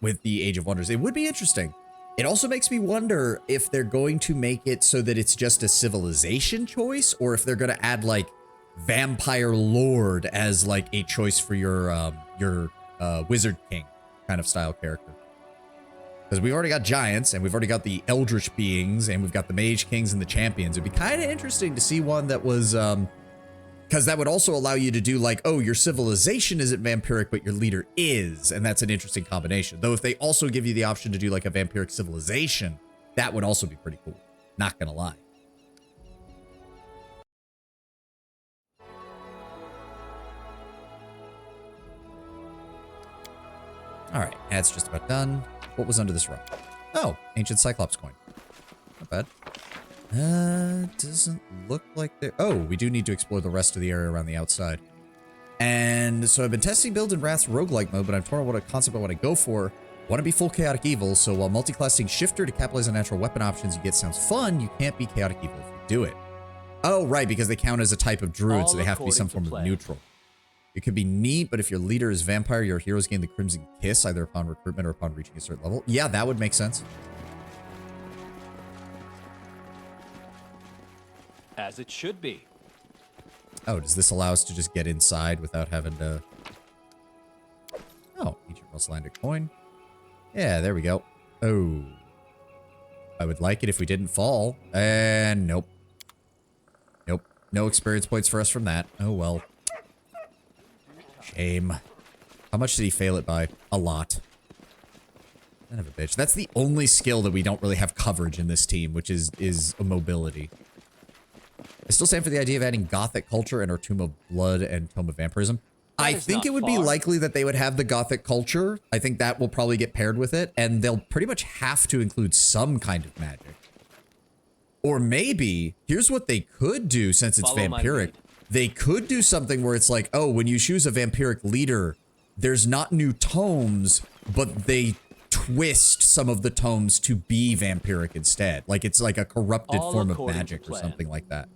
with the Age of Wonders. It would be interesting. It also makes me wonder if they're going to make it so that it's just a civilization choice, or if they're going to add like Vampire Lord as like a choice for your Wizard King kind of style character. Because we've already got giants, and we've already got the Eldritch beings, and we've got the Mage Kings and the Champions. It'd be kind of interesting to see one that was because that would also allow you to do like, oh, your civilization isn't vampiric, but your leader is. And that's an interesting combination. Though if they also give you the option to do like a vampiric civilization, that would also be pretty cool. Not gonna lie. All right, that's just about done. What was under this rock? Oh, ancient Cyclops coin. Not bad. Doesn't look like there. Oh, we do need to explore the rest of the area around the outside. And so I've been testing build in Wrath's roguelike mode, but I'm torn on what concept I want to go for. Want to be full chaotic evil, so while multi-classing shifter to capitalize on natural weapon options you get sounds fun, you can't be chaotic evil if you do it. Oh, right, because they count as a type of druid, so they have to be some form of neutral. It could be neat, but if your leader is vampire, your heroes gain the Crimson Kiss either upon recruitment or upon reaching a certain level. Yeah, that would make sense. As it should be. Oh, does this allow us to just get inside without having to... Oh, ancient Icelandic coin. Yeah, there we go. Oh. I would like it if we didn't fall. And nope. Nope. No experience points for us from that. Oh, well. Shame. How much did he fail it by? A lot. Son of a bitch. That's the only skill that we don't really have coverage in this team, which is a mobility. I still stand for the idea of adding Gothic culture and our Tomb of Blood and Tome of Vampirism. I think it would be likely that they would have the Gothic culture. I think that will probably get paired with it, and they'll pretty much have to include some kind of magic. Or maybe, here's what they could do since it's vampiric. They could do something where it's like, oh, when you choose a vampiric leader, there's not new tomes, but they twist some of the tomes to be vampiric instead. Like it's like a corrupted form of magic or something like that.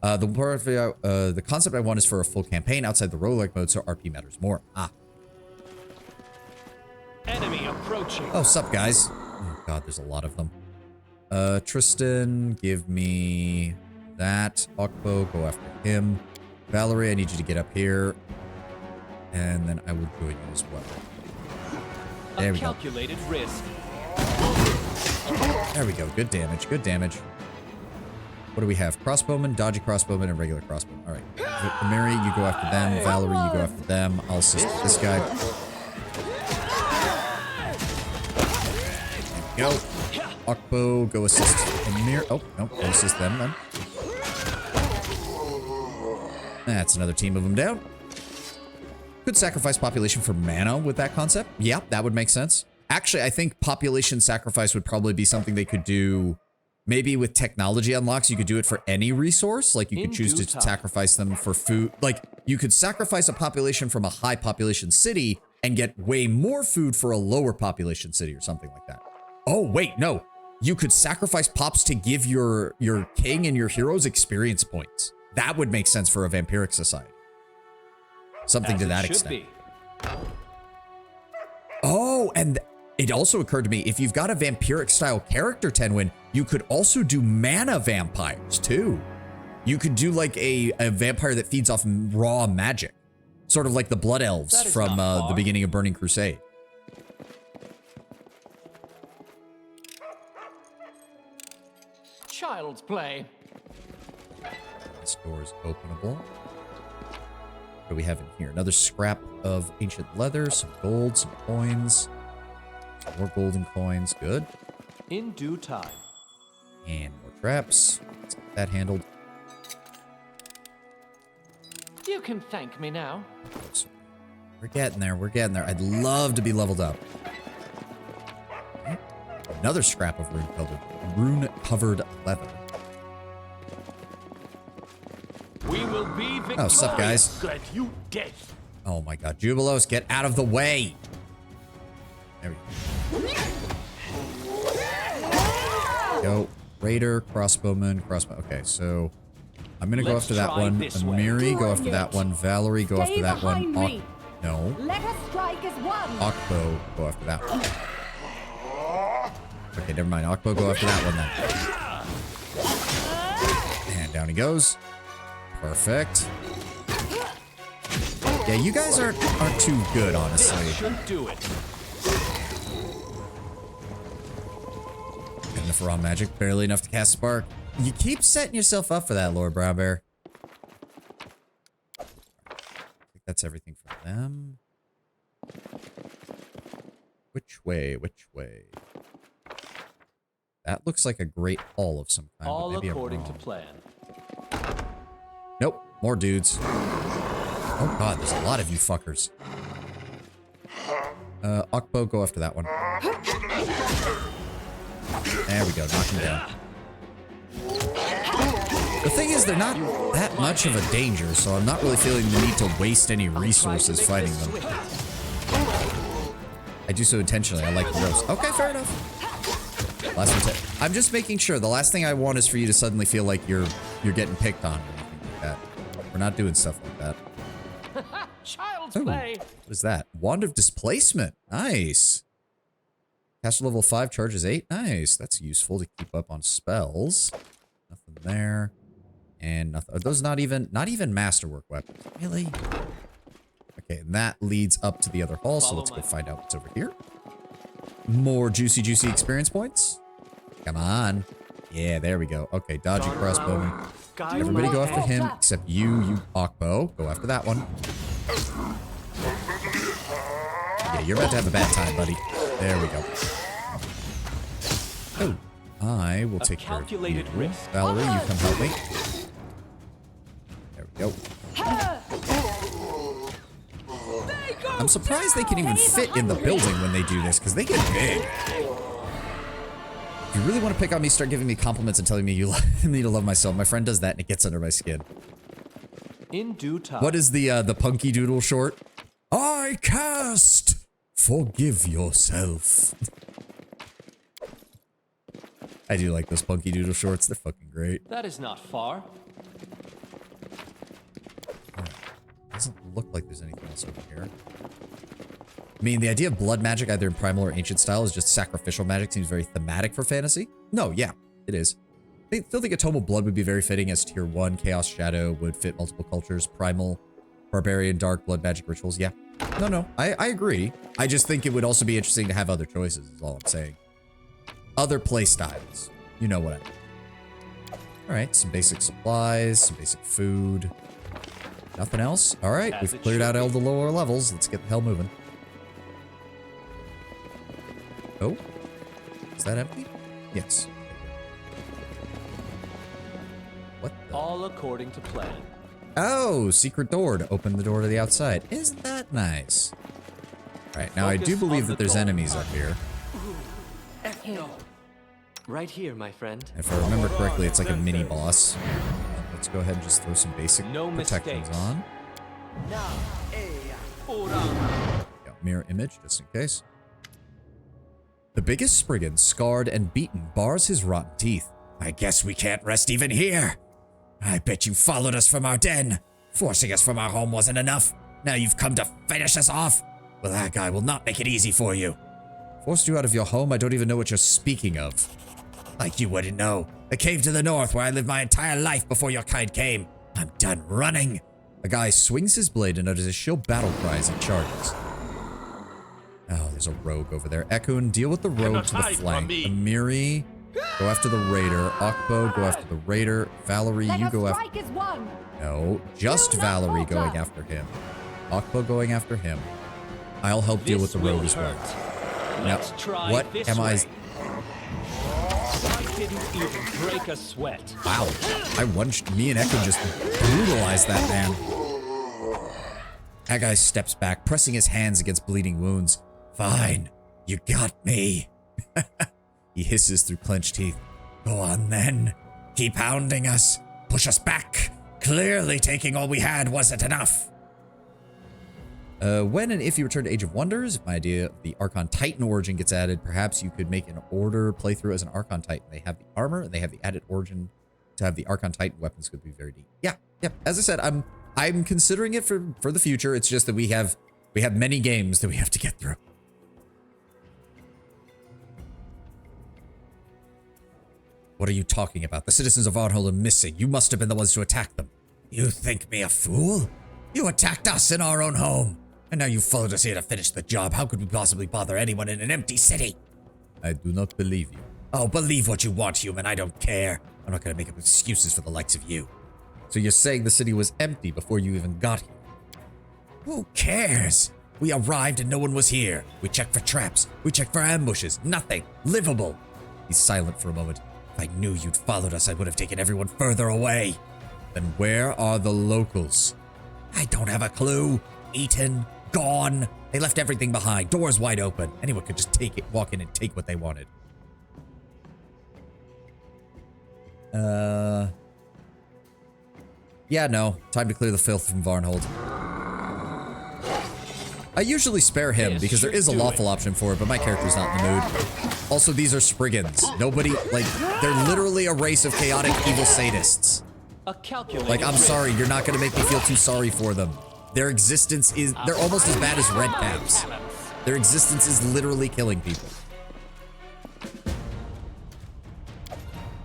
The concept I want is for a full campaign outside the roguelike mode, so RP matters more. Ah. Enemy approaching. Oh, sup, guys. Oh, God, there's a lot of them. Tristan, give me that. Okbo, go after him. Valerie, I need you to get up here. And then I will join you as well. There we go. Calculated risk. There we go. Good damage. Good damage. What do we have? Crossbowman, dodgy crossbowman, and regular crossbowman. All right. Mary, you go after them. Valerie, you go after them. I'll assist this guy. There we go. Okbo, go assist Amir. Oh, no. Go assist them then. That's another team of them down. Could sacrifice population for mana with that concept. Yeah, that would make sense. Actually, I think population sacrifice would probably be something they could do. Maybe with technology unlocks, you could do it for any resource. Like you could choose to sacrifice them for food. Like you could sacrifice a population from a high population city and get way more food for a lower population city or something like that. Oh, wait, no. You could sacrifice pops to give your king and your heroes experience points. That would make sense for a vampiric society. Something to that extent. Oh, and it also occurred to me, if you've got a vampiric style character, Tenwin, you could also do mana vampires too. You could do like a vampire that feeds off raw magic. Sort of like the Blood Elves from the beginning of Burning Crusade. Child's play. This door is openable. What do we have in here? Another scrap of ancient leather, some gold, some coins. Some more golden coins. Good. In due time. And more traps. Let's get that handled. You can thank me now. We're getting there. We're getting there. I'd love to be leveled up. Okay. Another scrap of rune-covered leather. We will be victorious. Oh, sup, guys? Glad you dead. Oh my God, Jubilos, get out of the way! There we go. Raider, crossbowman, crossbow. Okay, so I'm gonna go after that one. Amiri, go after that one. Valerie, go after that one. No. Let us strike as one. Okbo, go after that one. Okay, never mind. Okbo, go after that one then. And down he goes. Perfect. Yeah, you guys aren't too good, honestly. Should do it. Good enough for raw magic, barely enough to cast Spark. You keep setting yourself up for that, Lord Brown Bear. I think that's everything from them. Which way? Which way? That looks like a great hall of some kind. All maybe according to plan. Nope, more dudes. Oh God, there's a lot of you fuckers. Okbo, go after that one. There we go, knock him down. The thing is, they're not that much of a danger, so I'm not really feeling the need to waste any resources fighting them. I do so intentionally, I like the roast. Okay, fair enough. Last one. I'm just making sure. The last thing I want is for you to suddenly feel like you're getting picked on or anything like that. We're not doing stuff like that. Child's Ooh, play. what is that? Wand of Displacement. Nice. Caster level 5, charges 8. Nice. That's useful to keep up on spells. Nothing there. And nothing. Are those not even masterwork weapons? Really? Okay, and that leads up to the other hall, so let's go find out what's over here. More juicy experience points. Come on. Yeah, there we go. Okay, dodgy crossbowman. Everybody go after him, except you Akbo. Go after that one. Yeah, you're about to have a bad time, buddy. There we go. Oh, I will take care of you. Valerie, you come help me. There we go. I'm surprised they can even fit in the building when they do this, because they get big. If you really want to pick on me, start giving me compliments and telling me you need to love myself. My friend does that and it gets under my skin. In due time. What is the Punky Doodle short? I cast! Forgive yourself. I do like those Punky Doodle shorts. They're fucking great. That is not far. Doesn't look like there's anything else over here. I mean, the idea of blood magic, either in primal or ancient style, is just sacrificial magic. Seems very thematic for fantasy. No, yeah, it is. I still think a Tome of Blood would be very fitting as tier 1. Chaos Shadow would fit multiple cultures. Primal, Barbarian, Dark, Blood Magic Rituals. Yeah. No, I agree. I just think it would also be interesting to have other choices, is all I'm saying. Other play styles. You know what I mean. Alright, some basic supplies, some basic food. Nothing else? Alright, we've cleared out all the lower levels. Let's get the hell moving. Oh. Is that empty? Yes. What the? All according to plan. Oh, secret door to open the door to the outside. Isn't that nice? Alright, now I do believe that there's enemies up here. Right here, my friend. If I remember correctly, it's like a mini boss. Let's go ahead and just throw some basic protections on. Yeah, mirror image, just in case. The biggest Spriggan, scarred and beaten, bars his rotten teeth. I guess we can't rest even here. I bet you followed us from our den. Forcing us from our home wasn't enough. Now you've come to finish us off. Well, that guy will not make it easy for you. Forced you out of your home? I don't even know what you're speaking of. Like you wouldn't know. The cave to the north where I lived my entire life before your kind came. I'm done running. A guy swings his blade and utters a shrill battle cry as he charges. Oh, there's a rogue over there. Ekun, deal with the rogue to the flank. Amiri, go after the raider. Akbo, go after the raider. Valerie, you go after... No, just Valerie going after him. Akbo going after him. I'll help deal with the rogue as well. Now, what am I... I didn't even break a sweat. Wow. Me and Ekun just brutalized that man. That guy steps back, pressing his hands against bleeding wounds. Fine. You got me. He hisses through clenched teeth. Go on then. Keep hounding us. Push us back. Clearly taking all we had wasn't enough. When and if you return to Age of Wonders, if my idea of the Archon Titan origin gets added, perhaps you could make an order playthrough as an Archon Titan. They have the armor and they have the added origin to have the Archon Titan weapons could be very deep. Yeah. As I said, I'm considering it for the future. It's just that we have many games that we have to get through. What are you talking about? The citizens of Varnhold are missing. You must have been the ones to attack them. You think me a fool? You attacked us in our own home. And now you followed us here to finish the job. How could we possibly bother anyone in an empty city? I do not believe you. Oh, believe what you want, human. I don't care. I'm not going to make up excuses for the likes of you. So you're saying the city was empty before you even got here? Who cares? We arrived and no one was here. We checked for traps. We checked for ambushes. Nothing. Livable. He's silent for a moment. If I knew you'd followed us, I would have taken everyone further away. Then where are the locals? I don't have a clue. Eaten. Gone. They left everything behind. Doors wide open. Anyone could just walk in and take what they wanted. Yeah, no. Time to clear the filth from Varnhold. I usually spare him because there is a lawful option for it, but my character's not in the mood. Also, these are Spriggans. Nobody, they're literally a race of chaotic evil sadists. Like, I'm sorry, you're not gonna make me feel too sorry for them. Their existence is, they're almost as bad as red caps. Their existence is literally killing people.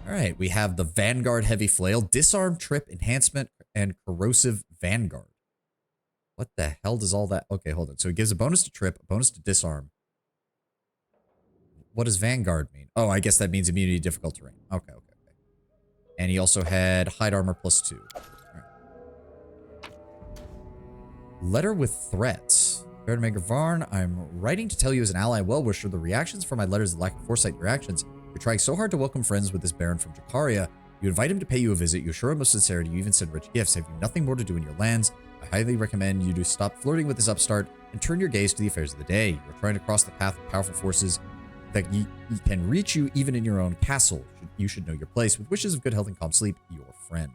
All right, we have the Vanguard Heavy Flail, Disarm, Trip, Enhancement, and Corrosive Vanguard. What the hell does all that? Okay, hold on. So it gives a bonus to Trip, a bonus to Disarm. What does Vanguard mean? Oh, I guess that means immunity to difficult terrain. Okay. And he also had Hide Armor +2. All right. Letter with threats. Fair to Maker Varn, I'm writing to tell you as an ally and well-wisher the reactions from my letters that lack foresight in your actions. You're trying so hard to welcome friends with this Baron from Drakaria. You invite him to pay you a visit, you assure him of sincerity, you even send rich gifts, have you nothing more to do in your lands. I highly recommend you to stop flirting with this upstart and turn your gaze to the affairs of the day. You're trying to cross the path of powerful forces that can reach you even in your own castle. You should know your place. With wishes of good health and calm sleep, your friend.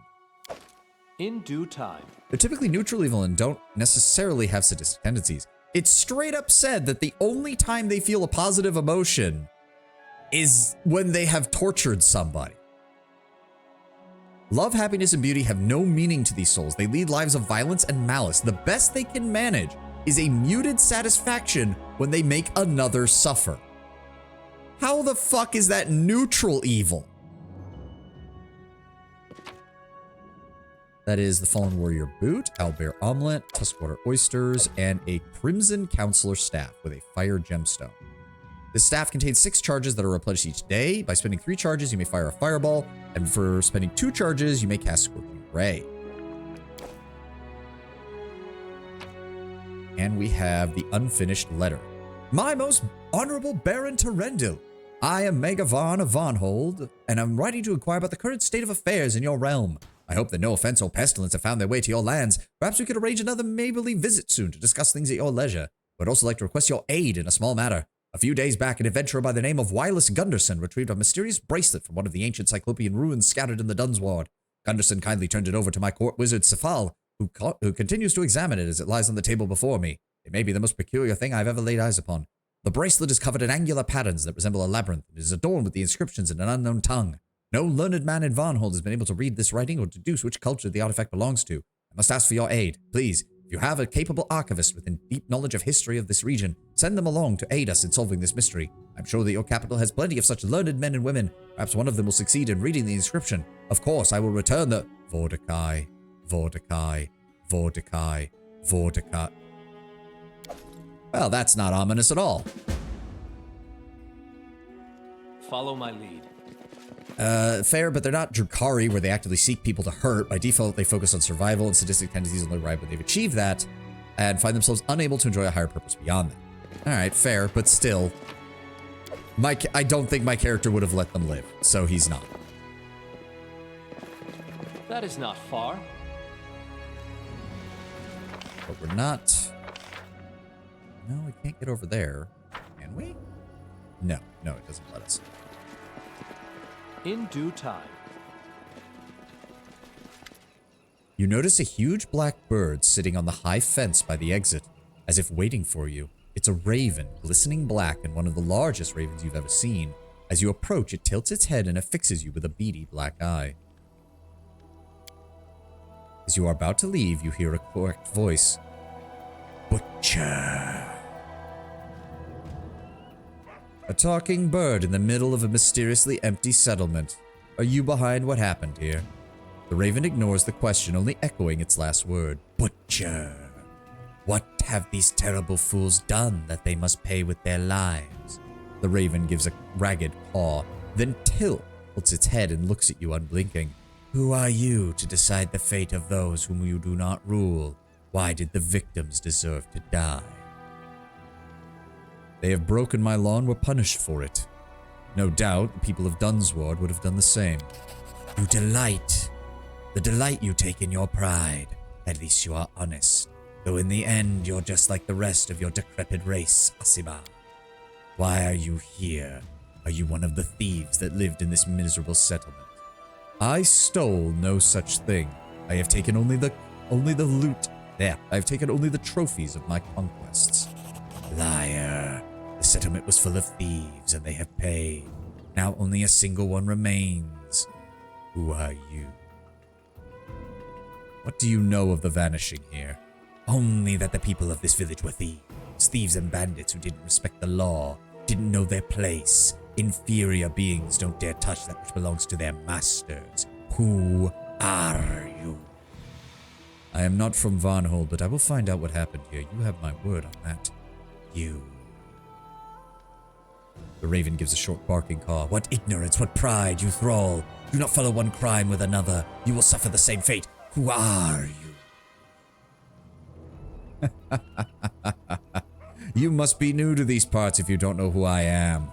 In due time. They're typically neutral evil and don't necessarily have sadistic tendencies. It's straight up said that the only time they feel a positive emotion is when they have tortured somebody. Love, happiness, and beauty have no meaning to these souls. They lead lives of violence and malice. The best they can manage is a muted satisfaction when they make another suffer. How the fuck is that neutral evil? That is the Fallen Warrior Boot, Owlbear Omelet, Tuskwater Oysters, and a Crimson Counselor Staff with a Fire Gemstone. This staff contains 6 charges that are replenished each day. By spending 3 charges, you may fire a Fireball, and for spending 2 charges, you may cast Scorching Ray. And we have the Unfinished Letter. My most honorable Baron Terendil, I am Mager Varn of Varnhold, and I'm writing to inquire about the current state of affairs in your realm. I hope that no offense or pestilence have found their way to your lands. Perhaps we could arrange another neighborly visit soon to discuss things at your leisure. I'd also like to request your aid in a small matter. A few days back, an adventurer by the name of Wireless Gunderson retrieved a mysterious bracelet from one of the ancient Cyclopean ruins scattered in the Dunsward. Gunderson kindly turned it over to my court wizard, Sefal, who continues to examine it as it lies on the table before me. It may be the most peculiar thing I've ever laid eyes upon. The bracelet is covered in angular patterns that resemble a labyrinth and is adorned with the inscriptions in an unknown tongue. No learned man in Varnhold has been able to read this writing or deduce which culture the artifact belongs to. I must ask for your aid. Please, if you have a capable archivist with deep knowledge of history of this region, send them along to aid us in solving this mystery. I'm sure that your capital has plenty of such learned men and women. Perhaps one of them will succeed in reading the inscription. Of course, I will return the Vordakai, Vordakai, Vordakai, Vordakai. Well, that's not ominous at all. Follow my lead. Fair, but they're not Drukari, where they actively seek people to hurt. By default, they focus on survival and sadistic tendencies only arrive when they've achieved that, and find themselves unable to enjoy a higher purpose beyond that. Alright, fair, but still, I don't think my character would have let them live, so he's not. That is not far. But we're not... No, we can't get over there. Can we? No, it doesn't let us. In due time. You notice a huge black bird sitting on the high fence by the exit, as if waiting for you. It's a raven, glistening black and one of the largest ravens you've ever seen. As you approach, it tilts its head and affixes you with a beady black eye. As you are about to leave, you hear a correct voice. Butcher. A talking bird in the middle of a mysteriously empty settlement. Are you behind what happened here? The raven ignores the question, only echoing its last word. Butcher. What have these terrible fools done that they must pay with their lives? The raven gives a ragged caw, then tilts its head and looks at you unblinking. Who are you to decide the fate of those whom you do not rule? Why did the victims deserve to die? They have broken my law and were punished for it. No doubt, the people of Dunsward would have done the same. You delight. The delight you take in your pride. At least you are honest. Though in the end, you're just like the rest of your decrepit race, Asima. Why are you here? Are you one of the thieves that lived in this miserable settlement? I stole no such thing. I have taken only the loot. There, I have taken only the trophies of my conquests. Liar. The settlement was full of thieves, and they have paid. Now only a single one remains. Who are you? What do you know of the vanishing here? Only that the people of this village were thieves and bandits who didn't respect the law, didn't know their place. Inferior beings don't dare touch that which belongs to their masters. Who are you? I am not from Varnhold, but I will find out what happened here. You have my word on that. You. The raven gives a short barking caw. What ignorance, what pride, you thrall. Do not follow one crime with another. You will suffer the same fate. Who are you? You must be new to these parts if you don't know who I am.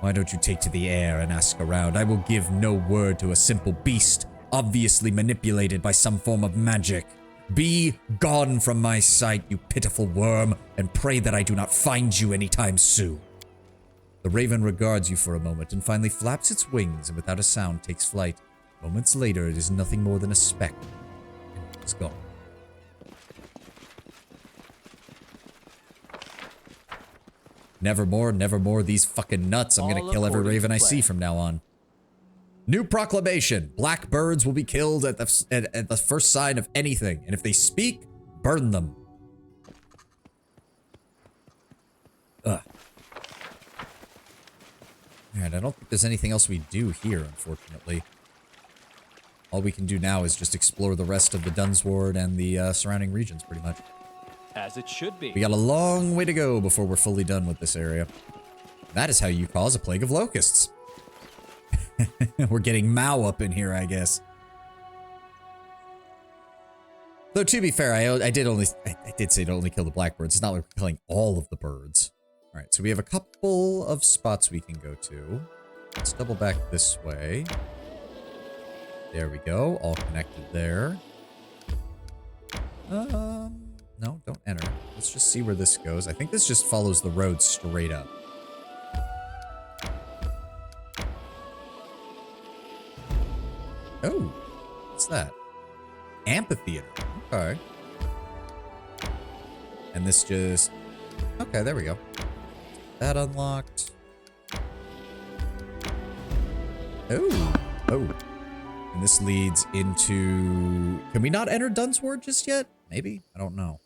Why don't you take to the air and ask around? I will give no word to a simple beast, obviously manipulated by some form of magic. Be gone from my sight, you pitiful worm, and pray that I do not find you anytime soon. The raven regards you for a moment and finally flaps its wings and without a sound takes flight. Moments later, it is nothing more than a speck. And it's gone. Nevermore, these fucking nuts. I'm gonna kill every raven I see from now on. New proclamation. Black birds will be killed at the first sign of anything. And if they speak, burn them. Ugh. Alright, I don't think there's anything else we do here, unfortunately. All we can do now is just explore the rest of the Dunsward and the surrounding regions, pretty much. As it should be. We got a long way to go before we're fully done with this area. That is how you cause a plague of locusts. We're getting Mao up in here, I guess. Though, to be fair, I did say to only kill the blackbirds. It's not like we're killing all of the birds. Alright, so we have a couple of spots we can go to. Let's double back this way. There we go. All connected there. No, don't enter. Let's just see where this goes. I think this just follows the road straight up. Oh, what's that? Amphitheater. Okay. And this just... Okay, there we go. That unlocked. Oh. Oh. And this leads into... Can we not enter Dunsward just yet? Maybe? I don't know.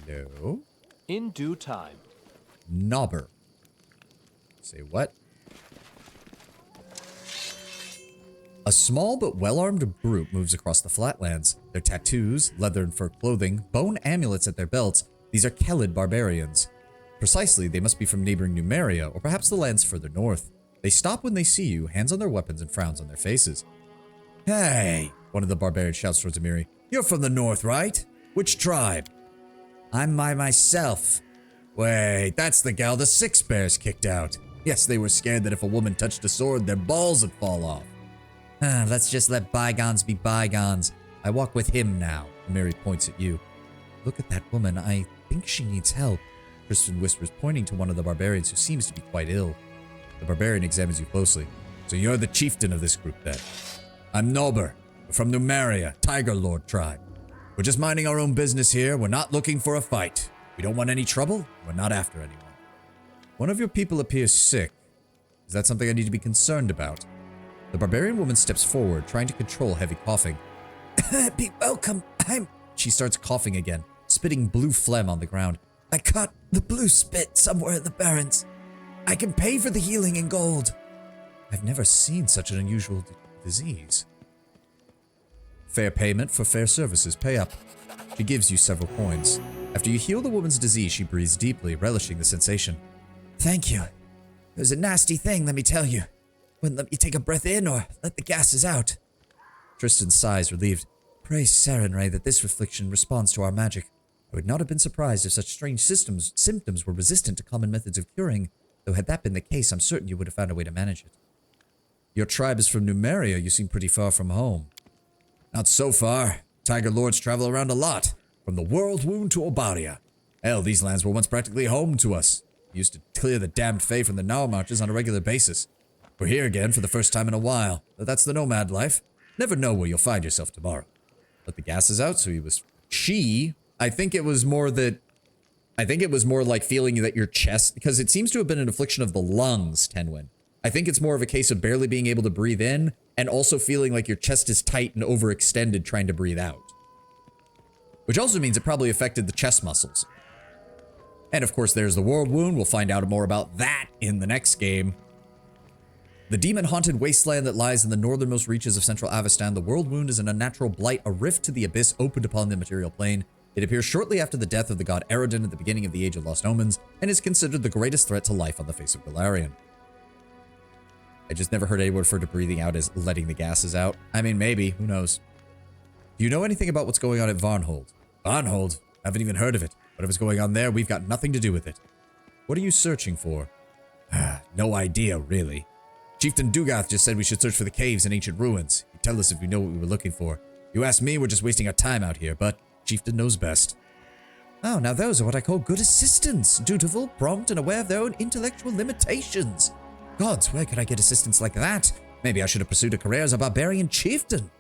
Hello? In due time. Knobber. Say what? A small but well-armed group moves across the flatlands. Their tattoos, leather and fur clothing, bone amulets at their belts. These are Kelid barbarians. Precisely, they must be from neighboring Numeria, or perhaps the lands further north. They stop when they see you, hands on their weapons and frowns on their faces. Hey! One of the barbarians shouts towards Amiri. You're from the north, right? Which tribe? I'm by myself. Wait, that's the gal the Six Bears kicked out. Yes, they were scared that if a woman touched a sword, their balls would fall off. Let's just let bygones be bygones. I walk with him now. Mary points at you. Look at that woman. I think she needs help. Tristan whispers, pointing to one of the barbarians who seems to be quite ill. The barbarian examines you closely. So you're the chieftain of this group then? I'm Nober. We're from Numeria, Tiger Lord tribe. We're just minding our own business here. We're not looking for a fight. We don't want any trouble. We're not after anyone. One of your people appears sick. Is that something I need to be concerned about? The barbarian woman steps forward, trying to control heavy coughing. Be welcome. She starts coughing again, spitting blue phlegm on the ground. I caught the blue spit somewhere in the barrens. I can pay for the healing in gold. I've never seen such an unusual disease. Fair payment for fair services. Pay up. She gives you several coins. After you heal the woman's disease, she breathes deeply, relishing the sensation. Thank you. It was a nasty thing, let me tell you. Wouldn't let me take a breath in or let the gases out. Tristan sighs, relieved. Praise Sarenrae that this affliction responds to our magic. I would not have been surprised if such strange symptoms were resistant to common methods of curing, though had that been the case, I'm certain you would have found a way to manage it. Your tribe is from Numeria. You seem pretty far from home. Not so far. Tiger Lords travel around a lot, from the World Wound to Obaria. Hell, these lands were once practically home to us. We used to clear the damned Fae from the Nile Marches on a regular basis. We're here again for the first time in a while, but that's the nomad life. Never know where you'll find yourself tomorrow. Let the gases out, so I think it was more like feeling that your chest, because it seems to have been an affliction of the lungs, Tenwin. I think it's more of a case of barely being able to breathe in, and also feeling like your chest is tight and overextended trying to breathe out. which also means it probably affected the chest muscles. And of course, there's the world wound. We'll find out more about that in the next game. The demon-haunted wasteland that lies in the northernmost reaches of central Avestan, the world wound is an unnatural blight, a rift to the abyss opened upon the material plane. It appears shortly after the death of the god Eredin at the beginning of the Age of Lost Omens, and is considered the greatest threat to life on the face of Golarion. I just never heard anyone refer to breathing out as letting the gases out. I mean, maybe. Who knows? Do you know anything about what's going on at Varnhold? Varnhold? Haven't even heard of it. Whatever's going on there, we've got nothing to do with it. What are you searching for? No idea, really. Chieftain Dugath just said we should search for the caves and ancient ruins. He'd tell us if we know what we were looking for. You ask me, we're just wasting our time out here, but Chieftain knows best. Oh, now those are what I call good assistants. Dutiful, prompt, and aware of their own intellectual limitations. Gods, where could I get assistants like that? Maybe I should have pursued a career as a barbarian chieftain.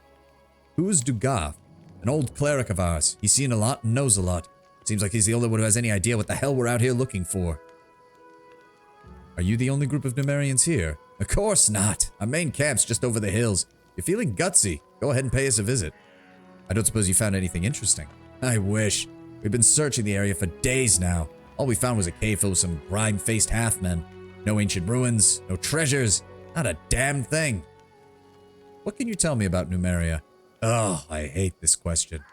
Who is Dugath? An old cleric of ours. He's seen a lot and knows a lot. Seems like he's the only one who has any idea what the hell we're out here looking for. Are you the only group of Numerians here? Of course not. Our main camp's just over the hills. If you're feeling gutsy, go ahead and pay us a visit. I don't suppose you found anything interesting. I wish. We've been searching the area for days now. All we found was a cave full of some grime-faced half-men. No ancient ruins, no treasures, not a damn thing. What can you tell me about Numeria? Oh, I hate this question.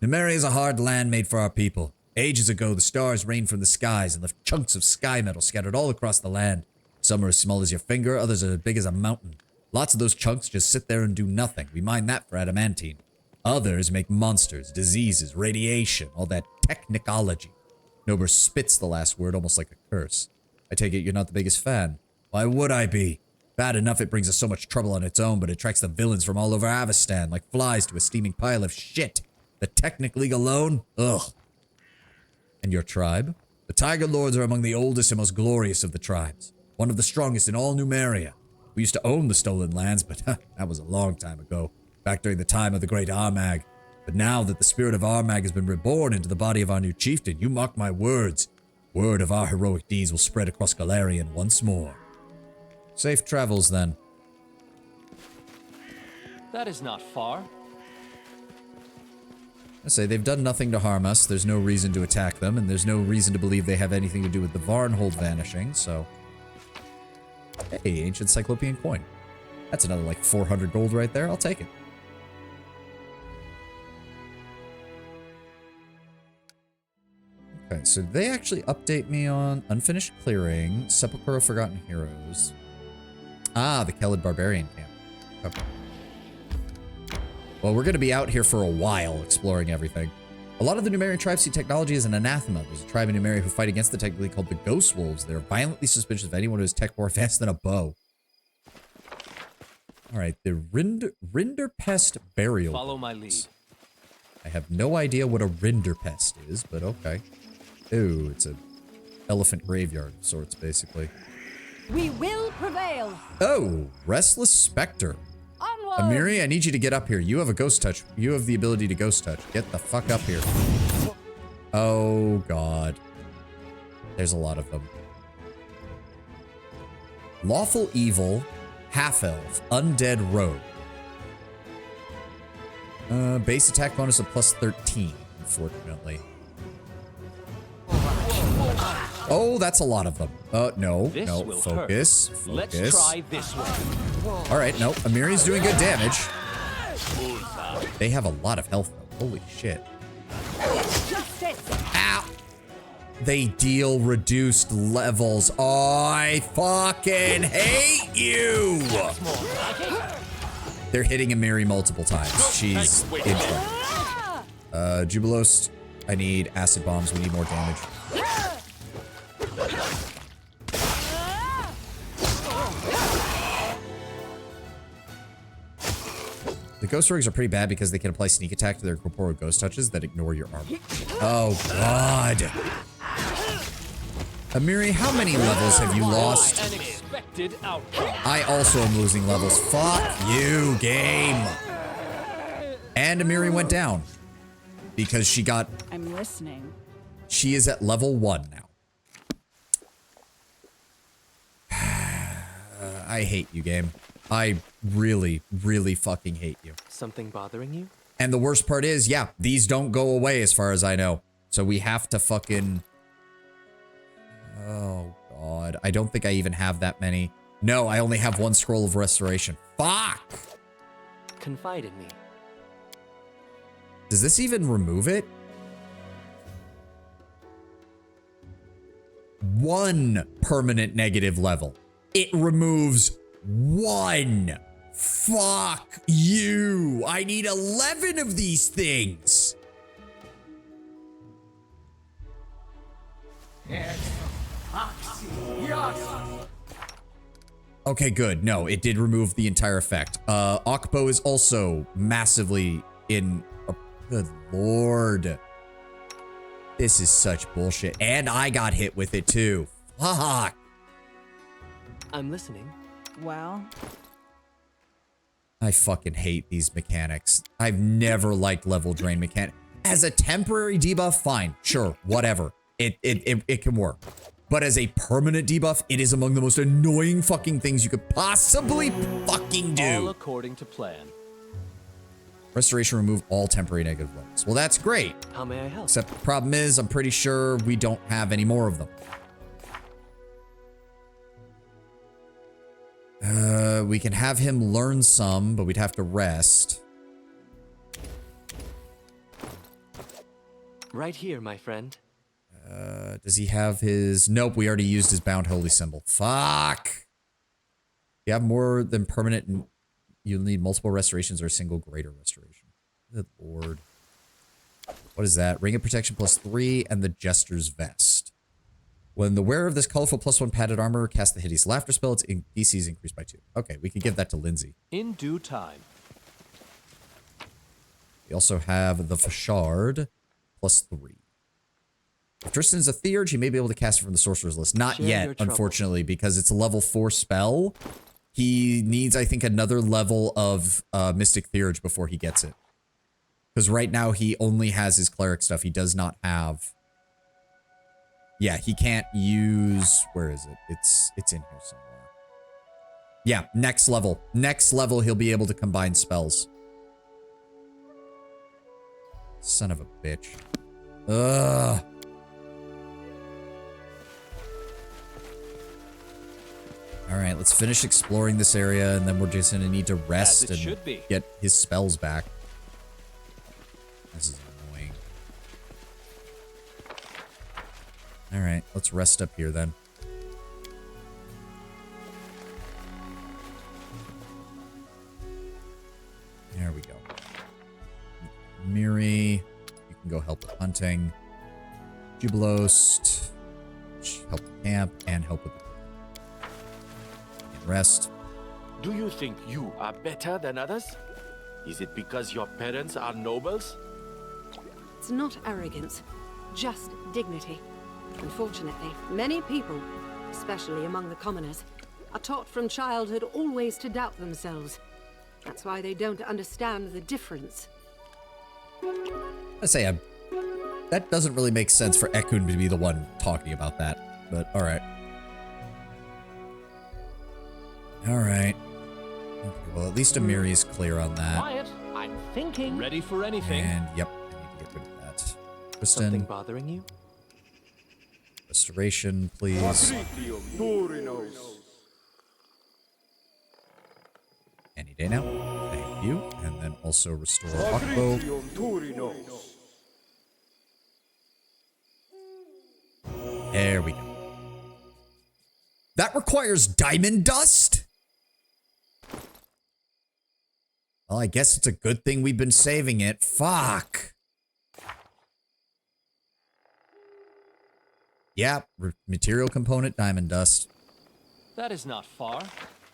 Numeria is a hard land made for our people. Ages ago, the stars rained from the skies and left chunks of sky metal scattered all across the land. Some are as small as your finger, others are as big as a mountain. Lots of those chunks just sit there and do nothing. We mine that for adamantine. Others make monsters, diseases, radiation, all that technicology. Nober spits the last word almost like a curse. I take it you're not the biggest fan. Why would I be? Bad enough it brings us so much trouble on its own, but it attracts the villains from all over Avestan like flies to a steaming pile of shit. The Technic League alone? Ugh. And your tribe? The Tiger Lords are among the oldest and most glorious of the tribes. One of the strongest in all Numeria. We used to own the stolen lands, but that was a long time ago. Back during the time of the great Armag. But now that the spirit of Armag has been reborn into the body of our new chieftain, you mark my words. Word of our heroic deeds will spread across Golarion once more. Safe travels, then. That is not far. I say, they've done nothing to harm us. There's no reason to attack them, and there's no reason to believe they have anything to do with the Varnhold vanishing, so... Hey, ancient Cyclopean coin. That's another, like, 400 gold right there. I'll take it. Okay, so they actually update me on Unfinished Clearing, Sepulchre of Forgotten Heroes. Ah, the Kelid Barbarian Camp. Okay. Well, we're going to be out here for a while exploring everything. A lot of the Numerian tribes see technology as an anathema. There's a tribe in Numeria who fight against the technically called the Ghost Wolves. They're violently suspicious of anyone who has tech more advanced than a bow. Alright, the Rinderpest Burial. Follow my lead. I have no idea what a Rinderpest is, but okay. Ooh, it's an elephant graveyard of sorts, basically. We will prevail. Oh, Restless Spectre. Onward. Amiri, I need you to get up here. You have a ghost touch. You have the ability to ghost touch. Get the fuck up here. Oh, God. There's a lot of them. Lawful Evil, Half-Elf, Undead Rogue. Base attack bonus of plus 13, unfortunately. Oh, that's a lot of them. No, This no, will focus, hurt. focus. Let's try this one. Alright, no, Amiri's doing good damage. They have a lot of health, though. Holy shit. Ow! They deal reduced levels. Oh, I fucking hate you! They're hitting Amiri multiple times. She's in trouble. Jubilos, I need acid bombs. We need more damage. The ghost rogues are pretty bad because they can apply sneak attack to their corporeal ghost touches that ignore your armor. Oh, God. Amiri, how many levels have you lost? An expected outcome. I also am losing levels. Fuck you, game. And Amiri went down. Because she got... I'm listening. She is at level 1 now. I hate you, game. I really, really fucking hate you. Something bothering you? And the worst part is, yeah, these don't go away as far as I know. So we have to fucking... Oh, God. I don't think I even have that many. No, I only have 1 scroll of restoration. Fuck! Confide in me. Does this even remove it? 1 permanent negative level. It removes 1. Fuck you. I need 11 of these things. Okay, good. No, it did remove the entire effect. Akbo is also massively in... Oh, good lord. This is such bullshit. And I got hit with it too. Fuck. I'm listening. Well, I fucking hate these mechanics. I've never liked level drain mechanic. As a temporary debuff, fine. Sure, whatever. It can work. But as a permanent debuff, it is among the most annoying fucking things you could possibly fucking do. All according to plan. Restoration, remove all temporary negative levels. Well, that's great. How may I help? Except the problem is, I'm pretty sure we don't have any more of them. We can have him learn some, but we'd have to rest. Right here, my friend. Does he have his... Nope, we already used his bound holy symbol. Fuck! You have more than permanent... You'll need multiple restorations or a single greater restoration. Good lord. What is that? Ring of Protection +3 and the Jester's Vest. When the wearer of this colorful +1 padded armor casts the hideous laughter spell, its DC is increased by 2. Okay, we can give that to Lindsay. In due time. We also have the Fashard +3. If Tristan's a Theurge, he may be able to cast it from the Sorcerer's List. Not yet, unfortunately, because it's a level 4 spell. He needs, I think, another level of Mystic Theurge before he gets it. Because right now, he only has his Cleric stuff. He does not have... Yeah, he can't use... Where is it? It's in here somewhere. Yeah, next level. Next level, he'll be able to combine spells. Son of a bitch. Ugh. All right, let's finish exploring this area, and then we're just going to need to rest and get his spells back. This is annoying. All right, let's rest up here then. There we go. Miri, you can go help with hunting. Jubilost, help with camp, and help with the rest. Do you think you are better than others? Is it because your parents are nobles? It's not arrogance, just dignity. Unfortunately, many people, especially among the commoners, are taught from childhood always to doubt themselves. That's why they don't understand the difference. I say, that doesn't really make sense for Ekun to be the one talking about that, but all right. All right. Okay, well, at least Amiri is clear on that. Quiet. I'm thinking. Ready for anything. And yep, I need to get rid of that. Kristen. Something bothering you? Restoration, please. Any day now. Thank you. And then also restore Akbo. There we go. That requires diamond dust? Well, I guess it's a good thing we've been saving it. Fuck. Yeah, material component, diamond dust. That is not far.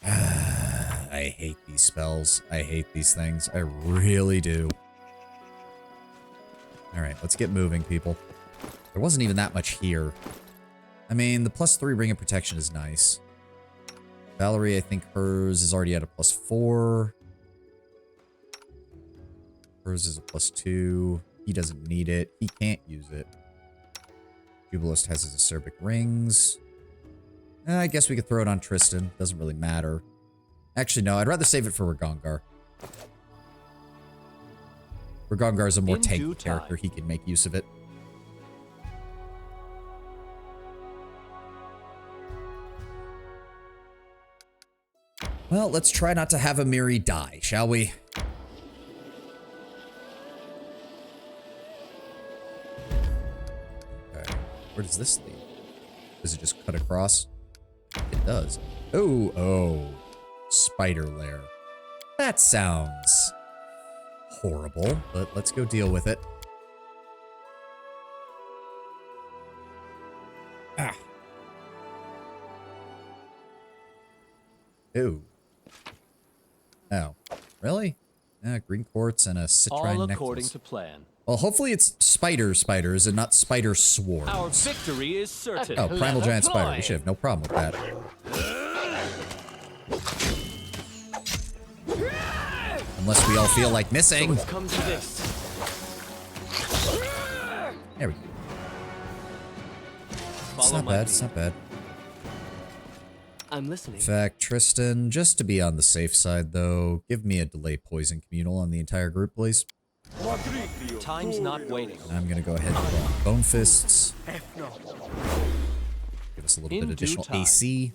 I hate these spells. I hate these things. I really do. All right, let's get moving, people. There wasn't even that much here. I mean, the +3 Ring of Protection is nice. Valerie, I think hers is already at a +4. Hers is a +2. He doesn't need it. He can't use it. Jubilost has his acerbic rings. I guess we could throw it on Tristan. Doesn't really matter. Actually, no. I'd rather save it for Ragongar. Ragongar's a more In due tanky character. time. He can make use of it. Well, let's try not to have Amiri die, shall we? Okay. Where does this lead? Does it just cut across? It does. Oh. Spider lair. That sounds horrible, but let's go deal with it. Ah. Ew. Oh. Really? Green quartz and a citrine All necklace. according to plan. Well, hopefully it's spiders and not spider swords. Our victory is certain. Oh, primal giant spider. We should have no problem with that. Unless we all feel like missing. So it's come to this. There we go. It's Follow not my bad. lead. It's not bad. I'm listening. In fact, Tristan, just to be on the safe side, though, give me a delay poison communal on the entire group, please. Time's not waiting. And I'm going to go ahead and go on Bone Fists. Give us a little In bit additional due time. AC.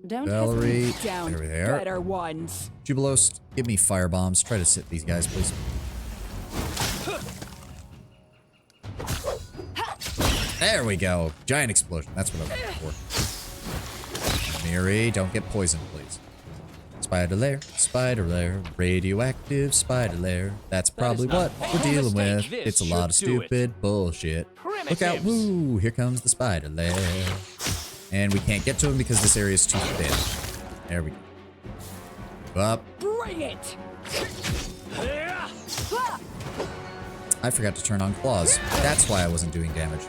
Don't Valerie, hesitate down. there we are. Better ones. Jubilos, give me fire bombs. Try to sit these guys, please. There we go. Giant explosion. That's what I'm looking for. Miri, don't get poisoned, please. Spider lair, radioactive spider lair. That's probably not what we're dealing with. This It's a lot of should do it. stupid bullshit. Look out, Primitives. woo, here comes the spider lair. And we can't get to him because this area is too thin. There we go. Up. Bring it! I forgot to turn on claws. That's why I wasn't doing damage.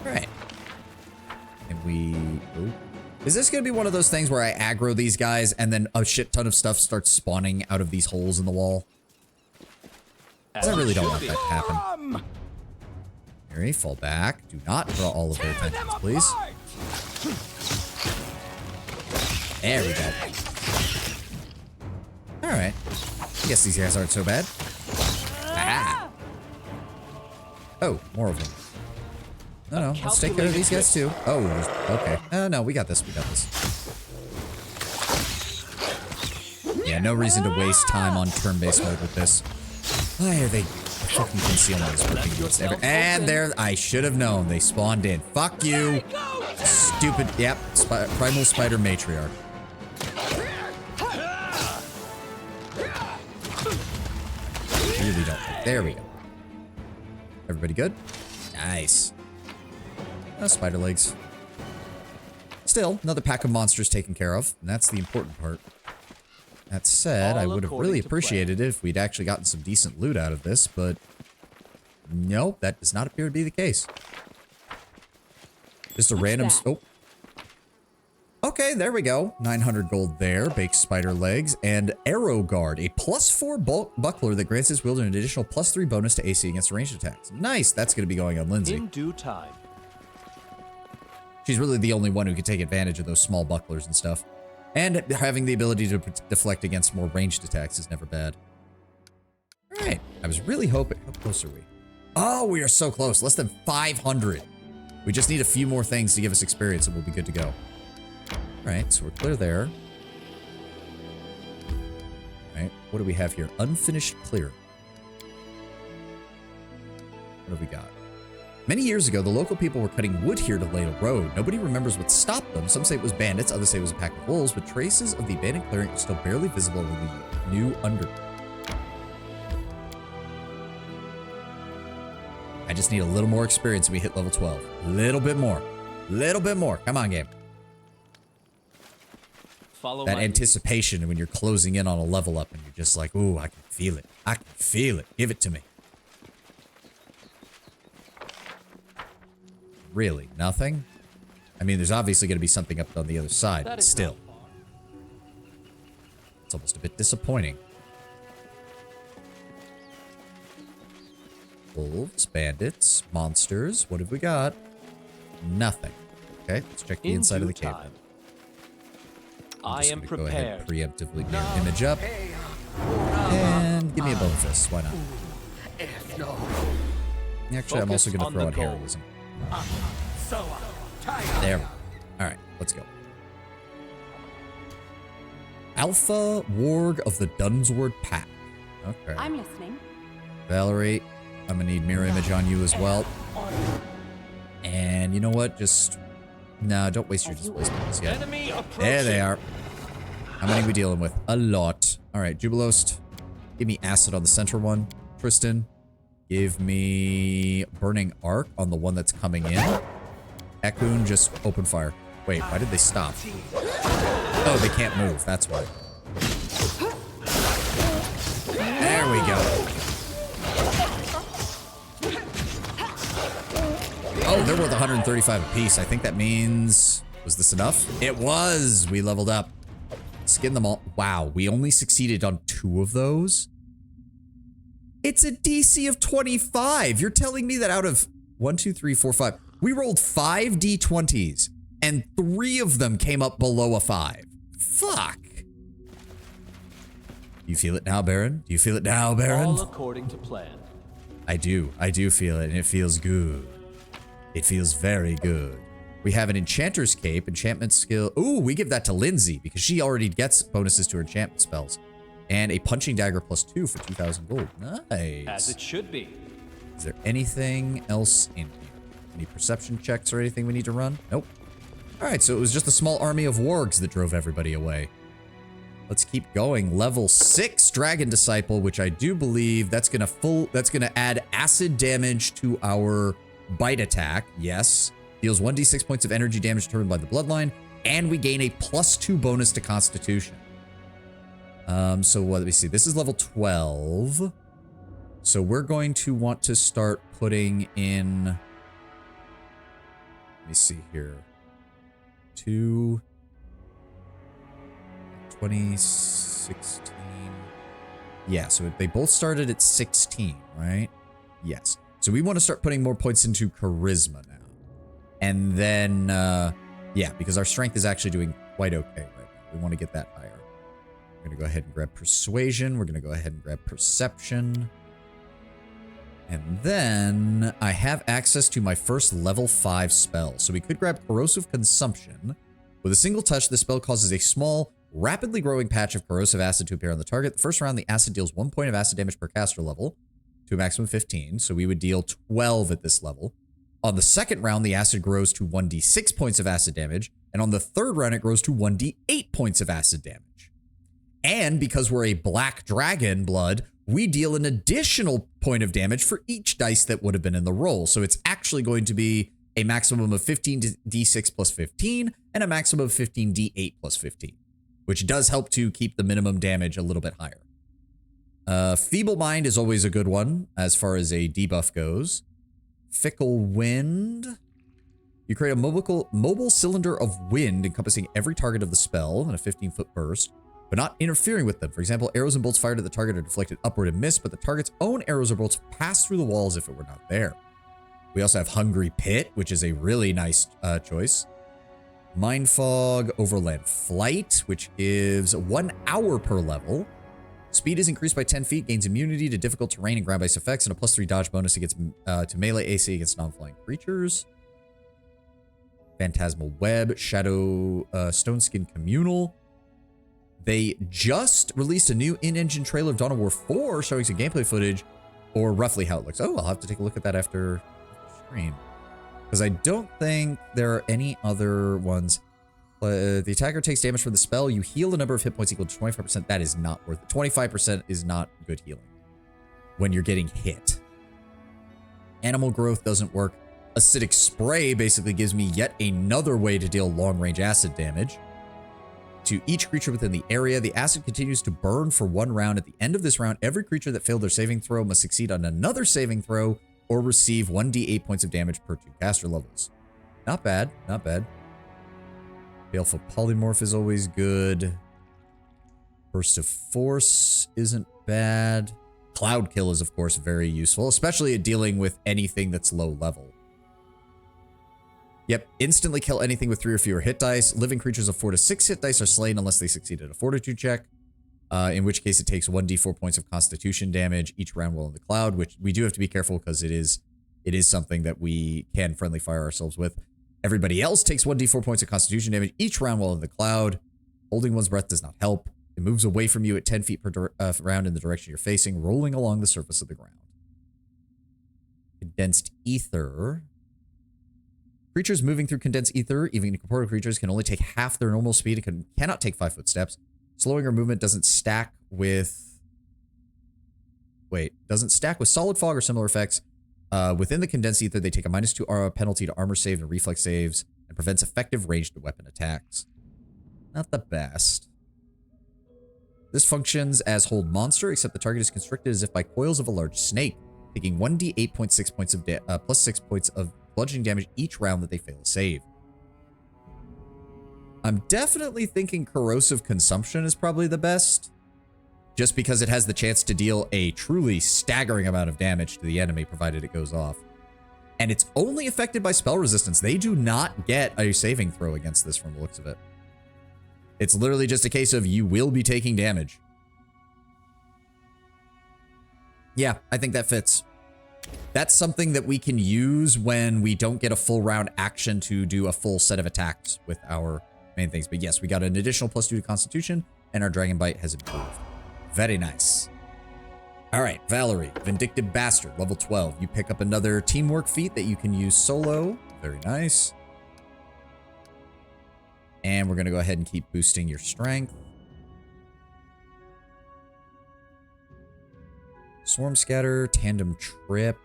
Alright. And we... Oh. Is this going to be one of those things where I aggro these guys and then a shit ton of stuff starts spawning out of these holes in the wall? 'Cause I really don't want that to happen. Mary, fall back. Do not draw all of their attention, please. There we go. Alright. I guess these guys aren't so bad. Ah. Oh, more of them. No, let's take care of these guys too. Oh, okay. No, we got this. We got this. Yeah, no reason to waste time on turn-based mode with this. Why are they fucking concealment is working against every... And there, I should have known. They spawned in. Fuck you. Stupid. Yep. Primal Spider Matriarch. Really don't. There we go. Everybody good? Nice. Oh, spider legs. Still, another pack of monsters taken care of, and that's the important part. That said, I would have really appreciated it if we'd actually gotten some decent loot out of this, but nope, that does not appear to be the case. Just a random... Oh. Okay, there we go. 900 gold there, baked spider legs, and Arrow Guard, a +4 buckler that grants his wielder an additional +3 bonus to AC against ranged attacks. Nice, that's going to be going on Lindsay. In due time. She's really the only one who can take advantage of those small bucklers and stuff. And having the ability to deflect against more ranged attacks is never bad. Alright, I was really hoping... How close are we? Oh, we are so close. Less than 500. We just need a few more things to give us experience and we'll be good to go. Alright, so we're clear there. Alright, what do we have here? Unfinished clear. What have we got? Many years ago, the local people were cutting wood here to lay a road. Nobody remembers what stopped them. Some say it was bandits, others say it was a pack of wolves, but traces of the abandoned clearing are still barely visible in the new undergrowth. I just need a little more experience when we hit level 12. Little bit more. Little bit more. Come on, game. Follow That my anticipation when you're closing in on a level up and you're just like, ooh, I can feel it. I can feel it. Give it to me. Really? Nothing? I mean, there's obviously going to be something up on the other side, but still. It's almost a bit disappointing. Wolves, bandits, monsters. What have we got? Nothing. Okay, let's check the inside of the cave. I am Go ahead and prepared. preemptively mirror image up. give me a bone fist. Why not? Actually, I'm also going to throw out heroism. There. All right, let's go. Alpha Warg of the Dunsward Pack. Okay. I'm listening. Valerie, I'm going to need mirror image on you as well. And you know what? Just... No, don't waste your displacements yet. There they are. How many are we dealing with? A lot. All right, Jubilost. Give me acid on the center one. Tristan. Give me Burning Arc on the one that's coming in. Ekun, just open fire. Wait, why did they stop? Oh, they can't move. That's why. There we go. Oh, they're worth 135 apiece. I think that means... Was this enough? It was! We leveled up. Skin them all. Wow, we only succeeded on 2 of those? It's a DC of 25! You're telling me that out of 1, 2, 3, 4, 5... We rolled 5 D20s, and 3 of them came up below a 5. Fuck! You feel it now, Baron? Do you feel it now, Baron? All according to plan. I do feel it, and it feels good. It feels very good. We have an Enchanter's Cape, enchantment skill. Ooh, we give that to Lindsay, because she already gets bonuses to her enchantment spells. And a Punching Dagger +2 for 2,000 gold. Nice. As it should be. Is there anything else in here? Any perception checks or anything we need to run? Nope. Alright, so it was just a small army of wargs that drove everybody away. Let's keep going. Level 6 Dragon Disciple, which I do believe that's gonna add acid damage to our bite attack. Yes. Deals 1d6 points of energy damage determined by the bloodline, and we gain a +2 bonus to Constitution. So what, let me see. This is level 12. So we're going to want to start putting in... Let me see here. 2016. Yeah, so they both started at 16, right? Yes. So we want to start putting more points into Charisma now. And then, yeah, because our strength is actually doing quite okay right now. We want to get that higher. We're going to go ahead and grab Persuasion. We're going to go ahead and grab Perception. And then I have access to my first level 5 spell. So we could grab Corrosive Consumption. With a single touch, this spell causes a small, rapidly growing patch of corrosive acid to appear on the target. The first round, the acid deals 1 point of acid damage per caster level to a maximum of 15. So we would deal 12 at this level. On the second round, the acid grows to 1d6 points of acid damage. And on the third round, it grows to 1d8 points of acid damage. And because we're a black dragon blood, we deal an additional point of damage for each dice that would have been in the roll. So it's actually going to be a maximum of 15d6 plus 15 and a maximum of 15d8 plus 15, which does help to keep the minimum damage a little bit higher. Feeble Mind is always a good one as far as a debuff goes. Fickle Wind. You create a mobile cylinder of wind encompassing every target of the spell in a 15-foot burst, but not interfering with them. For example, arrows and bolts fired at the target are deflected upward and miss, but the target's own arrows or bolts pass through the wall as if it were not there. We also have Hungry Pit, which is a really nice choice. Mind Fog, Overland Flight, which gives 1 hour per level. Speed is increased by 10 feet, gains immunity to difficult terrain and ground-based effects, and a +3 dodge bonus against to melee AC against non-flying creatures. Phantasmal Web, Shadow Stone Skin Communal. They just released a new in-engine trailer of Dawn of War 4 showing some gameplay footage, or roughly how it looks. Oh, I'll have to take a look at that after stream. Because I don't think there are any other ones. The attacker takes damage from the spell. You heal a number of hit points equal to 25%. That is not worth it. 25% is not good healing when you're getting hit. Animal Growth doesn't work. Acidic Spray basically gives me yet another way to deal long-range acid damage. To each creature within the area, the acid continues to burn for 1 round. At the end of this round, every creature that failed their saving throw must succeed on another saving throw or receive 1d8 points of damage per 2 caster levels. Not bad, not bad. Baleful Polymorph is always good. Burst of Force isn't bad. Cloud Kill is, of course, very useful, especially at dealing with anything that's low level. Yep, instantly kill anything with 3 or fewer hit dice. Living creatures of 4 to 6 hit dice are slain unless they succeed at a fortitude check. in which case it takes 1d4 points of constitution damage each round while in the cloud, which we do have to be careful because it is something that we can friendly fire ourselves with. Everybody else takes 1d4 points of constitution damage each round while in the cloud. Holding one's breath does not help. It moves away from you at 10 feet per round in the direction you're facing, rolling along the surface of the ground. Condensed ether. Creatures moving through condensed ether, even corporeal creatures, can only take half their normal speed and cannot take 5-foot steps. Slowing or movement doesn't stack with... doesn't stack with solid fog or similar effects. Within the condensed ether, they take a -2 penalty to armor save and reflex saves, and prevents effective ranged weapon attacks. Not the best. This functions as hold monster, except the target is constricted as if by coils of a large snake, taking 1d8.6 points of plus 6 points of bludgeoning damage each round that they fail to save. I'm definitely thinking corrosive consumption is probably the best, just because it has the chance to deal a truly staggering amount of damage to the enemy, provided it goes off. And it's only affected by spell resistance. They do not get a saving throw against this from the looks of it. It's literally just a case of you will be taking damage. Yeah, I think that fits. That's something that we can use when we don't get a full round action to do a full set of attacks with our main things. But yes, we got an additional +2 to Constitution, and our Dragon Bite has improved. Very nice. All right, Valerie, Vindictive Bastard, level 12. You pick up another teamwork feat that you can use solo. Very nice. And we're going to go ahead and keep boosting your strength. Swarm Scatter, Tandem Trip,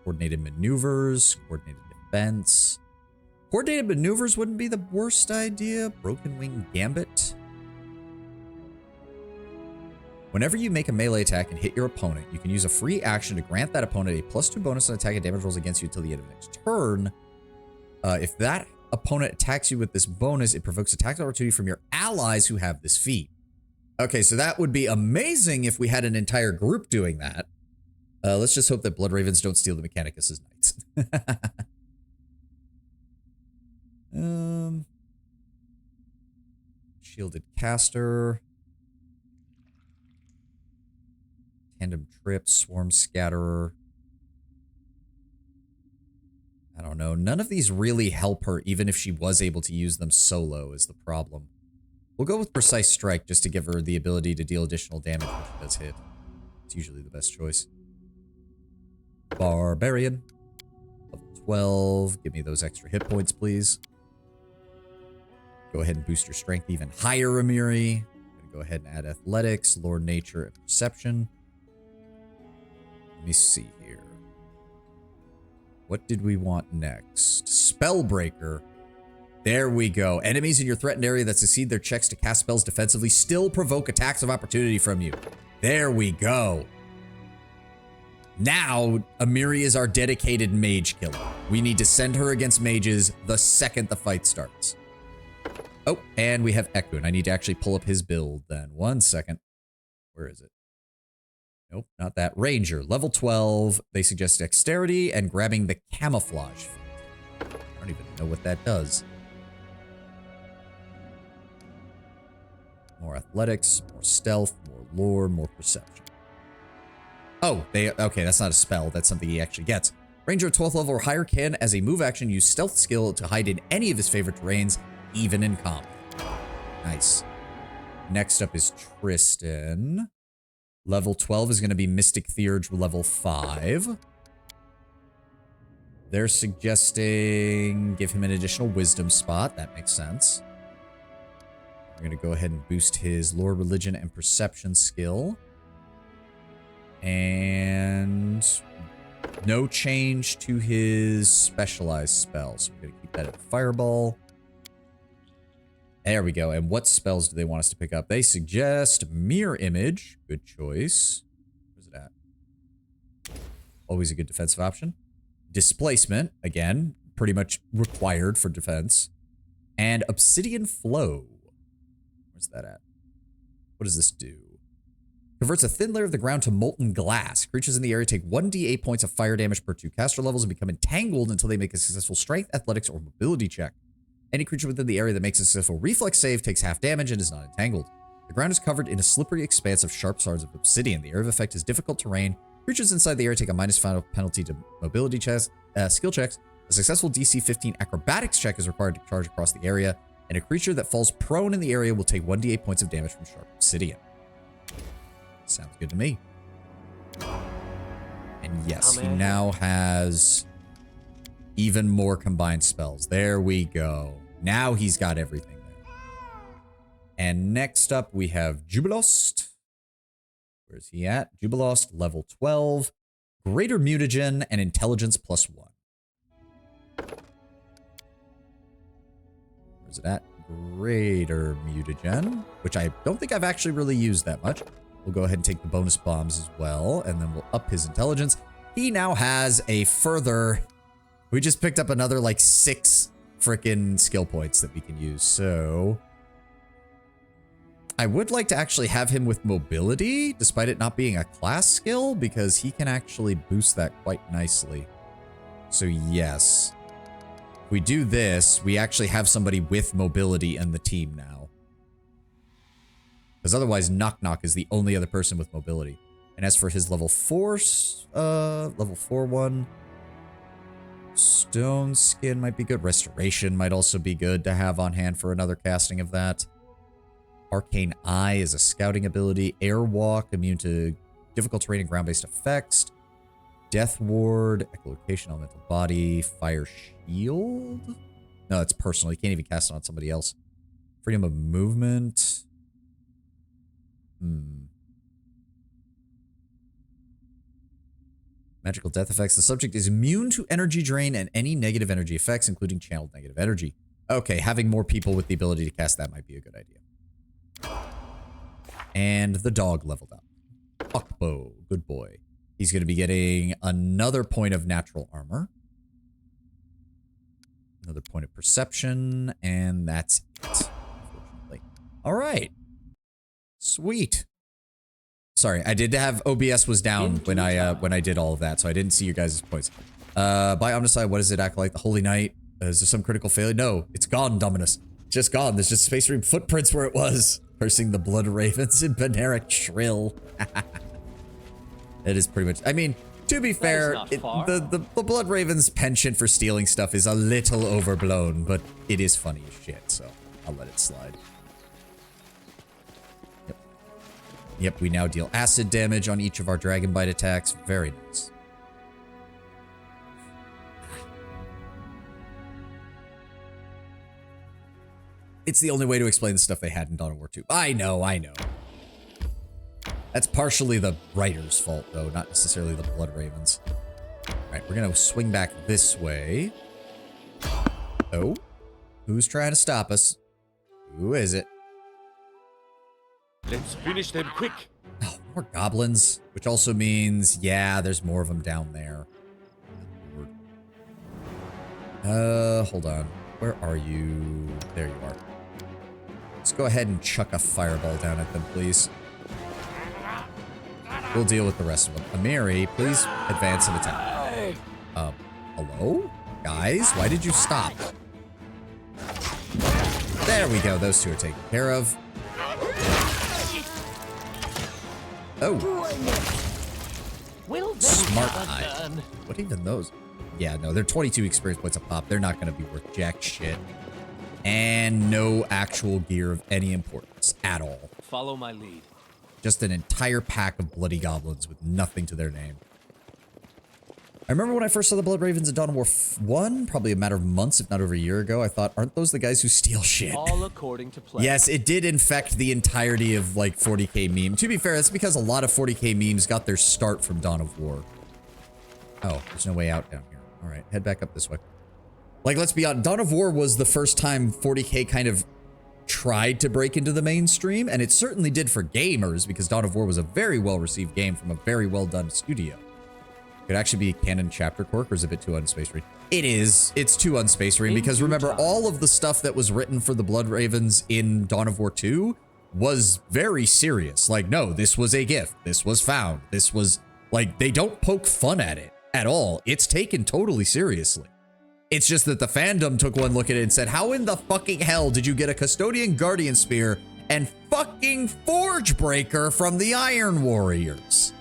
Coordinated Maneuvers, Coordinated Defense. Coordinated Maneuvers wouldn't be the worst idea. Broken Wing Gambit. Whenever you make a melee attack and hit your opponent, you can use a free action to grant that opponent a +2 bonus on attack and damage rolls against you until the end of the next turn. If that opponent attacks you with this bonus, it provokes attack opportunity from your allies who have this feat. Okay, so that would be amazing if we had an entire group doing that. Let's just hope that Blood Ravens don't steal the Mechanicus' knights. Shielded Caster. Tandem Trip, Swarm Scatterer. I don't know. None of these really help her, even if she was able to use them solo, is the problem. We'll go with Precise Strike just to give her the ability to deal additional damage when she does hit. It's usually the best choice. Barbarian. Level 12. Give me those extra hit points, please. Go ahead and boost your strength even higher, Amiri. I'm going to go ahead and add Athletics, Lore Nature, and Perception. Let me see here. What did we want next? Spellbreaker. There we go. Enemies in your threatened area that succeed their checks to cast spells defensively still provoke attacks of opportunity from you. There we go. Now, Amiri is our dedicated mage killer. We need to send her against mages the second the fight starts. Oh, and we have Ekun. I need to actually pull up his build then. 1 second. Where is it? Nope, not that. Ranger, level 12. They suggest dexterity and grabbing the camouflage feat. I don't even know what that does. More athletics, more stealth, more lore, more perception. Oh, okay, that's not a spell. That's something he actually gets. Ranger at 12th level or higher can, as a move action, use stealth skill to hide in any of his favorite terrains, even in combat. Nice. Next up is Tristan. Level 12 is going to be Mystic Theurge level 5. They're suggesting give him an additional wisdom spot. That makes sense. We're going to go ahead and boost his lore, religion, and perception skill. And no change to his specialized spells. We're going to keep that at fireball. There we go. And what spells do they want us to pick up? They suggest Mirror Image. Good choice. Where's it at? Always a good defensive option. Displacement. Again, pretty much required for defense. And Obsidian Flow. Where's that at? What does this do? Converts a thin layer of the ground to molten glass. Creatures in the area take 1d8 points of fire damage per 2 caster levels and become entangled until they make a successful strength, athletics, or mobility check. Any creature within the area that makes a successful reflex save takes half damage and is not entangled. The ground is covered in a slippery expanse of sharp shards of obsidian. The area of effect is difficult terrain. Creatures inside the area take a minus final penalty to mobility checks, skill checks. A successful DC 15 acrobatics check is required to charge across the area, and a creature that falls prone in the area will take 1d8 points of damage from sharp obsidian. Sounds good to me. And yes, he now has even more combined spells. There we go. Now he's got everything there. And next up, we have Jubilost. Where's he at? Jubilost, level 12. Greater Mutagen and Intelligence +1. Where's it at? Greater Mutagen, which I don't think I've actually really used that much. We'll go ahead and take the bonus bombs as well, and then we'll up his intelligence. He now has a further... We just picked up another, like, 6 frickin' skill points that we can use, so... I would like to actually have him with mobility, despite it not being a class skill, because he can actually boost that quite nicely. So, yes. If we do this, we actually have somebody with mobility in the team now. Because otherwise, Knock Knock is the only other person with mobility. And as for his level 4 one, Stone Skin might be good. Restoration might also be good to have on hand for another casting of that. Arcane Eye is a scouting ability. Airwalk, immune to difficult terrain and ground-based effects. Death Ward, Echolocation, Elemental Body, Fire Shield? No, it's personal. You can't even cast it on somebody else. Freedom of Movement. Magical death effects. The subject is immune to energy drain and any negative energy effects, including channeled negative energy. Okay, having more people with the ability to cast that might be a good idea. And the dog leveled up. Ukbo, good boy. He's going to be getting another point of natural armor. Another point of perception, and that's it, unfortunately. All right. Sweet. Sorry, I did have OBS was down when I did all of that, so I didn't see your guys' points. By Omnicide, what does it act like? The Holy Night? Is there some critical failure? No, it's gone, Dominus. Just gone. There's just Space Marine footprints where it was. Cursing the Blood Ravens in Beneric Shrill. It is pretty much... I mean, to be fair, the Blood Ravens penchant for stealing stuff is a little overblown, but it is funny as shit, so I'll let it slide. Yep, we now deal acid damage on each of our Dragon Bite attacks. Very nice. It's the only way to explain the stuff they had in Dawn of War 2. I know. That's partially the writer's fault, though, not necessarily the Blood Ravens. Alright, we're gonna swing back this way. Oh. Who's trying to stop us? Who is it? Let's finish them quick. Oh, more goblins, which also means, yeah, there's more of them down there. Hold on. Where are you? There you are. Let's go ahead and chuck a fireball down at them, please. We'll deal with the rest of them. Amiri, please advance and attack. Hello? Guys, why did you stop? There we go. Those two are taken care of. Oh. Smart Eye. What even those? Yeah, no, they're 22 experience points a pop. They're not going to be worth jack shit. And no actual gear of any importance at all. Follow my lead. Just an entire pack of bloody goblins with nothing to their name. I remember when I first saw the Blood Ravens in Dawn of War 1, probably a matter of months, if not over a year ago, I thought, aren't those the guys who steal shit? All according to plan. Yes, it did infect the entirety of, like, 40k meme. To be fair, that's because a lot of 40k memes got their start from Dawn of War. Oh, there's no way out down here. All right, head back up this way. Like, let's be honest, Dawn of War was the first time 40k kind of tried to break into the mainstream, and it certainly did for gamers, because Dawn of War was a very well-received game from a very well-done studio. Could actually be canon chapter quirk, or is it a bit too unspace marine? It is. It's too unspace marine, because remember, all of the stuff that was written for the Blood Ravens in Dawn of War 2 was very serious. Like, no, this was a gift. This was found. This was, like, they don't poke fun at it at all. It's taken totally seriously. It's just that the fandom took one look at it and said, how in the fucking hell did you get a Custodian Guardian Spear and fucking Forge Breaker from the Iron Warriors?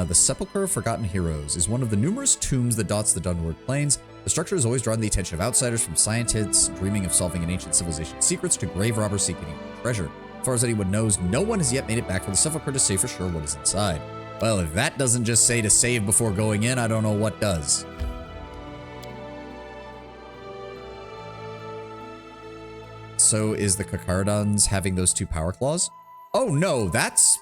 The Sepulchre of Forgotten Heroes is one of the numerous tombs that dots the Dunward Plains. The structure has always drawn the attention of outsiders, from scientists dreaming of solving an ancient civilization's secrets to grave robbers seeking treasure. As far as anyone knows, no one has yet made it back from the Sepulchre to say for sure what is inside. Well, if that doesn't just say to save before going in, I don't know what does. So is the Kakardans having those two power claws? Oh no, that's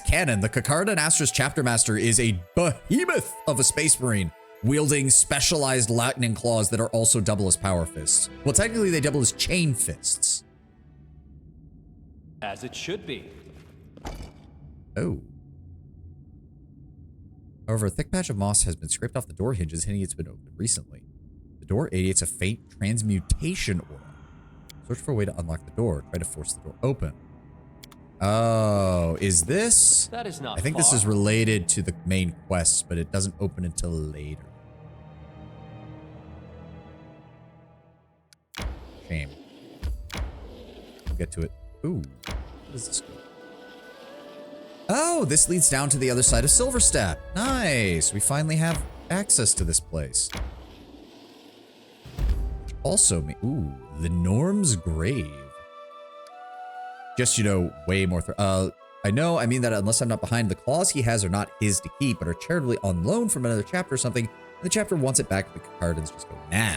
canon. The Kakardan Astra's Chapter Master is a behemoth of a Space Marine, wielding specialized lightning claws that are also double as power fists. Well, technically they double as chain fists. As it should be. Oh. However, a thick patch of moss has been scraped off the door hinges, hinting it's been opened recently. The door radiates a faint transmutation aura. Search for a way to unlock the door. Try to force the door open. Oh, is this? That is not I think far. this is related to the main quests, but it doesn't open until later. Shame. We'll get to it. Ooh, what is this? Oh, this leads down to the other side of Silverstep. Nice. We finally have access to this place. Also, ooh, the Norm's Grave. Just, you know, way more. I know, I mean that unless I'm not behind, the claws he has are not his to keep, but are charitably on loan from another chapter or something. The chapter wants it back, the Kakardans just go, nah.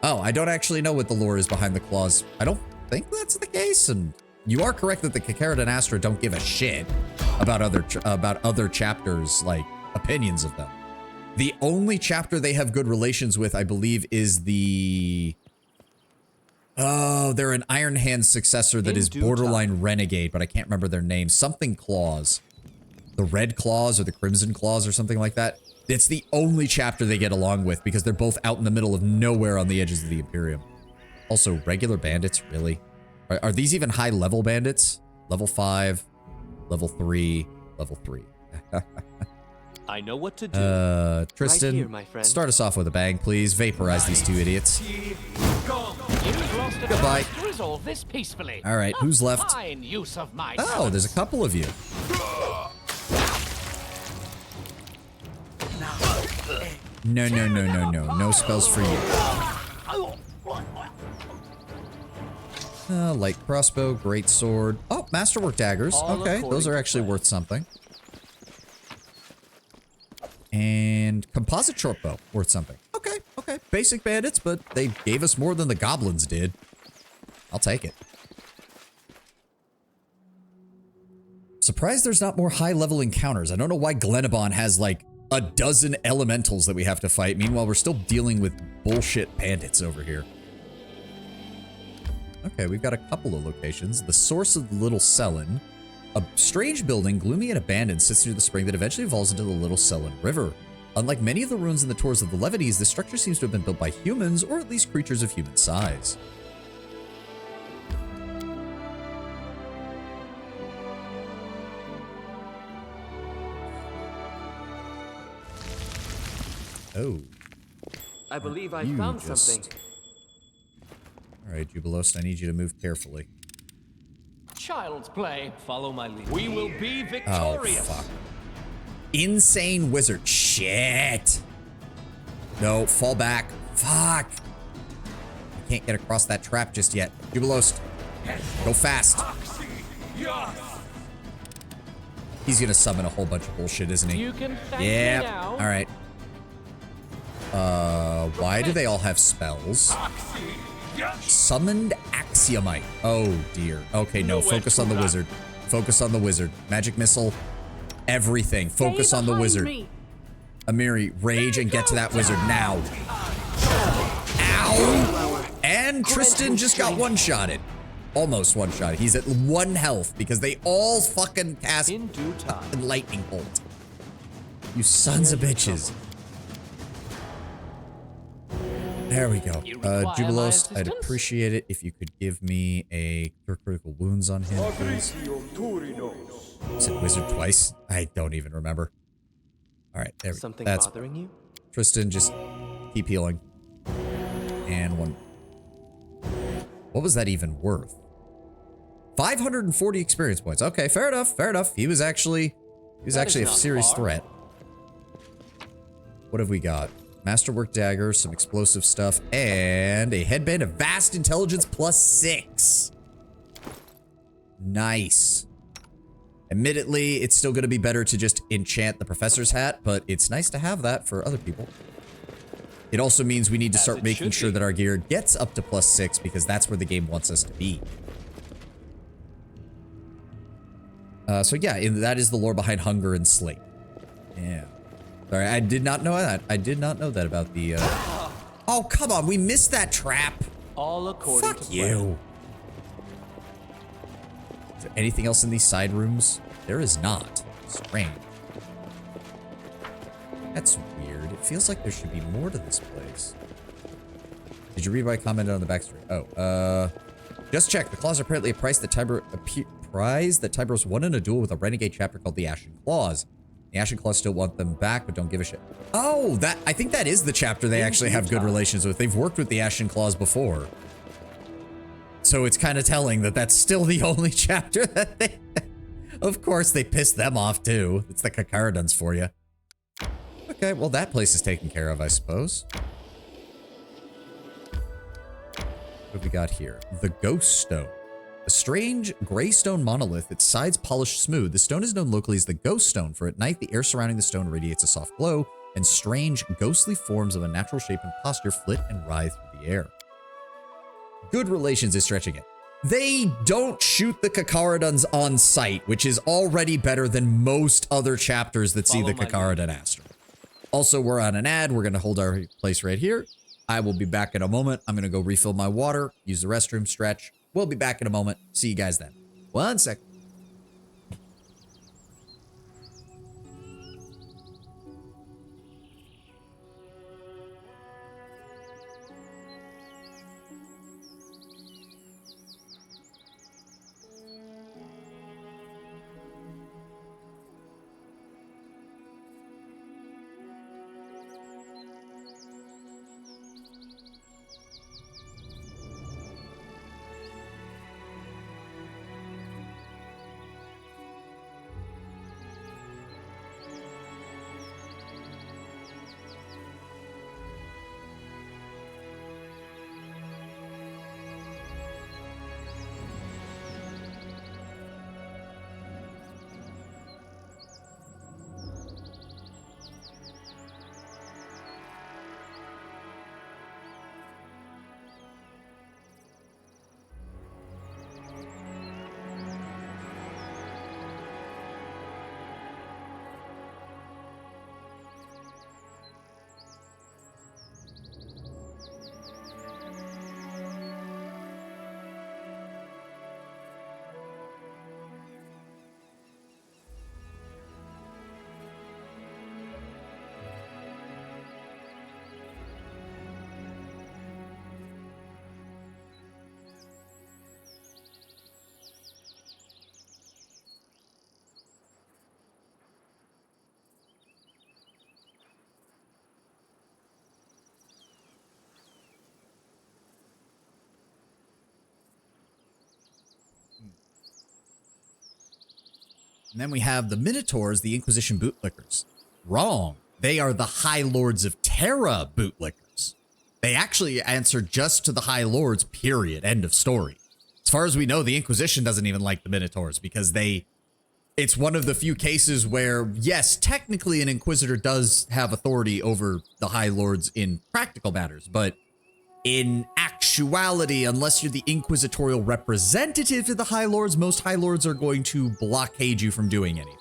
Oh, I don't actually know what the lore is behind the claws. I don't think that's the case, and you are correct that the Kakardan Astra don't give a shit about other chapters, like, opinions of them. The only chapter they have good relations with, I believe, is the... Oh, they're an Iron Hand successor that is borderline renegade, but I can't remember their name. Something Claws. The Red Claws or the Crimson Claws or something like that. It's the only chapter they get along with because they're both out in the middle of nowhere on the edges of the Imperium. Also, regular bandits, really? Are these even high-level bandits? Level 5, level 3, level 3. I know what to do. Tristan, right here, my friend. Start us off with a bang, please. Vaporize these two idiots. Goodbye. To resolve this peacefully. All right, who's left? Fine use of my Oh, there's a couple of you. No, no, no, no, no. No spells for you. Light crossbow, great sword. Oh, masterwork daggers. Okay, those are actually worth something. And composite short bow, worth something. Okay, okay. Basic bandits, but they gave us more than the goblins did. I'll take it. Surprised there's not more high-level encounters. I don't know why Glenabon has, like, a dozen elementals that we have to fight. Meanwhile, we're still dealing with bullshit bandits over here. Okay, we've got a couple of locations. The source of the Little Selin. A strange building, gloomy and abandoned, sits near the spring that eventually evolves into the Little Selin River. Unlike many of the ruins in the tours of the Levities, this structure seems to have been built by humans, or at least creatures of human size. Oh. I believe I found something. Alright, Jubilost, I need you to move carefully. Child's play. Follow my lead. We will be victorious. Oh, fuck. Insane wizard. Shit. No, fall back. Fuck. I can't get across that trap just yet. Jubilost, go fast. He's gonna summon a whole bunch of bullshit, isn't he? You can thank me now. All right. Why do they all have spells? Summoned Axiomite. Oh, dear. Okay, no. Focus on the wizard. Focus on the wizard. Magic missile. Everything. Focus on the wizard. Amiri, rage and get to that wizard now. Ow! And Tristan just got one-shotted. Almost one-shotted. He's at 1 health because they all fucking cast in due time. Lightning bolt. You sons of bitches. There we go. Jubilost, I'd appreciate it if you could give me a cure critical wounds on him, please. You said wizard twice? I don't even remember. All right, there we go. Something That's bothering you? Tristan, just keep healing. And one. What was that even worth? 540 experience points. Okay, fair enough. Fair enough. He was actually a serious threat. What have we got? Masterwork dagger, some explosive stuff, and a headband of vast intelligence +6. Nice. Admittedly, it's still going to be better to just enchant the professor's hat, but it's nice to have that for other people. It also means we need to start making sure that our gear gets up to +6 because that's where the game wants us to be. So yeah, that is the lore behind hunger and sleep. Yeah. Sorry, I did not know that. I did not know that about the, Oh, come on, we missed that trap. All according Fuck you. Is there anything else in these side rooms? There is not. Strange. That's weird. It feels like there should be more to this place. Did you read what I commented on the backstory? Oh, just check. The claws are apparently a prize that Tybros won in a duel with a renegade chapter called the Ashen Claws. The Ashen Claws still want them back, but don't give a shit. Oh, I think that is the chapter they actually have good relations with. They've worked with the Ashen Claws before. So it's kind of telling that that's still the only chapter that they... Of course, they pissed them off, too. It's the Kakaradans for you. Okay, well, that place is taken care of, I suppose. What have we got here? The Ghost Stone. A strange gray stone monolith, its sides polished smooth. The stone is known locally as the Ghost Stone, for at night the air surrounding the stone radiates a soft glow, and strange, ghostly forms of unnatural shape and posture flit and writhe through the air. Good relations is stretching it. They don't shoot the Kakaradans on sight, which is already better than most other chapters that see the Kakaradan Astral. Also, we're on an ad. We're going to hold our place right here. I will be back in a moment. I'm going to go refill my water, use the restroom, stretch. We'll be back in a moment. See you guys then. 1 sec. And then we have the Minotaurs, the Inquisition bootlickers. Wrong. They are the High Lords of Terra bootlickers. They actually answer just to the High Lords, period. End of story. As far as we know, the Inquisition doesn't even like the Minotaurs because it's one of the few cases where, yes, technically an Inquisitor does have authority over the High Lords in practical matters, but in actuality, unless you're the inquisitorial representative to the High Lords, most High Lords are going to blockade you from doing anything.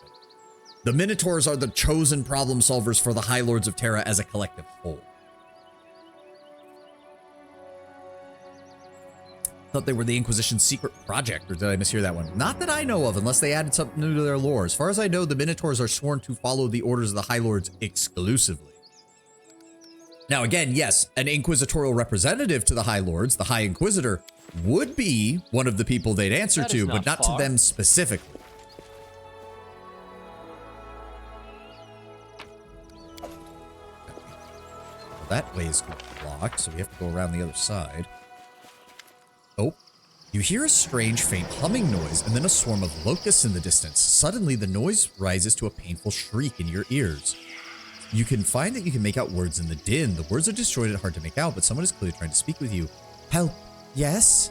The Minotaurs are the chosen problem solvers for the High Lords of Terra as a collective whole. Thought they were the Inquisition's secret project, or did I mishear that one? Not that I know of, unless they added something new to their lore. As far as I know, the Minotaurs are sworn to follow the orders of the High Lords exclusively. Now, again, yes, an inquisitorial representative to the High Lords, the High Inquisitor, would be one of the people they'd answer to, but not to them specifically. That way is blocked, so we have to go around the other side. Oh. You hear a strange, faint humming noise, and then a swarm of locusts in the distance. Suddenly, the noise rises to a painful shriek in your ears. You can find that you can make out words in the din. The words are disjointed and hard to make out, but someone is clearly trying to speak with you. Help. Yes?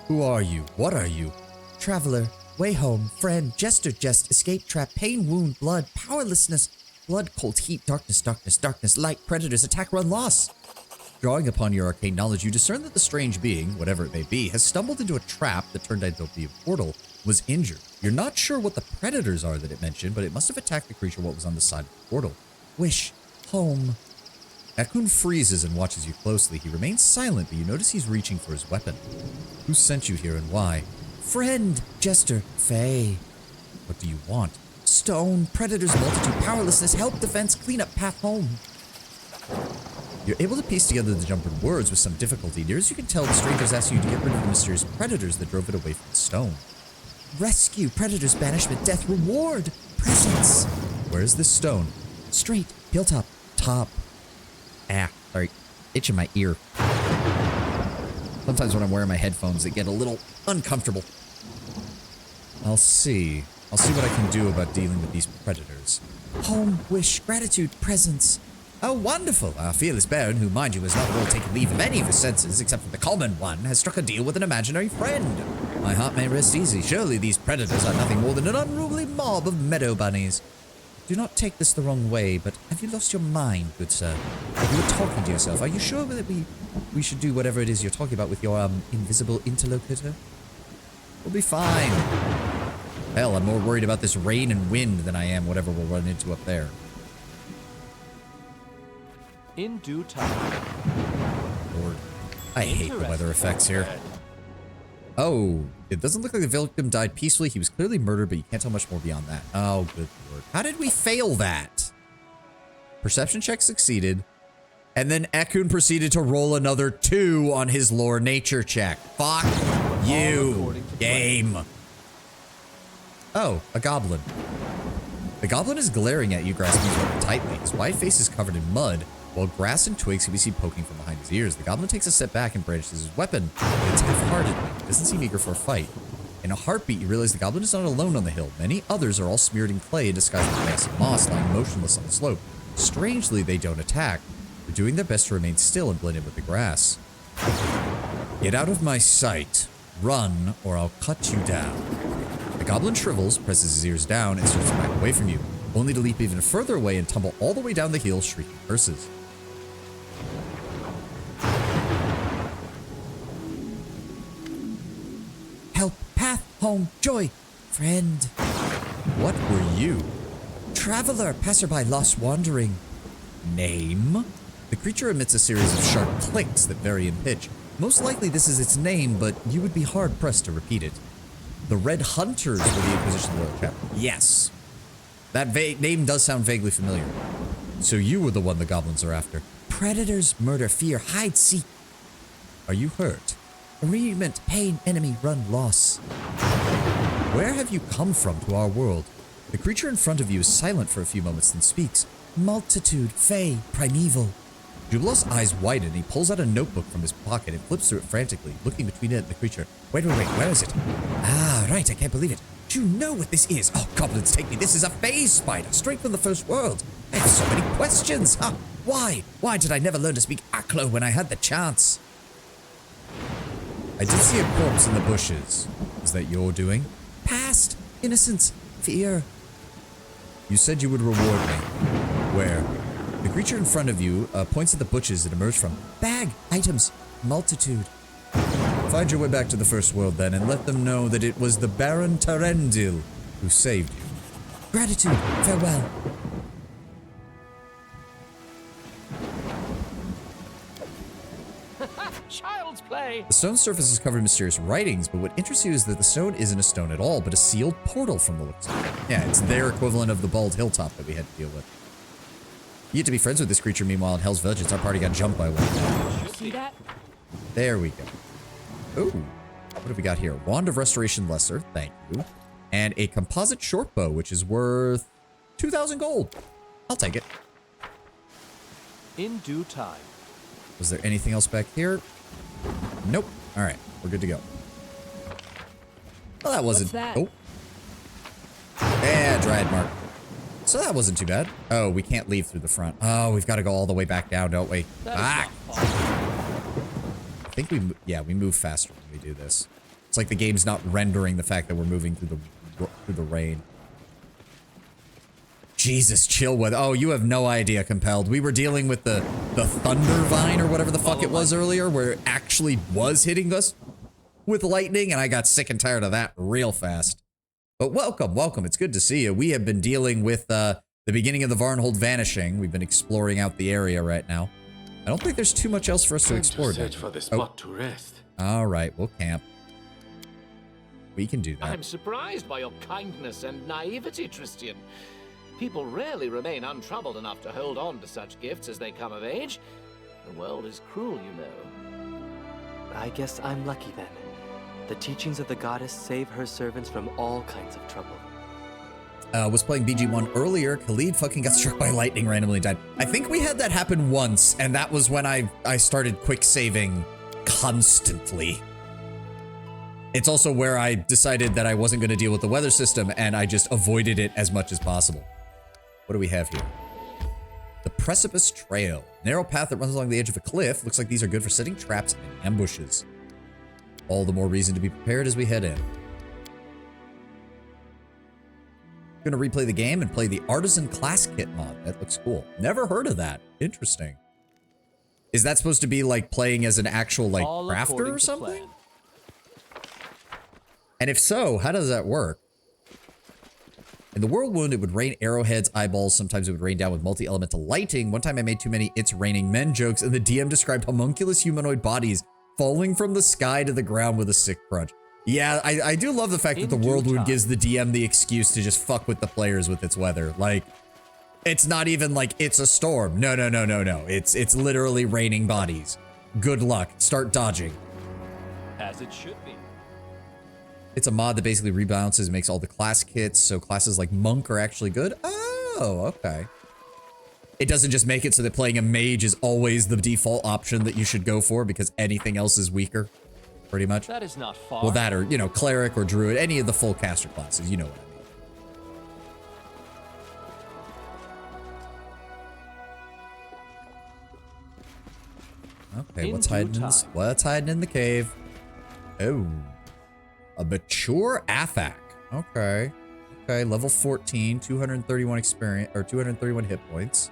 Who are you? What are you? Traveler. Way home. Friend. Jester. Jest. Escape trap. Pain. Wound. Blood. Powerlessness. Blood. Cold. Heat. Darkness. Darkness. Darkness. Light. Predators. Attack. Run. Loss. Drawing upon your arcane knowledge, you discern that the strange being, whatever it may be, has stumbled into a trap that turned out to be a portal, was injured. You're not sure what the predators are that it mentioned, but it must have attacked the creature what was on the side of the portal. Wish. Home. Akun freezes and watches you closely. He remains silent, but you notice he's reaching for his weapon. Who sent you here and why? Friend. Jester. Faye. What do you want? Stone. Predators. Multitude. Powerlessness. Help. Defense. Clean up. Path home. You're able to piece together the jumbled words with some difficulty. Near as you can tell, the stranger's asking you to get rid of the mysterious predators that drove it away from the stone. Rescue, predators, banishment, death, reward, presence. Where is this stone? Straight, hilltop, top. Ah, sorry, itching my ear. Sometimes when I'm wearing my headphones, they get a little uncomfortable. I'll see what I can do about dealing with these predators. Home, wish, gratitude, presence. Oh, wonderful. Our fearless Baron, who, mind you, has not at all taken leave of any of his senses, except for the common one, has struck a deal with an imaginary friend. My heart may rest easy. Surely these predators are nothing more than an unruly mob of meadow bunnies. Do not take this the wrong way, but have you lost your mind, good sir? You were talking to yourself. Are you sure that we should do whatever it is you're talking about with your, invisible interlocutor? We'll be fine. Hell, I'm more worried about this rain and wind than I am whatever we'll run into up there. In due time. Lord, I hate the weather effects here. Oh, it doesn't look like the victim died peacefully. He was clearly murdered, but you can't tell much more beyond that. Oh, good lord. How did we fail that? Perception check succeeded. And then Akun proceeded to roll another 2 on his lore nature check. Fuck you, game. Oh, a goblin. The goblin is glaring at you, grasping his weapon tightly. His wide face is covered in mud, while grass and twigs can be seen poking from behind his ears. The goblin takes a step back and brandishes his weapon, but it's half-heartedly. He doesn't seem eager for a fight. In a heartbeat, you realize the goblin is not alone on the hill. Many others are all smeared in clay and disguised with massive moss, lying motionless on the slope. Strangely, they don't attack. They're doing their best to remain still and blend in with the grass. Get out of my sight. Run, or I'll cut you down. The goblin shrivels, presses his ears down, and starts to back away from you, only to leap even further away and tumble all the way down the hill, shrieking curses. Help, path, home, joy, friend. What were you? Traveler, passerby, lost wandering. Name? The creature emits a series of sharp clicks that vary in pitch. Most likely this is its name, but you would be hard-pressed to repeat it. The Red Hunters were the Inquisition Loyal chapter. Yes. That name does sound vaguely familiar. So you were the one the goblins are after. Predators, murder, fear, hide, seek. Are you hurt? Bereavement, pain, enemy, run, loss. Where have you come from to our world? The creature in front of you is silent for a few moments, then speaks. Multitude, fey, primeval. Jubilos' eyes widen and he pulls out a notebook from his pocket and flips through it frantically, looking between it and the creature. Wait, where is it? Ah, right, I can't believe it. Do you know what this is? Oh, goblins take me. This is a phase spider, straight from the first world. I have so many questions. Huh? Why? Why did I never learn to speak Aklo when I had the chance? I did see a corpse in the bushes. Is that your doing? Past, innocence, fear. You said you would reward me. Where? The creature in front of you points at the bushes it emerged from. Bag, items, multitude. Find your way back to the first world then, and let them know that it was the Baron Tarendil who saved you. Gratitude, farewell. Child's play. The stone surface is covered in mysterious writings, but what interests you is that the stone isn't a stone at all, but a sealed portal from the looks of it. Yeah, it's their equivalent of the bald hilltop that we had to deal with. You get to be friends with this creature, meanwhile in Hell's Village, our party got jumped by one. See that? There we go. Ooh, what have we got here? Wand of Restoration Lesser, thank you. And a composite short bow, which is worth 2,000 gold. I'll take it. In due time. Was there anything else back here? Nope. All right, we're good to go. Well, that wasn't... What's that? Oh. Yeah, Dryad Mark. So that wasn't too bad. Oh, we can't leave through the front. Oh, we've got to go all the way back down, don't we? Ah! I think we move faster when we do this. It's like the game's not rendering the fact that we're moving through the rain. Jesus, chill with. Oh, you have no idea, Compelled. We were dealing with the thunder vine or whatever the fuck it was earlier, where it actually was hitting us with lightning, and I got sick and tired of that real fast. But welcome, welcome. It's good to see you. We have been dealing with the beginning of the Varnhold vanishing. We've been exploring out the area right now. I don't think there's too much else for us to explore. Search for the spot to rest. All right, we'll camp. We can do that. I'm surprised by your kindness and naivety, Tristian. People rarely remain untroubled enough to hold on to such gifts as they come of age. The world is cruel, you know. I guess I'm lucky then. The teachings of the goddess save her servants from all kinds of trouble. Was playing BG1 earlier. Khalid fucking got struck by lightning randomly and died. I think we had that happen once, and that was when I started quick saving constantly. It's also where I decided that I wasn't going to deal with the weather system, and I just avoided it as much as possible. What do we have here? The Precipice Trail. Narrow path that runs along the edge of a cliff. Looks like these are good for setting traps and ambushes. All the more reason to be prepared as we head in. Gonna replay the game and play the Artisan Class Kit mod. That looks cool. Never heard of that. Interesting. Is that supposed to be like playing as an actual like crafter or something? And if so, how does that work? In the Whirlwind, it would rain arrowheads, eyeballs. Sometimes it would rain down with multi-elemental lighting. One time I made too many "it's raining men" jokes, and the DM described homunculus humanoid bodies falling from the sky to the ground with a sick crunch. Yeah, I do love the fact that the Whirlwind gives the DM the excuse to just fuck with the players with its weather. Like, it's not even like it's a storm. No. It's literally raining bodies. Good luck. Start dodging. As it should be. It's a mod that basically rebalances and makes all the class kits, so classes like Monk are actually good. Oh, okay. It doesn't just make it so that playing a mage is always the default option that you should go for because anything else is weaker, pretty much. That is not far. Well, that or, you know, cleric or druid, any of the full caster classes, you know what I mean. Okay, what's hiding in the cave? Oh. A mature Athak. Okay. Okay, level 14, 231 experience, or 231 hit points.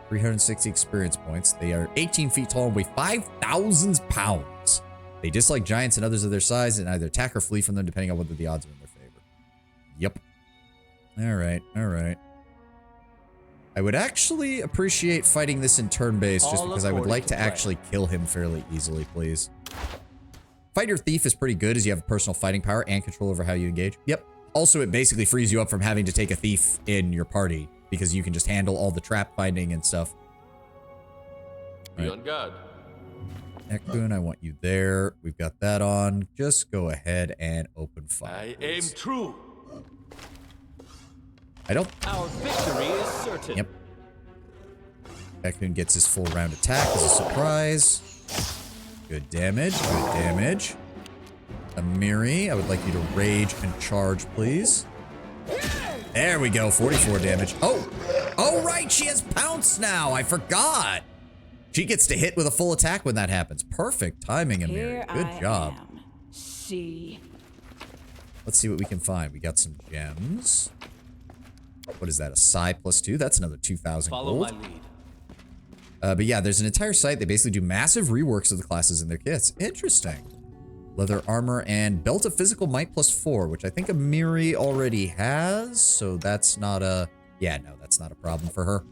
360 experience points. They are 18 feet tall and weigh 5,000 pounds. They dislike giants and others of their size and either attack or flee from them depending on whether the odds are in their favor. Yep. Alright. I would actually appreciate fighting this in turn-based just because I would like to actually kill him fairly easily, please. Fighter Thief is pretty good as you have personal fighting power and control over how you engage. Yep. Also, it basically frees you up from having to take a thief in your party because you can just handle all the trap finding and stuff. Be on guard. Ekun, I want you there. We've got that on. Just go ahead and open fire. I aim true. I don't... Our victory is certain. Yep. Ekun gets his full round attack as a surprise. Good damage, good damage. Amiri, I would like you to rage and charge, please. There we go, 44 damage. Oh, right, she has pounce now. I forgot. She gets to hit with a full attack when that happens. Perfect timing, Amiri. Good job. See. Let's see what we can find. We got some gems. What is that, a Psi +2? That's another 2,000 gold. Follow my lead. But yeah, there's an entire site. They basically do massive reworks of the classes in their kits. Interesting. Leather armor and belt of physical might +4, which I think Amiri already has. So that's not a... Yeah, no, that's not a problem for her.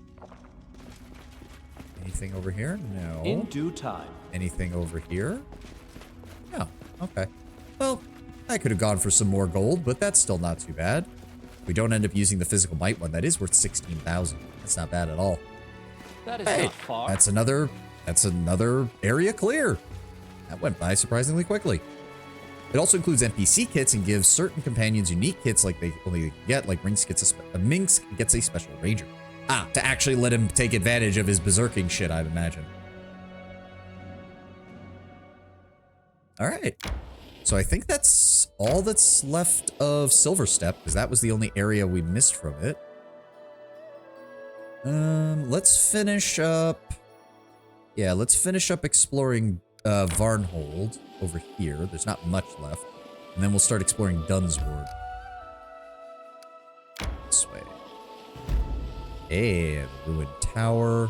Anything over here? No. In due time. Anything over here? No. Okay. Well, I could have gone for some more gold, but that's still not too bad. We don't end up using the physical might one. That is worth 16,000. That's not bad at all. That is not far. That's another area clear. That went by surprisingly quickly. It also includes NPC kits and gives certain companions unique kits like they only get, like Minx gets a special ranger. To actually let him take advantage of his berserking shit, I'd imagine. Alright. So I think that's all that's left of Silver Step, because that was the only area we missed from it. Let's finish up... Yeah, let's finish up exploring Varnhold over here. There's not much left. And then we'll start exploring Dunsward. This way. And Ruined Tower.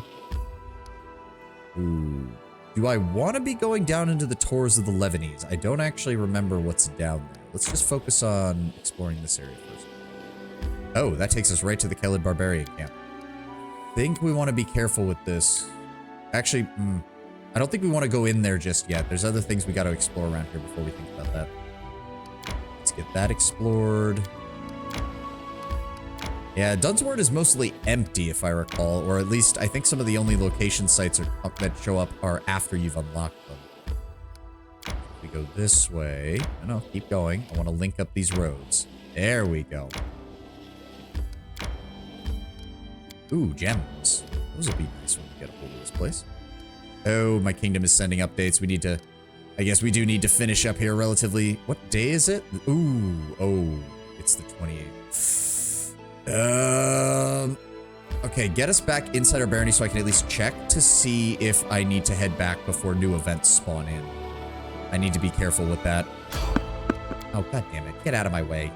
Ooh. Do I want to be going down into the Tors of the Lebanese? I don't actually remember what's down there. Let's just focus on exploring this area first. Oh, that takes us right to the Kelid Barbarian camp. Think we want to be careful with this. Actually, I don't think we want to go in there just yet. There's other things we got to explore around here before we think about that. Let's get that explored. Yeah, Dunsward is mostly empty, if I recall, or at least I think some of the only location sites that show up are after you've unlocked them. If we go this way. No, keep going. I want to link up these roads. There we go. Ooh, gems. Those will be nice when we get a hold of this place. Oh, my kingdom is sending updates. We need to... I guess we do need to finish up here relatively... What day is it? Ooh, oh, it's the 28th. Okay, get us back inside our barony so I can at least check to see if I need to head back before new events spawn in. I need to be careful with that. Oh, god damn it. Get out of my way.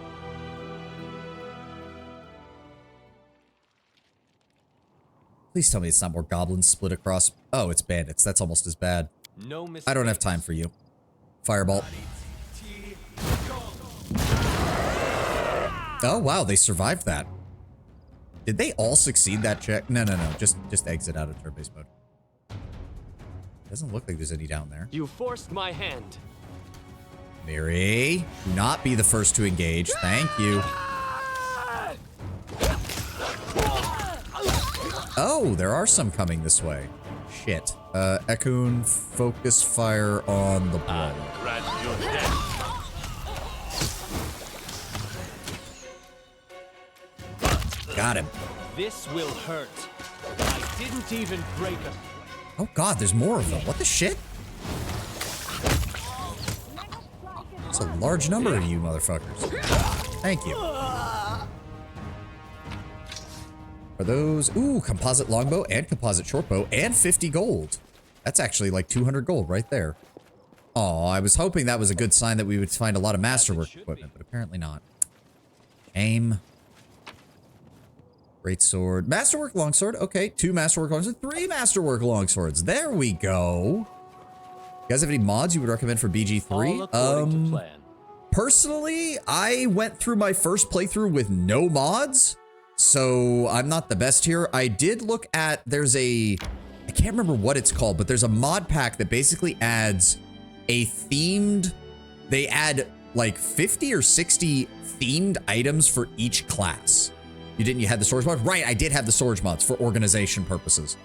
Please tell me it's not more goblins split across. Oh, it's bandits. That's almost as bad. No I don't have time for you. Fireball. Oh, wow. They survived that. Did they all succeed that check? No. Just exit out of turn-based mode. Doesn't look like there's any down there. You forced my hand. Mary, do not be the first to engage. Thank you. Oh, there are some coming this way. Shit. Ekun, focus fire on the ball. Got him. This will hurt. I didn't even break a... Oh god, there's more of them. What the shit? That's a large number of you motherfuckers. Thank you. Are those... Ooh, composite longbow and composite shortbow and 50 gold. That's actually like 200 gold right there. Oh, I was hoping that was a good sign that we would find a lot of masterwork equipment, but apparently not. Aim. Great sword. Masterwork longsword. Okay, 2 masterwork longswords. 3 masterwork longswords. There we go. You guys have any mods you would recommend for BG3? Personally, I went through my first playthrough with no mods, so I'm not the best here. I did look at, there's a, I can't remember what it's called, but there's a mod pack that basically adds a themed, they add like 50 or 60 themed items for each class. You didn't, you had the Swords mod? Right, I did have the Swords mods for organization purposes.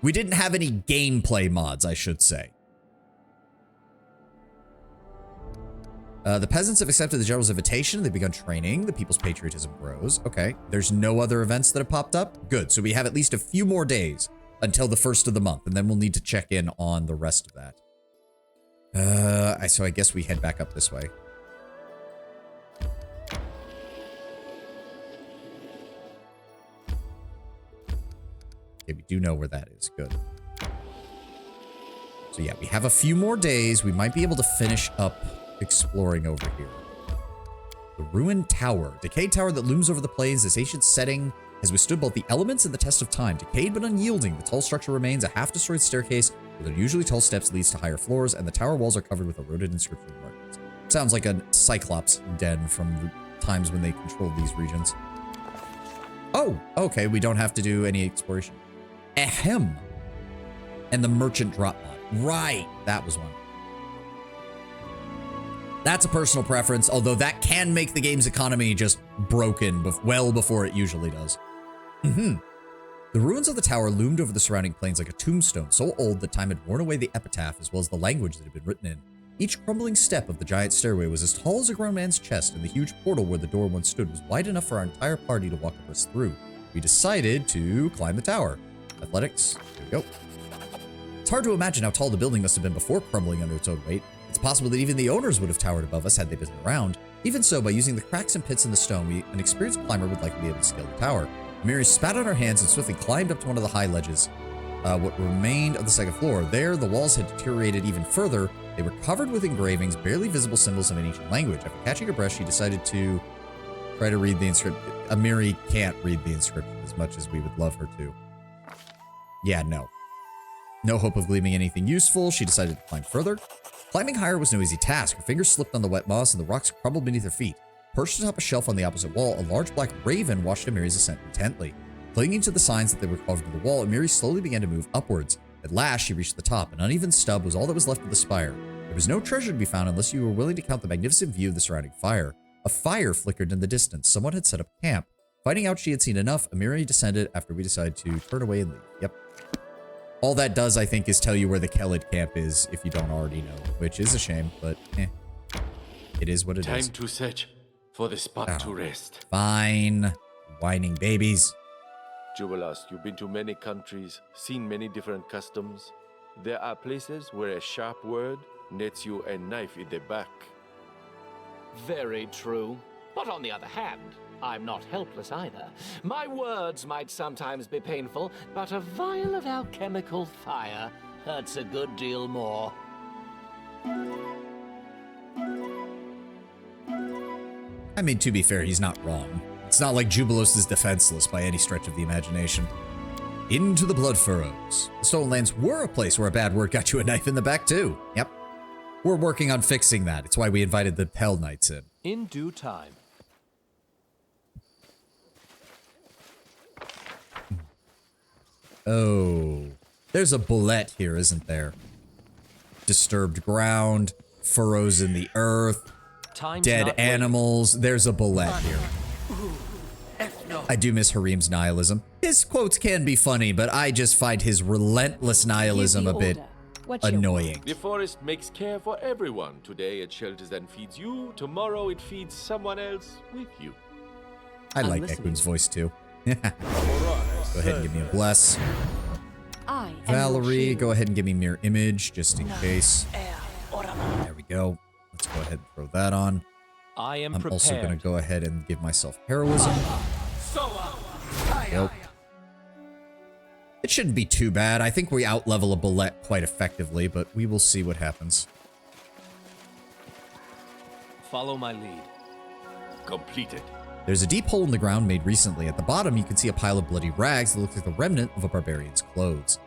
We didn't have any gameplay mods, I should say. The peasants have accepted the general's invitation. They've begun training. The people's patriotism grows. Okay, there's no other events that have popped up. Good, so we have at least a few more days until the 1st of the month, and then we'll need to check in on the rest of that. So I guess we head back up this way. Okay, we do know where that is. Good. So yeah, we have a few more days. We might be able to finish up exploring over here. The Ruined Tower. Decayed tower that looms over the plains. This ancient setting has withstood both the elements and the test of time. Decayed but unyielding, the tall structure remains. A half-destroyed staircase with unusually tall steps leads to higher floors, and the tower walls are covered with eroded inscription markings. Sounds like a Cyclops den from the times when they controlled these regions. Oh, okay, we don't have to do any exploration. Ahem. And the merchant drop mod. Right, that was one. That's a personal preference, although that can make the game's economy just broken well before it usually does. The ruins of the tower loomed over the surrounding plains like a tombstone, so old that time had worn away the epitaph as well as the language that had been written in. Each crumbling step of the giant stairway was as tall as a grown man's chest, and the huge portal where the door once stood was wide enough for our entire party to walk us through. We decided to climb the tower. Athletics, here we go. It's hard to imagine how tall the building must have been before crumbling under its own weight. It's possible that even the owners would have towered above us had they been around. Even so, by using the cracks and pits in the stone, an experienced climber would likely be able to scale the tower. Miri spat on her hands and swiftly climbed up to one of the high ledges. What remained of the second floor. There, the walls had deteriorated even further. They were covered with engravings, barely visible symbols of an ancient language. After catching her breath, she decided to try to read the inscription. Amiri can't read the inscription as much as we would love her to. Yeah, no. No hope of gleaming anything useful. She decided to climb further. Climbing higher was no easy task. Her fingers slipped on the wet moss and the rocks crumbled beneath her feet. Perched atop a shelf on the opposite wall, a large black raven watched Amiri's ascent intently. Clinging to the signs that they were carved into the wall, Amiri slowly began to move upwards. At last, she reached the top. An uneven stub was all that was left of the spire. There was no treasure to be found unless you were willing to count the magnificent view of the surrounding fire. A fire flickered in the distance. Someone had set up camp. Finding out she had seen enough, Amiri descended after we decided to turn away and leave. Yep. All that does, I think, is tell you where the Kelid camp is, if you don't already know. Which is a shame, but it is what it is. Time to search for the spot to rest. Fine. Whining babies. Jubilas, you've been to many countries, seen many different customs. There are places where a sharp word nets you a knife in the back. Very true. But on the other hand, I'm not helpless either. My words might sometimes be painful, but a vial of alchemical fire hurts a good deal more. I mean, to be fair, he's not wrong. It's not like Jubilos is defenseless by any stretch of the imagination. Into the blood furrows. The Stolen Lands were a place where a bad word got you a knife in the back, too. Yep. We're working on fixing that. It's why we invited the Hell Knights in. In due time. Oh. There's a bullet here, isn't there? Disturbed ground, furrows in the earth, dead animals. There's a bullet here. I do miss Harim's nihilism. His quotes can be funny, but I just find his relentless nihilism a bit annoying. The forest makes care for everyone. Today it shelters and feeds you. Tomorrow it feeds someone else with you. I like Ekun's voice too. Go ahead and give me a bless. Valerie, go ahead and give me mirror image just in case. There we go. Let's go ahead and throw that on. I'm also going to go ahead and give myself heroism. Nope. It shouldn't be too bad. I think we out-level a bullet quite effectively, but we will see what happens. Follow my lead. Completed. There's a deep hole in the ground made recently. At the bottom, you can see a pile of bloody rags that looks like the remnant of a barbarian's clothes.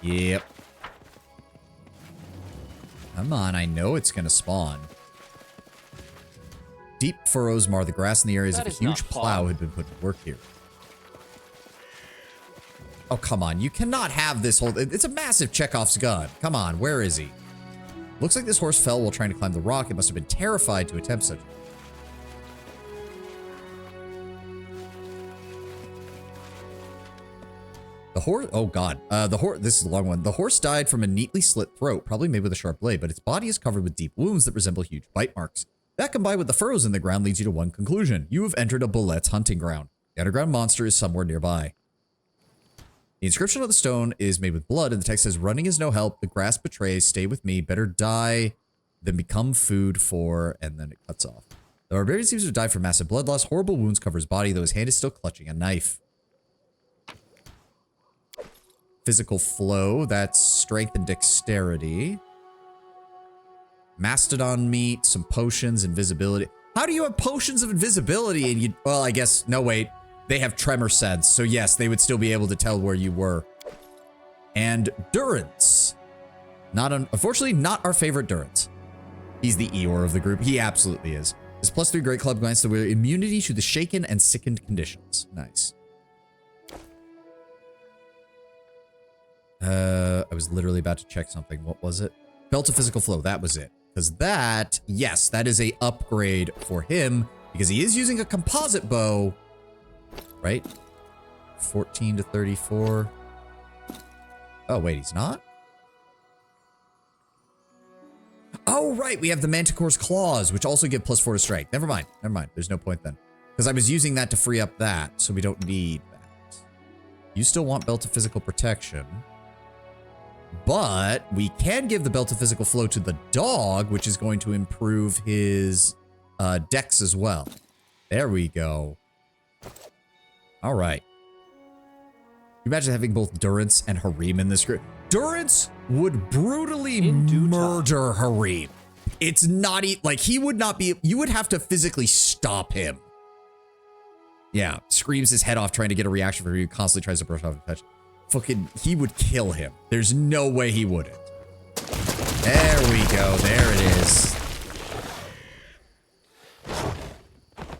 Yep. Come on, I know it's going to spawn. Deep furrows mar the grass in the areas if a huge plow had been put to work here. Oh, come on. You cannot have this whole... It's a massive Chekhov's gun. Come on, where is he? Looks like this horse fell while trying to climb the rock. It must have been terrified to attempt such... The horse... Oh, God. This is a long one. The horse died from a neatly slit throat, probably made with a sharp blade, but its body is covered with deep wounds that resemble huge bite marks. That combined with the furrows in the ground leads you to one conclusion. You have entered a bullet's hunting ground. The underground monster is somewhere nearby. The inscription on the stone is made with blood, and the text says, "Running is no help. The grass betrays. Stay with me. Better die than become food for..." And then it cuts off. The barbarian seems to have died from massive blood loss. Horrible wounds cover his body, though his hand is still clutching a knife. Physical flow. That's strength and dexterity. Mastodon meat, some potions, invisibility. How do you have potions of invisibility and you... Well, I guess... No, wait. They have tremor sense, so yes, they would still be able to tell where you were. And Durance. Unfortunately, not our favorite Durance. He's the Eeyore of the group. He absolutely is. His +3 Great Club grants the immunity to the shaken and sickened conditions. Nice. I was literally about to check something. What was it? Belt of Physical Flow. That was it. Because that, yes, that is a upgrade for him because he is using a composite bow, right? 14 to 34. Oh, wait, he's not? Oh, right. We have the Manticore's Claws, which also give +4 to strength. Never mind. Never mind. There's no point then. Because I was using that to free up that, so we don't need that. You still want Belt of Physical Protection. But we can give the Belt of Physical Flow to the dog, which is going to improve his dex as well. There we go. All right. Imagine having both Durance and Harim in this group. Durance would brutally murder Harim. It's not like he would not be. You would have to physically stop him. Yeah, screams his head off trying to get a reaction from you. Constantly tries to brush off and touch. Fucking, he would kill him. There's no way he wouldn't. There we go. There it is.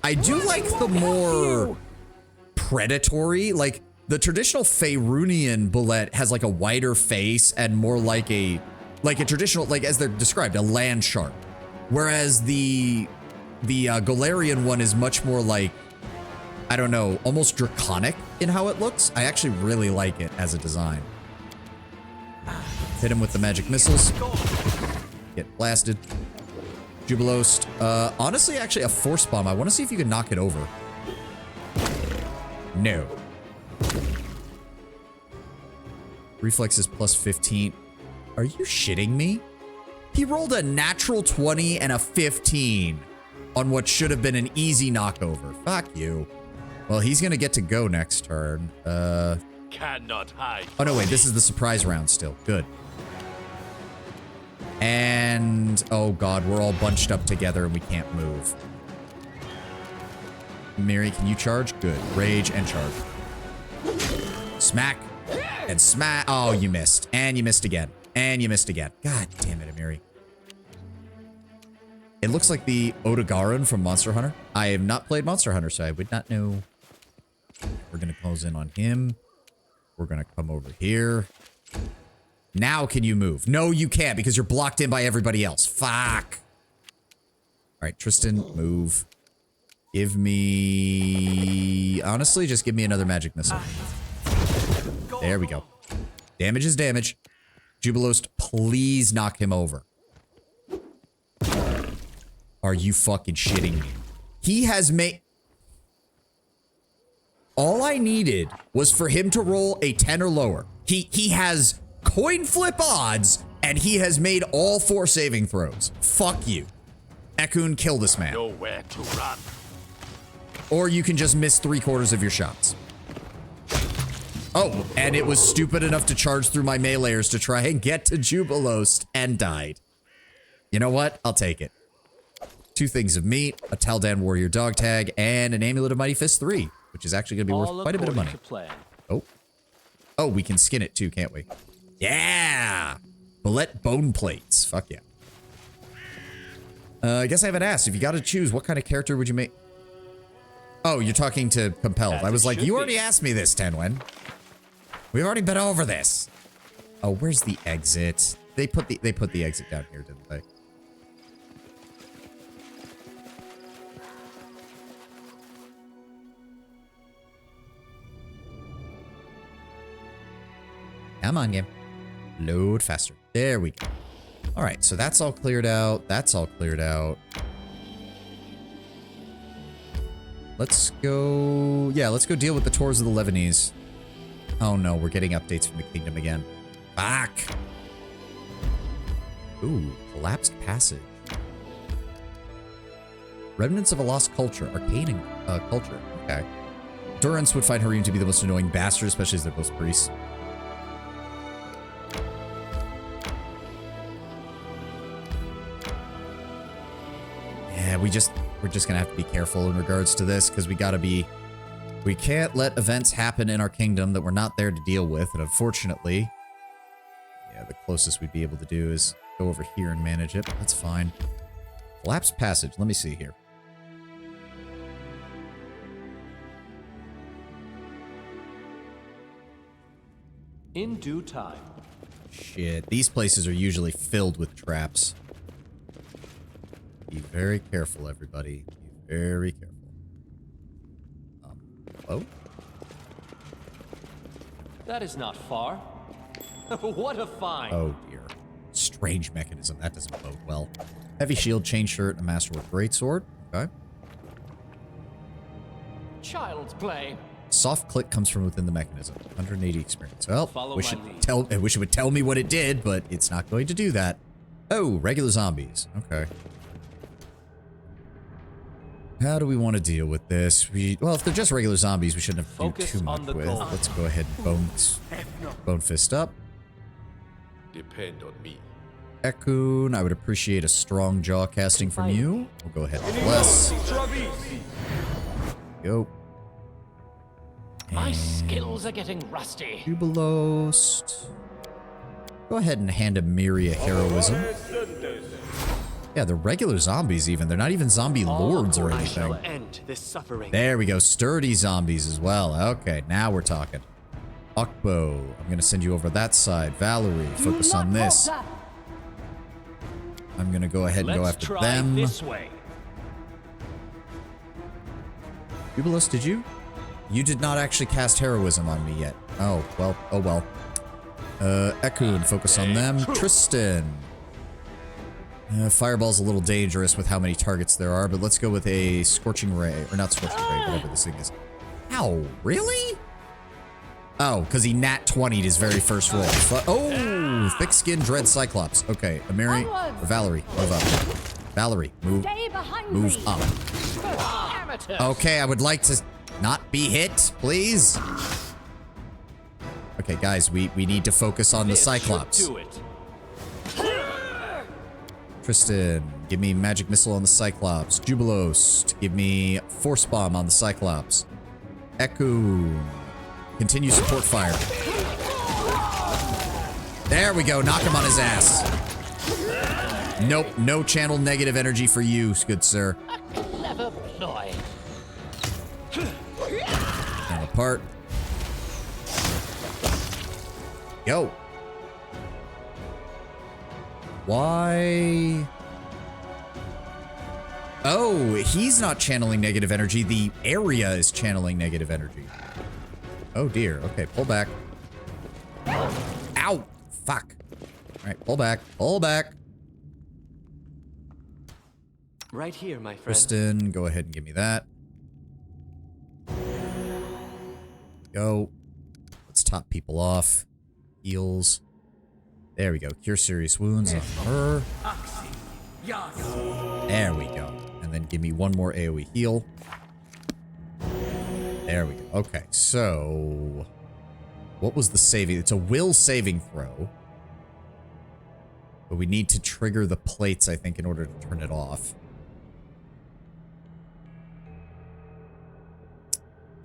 I do like the more predatory, like the traditional Faerunian bullet has like a wider face and more like a traditional, like as they're described, a land shark. Whereas the Golarian one is much more like, I don't know, almost draconic in how it looks. I actually really like it as a design. Hit him with the magic missiles. Get blasted. Jubilost. Honestly, actually, a force bomb. I want to see if you can knock it over. No. Reflexes plus 15. Are you shitting me? He rolled a natural 20 and a 15 on what should have been an easy knockover. Fuck you. Well, he's gonna get to go next turn. Cannot hide. Oh no, wait, this is the surprise round still. Good. And oh god, we're all bunched up together and we can't move. Mary, can you charge? Good. Rage and charge. Smack. And smack. Oh, you missed. And you missed again. And you missed again. God damn it, Amiri. It looks like the Odogaron from Monster Hunter. I have not played Monster Hunter, so I would not know. We're going to close in on him. We're going to come over here. Now can you move? No, you can't because you're blocked in by everybody else. Fuck. All right, Tristan, move. Give me... Honestly, just give me another magic missile. There we go. Damage is damage. Jubilost, please knock him over. Are you fucking shitting me? He has made... All I needed was for him to roll a 10 or lower. He has coin flip odds, and he has made all 4 saving throws. Fuck you. Ekun, kill this man. Nowhere to run. Or you can just miss 3/4 of your shots. Oh, and it was stupid enough to charge through my meleeers to try and get to Jubilost and died. You know what? I'll take it. 2 things of meat, a Taldan Warrior dog tag, and an Amulet of Mighty Fist 3, which is actually going to be worth quite a bit of money. Oh. Oh, we can skin it too, can't we? Yeah! Bullet bone plates. Fuck yeah. I guess I haven't asked. If you got to choose, what kind of character would you make? Oh, you're talking to Compelled. I was like, you already asked me this, Tenwen. We've already been over this. Oh, where's the exit? They put the exit down here, didn't they? Come on, game. Load faster. There we go. All right, so that's all cleared out. That's all cleared out. Let's go... Yeah, let's go deal with the Tours of the Lebanese. Oh no, we're getting updates from the kingdom again. Fuck! Ooh, collapsed passage. Remnants of a lost culture. Arcane culture. Okay. Durance would find Harim to be the most annoying bastard, especially as they're both priests. Yeah, we're just gonna have to be careful in regards to this because we can't let events happen in our kingdom that we're not there to deal with, and unfortunately, yeah, the closest we'd be able to do is go over here and manage it. That's fine. Collapsed passage. Let me see here. In due time. Shit, these places are usually filled with traps. Be very careful, everybody. Be very careful. Oh? That is not far. What a find. Oh, dear. Strange mechanism. That doesn't bode well. Heavy shield, chain shirt, and masterwork greatsword. Okay. Child's play. Soft click comes from within the mechanism. 180 experience. Well, Follow wish my I wish it would tell me what it did, but it's not going to do that. Oh, regular zombies. Okay. How do we want to deal with this? Well, if they're just regular zombies, we shouldn't have to do Focus too much on the with. goal. Let's go ahead and bone fist up. Depend on me. Ekun, I would appreciate a strong jaw casting from you. We'll go ahead and bless. Go. My skills are getting rusty. Jubilost. Go ahead and hand a Myria heroism. Yeah, they're regular zombies even. They're not even zombie lords or I shall anything. end this suffering. There we go. Sturdy zombies as well. Okay, now we're talking. Akbo, I'm going to send you over that side. Valerie, focus on this. I'm going to go ahead and go after them. This way. Jubilost, did you? You did not actually cast heroism on me yet. Oh, well. Oh, well. Ekun, focus on them. Tristan. Fireball's a little dangerous with how many targets there are, but let's go with a Scorching Ray. Or not Scorching Ray, whatever this thing is. Ow, really? Oh, because he nat 20'd his very first roll. Oh, Thick Skin Dread Cyclops. Okay, Amiri, or Valerie, move up. Valerie, move up. Okay, I would like to not be hit, please. Okay, guys, we need to focus on the Cyclops. Do it. Tristan, give me Magic Missile on the Cyclops. Jubilost, give me Force Bomb on the Cyclops. Ekun, continue support fire. There we go, knock him on his ass. Nope, no channel negative energy for you, good sir. A clever ploy. Down apart. Go. Why? Oh, he's not channeling negative energy. The area is channeling negative energy. Oh dear. Okay, pull back. Ow! Fuck. All right, pull back. Pull back. Right here, my friend. Kristen, go ahead and give me that. Go. Let's top people off. Heals. There we go. Cure serious wounds on her. There we go. And then give me one more AoE heal. There we go. Okay, so... what was the saving? It's a will saving throw. But we need to trigger the plates, I think, in order to turn it off.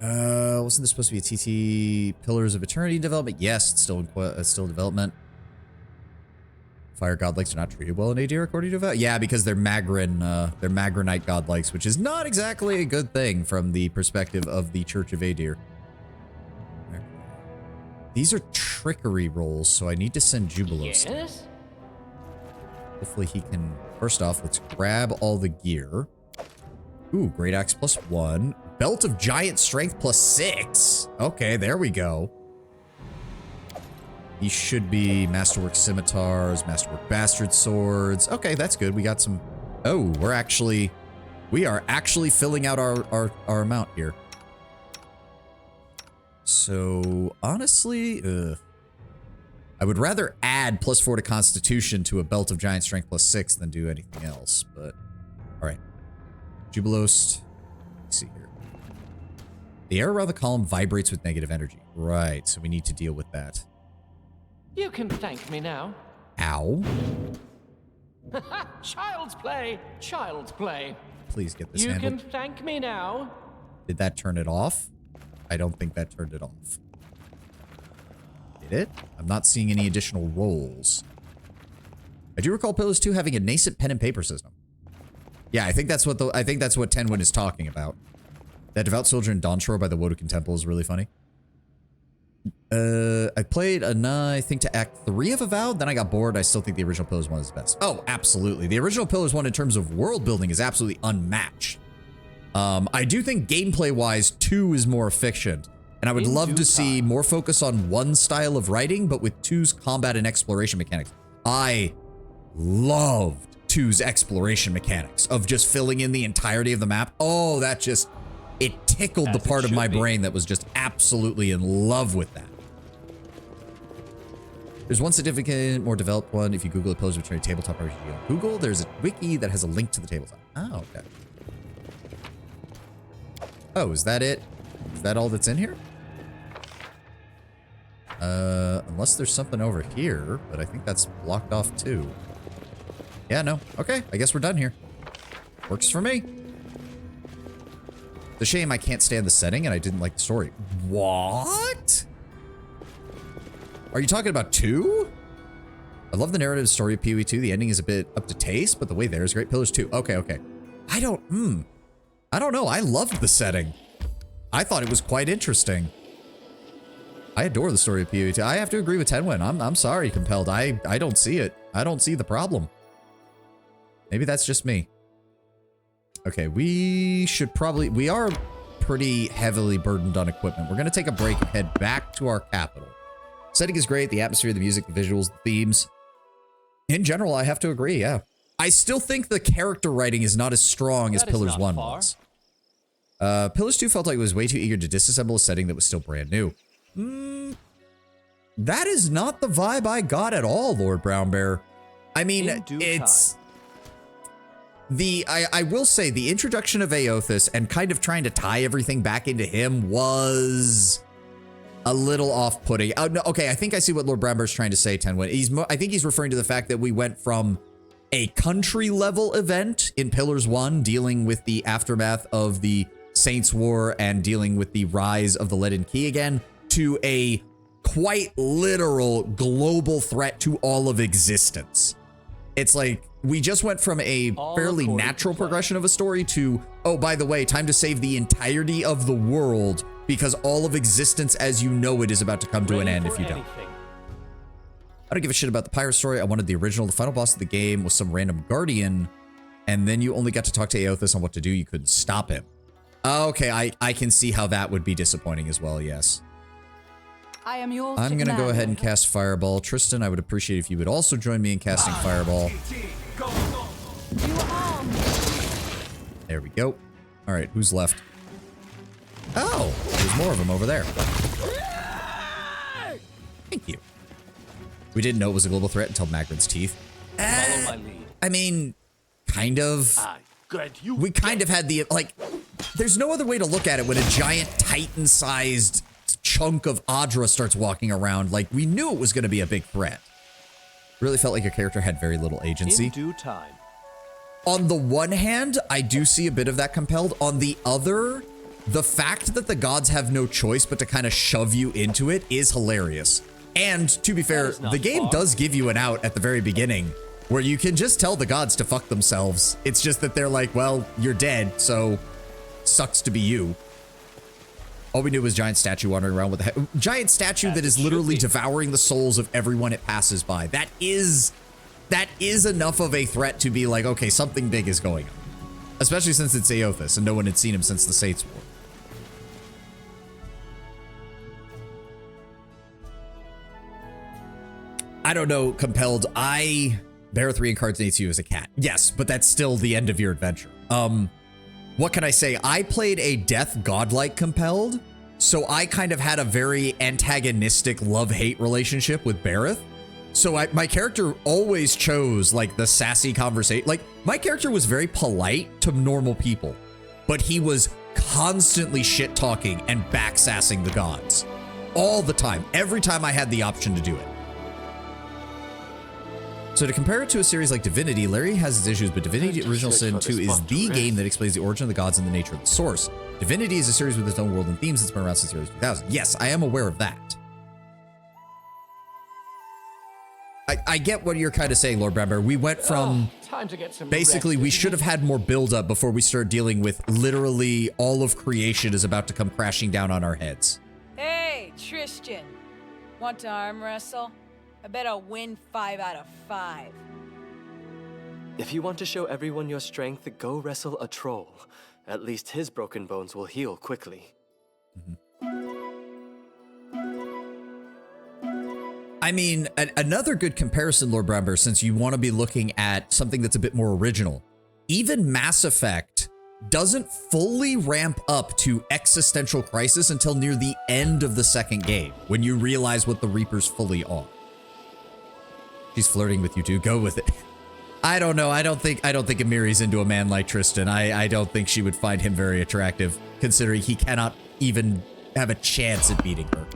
Wasn't this supposed to be a TT Pillars of Eternity development? Yes, it's still in development. Fire godlikes are not treated well in ADR according to that. Yeah, because they're Magranite godlikes, which is not exactly a good thing from the perspective of the Church of Adir. These are trickery rolls, so I need to send Jubilost. Yes? Hopefully he can... First off, let's grab all the gear. Ooh, Great Axe +1. Belt of Giant Strength +6. Okay, there we go. He should be Masterwork Scimitars, Masterwork Bastard Swords. Okay, that's good. We got some... Oh, we are actually filling out our amount here. So, honestly, I would rather add +4 to Constitution to a Belt of Giant Strength +6 than do anything else, but... Alright. Jubilost. Let's see here. The air around the column vibrates with negative energy. Right, so we need to deal with that. You can thank me now. Ow. Child's play. Child's play. Please get this You handled. can thank me now. Did that turn it off? I don't think that turned it off. Did it? I'm not seeing any additional rolls. I do recall Pillars 2 having a nascent pen and paper system. Yeah, I think that's what Tenwin is talking about. That Devout Soldier in Dawnshore by the Wodokan Temple is really funny. I played I think to Act 3 of Avowed, then I got bored. I still think the original Pillars 1 is the best. Oh, absolutely. The original Pillars 1 in terms of world building is absolutely unmatched. I do think gameplay-wise, 2 is more efficient. And I would love to see more focus on one style of writing, but with 2's combat and exploration mechanics. I loved 2's exploration mechanics of just filling in the entirety of the map. Oh, that just... it tickled the part of my brain that was just absolutely in love with that. There's one significant, more developed one. If you Google it, pose between a tabletop RPG on Google, there's a wiki that has a link to the tabletop. Oh, okay. Oh, is that it? Is that all that's in here? Unless there's something over here, but I think that's blocked off too. Yeah, no. Okay, I guess we're done here. Works for me. It's a shame I can't stand the setting and I didn't like the story. What? Are you talking about 2? I love the narrative story of PoE 2. The ending is a bit up to taste, but the way there is great. Pillars 2. Okay, okay. I don't know. I loved the setting. I thought it was quite interesting. I adore the story of PoE 2. I have to agree with Tenwin. I'm sorry, Compelled. I don't see it. I don't see the problem. Maybe that's just me. Okay, we are pretty heavily burdened on equipment. We're going to take a break and head back to our capital. Setting is great. The atmosphere, the music, the visuals, the themes. In general, I have to agree, yeah. I still think the character writing is not as strong as Pillars 1 was. Pillars 2 felt like it was way too eager to disassemble a setting that was still brand new. That is not the vibe I got at all, Lord Brown Bear. I mean, it's... I will say, the introduction of Aothas and kind of trying to tie everything back into him was a little off-putting. No, okay, I think I see what Lord Brown Bear is trying to say, Tenwin. I think he's referring to the fact that we went from a country-level event in Pillars 1, dealing with the aftermath of the Saints' War and dealing with the rise of the Leaden Key again, to a quite literal global threat to all of existence. It's like, we just went from a fairly natural progression of a story to, oh, by the way, time to save the entirety of the world because all of existence as you know it is about to come to an end if you don't. I don't give a shit about the pirate story. I wanted the original. The final boss of the game was some random guardian, and then you only got to talk to Aothas on what to do. You couldn't stop him. Okay, I can see how that would be disappointing as well, yes. I am yours. I'm going to go ahead and cast Fireball. Tristan, I would appreciate if you would also join me in casting Fireball. There we go. All right, who's left? Oh, there's more of them over there. Thank you. We didn't know it was a global threat until Magrin's teeth. Follow my lead. I mean, kind of. We kind of had the, like, there's no other way to look at it when a giant Titan-sized chunk of Adra starts walking around. Like, we knew it was going to be a big threat. Really felt like your character had very little agency. In due time. On the one hand, I do see a bit of that compelled. On the other, the fact that the gods have no choice but to kind of shove you into it is hilarious. And to be fair, the game does give you an out at the very beginning where you can just tell the gods to fuck themselves. It's just that they're like, well, you're dead, so sucks to be you. All we knew was giant statue wandering around with a giant statue that is literally devouring the souls of everyone it passes by. That is enough of a threat to be like, okay, something big is going on. Especially since it's Aothas and no one had seen him since the Saints' War. I don't know, Compelled. Bareth reincarnates you as a cat. Yes, but that's still the end of your adventure. What can I say? I played a death godlike Compelled, so I kind of had a very antagonistic love-hate relationship with Bareth. So my character always chose like the sassy conversation. Like my character was very polite to normal people, but he was constantly shit-talking and back-sassing the gods. All the time. Every time I had the option to do it. So to compare it to a series like Divinity, Larry has its issues, but Divinity Original Sin 2 is the game that explains the origin of the gods and the nature of the source. Divinity is a series with its own world and themes that's been around since the early 2000s. Yes, I am aware of that. I get what you're kind of saying, Lord Bramber. We went from time to get some basically rest, we should have had more build-up before we start dealing with literally all of creation is about to come crashing down on our heads. Hey, Tristan. Want to arm wrestle? I bet I'll win 5 out of 5. If you want to show everyone your strength, go wrestle a troll. At least his broken bones will heal quickly. I mean, another good comparison, Lord Bramber, since you want to be looking at something that's a bit more original. Even Mass Effect doesn't fully ramp up to existential crisis until near the end of the second game, when you realize what the Reapers fully are. She's flirting with you too. Go with it. I don't know. I don't think Amiri's into a man like Tristan. I don't think she would find him very attractive, considering he cannot even have a chance at beating her.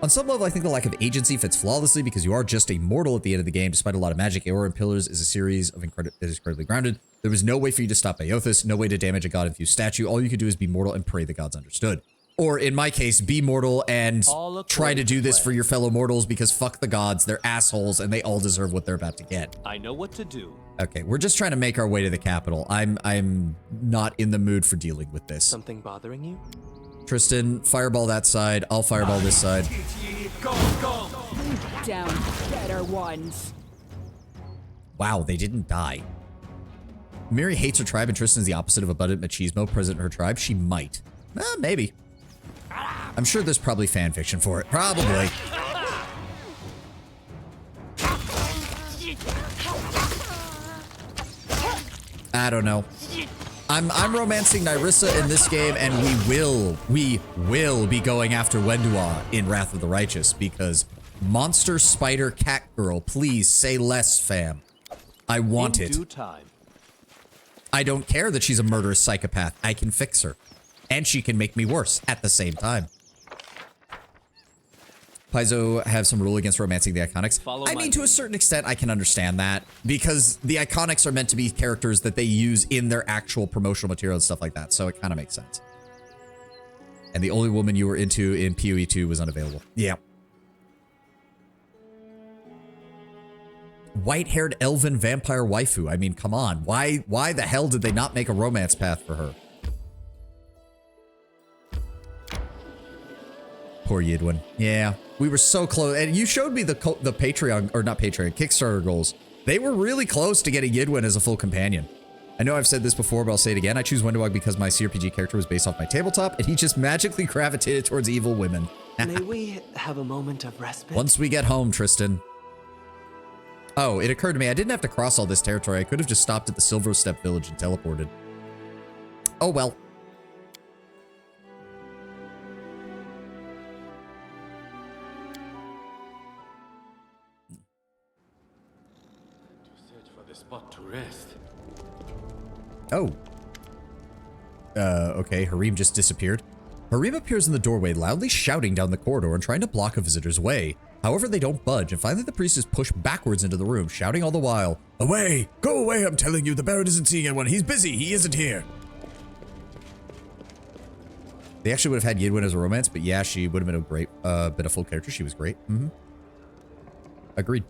On some level, I think the lack of agency fits flawlessly because you are just a mortal at the end of the game, despite a lot of magic. Aura and Pillars is a series of that is incredibly grounded. There was no way for you to stop Aothas, no way to damage a god-infused statue. All you could do is be mortal and pray the gods understood. Or in my case, be mortal and try to do this for your fellow mortals because fuck the gods, they're assholes, and they all deserve what they're about to get. I know what to do. Okay, we're just trying to make our way to the capital. I'm not in the mood for dealing with this. Something bothering you? Tristan, fireball that side. I'll fireball this side. Go, go. Down, better ones. Wow, they didn't die. Miri hates her tribe and Tristan's the opposite of abundant machismo present in her tribe. She might. Maybe. I'm sure there's probably fan fiction for it. Probably. I don't know. I'm romancing Nyrissa in this game, and we will be going after Wendua in Wrath of the Righteous because monster spider cat girl, please say less, fam. I want it. In due time. I don't care that she's a murderous psychopath. I can fix her. And she can make me worse at the same time. Paizo have some rule against romancing the Iconics. I mean, to a certain extent, I can understand that. Because the Iconics are meant to be characters that they use in their actual promotional material and stuff like that. So it kind of makes sense. And the only woman you were into in PoE 2 was unavailable. Yeah. White-haired elven vampire waifu. I mean, come on. Why the hell did they not make a romance path for her? Poor Yidwin. Yeah, we were so close. And you showed me the Patreon, or not Patreon, Kickstarter goals. They were really close to getting Yidwin as a full companion. I know I've said this before, but I'll say it again. I choose Wendewog because my CRPG character was based off my tabletop, and he just magically gravitated towards evil women. May we have a moment of respite? Once we get home, Tristan. Oh, it occurred to me, I didn't have to cross all this territory. I could have just stopped at the Silver Step Village and teleported. Oh, well. Spot to rest. Oh. Okay, Harim just disappeared. Harim appears in the doorway, loudly shouting down the corridor and trying to block a visitor's way. However, they don't budge, and finally the priest is pushed backwards into the room, shouting all the while, "Away! Go away, I'm telling you, the Baron isn't seeing anyone. He's busy, he isn't here." They actually would have had Yidwin as a romance, but yeah, she would have been a great, been a full character. She was great. Agreed.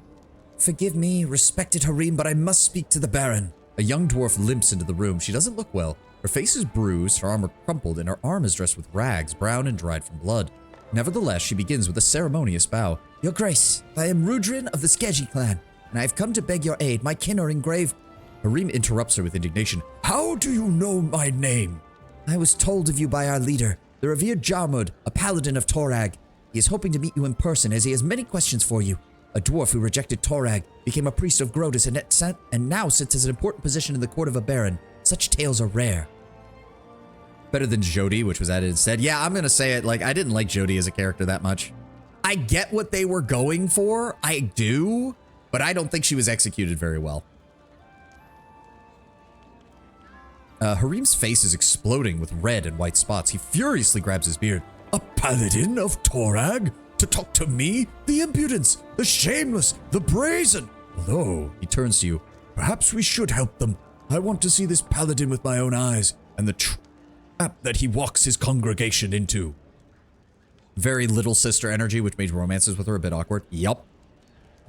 Forgive me, respected Harim, but I must speak to the Baron. A young dwarf limps into the room. She doesn't look well. Her face is bruised, her armor crumpled, and her arm is dressed with rags, brown and dried from blood. Nevertheless, she begins with a ceremonious bow. Your Grace, I am Rudrin of the Skeji clan, and I have come to beg your aid. My kin are in grave. Harim interrupts her with indignation. How do you know my name? I was told of you by our leader, the revered Jarmud, a paladin of Torag. He is hoping to meet you in person as he has many questions for you. A dwarf who rejected Torag, became a priest of Grodus and now sits as an important position in the court of a baron. Such tales are rare. Better than Jody, which was added instead. Yeah, I'm gonna say it, like, I didn't like Jody as a character that much. I get what they were going for, I do, but I don't think she was executed very well. Harim's face is exploding with red and white spots. He furiously grabs his beard. A paladin of Torag? To talk to me? The impudence, the shameless, the brazen. Although, he turns to you, perhaps we should help them. I want to see this paladin with my own eyes, and the trap that he walks his congregation into. Very little sister energy, which made romances with her a bit awkward. Yup.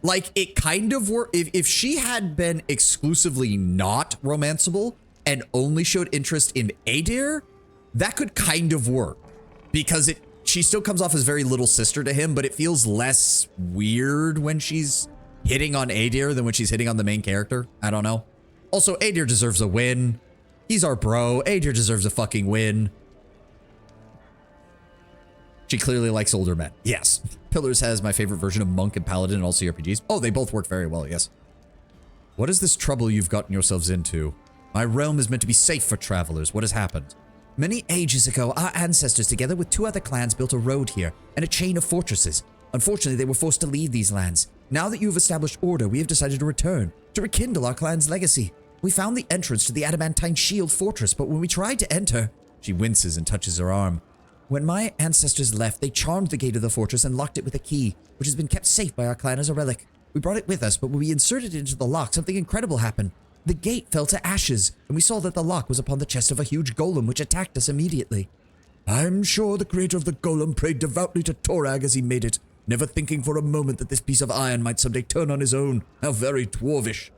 Like, it kind of worked. If she had been exclusively not romanceable and only showed interest in Adair, that could kind of work. Because she still comes off as very little sister to him, but it feels less weird when she's hitting on Adair than when she's hitting on the main character. I don't know. Also, Adair deserves a win. He's our bro. Adair deserves a fucking win. She clearly likes older men. Yes. Pillars has my favorite version of Monk and Paladin in all CRPGs. Oh, they both work very well, yes. What is this trouble you've gotten yourselves into? My realm is meant to be safe for travelers. What has happened? Many ages ago, our ancestors, together with 2 other clans, built a road here and a chain of fortresses. Unfortunately, they were forced to leave these lands. Now that you have established order, we have decided to return, to rekindle our clan's legacy. We found the entrance to the adamantine shield fortress, but when we tried to enter... She winces and touches her arm. When my ancestors left, they charmed the gate of the fortress and locked it with a key, which has been kept safe by our clan as a relic. We brought it with us, but when we inserted it into the lock, something incredible happened. The gate fell to ashes, and we saw that the lock was upon the chest of a huge golem, which attacked us immediately. I'm sure the creator of the golem prayed devoutly to Torag as he made it, never thinking for a moment that this piece of iron might someday turn on his own. How very dwarvish.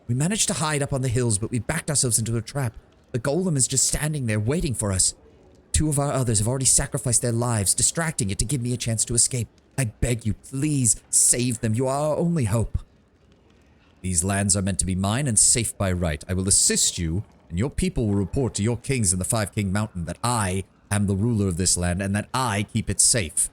We managed to hide up on the hills, but we backed ourselves into a trap. The golem is just standing there waiting for us. 2 of our others have already sacrificed their lives, distracting it to give me a chance to escape. I beg you, please, save them. You are our only hope. These lands are meant to be mine and safe by right. I will assist you, and your people will report to your kings in the 5-King Mountain that I am the ruler of this land and that I keep it safe.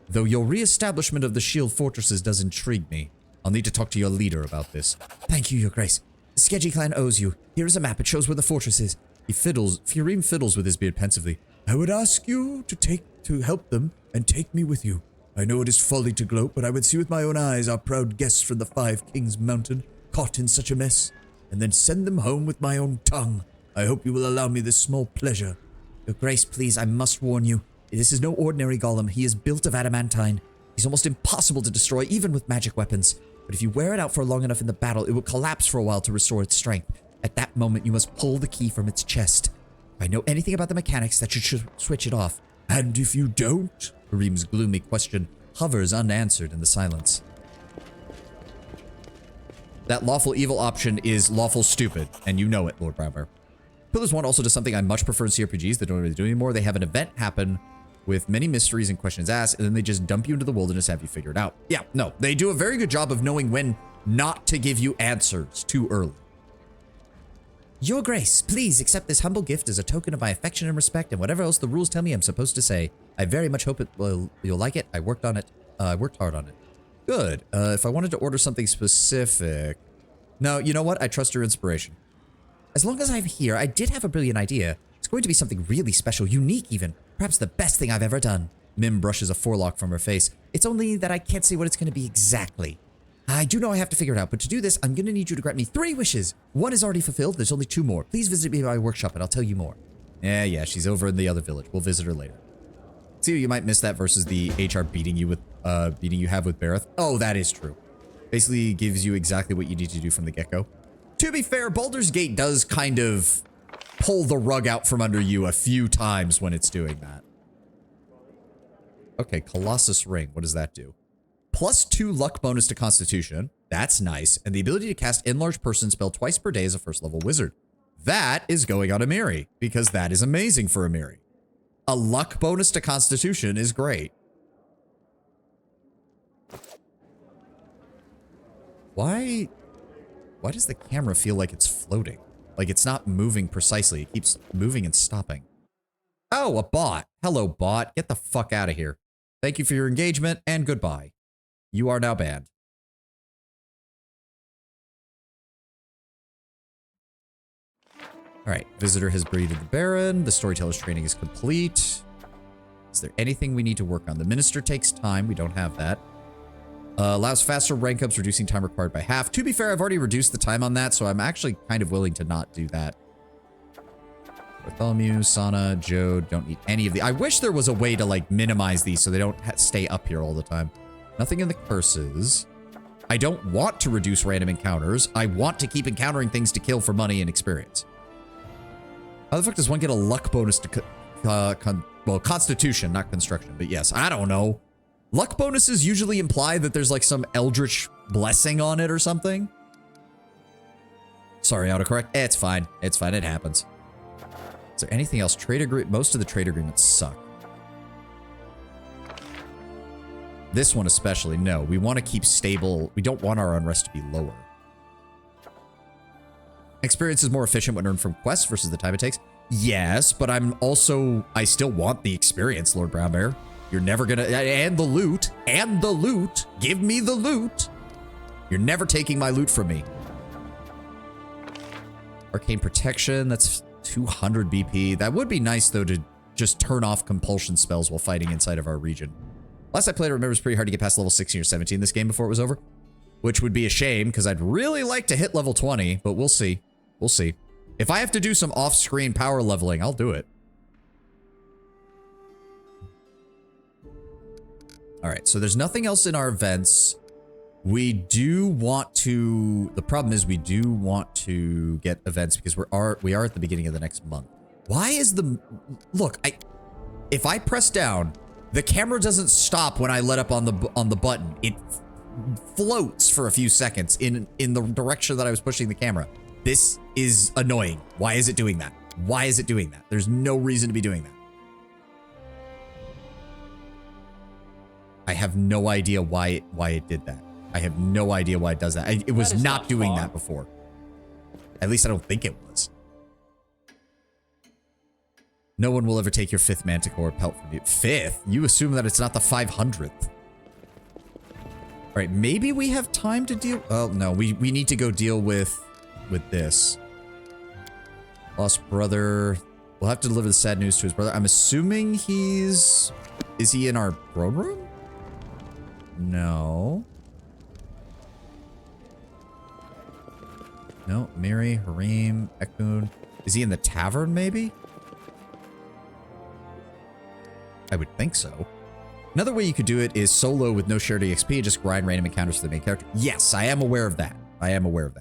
Though your re-establishment of the shield fortresses does intrigue me. I'll need to talk to your leader about this. Thank you, your grace. The Sketchy clan owes you. Here is a map. It shows where the fortress is. Firim fiddles with his beard pensively. I would ask you to help them and take me with you. I know it is folly to gloat, but I would see with my own eyes our proud guests from the 5 Kings Mountain caught in such a mess, and then send them home with my own tongue. I hope you will allow me this small pleasure. Your grace, please, I must warn you. This is no ordinary golem. He is built of adamantine. He's almost impossible to destroy, even with magic weapons. But if you wear it out for long enough in the battle, it will collapse for a while to restore its strength. At that moment, you must pull the key from its chest. If I know anything about the mechanics, that should switch it off. And if you don't? Harim's gloomy question hovers unanswered in the silence. That lawful evil option is lawful stupid, and you know it, Lord Brownbear. Pillars 1 also does something I much prefer in CRPGs that don't really do anymore. They have an event happen with many mysteries and questions asked, and then they just dump you into the wilderness and have you figure it out. Yeah, no, they do a very good job of knowing when not to give you answers too early. Your grace, please accept this humble gift as a token of my affection and respect, and whatever else the rules tell me I'm supposed to say. I very much hope you'll like it. I worked on it. I worked hard on it. Good. If I wanted to order something specific... No, you know what? I trust your inspiration. As long as I'm here, I did have a brilliant idea. It's going to be something really special, unique even. Perhaps the best thing I've ever done. Mim brushes a forelock from her face. It's only that I can't say what it's going to be exactly. I do know I have to figure it out, but to do this, I'm going to need you to grant me 3 wishes. 1 is already fulfilled. There's only 2 more. Please visit me at my workshop and I'll tell you more. Yeah, she's over in the other village. We'll visit her later. See, you might miss that versus the HR beating you have with Bareth. Oh, that is true. Basically gives you exactly what you need to do from the get-go. To be fair, Baldur's Gate does kind of pull the rug out from under you a few times when it's doing that. Okay, Colossus Ring. What does that do? +2 luck bonus to Constitution. That's nice. And the ability to cast Enlarge Person spell twice per day as a 1st level wizard. That is going on Amiri, because that is amazing for Amiri. A luck bonus to Constitution is great. Why does the camera feel like it's floating? Like it's not moving precisely. It keeps moving and stopping. Oh, a bot. Hello, bot. Get the fuck out of here. Thank you for your engagement and goodbye. You are now banned. All right, visitor has breeded the Baron. The storyteller's training is complete. Is there anything we need to work on? The minister takes time. We don't have that. Allows faster rank ups, reducing time required by half. To be fair, I've already reduced the time on that, so I'm actually kind of willing to not do that. Bartholomew, Sana, Joe, don't need any of the... I wish there was a way to, like, minimize these so they don't stay up here all the time. Nothing in the curses. I don't want to reduce random encounters. I want to keep encountering things to kill for money and experience. How the fuck does one get a luck bonus to... well, Constitution, not Construction, but yes, I don't know. Luck bonuses usually imply that there's like some eldritch blessing on it or something. Sorry, autocorrect. It's fine. It's fine. It happens. Is there anything else? Trade agreement. Most of the trade agreements suck. This one especially. No, we want to keep stable. We don't want our unrest to be lower. Experience is more efficient when earned from quests versus the time it takes. Yes, but I still want the experience, Lord Brownbear. You're never gonna, and the loot, give me the loot. You're never taking my loot from me. Arcane Protection, that's 200 BP. That would be nice, though, to just turn off compulsion spells while fighting inside of our region. Last I played, I remember it was pretty hard to get past level 16 or 17 in this game before it was over. Which would be a shame, because I'd really like to hit level 20, but we'll see. We'll see. If I have to do some off-screen power leveling, I'll do it. Alright, so there's nothing else in our events. We do want to... The problem is we do want to get events because we are at the beginning of the next month. Why is the... Look, if I press down, the camera doesn't stop when I let up on the button. It floats for a few seconds in the direction that I was pushing the camera. This is annoying. Why is it doing that? Why is it doing that? There's no reason to be doing that. I have no idea why it did that. I have no idea why it does that. It was not doing that before. At least I don't think it was. No one will ever take your 5th Manticore pelt from you. 5th? You assume that it's not the 500th. All right, maybe we have time to deal... Oh, no, we need to go deal with this. Lost brother. We'll have to deliver the sad news to his brother. I'm assuming he's... Is he in our throne room? No. No, Miri, Harim, Ekun. Is he in the tavern, maybe? I would think so. Another way you could do it is solo with no shared EXP and just grind random encounters for the main character. Yes, I am aware of that. I am aware of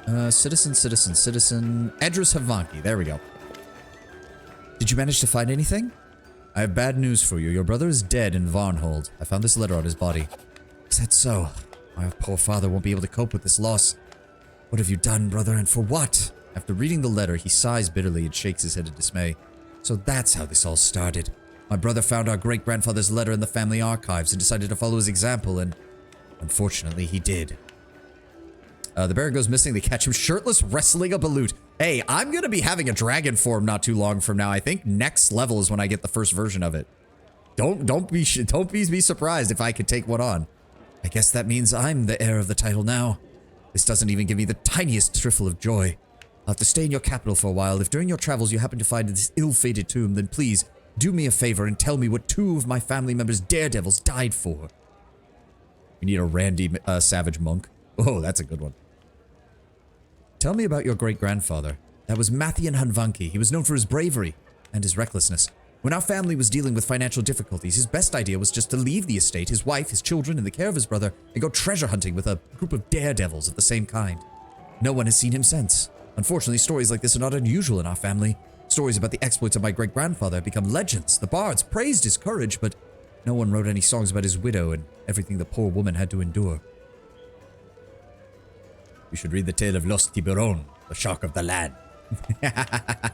that. Citizen. Edris Havanki. There we go. Did you manage to find anything? I have bad news for you. Your brother is dead in Varnhold. I found this letter on his body. Is that so? My poor father won't be able to cope with this loss. What have you done, brother, and for what? After reading the letter, he sighs bitterly and shakes his head in dismay. So that's how this all started. My brother found our great-grandfather's letter in the family archives and decided to follow his example, and unfortunately, he did. The Baron goes missing. They catch him shirtless, wrestling a balut. Hey, I'm gonna be having a dragon form not too long from now. I think next level is when I get the first version of it. Don't be surprised if I could take one on. I guess that means I'm the heir of the title now. This doesn't even give me the tiniest trifle of joy. I'll have to stay in your capital for a while. If during your travels you happen to find this ill-fated tomb, then please do me a favor and tell me what 2 of my family members' daredevils died for. We need a Randy Savage monk. Oh, that's a good one. Tell me about your great-grandfather. That was Matthian Hanvanki. He was known for his bravery and his recklessness. When our family was dealing with financial difficulties, his best idea was just to leave the estate, his wife, his children, in the care of his brother, and go treasure hunting with a group of daredevils of the same kind. No one has seen him since. Unfortunately, stories like this are not unusual in our family. Stories about the exploits of my great-grandfather have become legends. The bards praised his courage, but no one wrote any songs about his widow and everything the poor woman had to endure. You should read the tale of Los Tiburon, the shark of the land. Alright,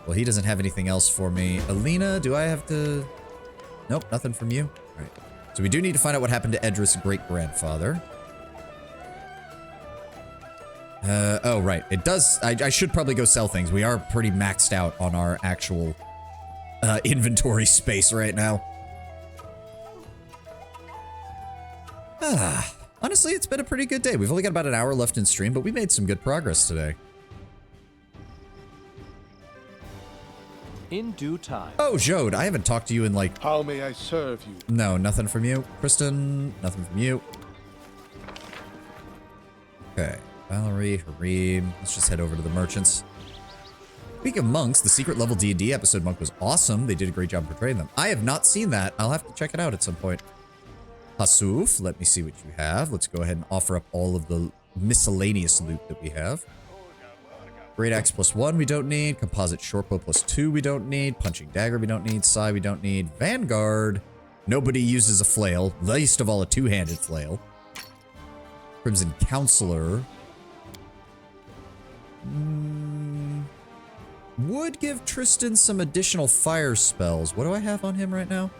well, he doesn't have anything else for me. Alina, do I have to... Nope, nothing from you. Alright, so we do need to find out what happened to Edris' great-grandfather. Oh, right. It does... I should probably go sell things. We are pretty maxed out on our actual inventory space right now. Honestly, it's been a pretty good day. We've only got about an hour left in stream, but we made some good progress today. In due time. Oh, Jode, I haven't talked to you in like... How may I serve you? No, nothing from you. Kristen, nothing from you. Okay. Valerie, Harim. Let's just head over to the merchants. Speaking of monks, the secret level D&D episode monk was awesome. They did a great job portraying them. I have not seen that. I'll have to check it out at some point. Hasuf, let me see what you have. Let's go ahead and offer up all of the miscellaneous loot that we have. Great Axe +1 we don't need. Composite Shortbow +2 we don't need. Punching Dagger we don't need. Sai we don't need. Vanguard. Nobody uses a flail. Least of all a two-handed flail. Crimson Counselor. Would give Tristan some additional fire spells. What do I have on him right now?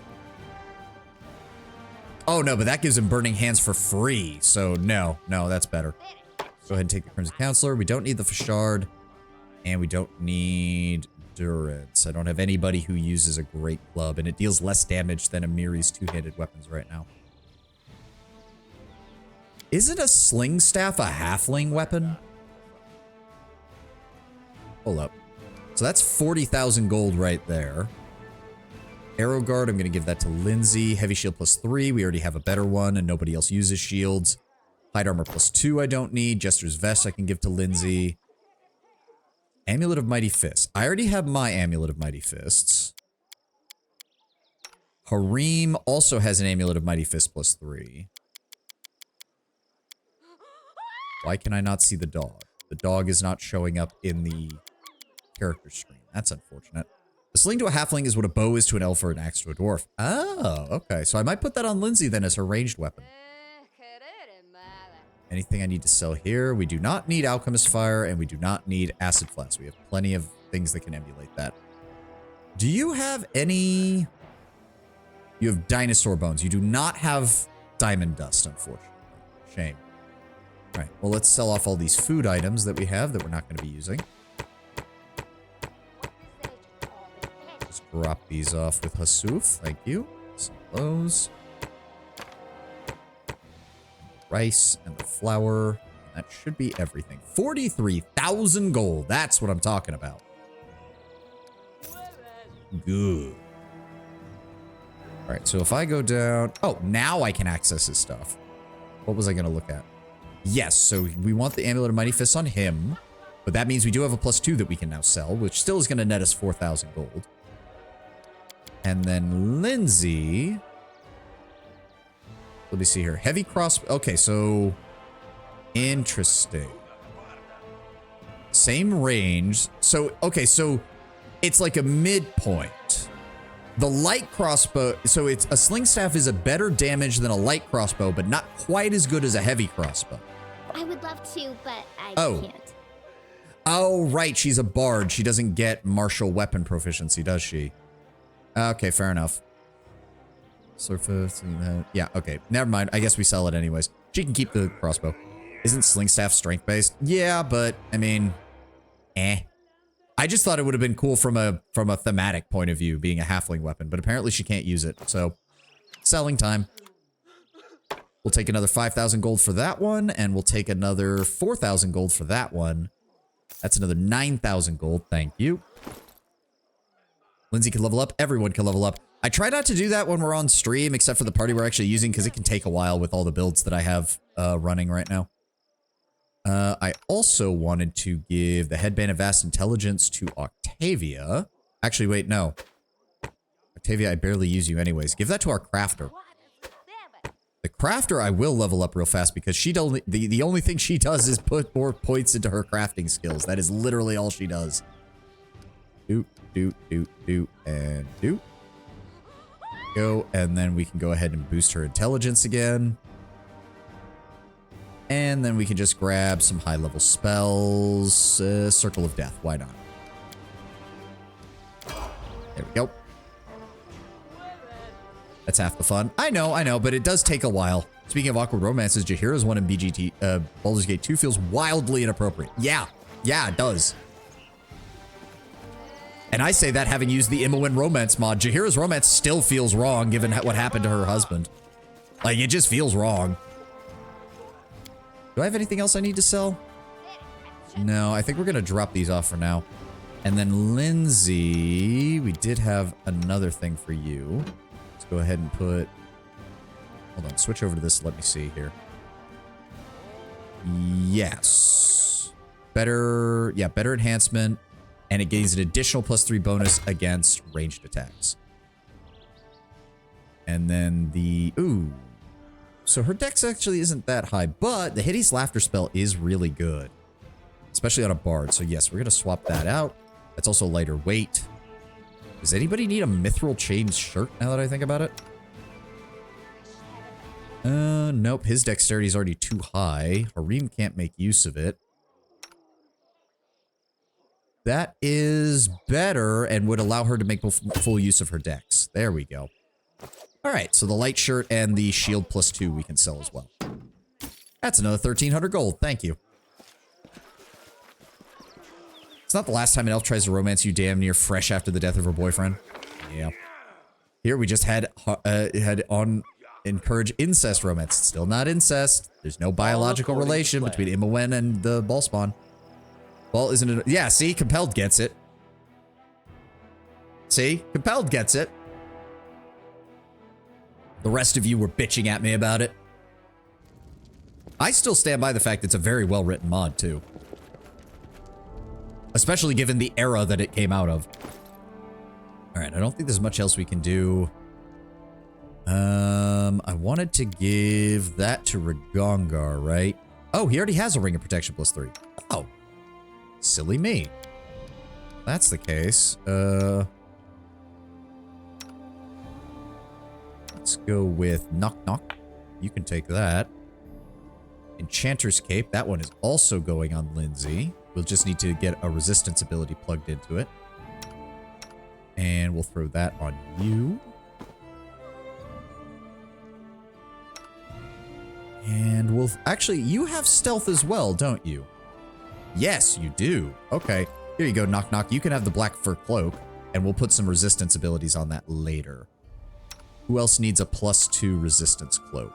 Oh, no, but that gives him Burning Hands for free. So, no, that's better. Go ahead and take the Crimson Counselor. We don't need the Fashard. And we don't need Durance. I don't have anybody who uses a Great Club, and it deals less damage than Amiri's two-handed weapons right now. Isn't a sling staff a halfling weapon? Hold up. So that's 40,000 gold right there. Arrow guard, I'm going to give that to Lindsay. Heavy shield +3. We already have a better one and nobody else uses shields. Hide armor +2 I don't need. Jester's vest I can give to Lindsay. Amulet of Mighty Fists. I already have my Amulet of Mighty Fists. Harim also has an Amulet of Mighty Fists +3. Why can I not see the dog? The dog is not showing up in the character screen. That's unfortunate. A sling to a halfling is what a bow is to an elf or an axe to a dwarf. Oh, okay. So I might put that on Lindsay then as her ranged weapon. Anything I need to sell here? We do not need Alchemist Fire, and we do not need Acid Flask. We have plenty of things that can emulate that. Do you have any... You have Dinosaur Bones. You do not have Diamond Dust, unfortunately. Shame. All right, well, let's sell off all these food items that we have that we're not going to be using. Just drop these off with Hasuf. Thank you. Sell those. Rice and the flour. That should be everything. 43,000 gold. That's what I'm talking about. Good. All right, so if I go down... Oh, now I can access his stuff. What was I going to look at? Yes, so we want the Amulet of Mighty Fists on him. But that means we do have a +2 that we can now sell, which still is going to net us 4,000 gold. And then Lindsay... Let me see here. Heavy cross... Okay, so... Interesting. Same range. So, okay, so... It's like a midpoint. The light crossbow... So, it's a sling staff is a better damage than a light crossbow, but not quite as good as a heavy crossbow. I would love to, but I can't. Oh, right. She's a bard. She doesn't get martial weapon proficiency, does she? Okay, fair enough. Surface, yeah, okay. Never mind. I guess we sell it anyways. She can keep the crossbow. Isn't sling staff strength based? Yeah, but I mean, I just thought it would have been cool from a thematic point of view, being a halfling weapon, but apparently she can't use it. So, selling time. We'll take another 5,000 gold for that one, and we'll take another 4,000 gold for that one. That's another 9,000 gold. Thank you. Lindsay can level up. Everyone can level up. I try not to do that when we're on stream, except for the party we're actually using, because it can take a while with all the builds that I have running right now. I also wanted to give the Headband of Vast Intelligence to Octavia. Actually, wait, no. Octavia, I barely use you anyways. Give that to our crafter. The crafter I will level up real fast, because she the only thing she does is put more points into her crafting skills. That is literally all she does. Do, and do. Go, and then we can go ahead and boost her intelligence again. And then we can just grab some high-level spells. Circle of Death, why not? There we go. That's half the fun. I know, but it does take a while. Speaking of awkward romances, Jaheira's one in BGT, Baldur's Gate 2 feels wildly inappropriate. Yeah, it does. And I say that having used the Imoen romance mod. Jaheira's romance still feels wrong given what happened to her husband. Like, it just feels wrong. Do I have anything else I need to sell? No, I think we're going to drop these off for now. And then Lindsay, we did have another thing for you. Let's go ahead and put... Hold on, switch over to this. Let me see here. Yes. Better enhancement. And it gains an additional +3 bonus against ranged attacks. And then the... Ooh. So her dex actually isn't that high, but the Hideous Laughter spell is really good. Especially on a bard. So yes, we're going to swap that out. That's also lighter weight. Does anybody need a mithril chain shirt now that I think about it? Nope. His dexterity is already too high. Harim can't make use of it. That is better and would allow her to make full use of her dex. There we go. All right, so the light shirt and the shield +2 we can sell as well. That's another 1,300 gold. Thank you. It's not the last time an elf tries to romance you damn near fresh after the death of her boyfriend. Yeah. Here we just had on encourage incest romance. It's still not incest. There's no biological relation between Imowen and the ball spawn. Ball isn't it? Yeah, see? Compelled gets it. See? Compelled gets it. The rest of you were bitching at me about it. I still stand by the fact it's a very well-written mod, too. Especially given the era that it came out of. Alright, I don't think there's much else we can do. I wanted to give that to Ragongar, right? Oh, he already has a Ring of Protection +3. Oh. Silly me. That's the case. Let's go with Knock Knock. You can take that. Enchanter's Cape. That one is also going on Lindsay. We'll just need to get a resistance ability plugged into it. And we'll throw that on you. And we'll... Actually, you have stealth as well, don't you? Yes, you do. Okay. Here you go, Knock Knock. You can have the black fur cloak. And we'll put some resistance abilities on that later. Who else needs a +2 resistance cloak?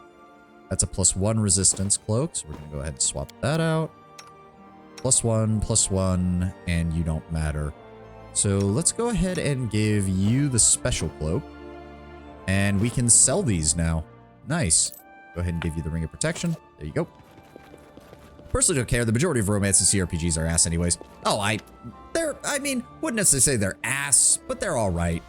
That's a +1 resistance cloak. So we're going to go ahead and swap that out. +1, +1, and you don't matter. So let's go ahead and give you the special cloak. And we can sell these now. Nice. Go ahead and give you the Ring of Protection. There you go. Personally don't care. The majority of romance and CRPGs are ass anyways. Oh, I mean, wouldn't necessarily say they're ass, but they're all right.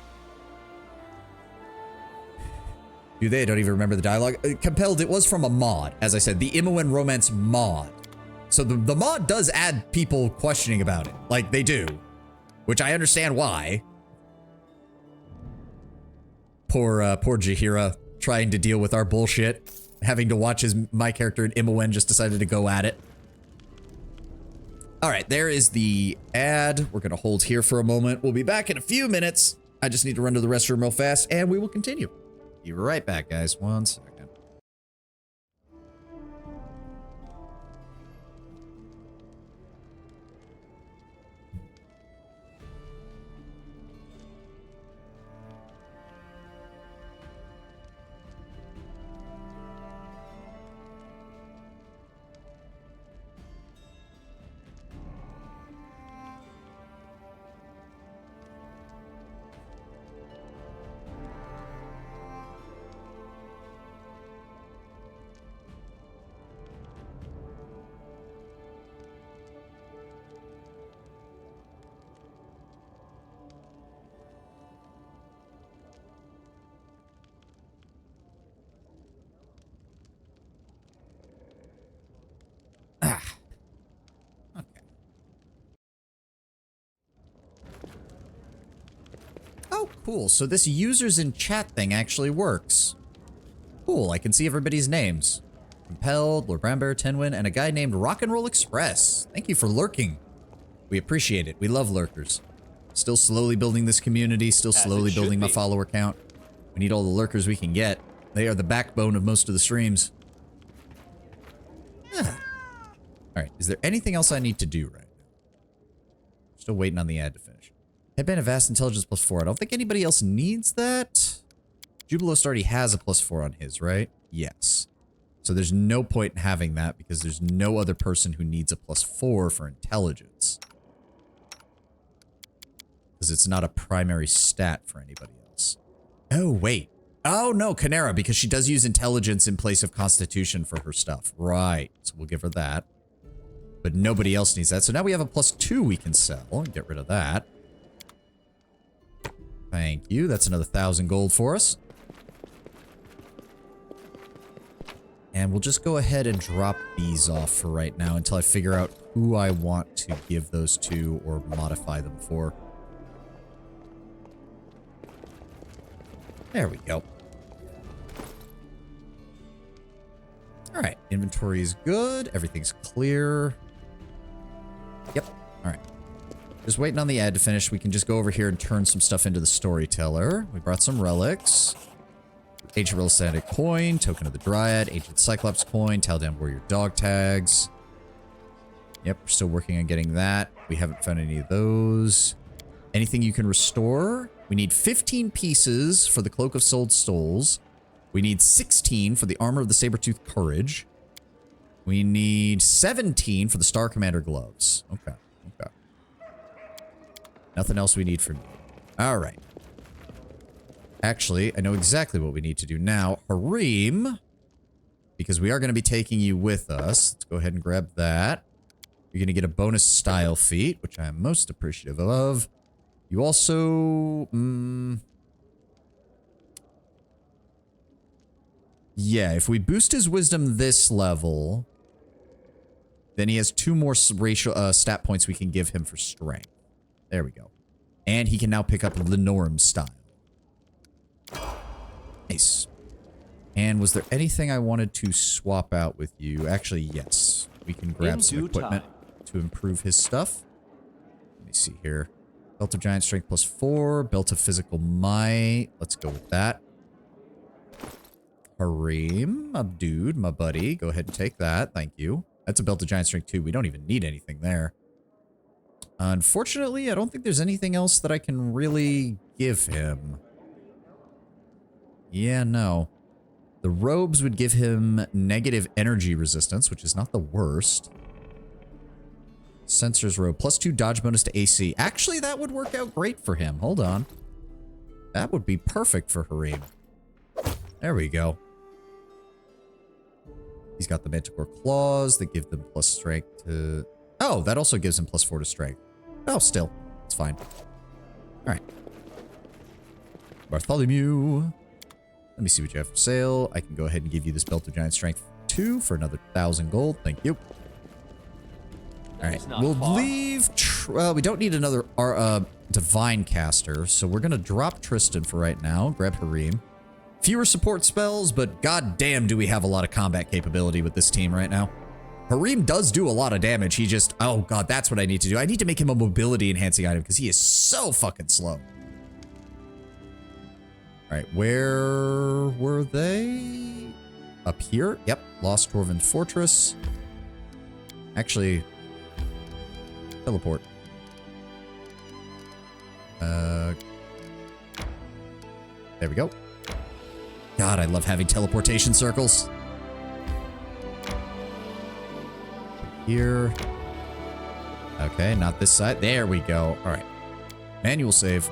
Do they? I don't even remember the dialogue. Compelled, it was from a mod. As I said, the Imowen romance mod. So the mod does add people questioning about it. Like, they do. Which I understand why. Poor Jaheira trying to deal with our bullshit. Having to watch my character in Imowen just decided to go at it. Alright, there is the ad. We're going to hold here for a moment. We'll be back in a few minutes. I just need to run to the restroom real fast, and we will continue. Be right back, guys. 1 second. Oh, cool. So this users in chat thing actually works. Cool. I can see everybody's names. Compelled, Lord Brambear, Tenwin, and a guy named Rock and Roll Express. Thank you for lurking. We appreciate it. We love lurkers. Still slowly building this community. Still slowly building my follower count. We need all the lurkers we can get. They are the backbone of most of the streams. Alright. Is there anything else I need to do right now? Still waiting on the ad to finish. Headband of Vast Intelligence +4. I don't think anybody else needs that. Jubilos already has a +4 on his, right? Yes. So there's no point in having that because there's no other person who needs a +4 for intelligence. Because it's not a primary stat for anybody else. Oh, wait. Oh, no, Canera, because she does use intelligence in place of constitution for her stuff. Right. So we'll give her that. But nobody else needs that. So now we have a +2 we can sell. Get rid of that. Thank you. That's another 1,000 gold for us. And we'll just go ahead and drop these off for right now until I figure out who I want to give those to or modify them for. There we go. Alright, inventory is good. Everything's clear. Yep. Alright. Just waiting on the ad to finish. We can just go over here and turn some stuff into the storyteller. We brought some relics. Ancient Real Standard coin, Token of the Dryad, Ancient Cyclops coin, Taldan Warrior dog tags. Yep, we're still working on getting that. We haven't found any of those. Anything you can restore? We need 15 pieces for the Cloak of Souled Souls. We need 16 for the Armor of the Saber-Tooth Courage. We need 17 for the Star Commander gloves. Okay. Okay. Nothing else we need from you. All right. Actually, I know exactly what we need to do now. Harim, because we are going to be taking you with us. Let's go ahead and grab that. You're going to get a bonus style feat, which I am most appreciative of. You also... yeah, if we boost his wisdom this level, then he has 2 more racial stat points we can give him for strength. There we go. And he can now pick up Lenorum style. Nice. And was there anything I wanted to swap out with you? Actually, yes. We can grab some equipment to improve his stuff. Let me see here. Belt of Giant Strength +4. Belt of Physical Might. Let's go with that. Harim, my dude, my buddy. Go ahead and take that. Thank you. That's a Belt of Giant Strength 2. We don't even need anything there. Unfortunately, I don't think there's anything else that I can really give him. Yeah, no. The robes would give him negative energy resistance, which is not the worst. Sensors robe, +2 dodge bonus to AC. Actually, that would work out great for him. Hold on. That would be perfect for Harim. There we go. He's got the Manticore Claws that give them plus strength to... oh, that also gives him +4 to strength. Oh, still. It's fine. Alright. Bartholomew. Let me see what you have for sale. I can go ahead and give you this Belt of Giant Strength 2 for another 1,000 gold. Thank you. Alright, we'll leave... well, we don't need another Divine Caster, so we're going to drop Tristan for right now. Grab Harim. Fewer support spells, but goddamn do we have a lot of combat capability with this team right now. Harim does do a lot of damage. He just... oh god, that's what I need to do. I need to make him a mobility enhancing item because he is so fucking slow. Alright, where were they? Up here? Yep, Lost Dwarven Fortress. Actually... teleport. There we go. God, I love having teleportation circles. Here. Okay, not this side. There we go. All right. Manual save.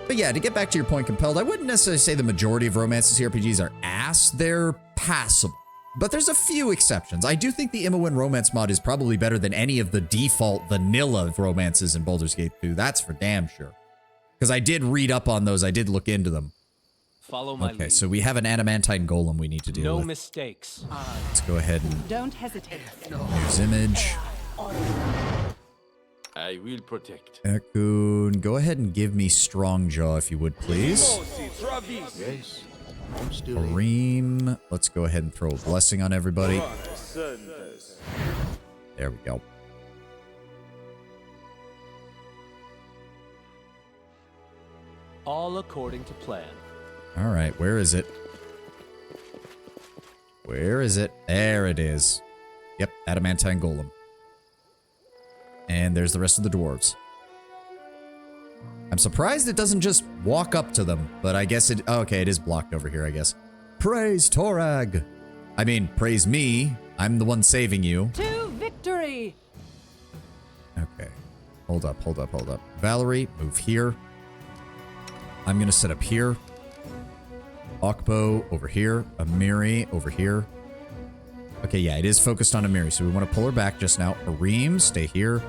But yeah, to get back to your point, Compelled, I wouldn't necessarily say the majority of romances RPGs are ass. They're passable. But there's a few exceptions. I do think the Imoen romance mod is probably better than any of the default vanilla romances in Baldur's Gate 2. That's for damn sure. Because I did read up on those. I did look into them. Follow my lead. So we have an adamantine golem we need to deal with. No mistakes. Let's go ahead and don't hesitate. use image. I will protect. Ekun, go ahead and give me Strong Jaw if you would, please. Yes. Harim, let's go ahead and throw a blessing on everybody. There we go. All according to plan. All right, where is it? Where is it? There it is. Yep, adamantine golem. And there's the rest of the dwarves. I'm surprised it doesn't just walk up to them, but I guess it... oh, okay, it is blocked over here, I guess. Praise Torag! I mean, praise me. I'm the one saving you. To victory! Okay. Hold up, hold up, hold up. Valerie, move here. I'm gonna set up here. Okbo over here. Amiri over here. Okay, yeah, it is focused on Amiri, so we want to pull her back just now. Harim, stay here.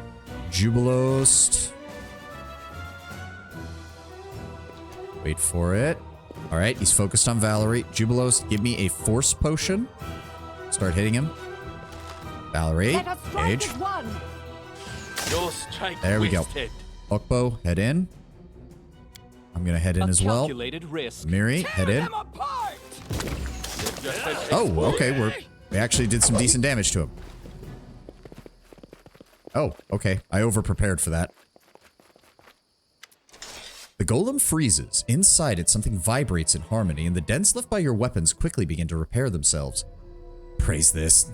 Jubilost. Wait for it. All right, he's focused on Valerie. Jubilost, give me a force potion. Start hitting him. Valerie, Age. There we go. Okbo, head in. I'm gonna head in as well. Miri, head in. Oh, okay, we actually did some decent damage to him. Oh, okay. I over-prepared for that. The golem freezes. Inside it, something vibrates in harmony, and the dents left by your weapons quickly begin to repair themselves. Praise this.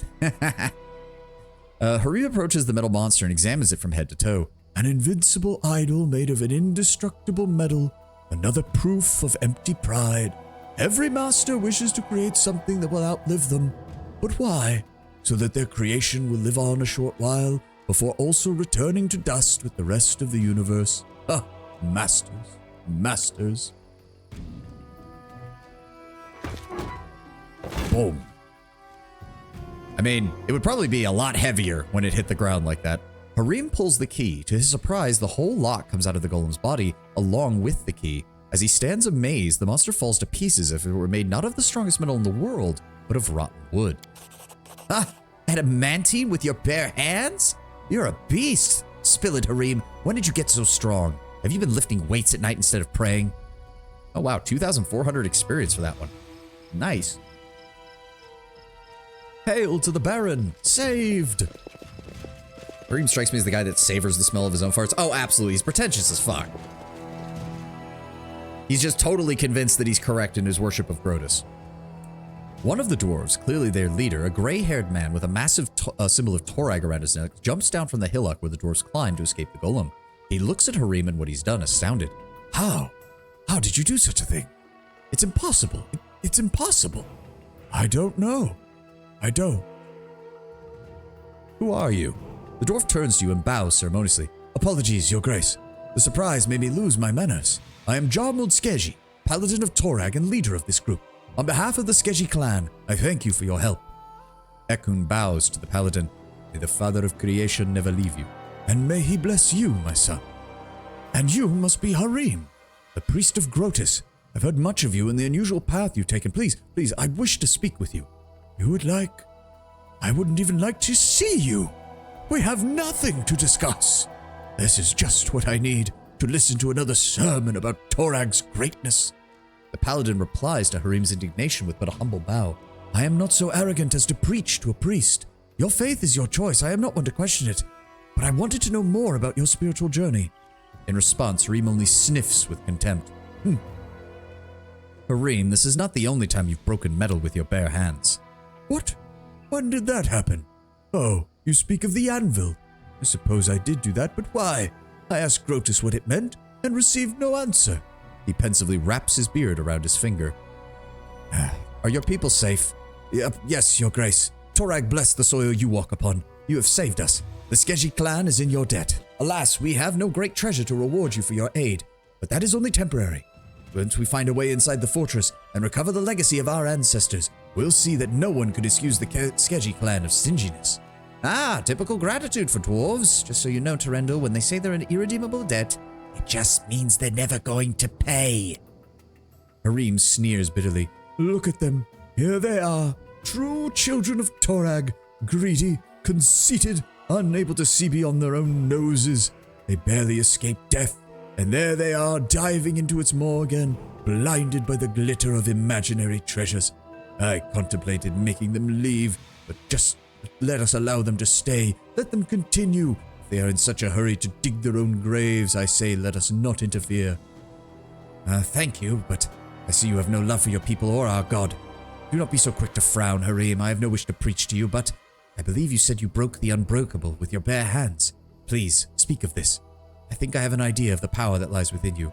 Harim approaches the metal monster and examines it from head to toe. An invincible idol made of an indestructible metal, Another proof of empty pride. Every master wishes to create something that will outlive them. But why? So that their creation will live on a short while, before also returning to dust with the rest of the universe. Ah, masters, masters. Boom. I mean, it would probably be a lot heavier when it hit the ground like that. Harim pulls the key. To his surprise, the whole lock comes out of the golem's body, along with the key. As he stands amazed, the monster falls to pieces as if it were made not of the strongest metal in the world, but of rotten wood. Ah, adamantine with your bare hands? You're a beast. Spill it, Harim. When did you get so strong? Have you been lifting weights at night instead of praying? Oh wow, 2,400 experience for that one. Nice. Hail to the Baron! Saved! Harim strikes me as the guy that savors the smell of his own farts. Oh, absolutely. He's pretentious as fuck. He's just totally convinced that he's correct in his worship of Grotus. One of the dwarves, clearly their leader, a gray-haired man with a massive symbol of Torag around his neck, jumps down from the hillock where the dwarves climb to escape the golem. He looks at Harim and what he's done, astounded. How? How did you do such a thing? It's impossible. It's impossible. I don't know. I don't. Who are you? The dwarf turns to you and bows ceremoniously. Apologies, your grace. The surprise made me lose my manners. I am Jarmuld Skeji, paladin of Torag and leader of this group. On behalf of the Skeji clan, I thank you for your help. Ekun bows to the paladin. May the father of creation never leave you. And may he bless you, my son. And you must be Harim, the priest of Grotus. I've heard much of you and the unusual path you've taken. Please, I wish to speak with you. You would like... I wouldn't even like to see you. We have nothing to discuss. This is just what I need, to listen to another sermon about Torag's greatness. The paladin replies to Harim's indignation with but a humble bow. I am not so arrogant as to preach to a priest. Your faith is your choice. I am not one to question it. But I wanted to know more about your spiritual journey. In response, Harim only sniffs with contempt. Harim, this is not the only time you've broken metal with your bare hands. What? When did that happen? Oh, you speak of the anvil. I suppose I did do that, but why? I asked Grotus what it meant and received no answer. He pensively wraps his beard around his finger. Are your people safe? Yes, your grace. Torag bless the soil you walk upon. You have saved us. The Skeji clan is in your debt. Alas, we have no great treasure to reward you for your aid, but that is only temporary. Once we find a way inside the fortress and recover the legacy of our ancestors, we'll see that no one could excuse the Skeji clan of stinginess. Ah, typical gratitude for dwarves. Just so you know, Terendil, when they say they're in irredeemable debt, it just means they're never going to pay. Harim sneers bitterly. Look at them. Here they are. True children of Torag. Greedy, conceited, unable to see beyond their own noses. They barely escaped death. And there they are, diving into its maw again, blinded by the glitter of imaginary treasures. I contemplated making them leave, but just let us allow them to stay. Let them continue. If they are in such a hurry to dig their own graves, I say let us not interfere. Thank you, but I see you have no love for your people or our god. Do not be so quick to frown, Harim. I have no wish to preach to you, but I believe you said you broke the unbreakable with your bare hands. Please, speak of this. I think I have an idea of the power that lies within you.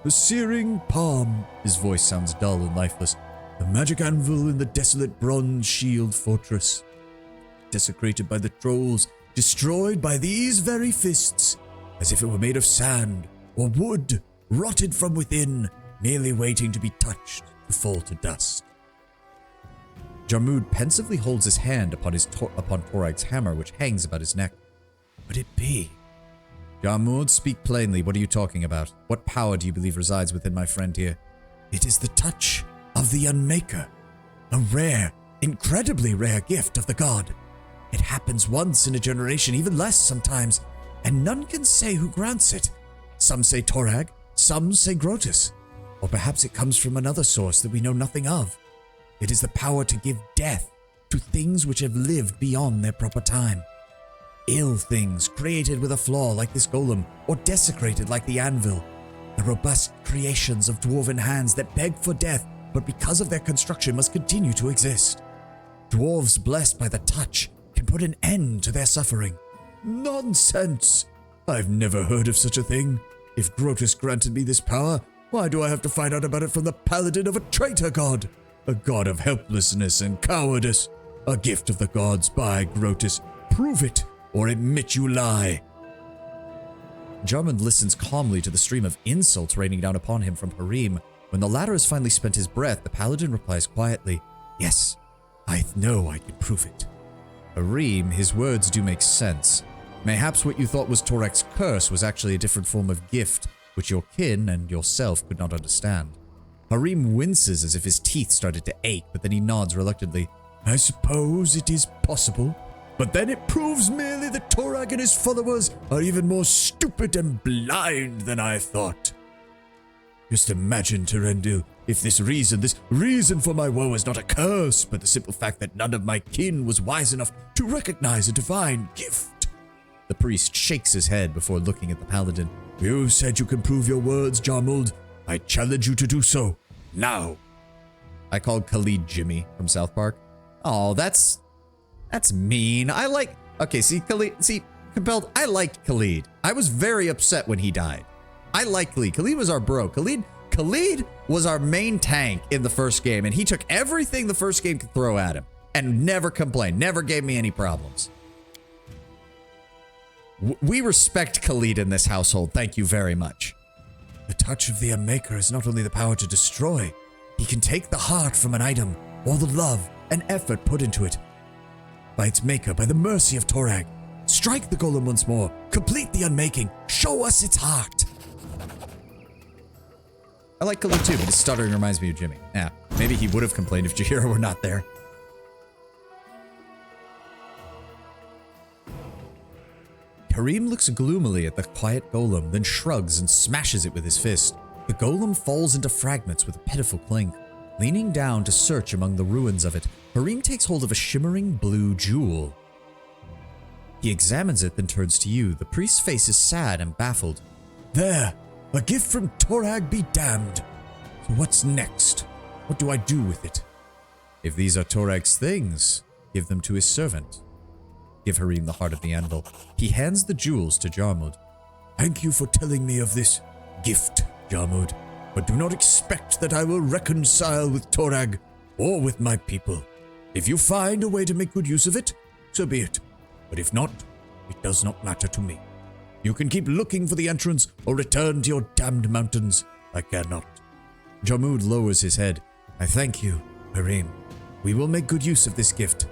The searing palm. His voice sounds dull and lifeless. The magic anvil in the desolate bronze shield fortress. Desecrated by the trolls, destroyed by these very fists, as if it were made of sand or wood, rotted from within, merely waiting to be touched to fall to dust. Jarmud pensively holds his hand upon Torag's hammer, which hangs about his neck. What would it be? Jarmud, speak plainly. What are you talking about? What power do you believe resides within my friend here? It is the touch of the Unmaker. A rare, incredibly rare gift of the god. It happens once in a generation, even less sometimes, and none can say who grants it. Some say Torag, some say Grotus, or perhaps it comes from another source that we know nothing of. It is the power to give death to things which have lived beyond their proper time. Ill things created with a flaw like this golem, or desecrated like the anvil. The robust creations of dwarven hands that beg for death, but because of their construction must continue to exist. Dwarves blessed by the touch can put an end to their suffering. Nonsense! I've never heard of such a thing. If Grotus granted me this power, Why do I have to find out about it from the paladin of a traitor god? A god of helplessness and cowardice. A gift of the gods, by Grotus. Prove it, or admit you lie. Jarmund listens calmly to the stream of insults raining down upon him from Harim. When the latter has finally spent his breath, the paladin replies quietly, "Yes, I know I can prove it." Harim, his words do make sense. Mayhaps what you thought was Torak's curse was actually a different form of gift, which your kin and yourself could not understand. Harim winces as if his teeth started to ache, but then he nods reluctantly. "I suppose it is possible. But then it proves merely that Torag and his followers are even more stupid and blind than I thought. Just imagine, Terendil, if this reason for my woe is not a curse, but the simple fact that none of my kin was wise enough to recognize a divine gift." The priest shakes his head before looking at the paladin. "You said you can prove your words, Jarmund. I challenge you to do so, now." I called Khalid Jimmy from South Park. Oh, that's mean. Compelled, I liked Khalid. I was very upset when he died. I like Khalid. Khalid was our bro. Khalid was our main tank in the first game, and he took everything the first game could throw at him and never complained, never gave me any problems. We respect Khalid in this household. Thank you very much. The touch of the Unmaker is not only the power to destroy, he can take the heart from an item, or the love and effort put into it. By its maker, by the mercy of Torag, strike the golem once more, complete the unmaking, show us its heart. I like Khalid too, but his stuttering reminds me of Jimmy. Yeah, maybe he would have complained if Jaheira were not there. Harim looks gloomily at the quiet golem, then shrugs and smashes it with his fist. The golem falls into fragments with a pitiful clink. Leaning down to search among the ruins of it, Harim takes hold of a shimmering blue jewel. He examines it, then turns to you. The priest's face is sad and baffled. "There! A gift from Torag be damned! So what's next? What do I do with it?" "If these are Torag's things, give them to his servant." Give Harim the heart of the anvil. He hands the jewels to Jarmund. "Thank you for telling me of this gift, Jarmund. But do not expect that I will reconcile with Torag or with my people. If you find a way to make good use of it, so be it. But if not, it does not matter to me. You can keep looking for the entrance or return to your damned mountains. I care not." Jarmund lowers his head. "I thank you, Harim. We will make good use of this gift.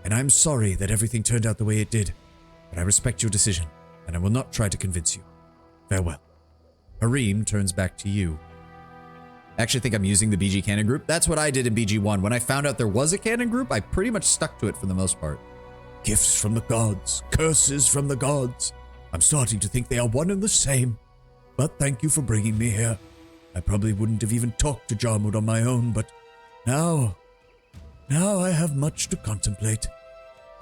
And I'm sorry that everything turned out the way it did. But I respect your decision, and I will not try to convince you. Farewell." Harim turns back to you. I actually think I'm using the BG canon group. That's what I did in BG1. When I found out there was a canon group, I pretty much stuck to it for the most part. "Gifts from the gods, curses from the gods. I'm starting to think they are one and the same. But thank you for bringing me here. I probably wouldn't have even talked to Jarmund on my own, but now I have much to contemplate.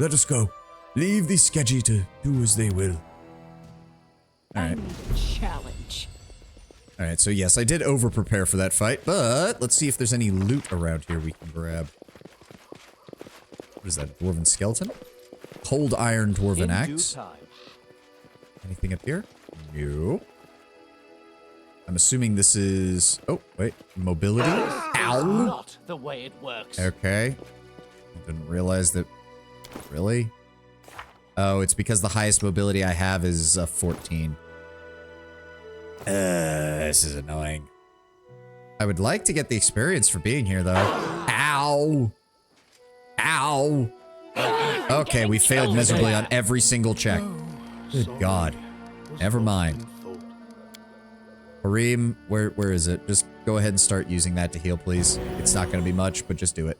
Let us go. Leave the Skeggi to do as they will." Alright. Challenge. Alright, so yes, I did over-prepare for that fight, but let's see if there's any loot around here we can grab. What is that, dwarven skeleton? Cold iron dwarven axe. Anything up here? No. I'm assuming this is... Oh, wait. Mobility? Ow! Not the way it works. Okay. I didn't realize that... Really? Oh, it's because the highest mobility I have is 14. This is annoying. I would like to get the experience for being here, though. Ow! Ow! Okay, we failed miserably on every single check. Good God. Never mind. Harim, where is it? Just go ahead and start using that to heal, please. It's not going to be much, but just do it.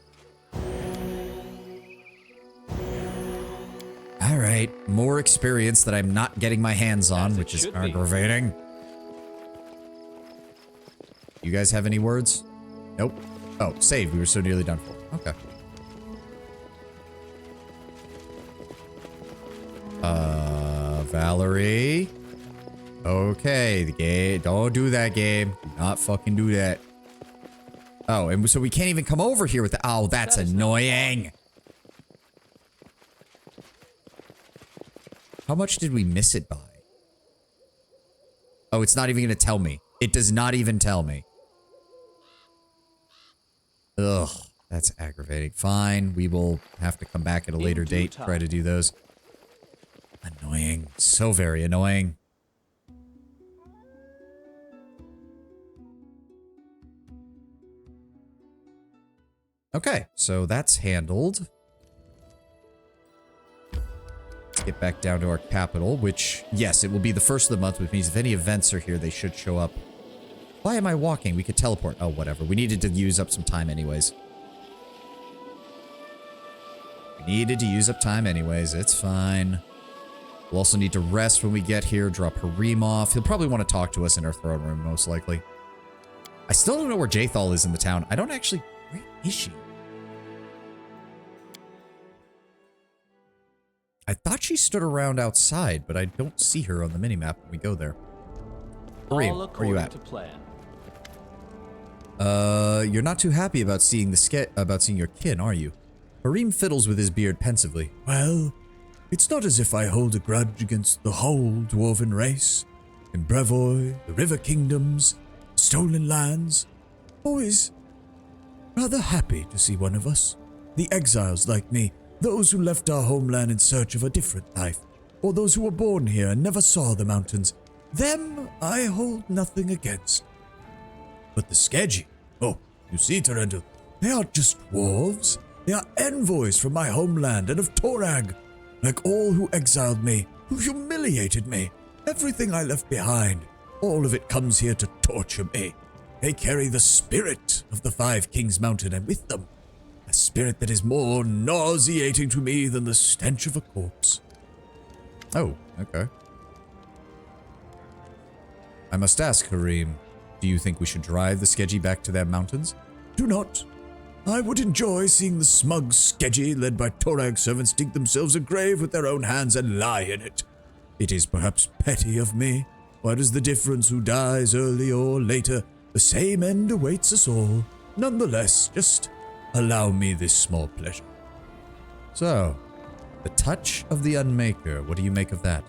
Alright, more experience that I'm not getting my hands on, which is aggravating. You guys have any words? Nope. Oh, save. We were so nearly done for. Okay. Valerie. Okay, the game. Don't do that, game. Do not fucking do that. Oh, and so we can't even come over here with the... Oh, that's annoying. How much did we miss it by? Oh, it's not even going to tell me. It does not even tell me. Ugh, that's aggravating. Fine, we will have to come back at a later date, try to do those. Annoying. So very annoying. Okay, so that's handled. Let's get back down to our capital, which, yes, it will be the first of the month, which means if any events are here, they should show up. Why am I walking? We could teleport. Oh, whatever. We needed to use up some time anyways. It's fine. We'll also need to rest when we get here, drop Harim off. He'll probably want to talk to us in our throne room, most likely. I still don't know where Jathal is in the town. I don't actually... Where is she? I thought she stood around outside, but I don't see her on the minimap when we go there. Harim, where are you at? You're not too happy about seeing your kin, are you? Harim fiddles with his beard pensively. Well, it's not as if I hold a grudge against the whole dwarven race. In Brevoy, the River Kingdoms, stolen lands. Always rather happy to see one of us. The exiles like me, those who left our homeland in search of a different life, or those who were born here and never saw the mountains. Them I hold nothing against. But the Skeggi, oh, you see, Terendil, they aren't just dwarves. They are envoys from my homeland and of Torag. Like all who exiled me, who humiliated me, everything I left behind, all of it comes here to torture me. They carry the spirit of the Five Kings Mountain, and with them, a spirit that is more nauseating to me than the stench of a corpse. Oh, okay. I must ask, Harim, do you think we should drive the Skeggi back to their mountains? Do not. I would enjoy seeing the smug Skeggi led by Torag servants dig themselves a grave with their own hands and lie in it. It is perhaps petty of me. What is the difference who dies early or later? The same end awaits us all. Nonetheless, just allow me this small pleasure. So, the touch of the Unmaker, what do you make of that?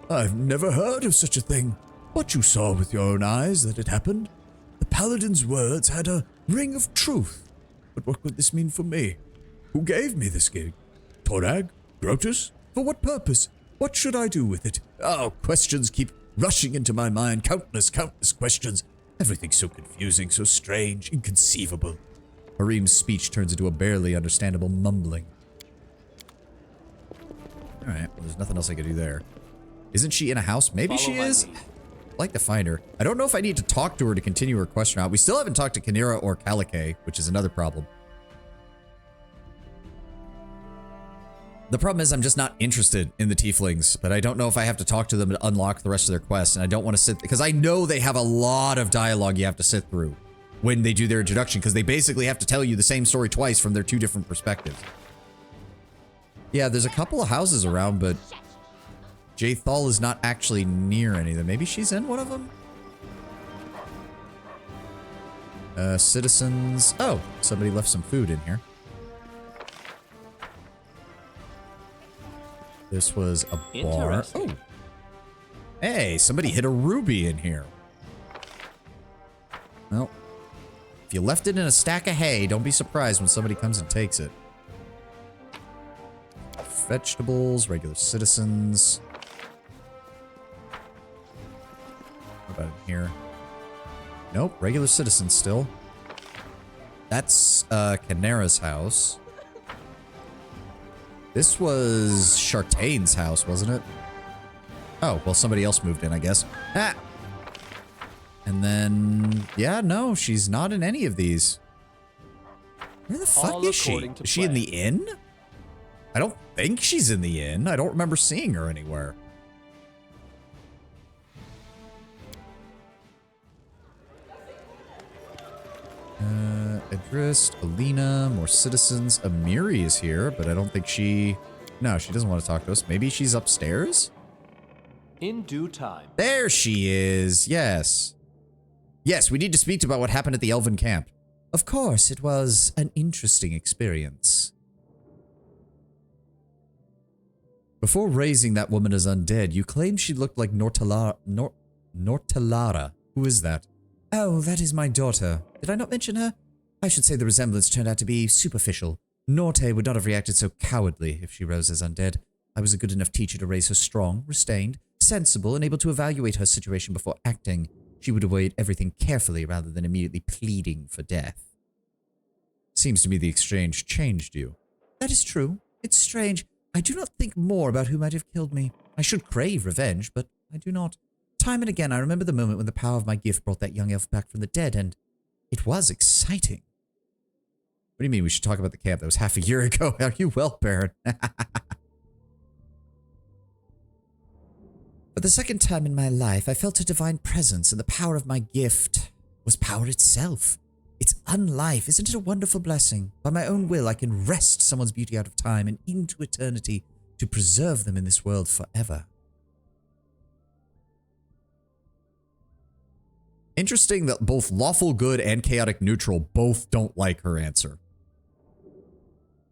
I've never heard of such a thing. What you saw with your own eyes that it happened. The Paladin's words had a ring of truth. But what could this mean for me? Who gave me this gig? Torag? Grotus? For what purpose? What should I do with it? Oh, questions keep rushing into my mind. Countless questions. Everything's so confusing, so strange, inconceivable. Harim's speech turns into a barely understandable mumbling. Alright, well, there's nothing else I can do there. Isn't she in a house? Maybe she is? I'd like to find her. I don't know if I need to talk to her to continue her question out. We still haven't talked to Kynira or Kalike, which is another problem. The problem is I'm just not interested in the tieflings, but I don't know if I have to talk to them to unlock the rest of their quests, and I don't want to sit... Because I know they have a lot of dialogue you have to sit through when they do their introduction, because they basically have to tell you the same story twice from their two different perspectives. Yeah, there's a couple of houses around, but Jathal is not actually near any of them. Maybe she's in one of them? Citizens... Oh, somebody left some food in here. This was a bar. Oh. Hey, somebody hid a ruby in here. Well, if you left it in a stack of hay, don't be surprised when somebody comes and takes it. Vegetables, regular citizens. What about in here? Nope, regular citizens still. That's Kynira's house. This was Shartain's house, wasn't it? Oh, well, somebody else moved in, I guess. Ah! And then... Yeah, no, she's not in any of these. Where the fuck is she? Is she in the inn? I don't think she's in the inn. I don't remember seeing her anywhere. Idris, Alina, more citizens. Amiri is here, but I don't think she... No, she doesn't want to talk to us. Maybe she's upstairs? In due time. There she is. Yes. Yes, we need to speak about what happened at the Elven camp. Of course, it was an interesting experience. Before raising that woman as undead, you claimed she looked like Nortalara. Nortalara. Who is that? Oh, that is my daughter. Did I not mention her? I should say the resemblance turned out to be superficial. Norte would not have reacted so cowardly if she rose as undead. I was a good enough teacher to raise her strong, restrained, sensible, and able to evaluate her situation before acting. She would weigh everything carefully rather than immediately pleading for death. Seems to me the exchange changed you. That is true. It's strange. I do not think more about who might have killed me. I should crave revenge, but I do not. Time and again, I remember the moment when the power of my gift brought that young elf back from the dead, and it was exciting. What do you mean we should talk about the camp that was half a year ago? Are you well, Baron? For the second time in my life, I felt a divine presence, and the power of my gift was power itself. It's unlife. Isn't it a wonderful blessing? By my own will, I can wrest someone's beauty out of time and into eternity to preserve them in this world forever. Interesting that both lawful good and chaotic neutral both don't like her answer.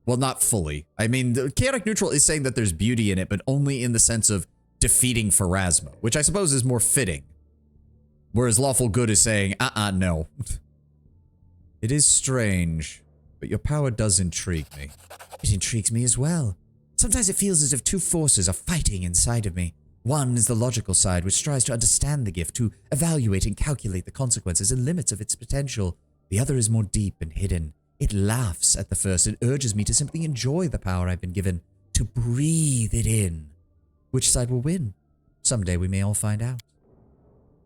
Well, not fully. I mean, the chaotic neutral is saying that there's beauty in it, but only in the sense of defeating Pharasma, which I suppose is more fitting. Whereas lawful good is saying, no. It is strange, but your power does intrigue me. It intrigues me as well. Sometimes it feels as if two forces are fighting inside of me. One is the logical side, which strives to understand the gift, to evaluate and calculate the consequences and limits of its potential. The other is more deep and hidden. It laughs at the first and urges me to simply enjoy the power I've been given, to breathe it in. Which side will win? Someday we may all find out.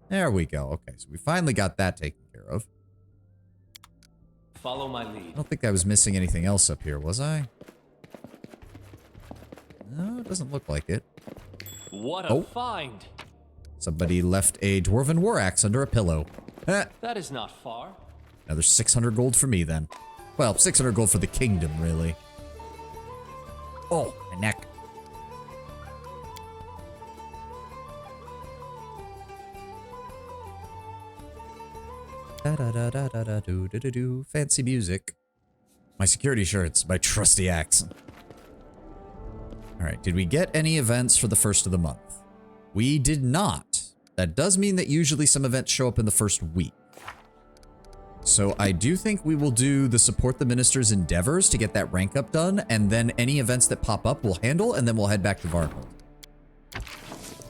There we go. Okay, so we finally got that taken care of. Follow my lead. I don't think I was missing anything else up here, was I? No, it doesn't look like it. What a find! Somebody left a dwarven war axe under a pillow. That is not far. Another 600 gold for me then. Well, 600 gold for the kingdom, really. Oh, my neck. Da-da-da-da-da-do-do-do-do. Fancy music. My security shirts, my trusty axe. Alright, did we get any events for the first of the month? We did not. That does mean that usually some events show up in the first week. So I do think we will do the support the minister's endeavors to get that rank up done, and then any events that pop up we'll handle, and then we'll head back to Varnhold.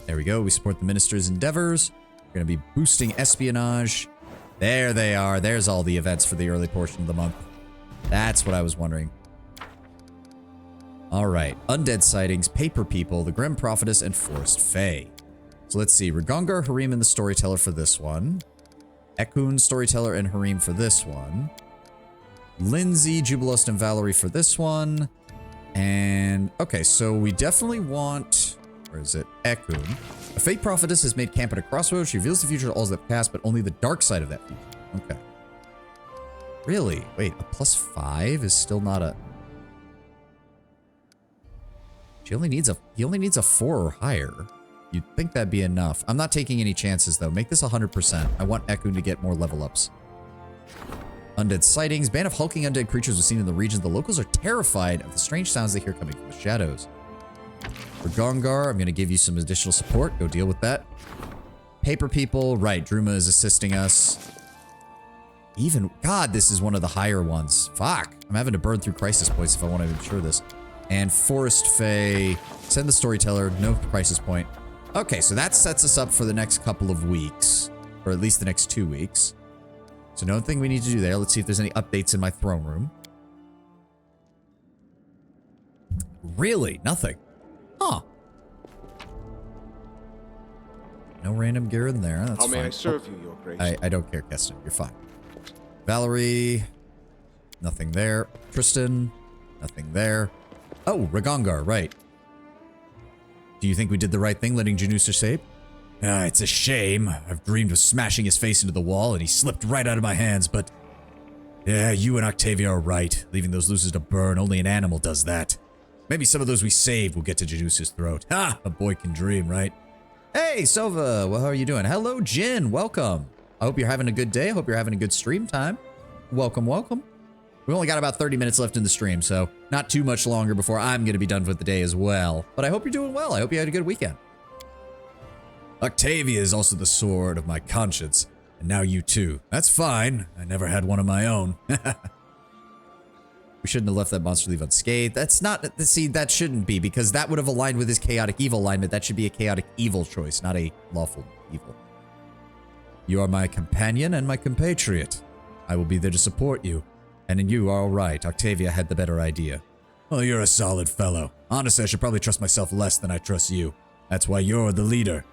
There we go, we support the minister's endeavors. We're going to be boosting espionage. There they are. There's all the events for the early portion of the month. That's what I was wondering. Alright, Undead Sightings, Paper People, the Grim Prophetess, and Forest Fae. So let's see, Ragongar, Harim, and the Storyteller for this one. Ekun, Storyteller, and Harim for this one. Lindsay, Jubilost, and Valerie for this one. And, okay, so we definitely want... Where is it? Ekun. A Fate Prophetess has made camp at a crossroads. She reveals the future to all that past, but only the dark side of that future. Okay. Really? Wait, a +5 is still not a... He only needs a 4 or higher. You'd think that'd be enough. I'm not taking any chances, though. Make this 100%. I want Ekun to get more level ups. Undead sightings. Band of hulking undead creatures was seen in the region. The locals are terrified of the strange sounds they hear coming from the shadows. For Gongar, I'm going to give you some additional support. Go deal with that. Paper People. Right, Druma is assisting us. Even... God, this is one of the higher ones. Fuck. I'm having to burn through crisis points if I want to ensure this. And Forest Fae, send the Storyteller, no crisis point. Okay, so that sets us up for the next couple of weeks. Or at least the next 2 weeks. So no thing we need to do there. Let's see if there's any updates in my throne room. Really? Nothing. Huh. No random gear in there. That's fine. How may I serve you, Your Grace? I don't care, Keston. You're fine. Valerie. Nothing there. Tristan. Nothing there. Oh, Ragongar, right. Do you think we did the right thing letting Janus escape? It's a shame. I've dreamed of smashing his face into the wall and he slipped right out of my hands, but... Yeah, you and Octavia are right. Leaving those losers to burn, only an animal does that. Maybe some of those we saved will get to Janus's throat. Ha! A boy can dream, right? Hey, Sova! Well, how are you doing? Hello, Jin! Welcome! I hope you're having a good day. I hope you're having a good stream time. Welcome, welcome. We only got about 30 minutes left in the stream, so not too much longer before I'm going to be done with the day as well. But I hope you're doing well. I hope you had a good weekend. Octavia is also the sword of my conscience. And now you too. That's fine. I never had one of my own. We shouldn't have left that monster leave unscathed. That's not... See, that shouldn't be, because that would have aligned with his chaotic evil alignment. That should be a chaotic evil choice, not a lawful evil. You are my companion and my compatriot. I will be there to support you. And you are all right. Octavia had the better idea. Well, you're a solid fellow. Honestly, I should probably trust myself less than I trust you. That's why you're the leader.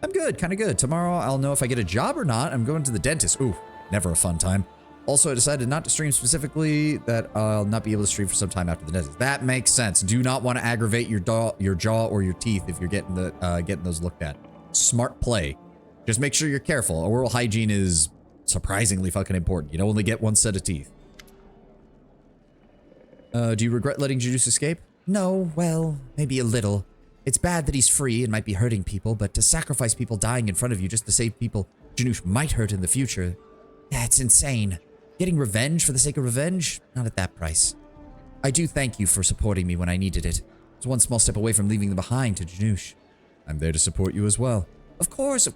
I'm good, kind of good. Tomorrow, I'll know if I get a job or not. I'm going to the dentist. Ooh, never a fun time. Also, I decided not to stream specifically, that I'll not be able to stream for some time after the dentist. That makes sense. Do not want to aggravate your jaw or your teeth if you're getting those looked at. Smart play. Just make sure you're careful. Oral hygiene is surprisingly fucking important. You don't only get one set of teeth. Do you regret letting Janusz escape? No, well, maybe a little. It's bad that he's free and might be hurting people, but to sacrifice people dying in front of you just to save people Janusz might hurt in the future, that's insane. Getting revenge for the sake of revenge? Not at that price. I do thank you for supporting me when I needed it. It was one small step away from leaving them behind to Janusz. I'm there to support you as well. Of course,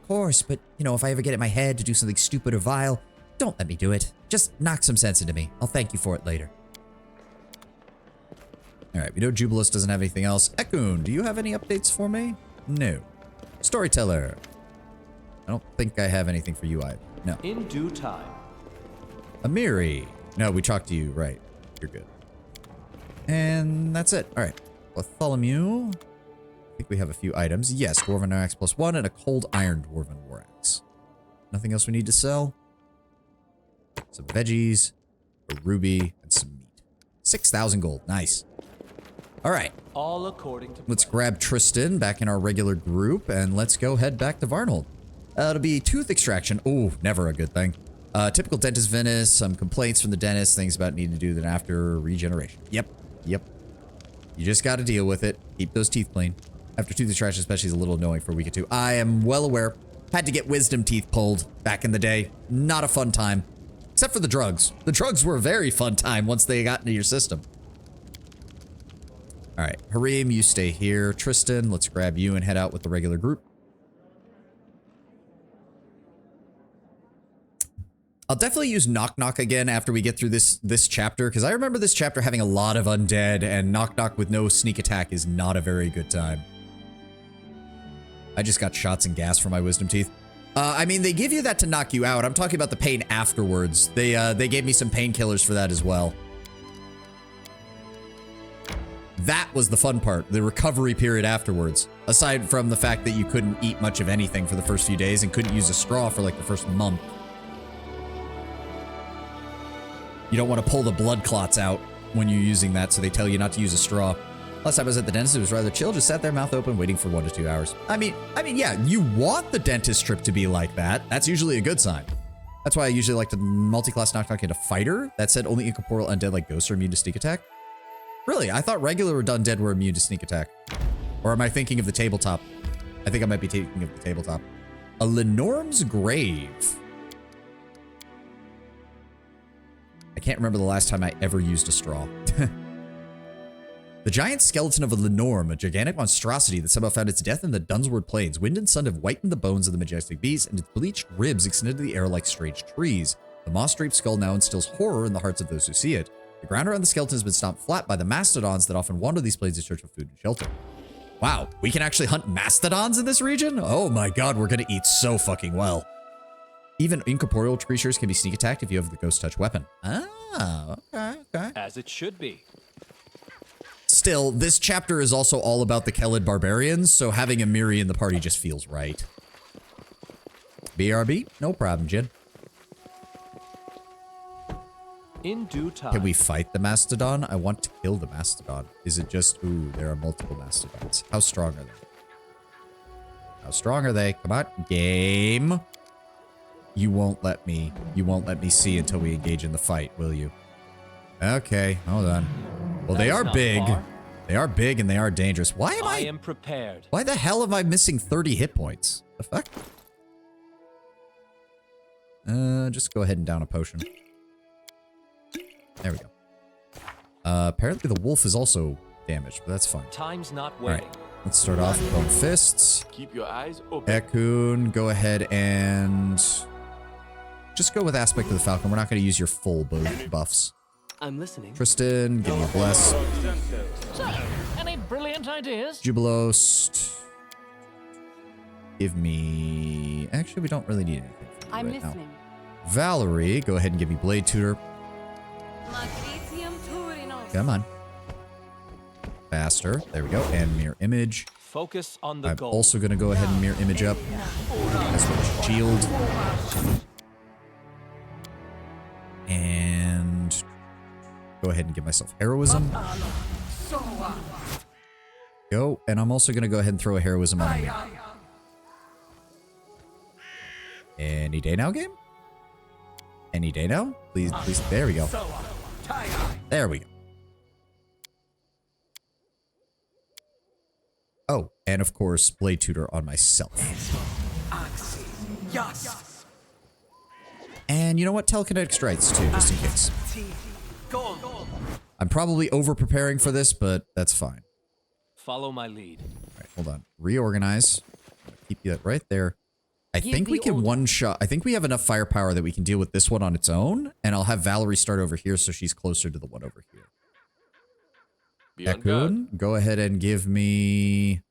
but, you know, if I ever get in my head to do something stupid or vile, don't let me do it. Just knock some sense into me. I'll thank you for it later. Alright, we know Jubilus doesn't have anything else. Ekun, do you have any updates for me? No. Storyteller. I don't think I have anything for you either. No. In due time. Amiri. No, we talked to you. Right. You're good. And that's it. All right. Bartholomew. I think we have a few items. Yes, Dwarven Axe +1 and a Cold Iron Dwarven War Axe. Nothing else we need to sell. Some veggies, a ruby, and some meat. 6,000 gold. Nice. All right. All according to Let's grab Tristan back in our regular group, and let's go head back to Varnhold. It'll be tooth extraction. Oh, never a good thing. Typical dentist Venice, some complaints from the dentist, things about needing to do that after regeneration. Yep. You just got to deal with it. Keep those teeth clean. After tooth extraction especially is a little annoying for a week or two. I am well aware. Had to get wisdom teeth pulled back in the day. Not a fun time. Except for the drugs. The drugs were a very fun time once they got into your system. Alright, Harim, you stay here. Tristan, let's grab you and head out with the regular group. I'll definitely use Knock Knock again after we get through this chapter, because I remember this chapter having a lot of undead, and Knock Knock with no sneak attack is not a very good time. I just got shots and gas for my wisdom teeth. I mean, they give you that to knock you out. I'm talking about the pain afterwards. They gave me some painkillers for that as well. That was the fun part, the recovery period afterwards. Aside from the fact that you couldn't eat much of anything for the first few days and couldn't use a straw for like the first month. You don't want to pull the blood clots out when you're using that, so they tell you not to use a straw. Last time I was at the dentist, it was rather chill. Just sat there, mouth open, waiting for 1 to 2 hours. I mean, yeah, you want the dentist trip to be like that. That's usually a good sign. That's why I usually like to multi-class Knock Knock into Fighter. That said, only incorporeal undead like ghosts are immune to sneak attack. Really? I thought regular undead were immune to sneak attack. Or am I thinking of the tabletop? I think I might be thinking of the tabletop. A Lenorm's Grave. I can't remember the last time I ever used a straw. The giant skeleton of a Lenorm, a gigantic monstrosity that somehow found its death in the Dunsward Plains. Wind and sun have whitened the bones of the majestic beast, and its bleached ribs extended to the air like strange trees. The moss-draped skull now instills horror in the hearts of those who see it. The ground around the skeleton has been stomped flat by the mastodons that often wander these plains in search of food and shelter. Wow, we can actually hunt mastodons in this region? Oh my god, we're gonna eat so fucking well. Even incorporeal creatures can be sneak attacked if you have the ghost touch weapon. Ah, okay. As it should be. Still, this chapter is also all about the Kelid barbarians, so having Amiri in the party just feels right. BRB? No problem, Jin. In due time. Can we fight the mastodon? I want to kill the mastodon. Is it just... Ooh, there are multiple mastodons. How strong are they? How strong are they? Come on. Game. You won't let me see until we engage in the fight, will you? Okay, hold on. Well, they are big. They are big and they are dangerous. Why am I am prepared. Why the hell am I missing 30 hit points? The fuck? Just go ahead and down a potion. There we go. Apparently the wolf is also damaged, but that's fine. Time's not waiting. All right. Let's start off with Bone Fists. Keep your eyes open. Ekun, go ahead and just go with Aspect of the Falcon. We're not going to use your full buffs. I'm listening. Tristan, give me a bless. So, any brilliant ideas? Jubilost. Give me... Actually, we don't really need anything from you I'm right listening. now. Valerie, go ahead and give me Blade Tutor. Come on. Faster. There we go. And Mirror Image. Focus on the I'm goal. also going to go ahead and Mirror Image up. As well as Shield. And go ahead and give myself Heroism. Go. And I'm also going to go ahead and throw a Heroism on me. Any day now, game? Any day now? Please, please. There we go. There we go. Oh, and of course, Blade Tutor on myself. And you know what? Telekinetic Strikes too, just in case. I'm probably over-preparing for this, but that's fine. Follow my lead. All right, hold on. Reorganize. Keep you right there. I think we can one-shot. I think we have enough firepower that we can deal with this one on its own, and I'll have Valerie start over here so she's closer to the one over here. Ekun, go ahead and give me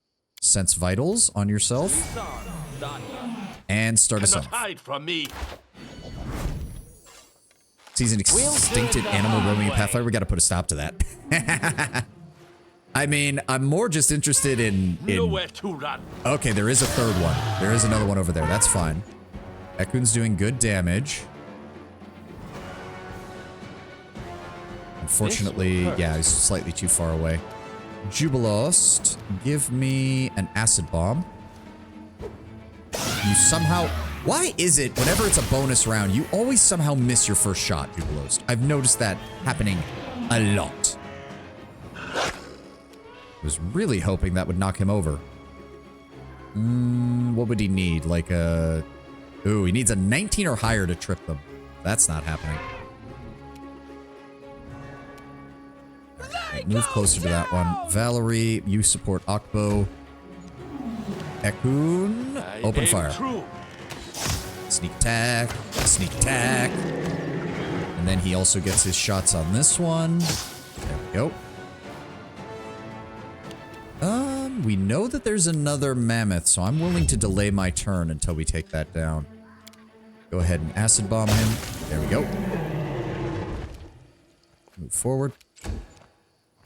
Sense Vitals on yourself. And start us off. Hide from me. Sees an extincted animal roaming a pathfinder. We got to put a stop to that. I mean, I'm more just interested in... Nowhere to run. Okay, there is a third one. There is another one over there. That's fine. Ekun's doing good damage. Unfortunately, yeah, he's slightly too far away. Jubilost, give me an Acid Bomb. You somehow... Why is it, whenever it's a bonus round, you always somehow miss your first shot, Jubilost? I've noticed that happening a lot. I was really hoping that would knock him over. What would he need? Like a... Ooh, he needs a 19 or higher to trip them. That's not happening. Right, move closer to that one. Valerie, you support Akbo. Ekun, open fire. Sneak attack, sneak attack. And then he also gets his shots on this one. There we go. We know that there's another mammoth, so I'm willing to delay my turn until we take that down. Go ahead and acid bomb him. There we go. Move forward.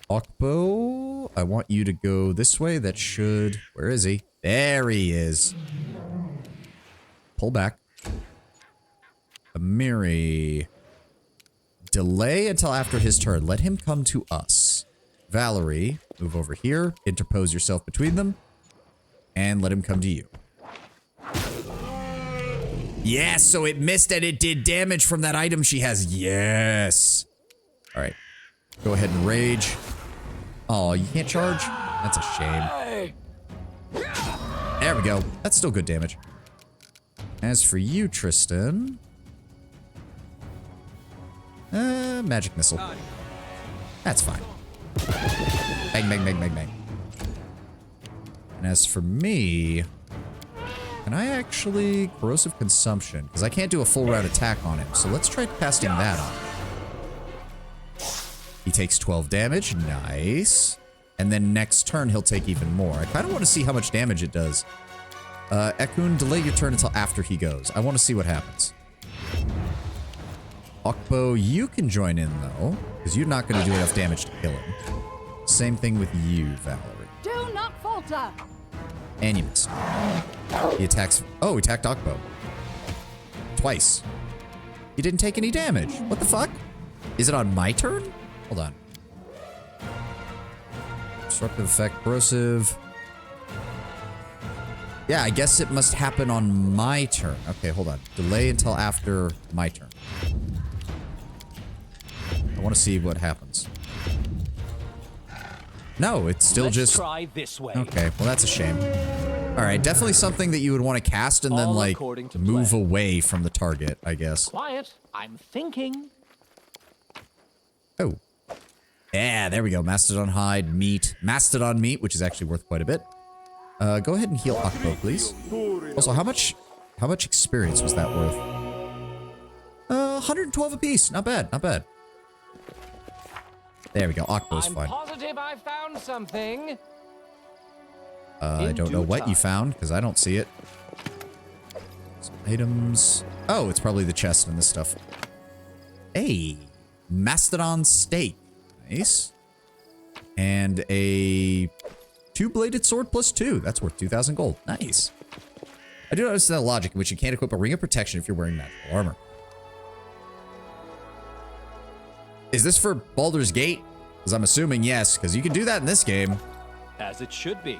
Akbo, I want you to go this way. That should... Where is he? There he is. Pull back. Amiri. Delay until after his turn. Let him come to us. Valerie, move over here. Interpose yourself between them. And let him come to you. Yes, so it missed and it did damage from that item she has. Yes. All right. Go ahead and rage. Oh, you can't charge? That's a shame. There we go. That's still good damage. As for you, Tristan... Magic Missile. That's fine. Bang, bang, bang, bang, bang. And as for me... Can I actually... Corrosive Consumption? Because I can't do a full round attack on him. So let's try casting that on. He takes 12 damage. Nice. And then next turn, he'll take even more. I kind of want to see how much damage it does. Ekun, delay your turn until after he goes. I want to see what happens. Akbo, you can join in, though. Because you're not going to do enough damage to kill him. Same thing with you, Valerie. Do not falter. And you missed. He attacks... Oh, he attacked Akbo. Twice. He didn't take any damage. What the fuck? Is it on my turn? Hold on. Disruptive effect, corrosive. Yeah, I guess it must happen on my turn. Okay, hold on. Delay until after my turn. I want to see what happens. No, it's still just... try this way. Okay, well that's a shame. Alright, definitely something that you would want to cast and then, like, move away from the target, I guess. Quiet. I'm thinking. Oh. Yeah, there we go. Mastodon hide, meat. Mastodon meat, which is actually worth quite a bit. Go ahead and heal Akbo, please. Also, how much experience was that worth? 112 apiece. Not bad, not bad. There we go. Akbo's fine. Positive I found something. I don't know what you found, because I don't see it. Some items. Oh, it's probably the chest and this stuff. Hey, Mastodon steak. Nice. And a two-bladed sword +2. That's worth 2,000 gold. Nice. I do notice that logic in which you can't equip a ring of protection if you're wearing magical armor. Is this for Baldur's Gate? Because I'm assuming yes, because you can do that in this game. As it should be.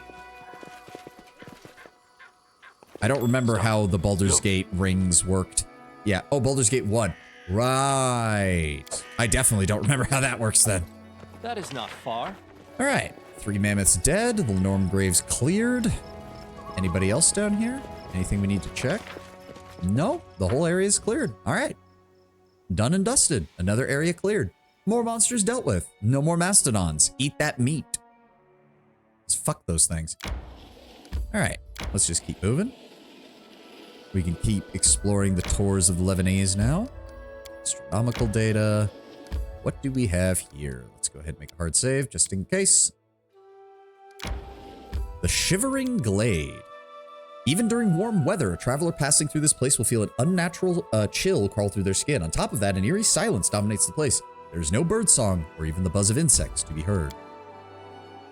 I don't remember how the Baldur's Gate rings worked. Yeah. Oh, Baldur's Gate 1. Right. I definitely don't remember how that works then. That is not far. All right. 3 mammoths dead. The Norm graves cleared. Anybody else down here? Anything we need to check? No. The whole area is cleared. All right. Done and dusted. Another area cleared. More monsters dealt with. No more mastodons. Eat that meat. Let's fuck those things. All right. Let's just keep moving. We can keep exploring the tours of the Lebanese now. Astronomical data. What do we have here? Let's go ahead and make a hard save just in case. The Shivering Glade. Even during warm weather, a traveler passing through this place will feel an unnatural chill crawl through their skin. On top of that, an eerie silence dominates the place. There's no birdsong or even the buzz of insects to be heard.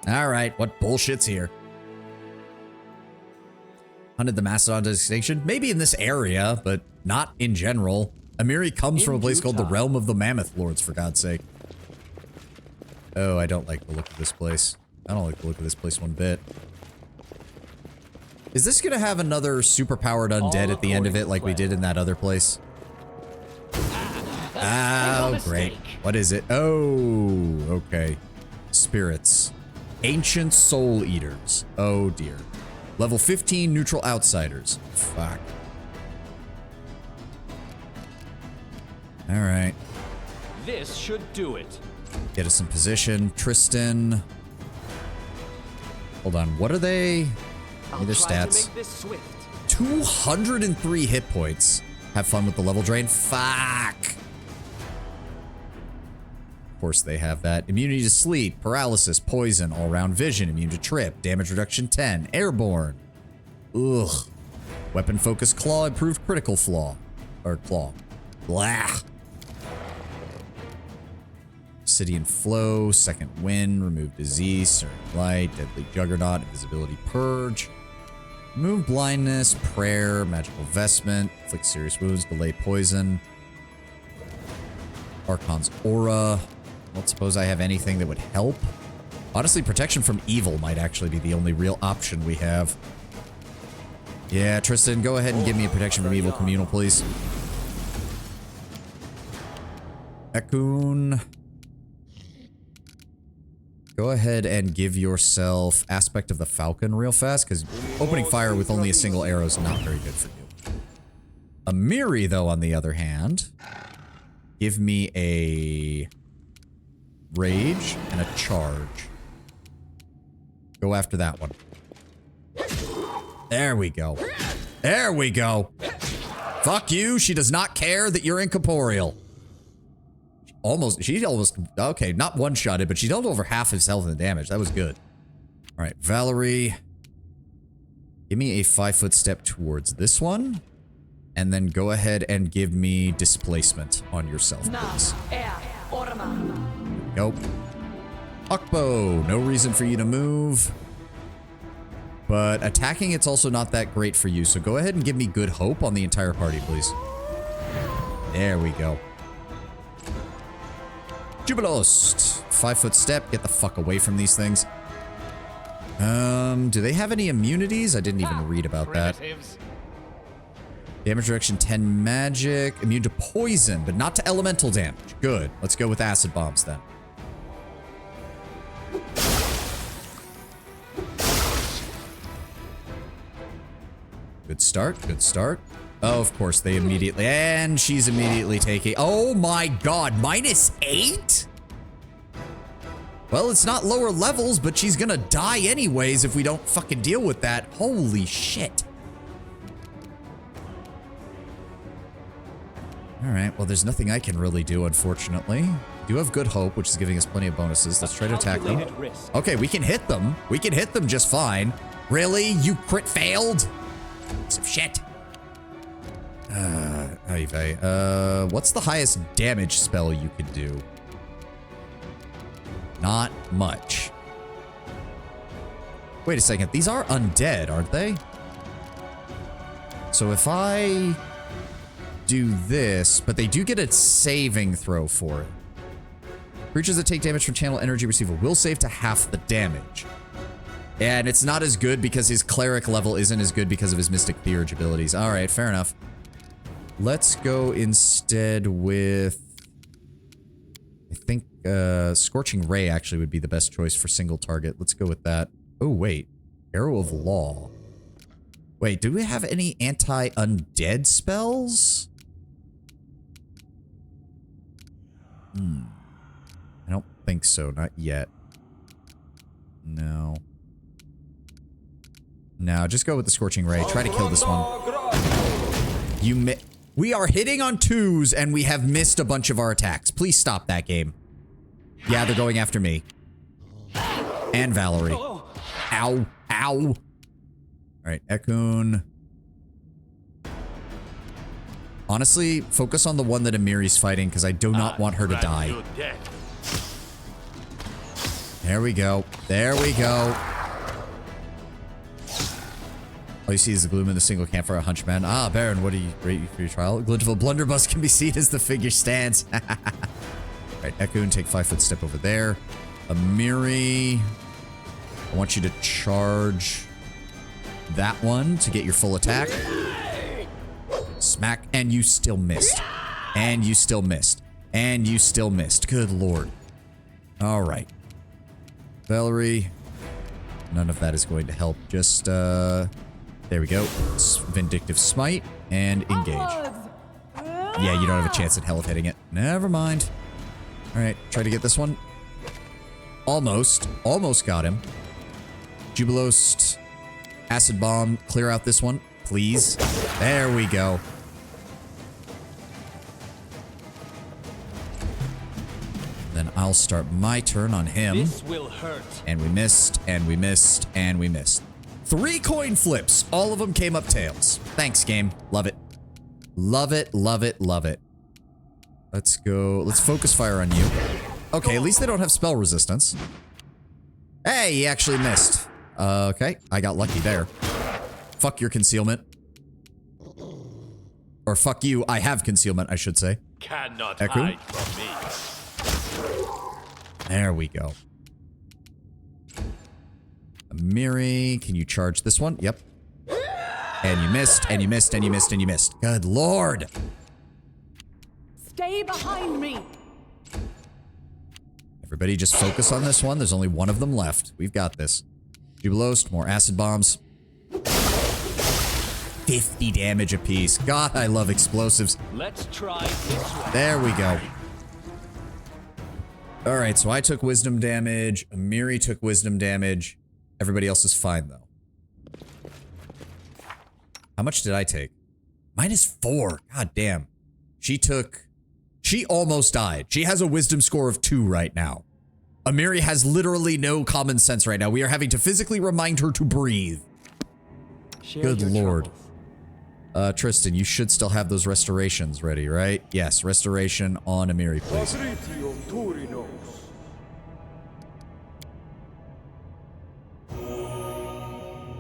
All right, what bullshit's here? Hunted the Mastodon to extinction? Maybe in this area, but not in general. Amiri comes from a place called the Realm of the Mammoth Lords, for God's sake. Oh, I don't like the look of this place. I don't like the look of this place one bit. Is this gonna have another superpowered undead at the end of it like we did in that other place? Oh, great. What is it? Oh, okay. Spirits. Ancient Soul Eaters. Oh, dear. Level 15 neutral outsiders. Fuck. All right. This should do it. Get us in position. Tristan. Hold on. What are they? Give me their stats. 203 hit points. Have fun with the level drain. Fuck. Of course they have that. Immunity to sleep, paralysis, poison, all-round vision, immune to trip, damage reduction 10, airborne. Ugh. Weapon focus claw, improved critical flaw. Or claw. Blah. Obsidian flow, second wind, remove disease, certain light, deadly juggernaut, invisibility purge. Remove blindness, prayer, magical vestment, inflict serious wounds, delay poison. Archon's aura. I don't suppose I have anything that would help. Honestly, protection from evil might actually be the only real option we have. Yeah, Tristan, go ahead and give me a protection from evil communal, please. Ekun. Go ahead and give yourself Aspect of the Falcon real fast, because opening fire with only a single arrow is not very good for you. Amiri, though, on the other hand, give me a rage and a charge. Go after that one. There we go. There we go. Fuck you. She does not care that you're incorporeal. She almost, okay, not one-shotted, but she dealt over half his health and damage. That was good. All right, Valerie. Give me a 5-foot step towards this one. And then go ahead and give me displacement on yourself, please. Nope. Akbo, no reason for you to move. But attacking, it's also not that great for you. So go ahead and give me good hope on the entire party, please. There we go. Jubilost. 5-foot step. Get the fuck away from these things. Do they have any immunities? I didn't even read about that. Damage reduction 10 magic. Immune to poison, but not to elemental damage. Good. Let's go with acid bombs then. Good start. Good start. Oh, of course, they immediately... And she's immediately taking... Oh my god, -8? Well, it's not lower levels, but she's gonna die anyways if we don't fucking deal with that. Holy shit. Alright, well, there's nothing I can really do, unfortunately. We do have Good Hope, which is giving us plenty of bonuses. Let's try to attack them. Okay, we can hit them. We can hit them just fine. Really? You crit failed? Some shit. What's the highest damage spell you could do? Not much. Wait a second. These are undead, aren't they? So if I do this, but they do get a saving throw for it. Creatures that take damage from channel energy receive a will save to half the damage. And it's not as good because his cleric level isn't as good because of his mystic theurge abilities. All right, fair enough. Let's go instead with, I think Scorching Ray actually would be the best choice for single target. Let's go with that. Oh, wait. Arrow of Law. Wait, do we have any anti-undead spells? I don't think so. Not yet. No. No, just go with the Scorching Ray. Try to kill this one. We are hitting on 2s and we have missed a bunch of our attacks. Please stop that game. Yeah, they're going after me. And Valerie. Ow. Ow. Alright, Ekun. Honestly, focus on the one that Amiri's fighting because I do not want her to die. There we go. There we go. All you see is the gloom in the single camp for a hunchman. Ah, Baron, what do you rate you for your trial? Glint of a blunderbuss can be seen as the figure stands. Alright, Ekun, take 5-foot step over there. Amiri, I want you to charge that one to get your full attack. Smack, and you still missed. And you still missed. And you still missed. Good lord. Alright. Valerie, none of that is going to help. Just, there we go. Vindictive Smite and engage. Yeah, you don't have a chance in hell of hitting it. Never mind. Alright, try to get this one. Almost. Almost got him. Jubilost. Acid Bomb. Clear out this one, please. There we go. Then I'll start my turn on him. This will hurt. And we missed, and we missed, and we missed. 3 coin flips. All of them came up tails. Thanks, game. Love it. Love it, love it, love it. Let's go. Let's focus fire on you. Okay, at least they don't have spell resistance. Hey, he actually missed. Okay, I got lucky there. Fuck your concealment. Or fuck you, I have concealment, I should say. Cannot Ekun? hide from me. There we go. Amiri, can you charge this one? Yep. And you missed, and you missed, and you missed, and you missed. Good lord. Stay behind me. Everybody just focus on this one. There's only one of them left. We've got this. Jubilost, more acid bombs. 50 damage apiece. God, I love explosives. Let's try this one. There we go. Alright, so I took wisdom damage. Amiri took wisdom damage. Everybody else is fine, though. How much did I take? -4. God damn. She almost died. She has a wisdom score of 2 right now. Amiri has literally no common sense right now. We are having to physically remind her to breathe. Good lord. Tristan, you should still have those restorations ready, right? Yes, restoration on Amiri, please.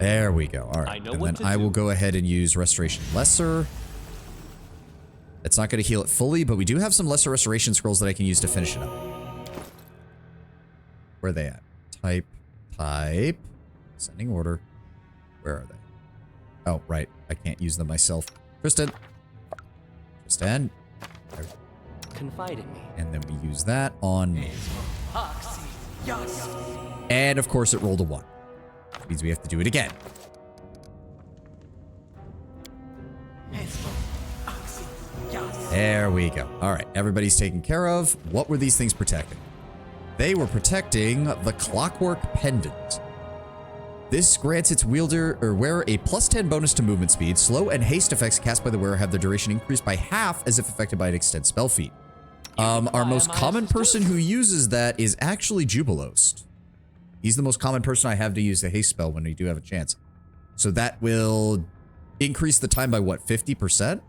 There we go. All right. And then I will go ahead and use Restoration Lesser. It's not going to heal it fully, but we do have some Lesser Restoration Scrolls that I can use to finish it up. Where are they at? Type. Sending order. Where are they? Oh, right. I can't use them myself. Tristan. Confide in me. And then we use that on me. And of course it rolled a 1. Which means we have to do it again. There we go. All right, everybody's taken care of. What were these things protecting? They were protecting the Clockwork Pendant. This grants its wielder or wearer a +10 bonus to movement speed. Slow and haste effects cast by the wearer have their duration increased by half as if affected by an extend spell feat. Our most common person who uses that is actually Jubilost. He's the most common person I have to use the haste spell when we do have a chance. So that will increase the time by what, 50%?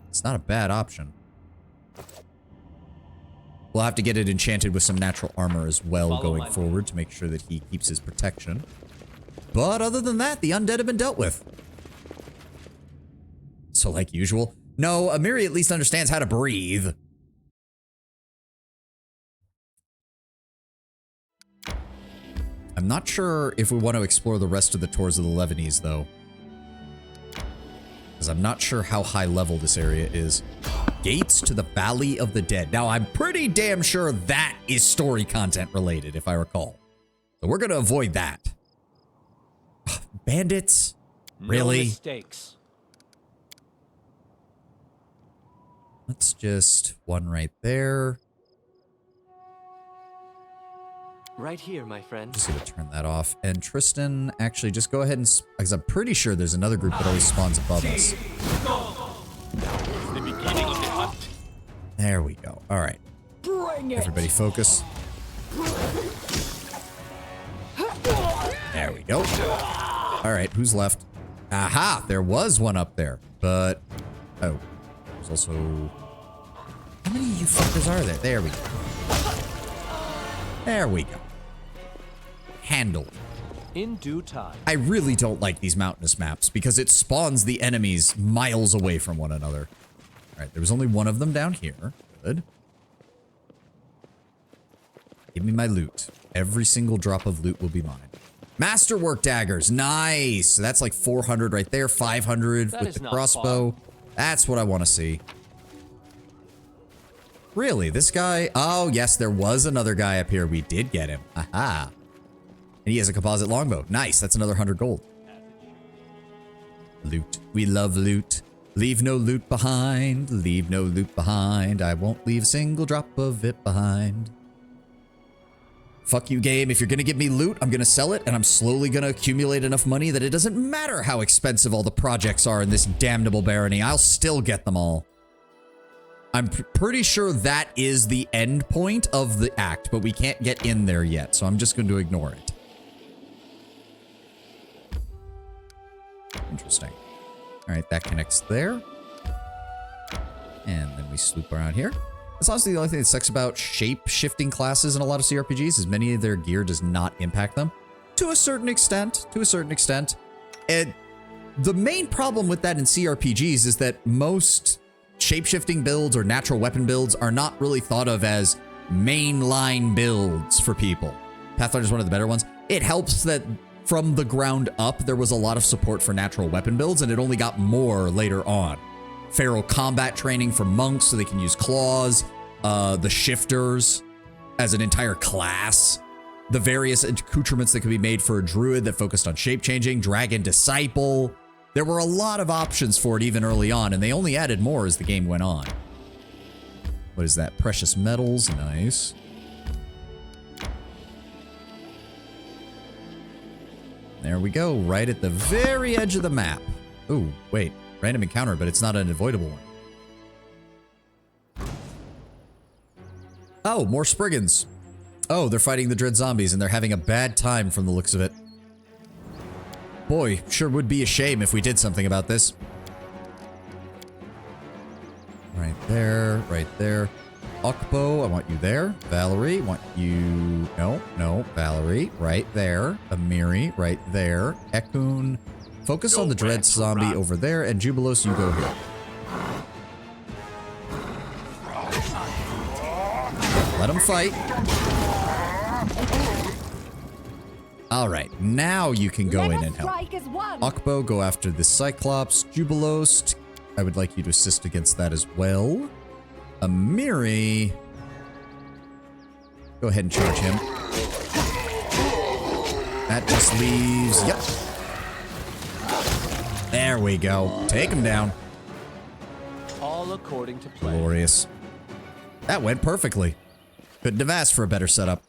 It's not a bad option. We'll have to get it enchanted with some natural armor as well going forward to make sure that he keeps his protection. But other than that, the undead have been dealt with. So like usual. No, Amiri at least understands how to breathe. I'm not sure if we want to explore the rest of the tours of the Lebanese, though. Because I'm not sure how high level this area is. Gates to the Valley of the Dead. Now, I'm pretty damn sure that is story content related, if I recall. So we're going to avoid that. Bandits? Really? No mistakes. Let's just one right there. Right here, my friend. Just gonna turn that off. And Tristan, actually, just go ahead and... Because I'm pretty sure there's another group that always spawns above us. The beginning of the hunt. There we go. All right. Everybody focus. There we go. All right, who's left? Aha, there was one up there. But... Oh. There's also... How many of you fuckers are there? There we go. There we go. Handled. In due time. I really don't like these mountainous maps because it spawns the enemies miles away from one another. All right, there was only one of them down here. Good. Give me my loot. Every single drop of loot will be mine. Masterwork daggers. Nice. So that's like 400 right there. 500 with the crossbow. That's what I want to see. Really? This guy? Oh, yes, there was another guy up here. We did get him. Aha. And he has a composite longbow. Nice. That's another 100 gold. Loot. We love loot. Leave no loot behind. Leave no loot behind. I won't leave a single drop of it behind. Fuck you, game. If you're going to give me loot, I'm going to sell it, and I'm slowly going to accumulate enough money that it doesn't matter how expensive all the projects are in this damnable barony. I'll still get them all. I'm pretty sure that is the end point of the act, but we can't get in there yet, so I'm just going to ignore it. Interesting. All right, that connects there. And then we swoop around here. That's honestly the only thing that sucks about shape-shifting classes in a lot of CRPGs is many of their gear does not impact them. To a certain extent. And the main problem with that in CRPGs is that most shape-shifting builds or natural weapon builds are not really thought of as mainline builds for people. Pathfinder is one of the better ones. It helps that from the ground up, there was a lot of support for natural weapon builds, and it only got more later on. Feral combat training for monks so they can use claws, the shifters as an entire class, the various accoutrements that could be made for a druid that focused on shape-changing, dragon disciple. There were a lot of options for it even early on, and they only added more as the game went on. What is that? Precious metals. Nice. There we go. Right at the very edge of the map. Ooh, wait. Random encounter, but it's not an avoidable one. Oh, more Spriggans. Oh, they're fighting the dread zombies, and they're having a bad time from the looks of it. Boy, sure would be a shame if we did something about this. Right there, right there. Okpo, I want you there. Valerie, want you... No, Valerie, right there. Amiri, right there. Ekun, focus on the dread zombie over there, and Jubilos, you go here. Let them fight. All right, now you can go in and help. Okpo, go after the Cyclops. Jubilost, I would like you to assist against that as well. Amiri, go ahead and charge him. That just leaves, yep. There we go. Take him down. All according to plan. Glorious. That went perfectly. Couldn't have asked for a better setup.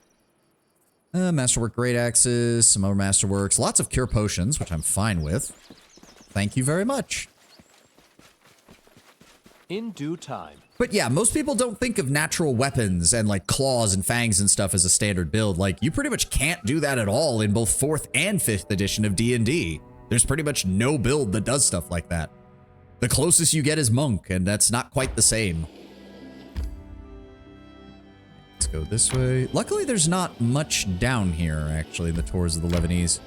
Masterwork great axes, some other masterworks, lots of cure potions, which I'm fine with. Thank you very much. In due time. But yeah, most people don't think of natural weapons and like claws and fangs and stuff as a standard build. Like, you pretty much can't do that at all in both 4th and 5th edition of D&D. There's pretty much no build that does stuff like that. The closest you get is Monk, and that's not quite the same. Let's go this way. Luckily, there's not much down here, actually, in the tours of the Lebanese.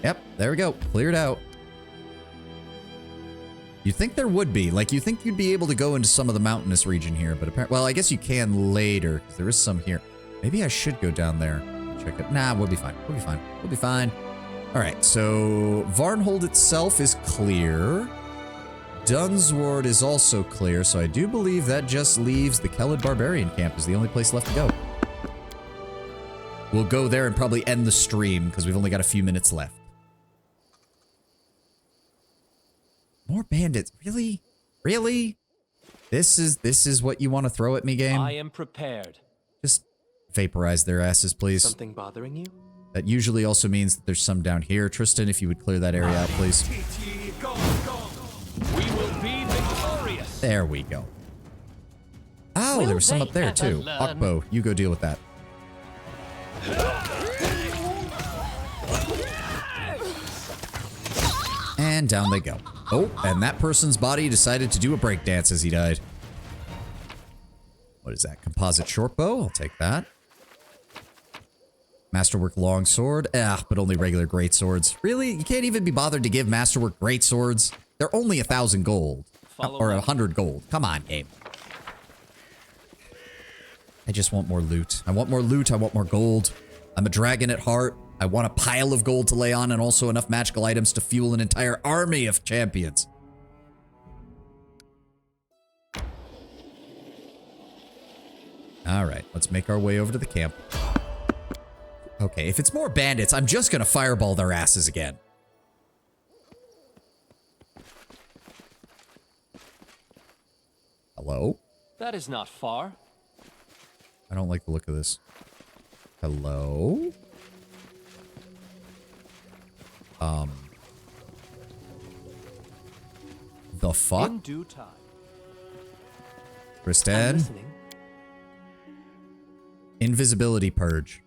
Yep, there we go. Cleared out. You'd think there would be. Like, you think you'd be able to go into some of the mountainous region here, but apparently... Well, I guess you can later, because there is some here. Maybe I should go down there. Check it. Nah, we'll be fine. We'll be fine. We'll be fine. All right, so Varnhold itself is clear. Dunsward is also clear, so I do believe that just leaves the Kelid Barbarian Camp is the only place left to go. We'll go there and probably end the stream, because we've only got a few minutes left. More bandits. Really? Really? This is what you want to throw at me, game? I am prepared. Just vaporize their asses, please. Something bothering you? That usually also means that there's some down here. Tristan, if you would clear that area out, please. We will be victorious. There we go. Oh, there was some up there, too. Akbo, you go deal with that. And down they go. Oh, and that person's body decided to do a breakdance as he died. What is that? Composite shortbow? I'll take that. Masterwork longsword? But only regular great swords. Really? You can't even be bothered to give Masterwork great swords? They're only 1,000 gold. Or 100 gold. Come on, game. I just want more loot. I want more loot. I want more gold. I'm a dragon at heart. I want a pile of gold to lay on and also enough magical items to fuel an entire army of champions. All right, let's make our way over to the camp. Okay, if it's more bandits, I'm just gonna fireball their asses again. Hello? That is not far. I don't like the look of this. Hello? The fuck? In due time. Tristan? Invisibility purge.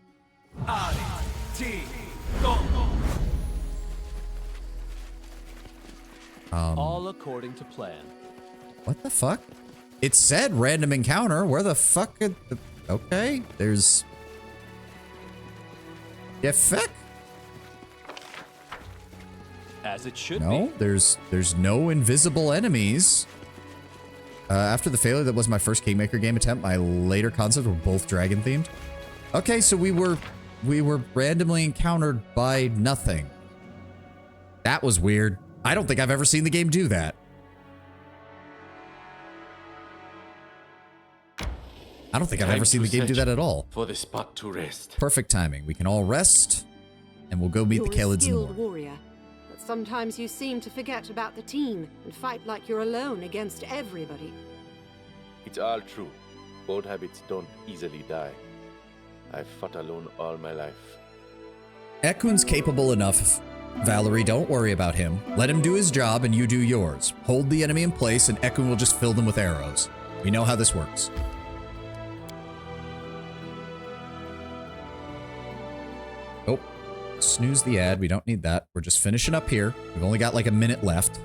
All according to plan. What the fuck? It said random encounter. Where the fuck? Okay, there's... Yeah, fuck. As it should No, be. there's no invisible enemies. After the failure that was my first Kingmaker game attempt, my later concepts were both dragon themed. Okay, so we were randomly encountered by nothing. That was weird. I don't think I've ever seen the game do that. I don't think I've ever seen the game do that at all. For the spot to rest. Perfect timing. We can all rest, and we'll go meet the Khalids in the morning. Warrior, but sometimes you seem to forget about the team and fight like you're alone against everybody. It's all true. Bold habits don't easily die. I've fought alone all my life. Ekun's capable enough. Valerie, don't worry about him. Let him do his job and you do yours. Hold the enemy in place and Ekun will just fill them with arrows. We know how this works. Oh, snooze the ad. We don't need that. We're just finishing up here. We've only got like a minute left.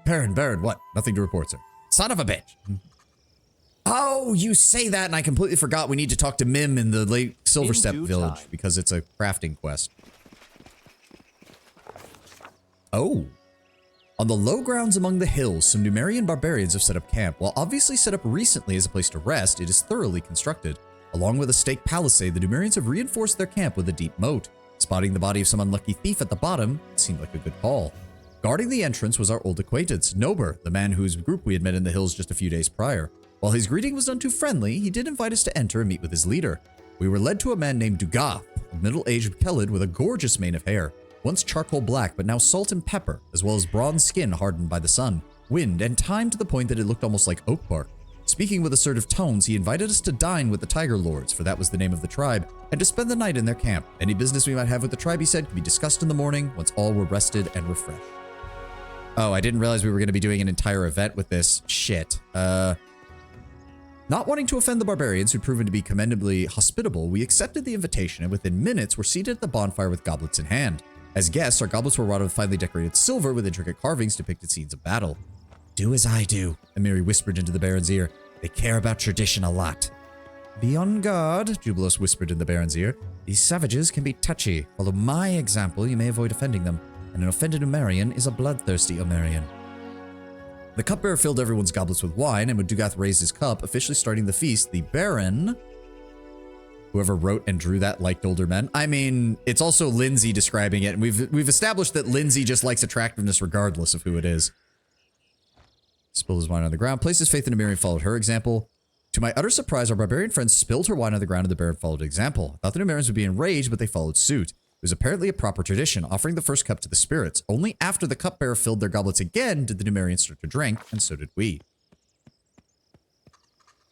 Baron, what? Nothing to report, sir. Son of a bitch. Oh, you say that and I completely forgot we need to talk to Mim in the Lake Silverstep village because it's a crafting quest. Oh. On the low grounds among the hills, some Numerian barbarians have set up camp. While obviously set up recently as a place to rest, it is thoroughly constructed. Along with a stake palisade, the Numerians have reinforced their camp with a deep moat. Spotting the body of some unlucky thief at the bottom, it seemed like a good call. Guarding the entrance was our old acquaintance, Nober, the man whose group we had met in the hills just a few days prior. While his greeting was none too friendly, he did invite us to enter and meet with his leader. We were led to a man named Dugath, a middle-aged Kelid with a gorgeous mane of hair, once charcoal black but now salt and pepper, as well as bronze skin hardened by the sun, wind, and time to the point that it looked almost like oak bark. Speaking with assertive tones, he invited us to dine with the Tiger Lords, for that was the name of the tribe, and to spend the night in their camp. Any business we might have with the tribe, he said, could be discussed in the morning once all were rested and refreshed. Oh, I didn't realize we were going to be doing an entire event with this. Shit. Not wanting to offend the barbarians, who'd proven to be commendably hospitable, we accepted the invitation, and within minutes were seated at the bonfire with goblets in hand. As guests, our goblets were wrought of finely decorated silver with intricate carvings depicted scenes of battle. Do as I do, Amiri whispered into the Baron's ear. They care about tradition a lot. Be on guard, Jubilos whispered in the Baron's ear. These savages can be touchy. Follow my example, you may avoid offending them. And an offended Umarian is a bloodthirsty Umarian. The cupbearer filled everyone's goblets with wine, and when Dugath raised his cup, officially starting the feast, the Baron... Whoever wrote and drew that liked older men. I mean, it's also Lindsay describing it, and we've established that Lindsay just likes attractiveness regardless of who it is. Spilled his wine on the ground, placed his faith in Amiri and followed her example. To my utter surprise, our barbarian friends spilled her wine on the ground and the Baron followed example. I thought the Numerians would be enraged, but they followed suit. It was apparently a proper tradition, offering the first cup to the spirits. Only after the cupbearer filled their goblets again did the Numerians start to drink, and so did we.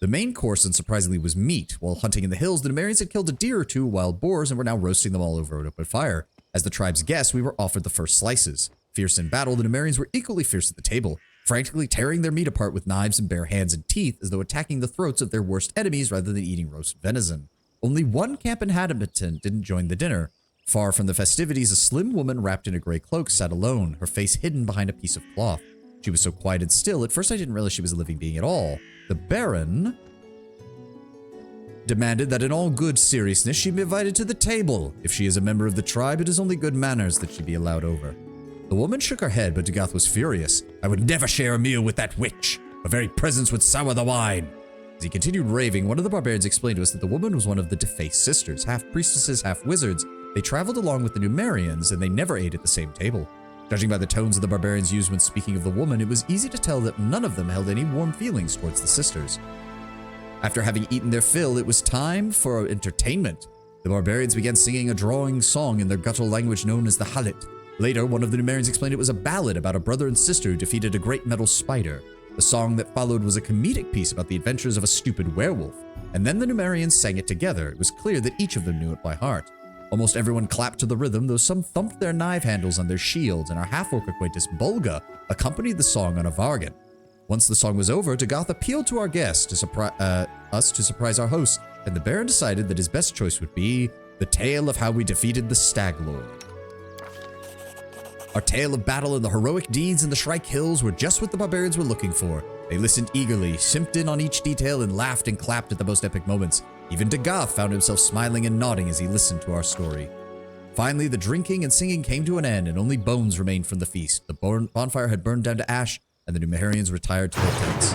The main course, unsurprisingly, was meat. While hunting in the hills, the Numerians had killed a deer or two wild boars and were now roasting them all over an open fire. As the tribe's guests, we were offered the first slices. Fierce in battle, the Numerians were equally fierce at the table, frantically tearing their meat apart with knives and bare hands and teeth as though attacking the throats of their worst enemies rather than eating roast venison. Only one camp inhabitant didn't join the dinner. Far from the festivities, a slim woman wrapped in a gray cloak sat alone, her face hidden behind a piece of cloth. She was so quiet and still, at first I didn't realize she was a living being at all. The Baron demanded that in all good seriousness she be invited to the table. If she is a member of the tribe, it is only good manners that she be allowed over. The woman shook her head, but Dugath was furious. I would never share a meal with that witch. Her very presence would sour the wine. As he continued raving, one of the barbarians explained to us that the woman was one of the defaced sisters, half priestesses, half wizards. They traveled along with the Numerians, and they never ate at the same table. Judging by the tones of the barbarians used when speaking of the woman, it was easy to tell that none of them held any warm feelings towards the sisters. After having eaten their fill, it was time for entertainment. The barbarians began singing a drawing song in their guttural language known as the Halit. Later, one of the Numerians explained it was a ballad about a brother and sister who defeated a great metal spider. The song that followed was a comedic piece about the adventures of a stupid werewolf. And then the Numerians sang it together. It was clear that each of them knew it by heart. Almost everyone clapped to the rhythm, though some thumped their knife handles on their shields, and our half-orc acquaintance Bolga accompanied the song on a vargan. Once the song was over, Dugath appealed to our guests to surprise our host, and the Baron decided that his best choice would be the tale of how we defeated the Stag Lord. Our tale of battle and the heroic deeds in the Shrike Hills were just what the barbarians were looking for. They listened eagerly, simped in on each detail, and laughed and clapped at the most epic moments. Even Dugath found himself smiling and nodding as he listened to our story. Finally, the drinking and singing came to an end, and only bones remained from the feast. The bonfire had burned down to ash, and the Numerians retired to their tents.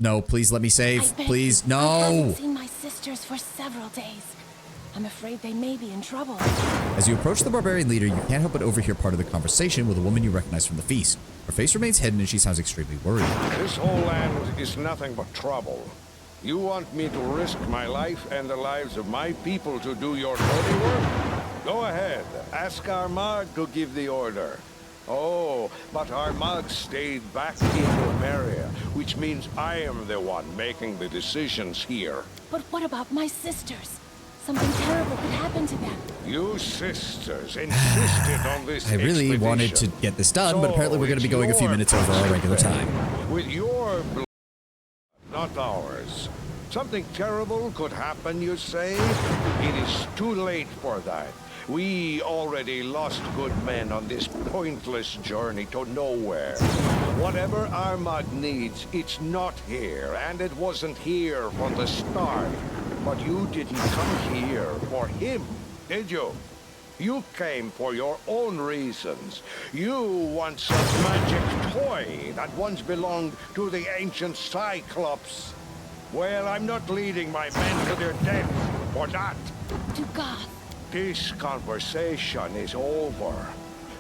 No, please let me save. Please, no! I haven't seen my sisters for several days. I'm afraid they may be in trouble. As you approach the barbarian leader, you can't help but overhear part of the conversation with a woman you recognize from the feast. Her face remains hidden and she sounds extremely worried. This whole land is nothing but trouble. You want me to risk my life and the lives of my people to do your dirty work? Go ahead, ask Armagh to give the order. Oh, but Armagh stayed back in Drakaria, which means I am the one making the decisions here. But what about my sisters? Something terrible could happen to them. You sisters insisted on this I really expedition. wanted to get this done, but apparently we're going to be going a few minutes over our regular time. With your blood, not ours. Something terrible could happen, you say? It is too late for that. We already lost good men on this pointless journey to nowhere. Whatever Armagh needs, it's not here, and it wasn't here from the start. But you didn't come here for him, did you? You came for your own reasons. You want some magic toy that once belonged to the ancient Cyclops. Well, I'm not leading my men to their death for that. Dugath. This conversation is over.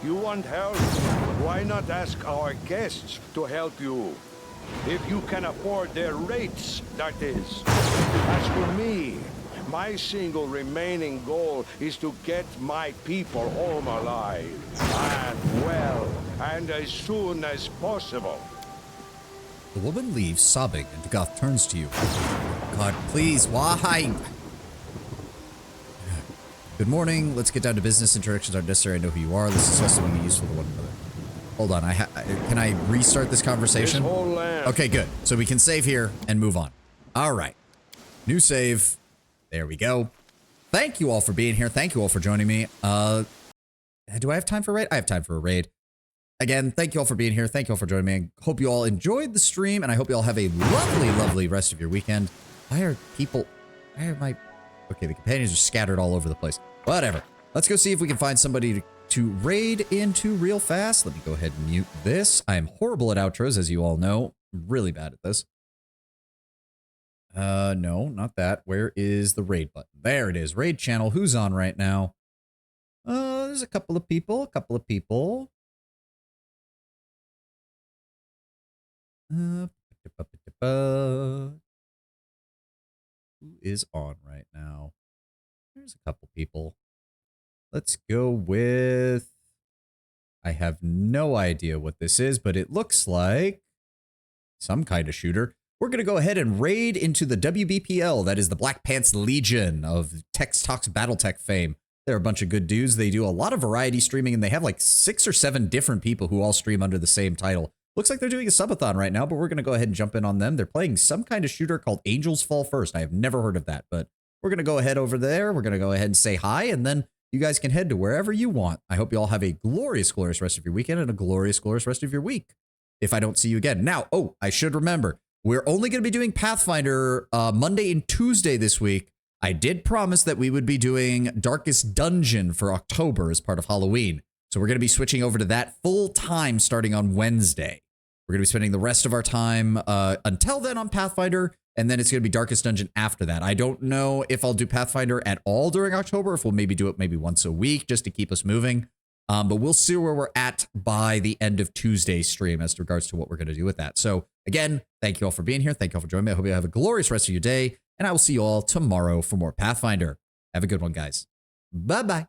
You want help? Why not ask our guests to help you? If you can afford their rates, that is. As for me, my single remaining goal is to get my people home alive. And well, and as soon as possible. The woman leaves, sobbing, and Goth turns to you. God, please, why? Good morning. Let's get down to business. Introductions aren't necessary. I know who you are. Let's discuss something useful to one another. Hold on. Can I restart this conversation? This whole land. Okay, good. So we can save here and move on. All right. New save. There we go. Thank you all for being here. Thank you all for joining me. Do I have time for a raid? I have time for a raid. Again, thank you all for being here. Thank you all for joining me. I hope you all enjoyed the stream, and I hope you all have a lovely, lovely rest of your weekend. Why are people... Why are my... Okay, the companions are scattered all over the place. Whatever. Let's go see if we can find somebody to raid into real fast. Let me go ahead and mute this. I am horrible at outros, as you all know. I'm really bad at this. No, not that. Where is the raid button? There it is. Raid channel. Who's on right now? There's a couple of people. Who is on right now? There's a couple people. Let's go with... I have no idea what this is, but it looks like some kind of shooter. We're going to go ahead and raid into the WBPL. That is the Black Pants Legion of Tex Talks Battletech fame. They're a bunch of good dudes. They do a lot of variety streaming, and they have like 6 or 7 different people who all stream under the same title. Looks like they're doing a subathon right now, but we're going to go ahead and jump in on them. They're playing some kind of shooter called Angels Fall First. I have never heard of that, but we're going to go ahead over there. We're going to go ahead and say hi, and then you guys can head to wherever you want. I hope you all have a glorious, glorious rest of your weekend and a glorious, glorious rest of your week. If I don't see you again. Now, oh, I should remember, we're only going to be doing Pathfinder Monday and Tuesday this week. I did promise that we would be doing Darkest Dungeon for October as part of Halloween. So we're going to be switching over to that full time starting on Wednesday. We're going to be spending the rest of our time until then on Pathfinder, and then it's going to be Darkest Dungeon after that. I don't know if I'll do Pathfinder at all during October, if we'll maybe do it maybe once a week just to keep us moving. But we'll see where we're at by the end of Tuesday's stream as regards to what we're going to do with that. So again, thank you all for being here. Thank you all for joining me. I hope you have a glorious rest of your day, and I will see you all tomorrow for more Pathfinder. Have a good one, guys. Bye-bye.